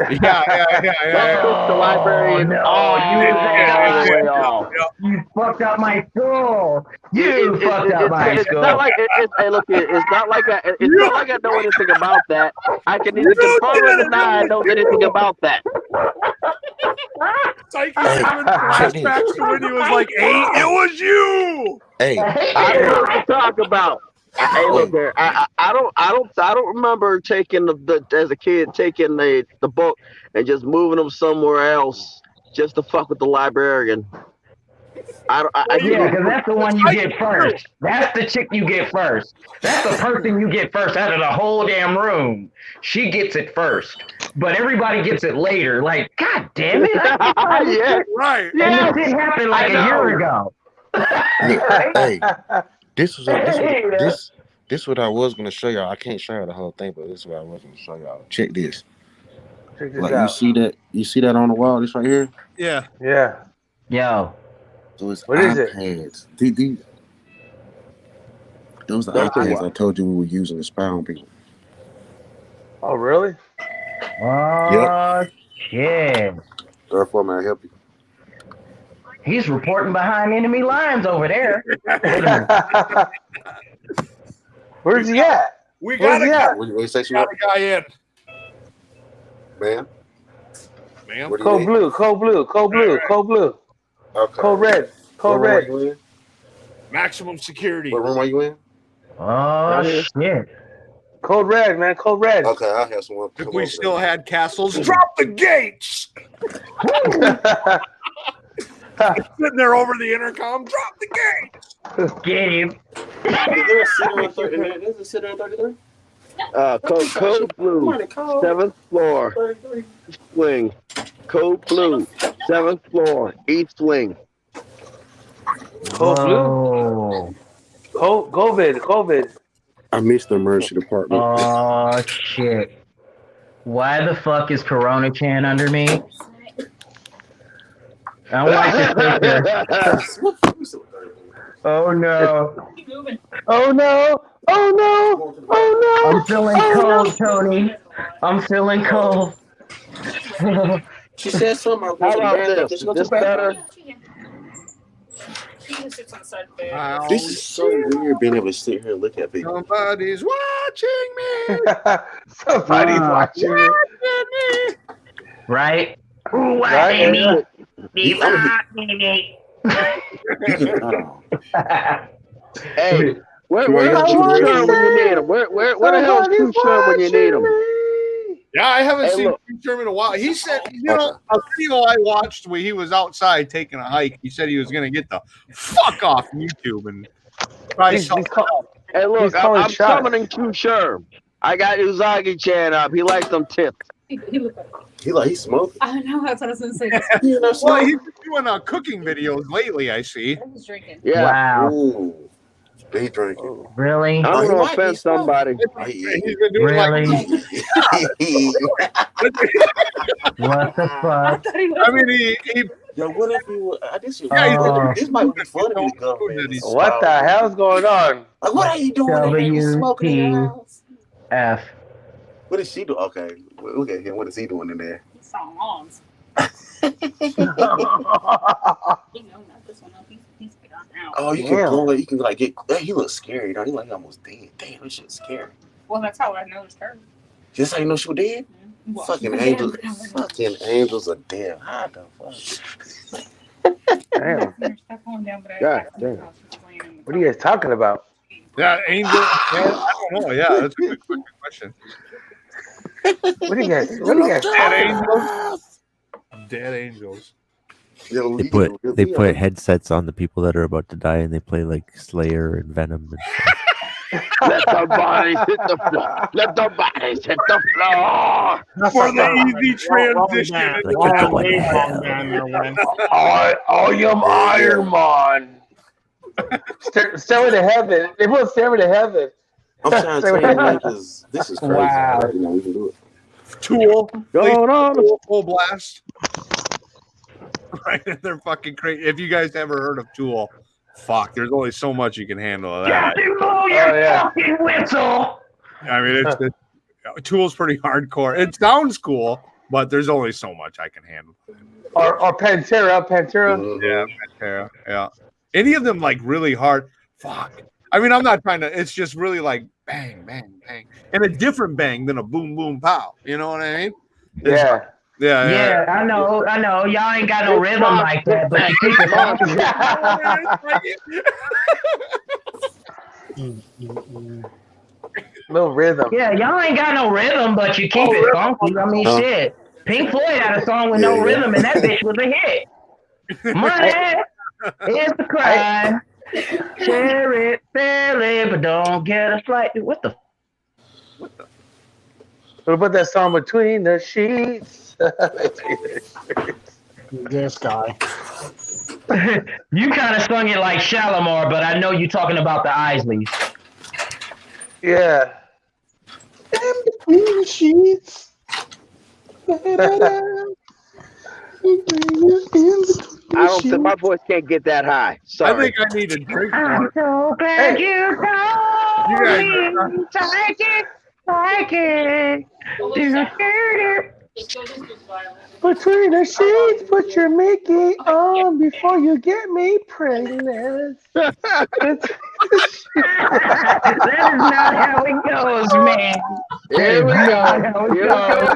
Yeah. The library. You fucked up my school. You fucked up my It's school. not like it's not like I know anything about that. I can neither confirm or deny I know anything about that. Psyche's having flashbacks to when he was like 8. It was you. Hey, I know what to talk about. Hey, look there. I don't remember taking as a kid taking the book and just moving them somewhere else just to fuck with the librarian. Because that's the one you get first. That's the chick you get first. That's the person you get first out of the whole damn room. She gets it first, but everybody gets it later. Like, God damn it! Yeah, right. And this didn't happen like a year ago. Hey, this what I was gonna show y'all. I can't show y'all the whole thing, but this is what I was gonna show y'all. Check this. Check this Like out. you see that on the wall? This right here. Yeah. Yeah. Yo. So it's What is it? iPads. Those are the That's iPads a- I told you we were using to spy on people. Oh, really? Oh shit! Therefore, may I help you? He's reporting behind enemy lines over there. Where's he at? We Where's got he a at? What do you say, got a guy in. ma'am? Ma'am. What do you Code need? blue, code blue, code blue, code blue, Okay. code red, code What room red. are you in? Maximum security. What room are you in? Oh shit! Code red, man, code red. Okay, I'll have someone. If come we over still there. had castles, drop the gates. Sitting there over the intercom, drop the gates. Get him! Is there a sitter on 33? There's a sitter on 33? Code blue, 7th floor, 33. swing. Code blue, 7th floor, east wing. Code blue. COVID. I missed the emergency department. Oh shit! Why the fuck is Corona Chan under me? I don't like this picture. Oh no! Oh no! Oh no! Oh no! I'm feeling cold, Tony. I'm feeling cold. She said something. How about this? Is this better? This is so weird being able to sit here and look at people. Somebody's watching me. Somebody's watching me. Right? Who Right? watching me? You- Be watching me. Hey, where Troy, the you hell's ready? Q-Sherm when you need him? Where the hell's Q-Sherm when you need him? Yeah, I haven't Hey, seen look. Sherman in a while. He said, a video I watched where he was outside taking a hike. He said he was going to get the fuck off YouTube and try something else. Hey, look, He's calling I'm shots. summoning Q-Sherm. I got Uzagi Chan up. He likes them tips. He's smoking. I know, that's what I was going to say. Well, he's been doing cooking videos lately, I see. I was drinking. Yeah. Wow. Ooh. They drinking. Really? I don't want to offend somebody. He's been doing Really? What the fuck? I mean, he Yo, what if you? This might be fun to go. What the hell's going on? Like, what are you doing? In here? Smoking in your house? F. What is she doing? Okay, look at him. What is he doing in there? It's on lawns. Oh, you can blow it. You can like get. He looks scary. Though. He like almost dead. Damn, this shit's scary. Well, that's how I noticed her. Just how you know she was dead? Well, Fucking angels. Fucking angels are dead. How the fuck? Damn. God damn. What are you guys talking about? Yeah, angel. I don't know. Yeah, that's a good fucking question. What are you guys? Dead angels. Dead angels. Yo, They put headsets on the people that are about to die, and they play like Slayer and Venom and stuff. Let the bodies hit the floor. Let the bodies hit the floor. For the easy transition. I am Iron Man. Stairway to heaven. They put Stairway to heaven. I'm trying to tell you, like, this is crazy. Wow. You know, we can do it. Tool. Going on. Full blast. Right, they're fucking crazy. If you guys ever heard of Tool, fuck, there's only so much you can handle of that. You blow your fucking whistle. I mean, Tool's pretty hardcore. It sounds cool, but there's only so much I can handle. Or Pantera. Yeah, Pantera. Yeah. Any of them like really hard. Fuck. I mean, I'm not trying to. It's just really like bang, bang, bang, and a different bang than a boom, boom, pow. You know what I mean? Yeah. Yeah, I know. Y'all ain't got no rhythm like that, but you keep it funky. No rhythm. Yeah, y'all ain't got no rhythm, but you keep it funky. I mean, shit. Pink Floyd had a song with no rhythm, and that bitch was a hit. Money is the crime. Share it fairly, but don't get a flight. What the? What about that song Between the Sheets? This guy. You kind of sung it like Shalimar, but I know you're talking about the Isleys. Yeah. And between the sheets. I don't think my voice can't get that high. Sorry. I think I need a drink more. I'm so glad you told me. Like it. Between the sheets, put your Mickey on before you get me pregnant. That is not how it goes, man. Here we go.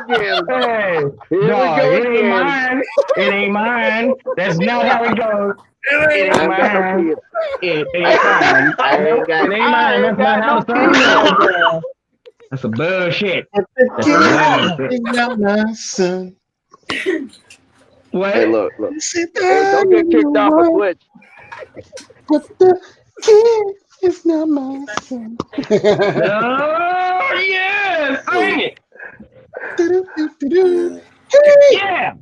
Hey, Here we go it ain't again. mine. It ain't mine. That's not how it goes. It ain't mine. It ain't mine. It ain't mine. That's not how the song goes. That's a bullshit. That's bullshit. What? Hey, look. Hey, don't get kicked off of Twitch. But the kid is not my son. Oh, yes! Sing it! Yeah!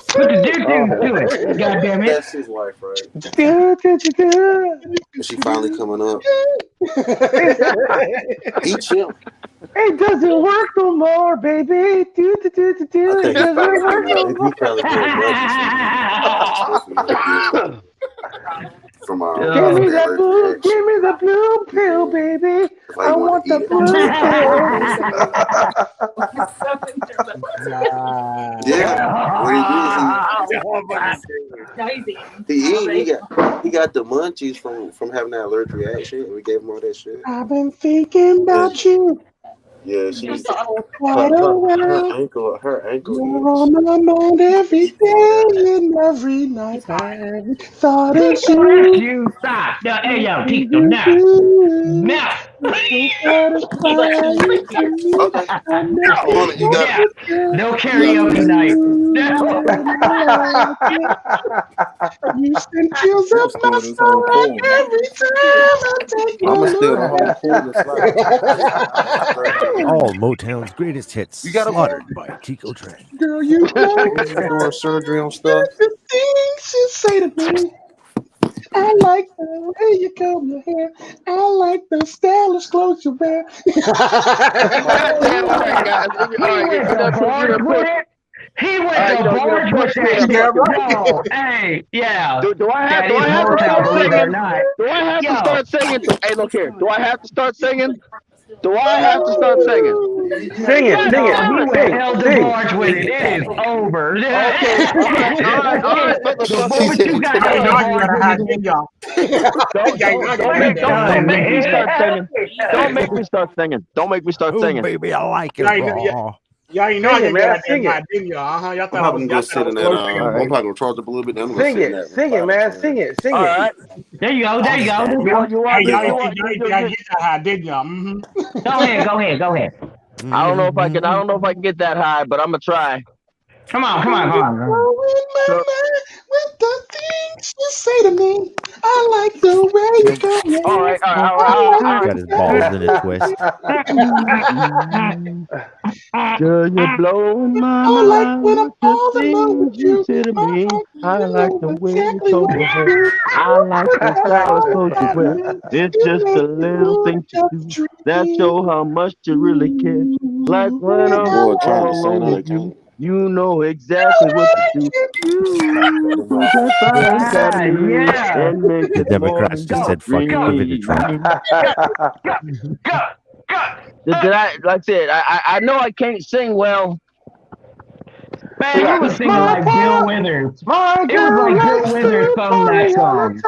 Put the dick into it, goddammit. That's his wife, right? Is she finally coming up? Eat him. It doesn't work no more, baby. It doesn't work no more. From Give me the blue pill, baby. I want the blue pill. Yeah. Now he's eating. He got the munchies from having that allergic reaction. And we gave him all that shit. I've been thinking about you. Yeah, she's her ankle. You're on my mind every day and every night. I thought of You stop. No, hey, yo, Tico, now. No karaoke night. You send chills up my spine every time I take I'm gonna steal the whole pool. All Motown's greatest hits slaughtered by Tico Tren. Girl, you know doing surgery on stuff. the things you say to me. I like the way you comb your hair. I like the stylish clothes you wear. He went to Barge with that. Yo, hey, yeah. Do I have to start singing? Do I have to start singing? Hey, look here. Do I have to start singing? Do I have to start singing? Sing it. He went hell to Barge with it. It is over. Okay. All right. What you got? Don't make me start singing. Don't make me start singing. Don't make me start singing. Baby, I like it. Y'all, you know I Sing it, get man, that sing high, didn't y'all? Y'all I'm probably gonna sit in that. I'm probably gonna charge up a little bit. Then I'm gonna Sing sit in it. that. Sing it, man. Sing it. Sing All it. right. There you go. There you go. You want Y'all get that high, didn't y'all? Go ahead. I don't know if I can get that high, but I'm gonna try. Come on. With the things you say to me, I like the way you go. All right. Got his balls in a twist. Girl, you're blowing my I like when I'm mind. all alone with you. To me, I like the way you comb your hair. I like the style of clothes you wear. It's just a little thing to do that show how much you really care. Like when I'm all alone with you. You know exactly what to do. The Democrats just said fuck it with Trump. Did I, like I said, I know I can't sing well. Man, you was singing like Bill Withers. It was like Bill Withers sung that song.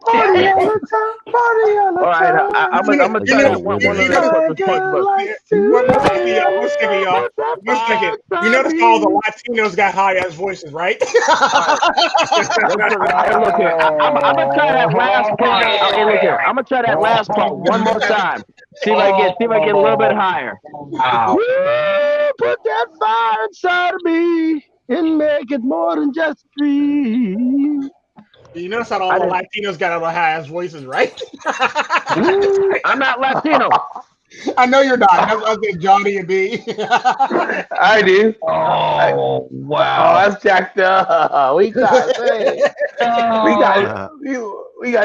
Party all the time. All right, I'm gonna try to one of the One second. You notice all the Latinos got high ass voices, right? Look here. I'm gonna try that last part. Hey, look here. I'm gonna try that last part one more time. See if I get a little bit higher. Woo, put that fire inside of me and make it more than just a dream. You notice how all the Latinos got all high ass voices, right? I'm not Latino. I know you're not. I was getting Johnnie and B. I do. Oh, wow. Oh, that's jacked up. We got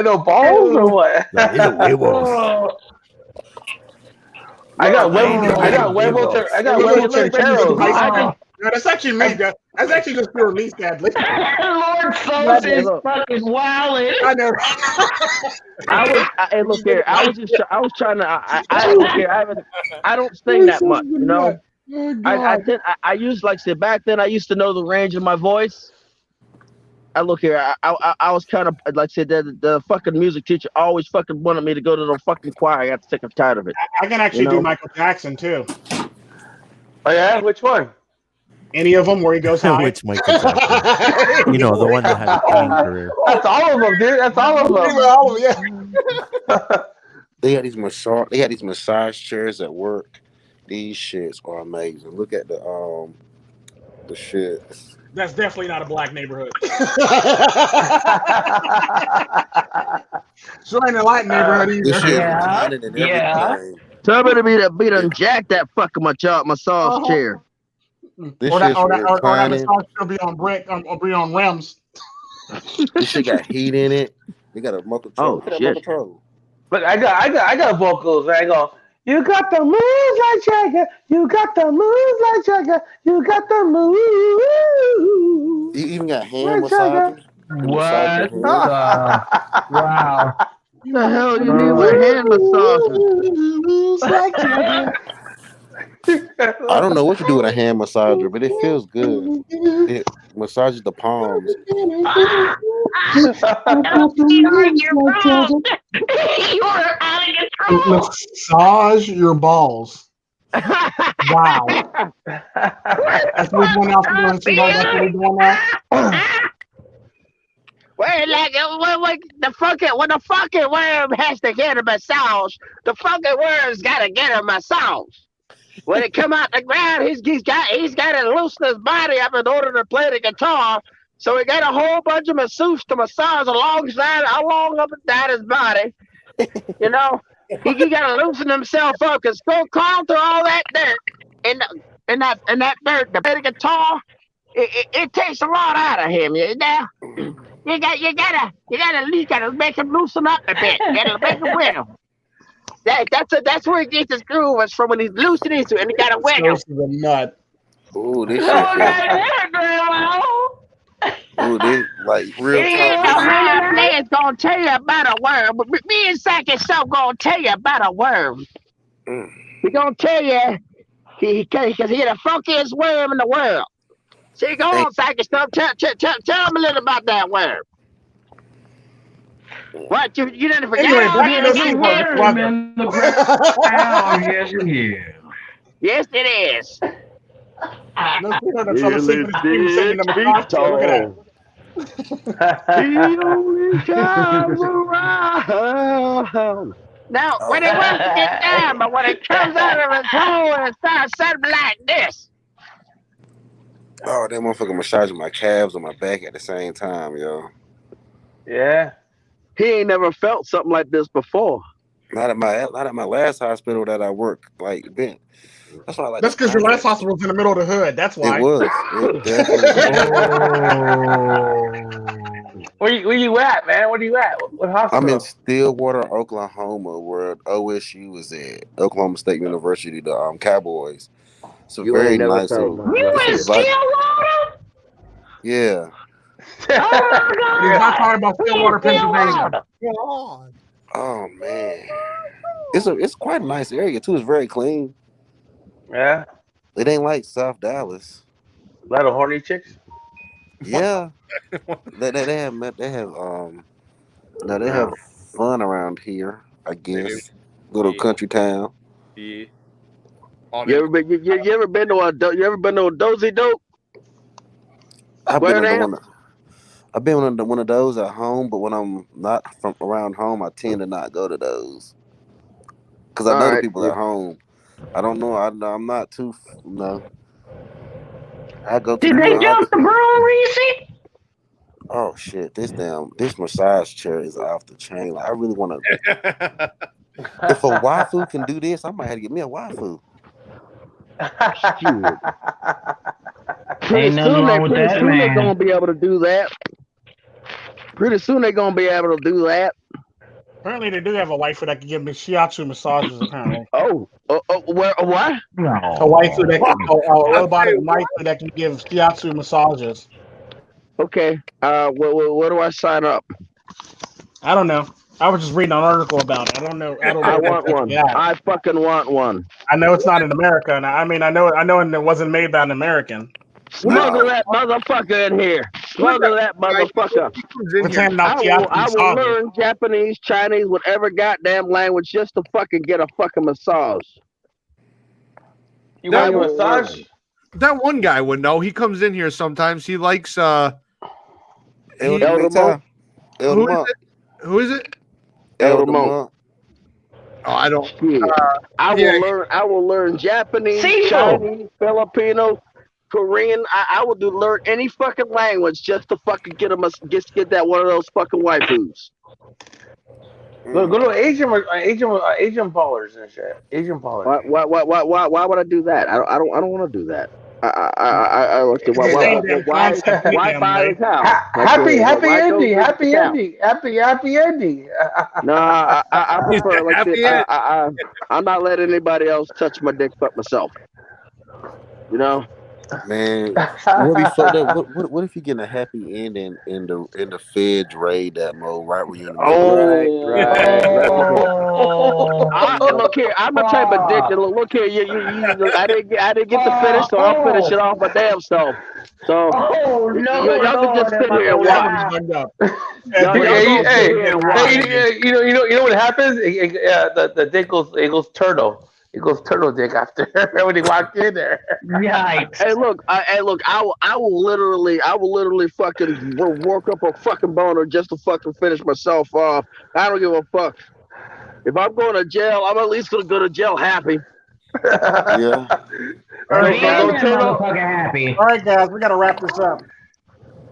no balls or what? I got huevos terceros. No, that's actually me. That's actually just pure me, sadly. Lord Sauce is fucking wildin'. I know. Hey, look here. I was trying to. I don't sing that much, you know. I used, like I said, back then I used to know the range of my voice. I look here. I was kind of, like I said, the fucking music teacher always fucking wanted me to go to the fucking choir. I got sick and tired of it. I can actually do Michael Jackson too. Oh yeah, which one? Any of them where he goes high? Which Michael Jackson? You know, the one that had a clean career. That's all of them, dude. That's all of them. All of them, yeah. They had these massage chairs at work. These shits are amazing. Look at the shit. That's definitely not a black neighborhood. So ain't a light neighborhood either. This shit is everything. Tell me to be done jack that fucking massage chair. This or that reclining. massage should be on brick or be on rims. This shit got heat in it. They got a motor control. Oh shit! Look, I got vocals. I go. You got the moves like Jagger. You got the moves like Jagger. You got the moves. You even got hand massages. What? Wow. The hell you need with hand massages? Moves like Jagger. I don't know what you do with a hand massager, but it feels good. It massages the palms. Massage your balls. Wow. That's what we're doing now. That's what we're doing now. Well, like when the fucking worm has to get a massage, the fucking worm's gotta get a massage. When it come out the ground, he's got to loosen his body up in order to play the guitar. So he got a whole bunch of masseuse to massage along up and down his body. You know, he got to loosen himself up because go crawl through all that dirt and that dirt to play the guitar. It takes a lot out of him, you know. You gotta make him loosen up a bit. You gotta make him wiggle. That's where he gets his groove is from when he's loosening into it and he gotta wiggle. This is a nut. Ooh, this shit. Ooh, this like real talk. Man's gonna tell you about a worm. Me and PsycheSoap gonna tell you about a worm. He gonna tell you because he the funkiest worm in the world. So go on, PsycheSoap. Tell him a little about that worm. What you didn't forget? Yes, it is. Yes, it is. Now, when it wants to get down, but when it comes out of his hole and it starts something like this. Oh, that motherfucker massaging my calves on my back at the same time, yo. Yeah. He ain't never felt something like this before. Not at my last hospital that I worked. Like, Ben. That's why I like. That's because your last hospital was in the middle of the hood. That's why. It was. It definitely Where you at, man? Where you at? What hospital? I'm in Stillwater, Oklahoma, where OSU is at. Oklahoma State University, the Cowboys. So You very ain't never nice. felt little- You in Stillwater? Yeah. He's not talking about Stillwater, Pennsylvania. Oh man. It's quite a nice area too. It's very clean. Yeah. It ain't like South Dallas. A lot of horny chicks. Yeah. they have fun around here, I guess. Little country town. Yeah. You ever been to a dozy dope? I've been under one of those at home, but when I'm not from around home, I tend to not go to those because I know the people at home. I don't know. I'm not too. No. I go to. Did they jump the broom, Reese? Oh shit! This massage chair is off the chain. Like, I really want to. If a waifu can do this, I might have to get me a waifu. Shit. Pretty soon they're gonna be able to do that. Pretty soon they're gonna be able to do that. Apparently, they do have a waifu that can give me shiatsu massages. Apparently. What? No. A waifu that can, a robotic waifu that can give shiatsu massages. Okay. Where do I sign up? I don't know. I was just reading an article about it. I don't know. I want one. Yeah. I fucking want one. I know it's not in America. And I know, and it wasn't made by an American. Smuggle that motherfucker in here. Smuggle that motherfucker. I will learn Japanese, Chinese, whatever goddamn language just to fucking get a fucking massage. You want a massage? That one guy would know. He comes in here sometimes. He likes Who is it? Oh, I don't. I will learn Japanese, Chinese, Filipino, Korean. I will learn any fucking language just to fucking get that one of those fucking waifus. Go to Asian parlors and shit. Asian parlors. Why would I do that? I don't want to do that. Why buy the cow? Happy ending. No, I prefer like this. I'm not letting anybody else touch my dick but myself. You know? Man, what he fucked up? What if you get a happy ending in the feds raid that mode right when you're in the middle Look here, I'm the type of dick that look here. I didn't get to finish, so I'll finish it off my damn self. So y'all can just sit here and watch. You know what happens? The dick goes turtle. It goes turtle dick after when he walked in there. Yikes! Hey, look! I will literally fucking work up a fucking boner just to fucking finish myself off. I don't give a fuck. If I'm going to jail, I'm at least gonna go to jail happy. Yeah. All right, motherfucker happy. All right, guys, we gotta wrap this up.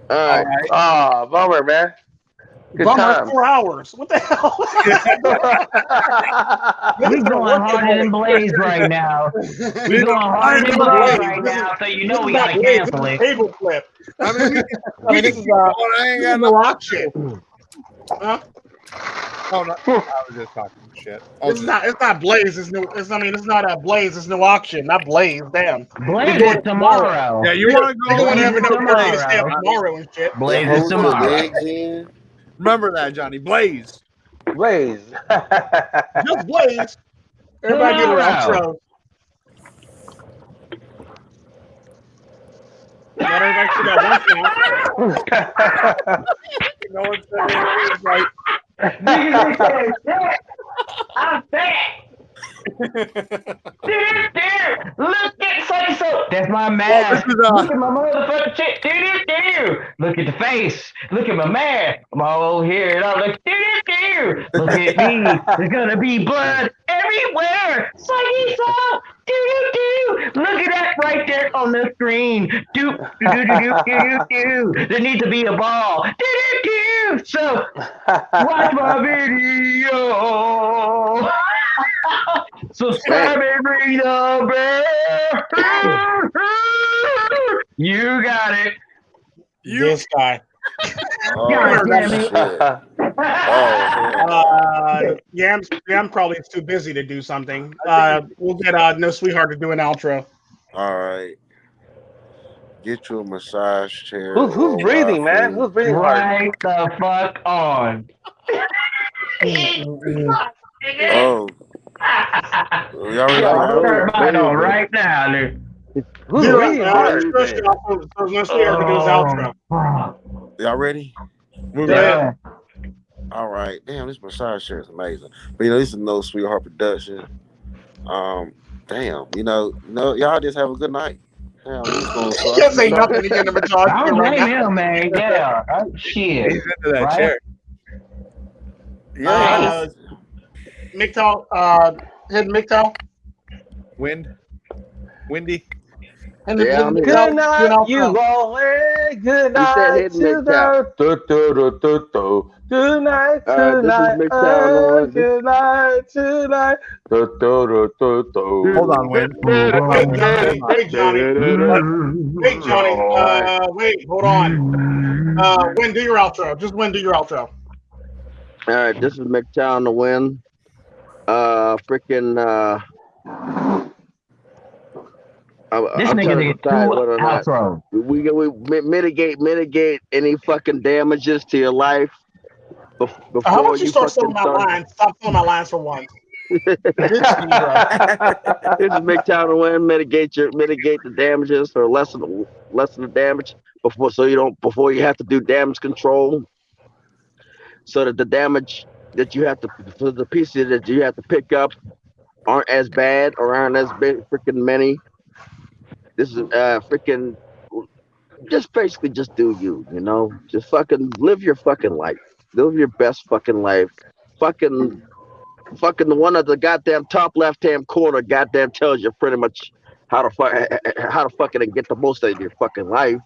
All right. Oh, bummer, man. Good Bummer, time. 4 hours. What the hell? We're going harder than Blaze right now. We're going harder than Blaze right now, so you know we gotta cancel it. Table flip. I mean, this is no Oxshit. Huh? Oh no, I was just talking shit. It's not Blaze. It's not a Blaze. It's no auction. Not Blaze. Damn. Blaze is tomorrow. Yeah, you want to go whenever tomorrow. Tomorrow and shit. Blaze is tomorrow. Remember that, Johnny. Blaze. Blaze. Just Blaze. Everybody do their outro. Not everybody should got one thing. No one's it's like. I'm fat. Look at PsycheSoap. That's my mask. Look at my motherfucking shit. Look at the face. Look at my mask. I'm all over here. And I'm like, look at me. There's gonna be blood everywhere. PsycheSoap. Look at that right there on the screen. There needs to be a ball. So watch my video. Subscribe and ring the bell. You got it. This guy. God damn it. Yam probably is too busy to do something. We'll get No Sweetheart to do an outro. All right. Get you a massage chair. Who's breathing, man? Who's breathing hard? Right the fuck on. Oh. Y'all ready? Right now, dude. Who's breathing hard? No Sweetheart to do his outro. Y'all ready? Yeah. All right. Damn, this massage chair is amazing. But this is No Sweetheart production. Damn, y'all just have a good night. Damn, can't say nothing again to massage. I don't blame him, man. Yeah. Shit. He's into that right? chair. Yeah. MGTOW, hit MGTOW. Windy. Yeah, good night, you all. Good night to the good night tonight. Good night tonight. Hold on, Win. Wait, Johnny. Wait, hold on. Win, do your outro. Just Win, do your outro. All right, this is MGTOW on the win. This nigga get two outros. We mitigate any fucking damages to your life. Before How about you start fucking stealing my lines? Stop stealing my lines for once. This is MGTOW to win. Mitigate the damages or lessen the damage before you have to do damage control, so that the damage that you have to for the pieces that you have to pick up aren't as bad or aren't as big freaking many. This is freaking just basically just do you just fucking live your fucking life. Live your best fucking life. Fucking the one at the goddamn top left-hand corner goddamn tells you pretty much how to fucking get the most out of your fucking life.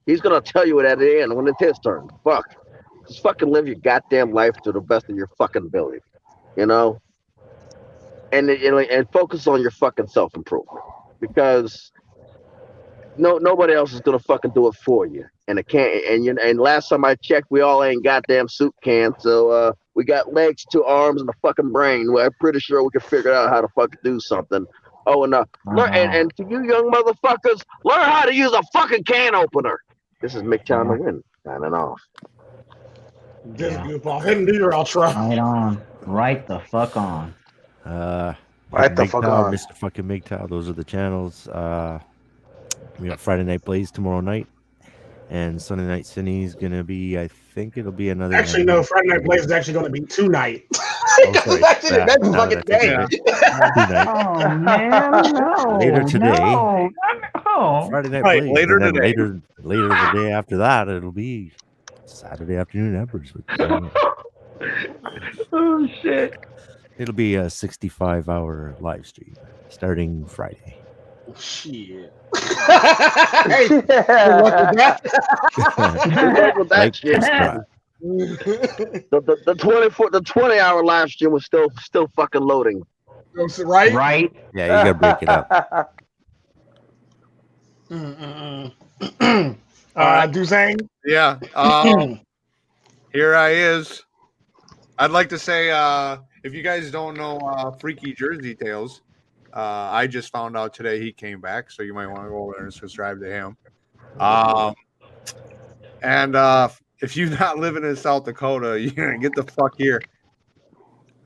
He's gonna tell you it at the end when it's his turn. Just fucking live your goddamn life to the best of your fucking ability. And focus on your fucking self-improvement, because nobody else is gonna fucking do it for you. And it can't. And last time I checked, we all ain't goddamn soup cans. So we got legs, 2 arms, and a fucking brain. Well, I'm pretty sure we can figure out how to fucking do something. Oh, and and to you young motherfuckers, learn how to use a fucking can opener. This is MGTOW the Win signing off. Just goof off. Hit and do your outro. Right on. Right the fuck on. Right the fuck on. Mr. Fucking MGTOW. Those are the channels. We got Friday Night Blaze tomorrow night, and Sunday Night Cine's gonna be. I think it'll be another. Actually, no. Friday Night Blaze is actually going to be tonight. Sorry. That's fucking day. Oh man, no. Later today. No. Friday Night Right, Blaze. later and then today. Later the day after that, it'll be Saturday Afternoon Embers. Oh shit. It'll be a 65-hour live stream starting Friday. Shit. Hey, good luck with that. Good luck with that Like, shit. subscribe. The 20-hour live stream was still fucking loading. Right? Right. Yeah, you gotta break it up. Dozang. Yeah. Here I is. I'd like to say, if you guys don't know Freaky Jersey Tales, I just found out today he came back, so you might want to go over there and subscribe to him. If you're not living in South Dakota, you get the fuck here.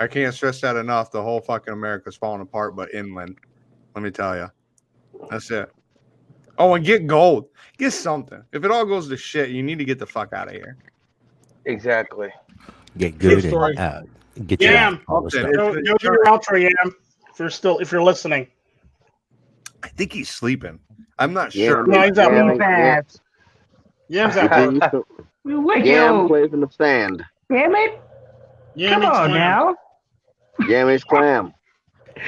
I can't stress that enough. The whole fucking America's falling apart, but inland. Let me tell you. That's it. Oh, and get gold. Get something. If it all goes to shit, you need to get the fuck out of here. Exactly. Get good story. and get Yam. all the stuff. Go do your outro, Yam. If you're listening. I think he's sleeping. I'm not Yeah, sure. No, he's out. Yeah. Yam's out. Yam plays in the sand. Damn it. Yam Come on clam. now. Yam is clam.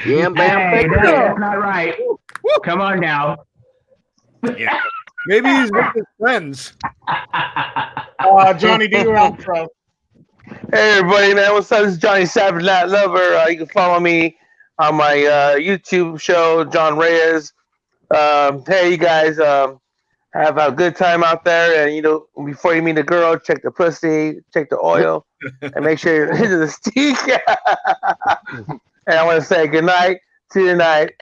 Yam bam Hey, bam. that's not right. Come on now. Yeah. Maybe he's with his friends. Johnny, do your outro. Hey everybody, man! What's up? This is Johnny Savage Night Lover. You can follow me on my YouTube show, John Reyes. Hey, you guys, have a good time out there, and before you meet a girl, check the pussy, check the oil, and make sure you're into the steak. And I want to say good night to you tonight.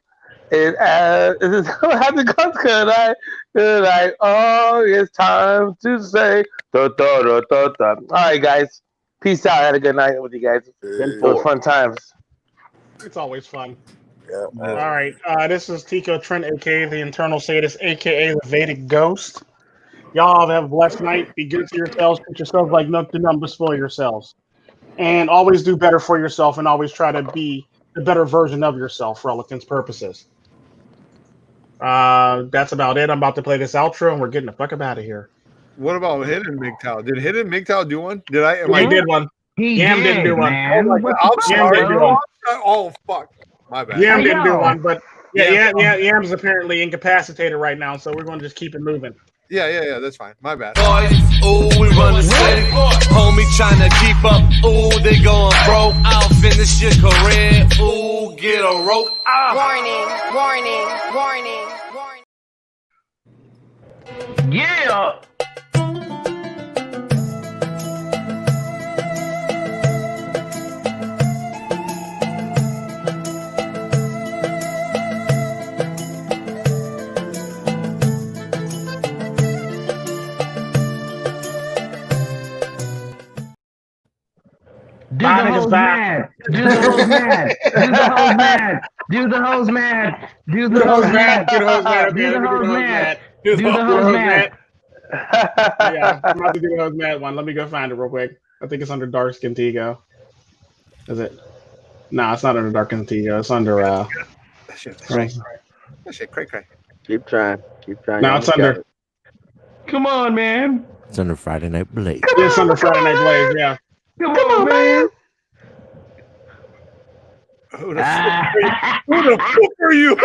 And happy good night, good night. Oh, it's time to say da da da da da. All right, guys. Peace out. I had a good night with you guys. It was fun times. It's always fun. Yeah. All right. This is Tico, Tren, aka the Internal Sadist, aka the Vedic Ghost. Y'all have a blessed night. Be good to yourselves. Treat yourselves like milk to numb, spoil yourselves. And always do better for yourself, and always try to be the better version of yourself for all intents and purposes. That's about it. I'm about to play this outro, and we're getting the fuck up out of here. What about Hidden MGTOW? Did Hidden MGTOW do one? Did I? He did one. Yam didn't do one. Man. I'm sorry. Oh fuck. My bad. Yam didn't do one, but Yam's apparently incapacitated right now, so we're going to just keep it moving. Yeah. That's fine. My bad. Boys, ooh, we run the city. Homie trying to keep up. Ooh, they going broke. I'll finish your career. Ooh, get a rope. Warning. Yeah. Do the hose mad. Do the hose mad. Do the hose mad. Do the hose mad. Do the hose mad. Do the hose mad. Do the hose mad. Do the hose mad. Yeah, I'm about to do the hose mad one. Let me go find it real quick. I think it's under Dark Skin Tico. Is it? No, it's not under Dark Skin Tico. It's under That shit cray. Keep trying. No, it's under. Come on, man. It's under Friday Night Blaze. It's under Friday Night Blaze. Yeah. Come on, man. Who the fuck are you?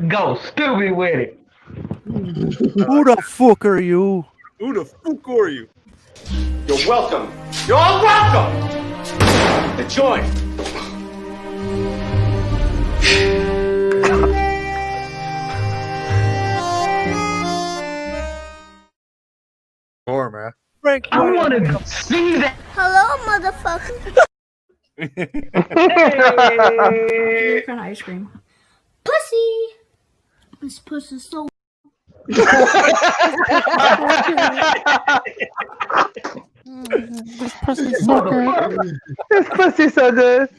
Go stupid with it. Who the fuck are you? Who the fuck are you? You're welcome. You're all welcome. Enjoy. man. Frank, I want to see that. Hello, motherfucker. Hey. What kind of ice cream? Pussy. This pussy's so. This pussy's so good. This pussy's so good.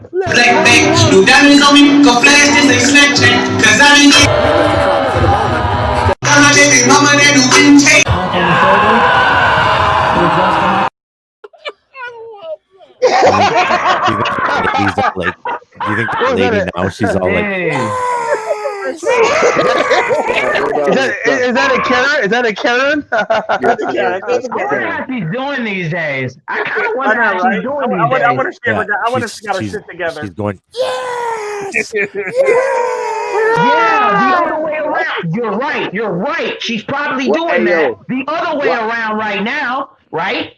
Black bitch, do diamonds on me, go flash this ain't Snapchat, cause I ain't gonna take this mama that do intake. Do you think the lady now she's all like, Is that a Karen? Is that a Karen? I wonder how she's doing these days. I kind of wonder how she's doing these days. I want to see her. I want to see her shit together. she's going, Yes. Yeah, the other way around. You're right. She's probably doing that the other way around right now, right?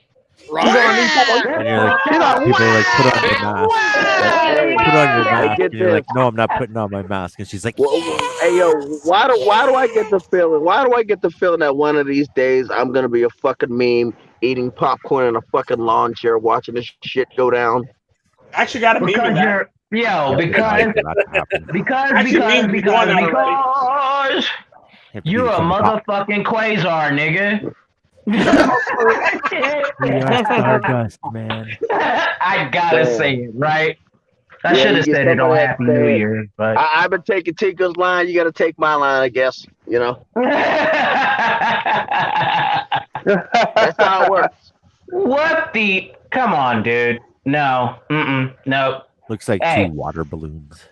and you're like, people are like, put on your mask. Put on your mask. And you're like, no, I'm not putting on my mask. And she's like, Hey yo, why do I get the feeling? Why do I get the feeling that one of these days I'm gonna be a fucking meme eating popcorn in a fucking lawn chair watching this shit go down? I actually got a meme of that. Because you're a motherfucking quasar, nigga. Stardust, man. I gotta say it, right? I should have said it on Happy New Year, but I've been taking Tico's line. You got to take my line, I guess. You know. That's how it works. What the? Come on, dude. No. Nope. Looks like two water balloons.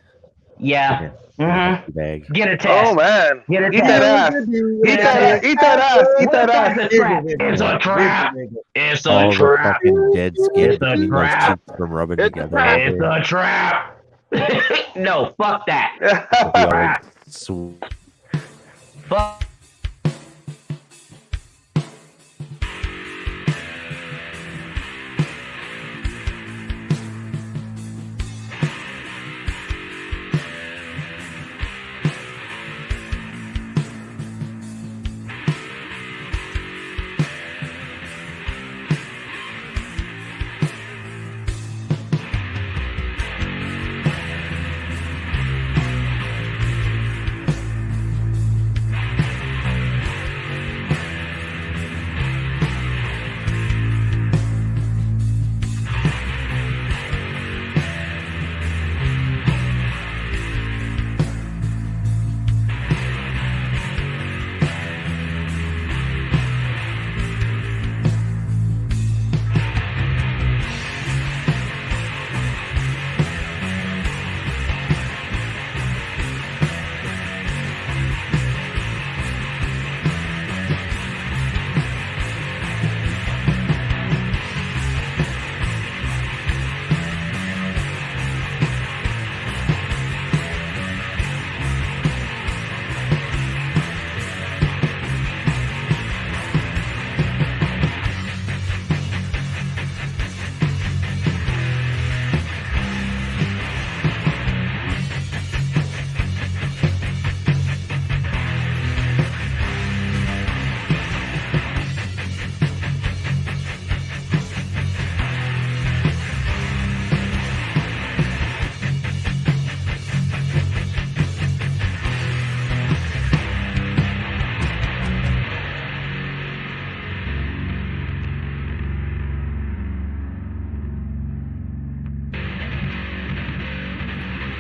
Yeah. Bag. Get a test. Oh man. Get a Eat that ass. Eat that ass. Eat that ass. Eat that ass. It's a trap. It's a All trap. the fucking dead skin It's a between those trap. cheeks from rubbing together. It's a trap. No, fuck that. Fuck.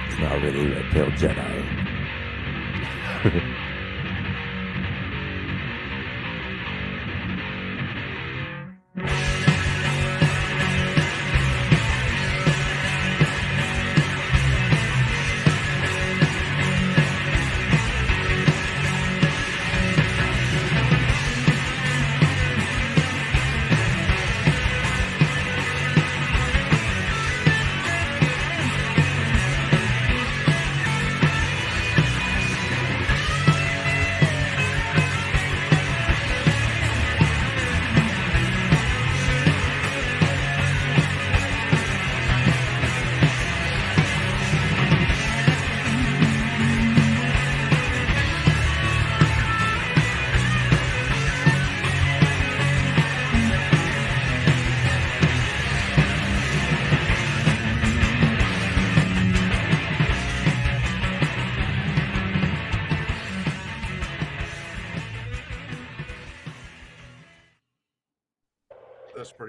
It's not really Red Pill Jedi.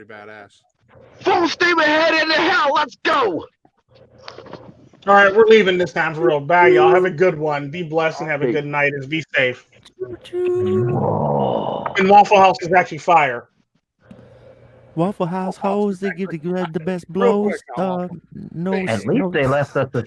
badass. Full steam ahead into hell. Let's go. All right, we're leaving this time for real. Bye, y'all. Have a good one. Be blessed and have a good night. And be safe. And Waffle House is actually fire. Waffle House hoes, they give the best blows. No, At least they left us a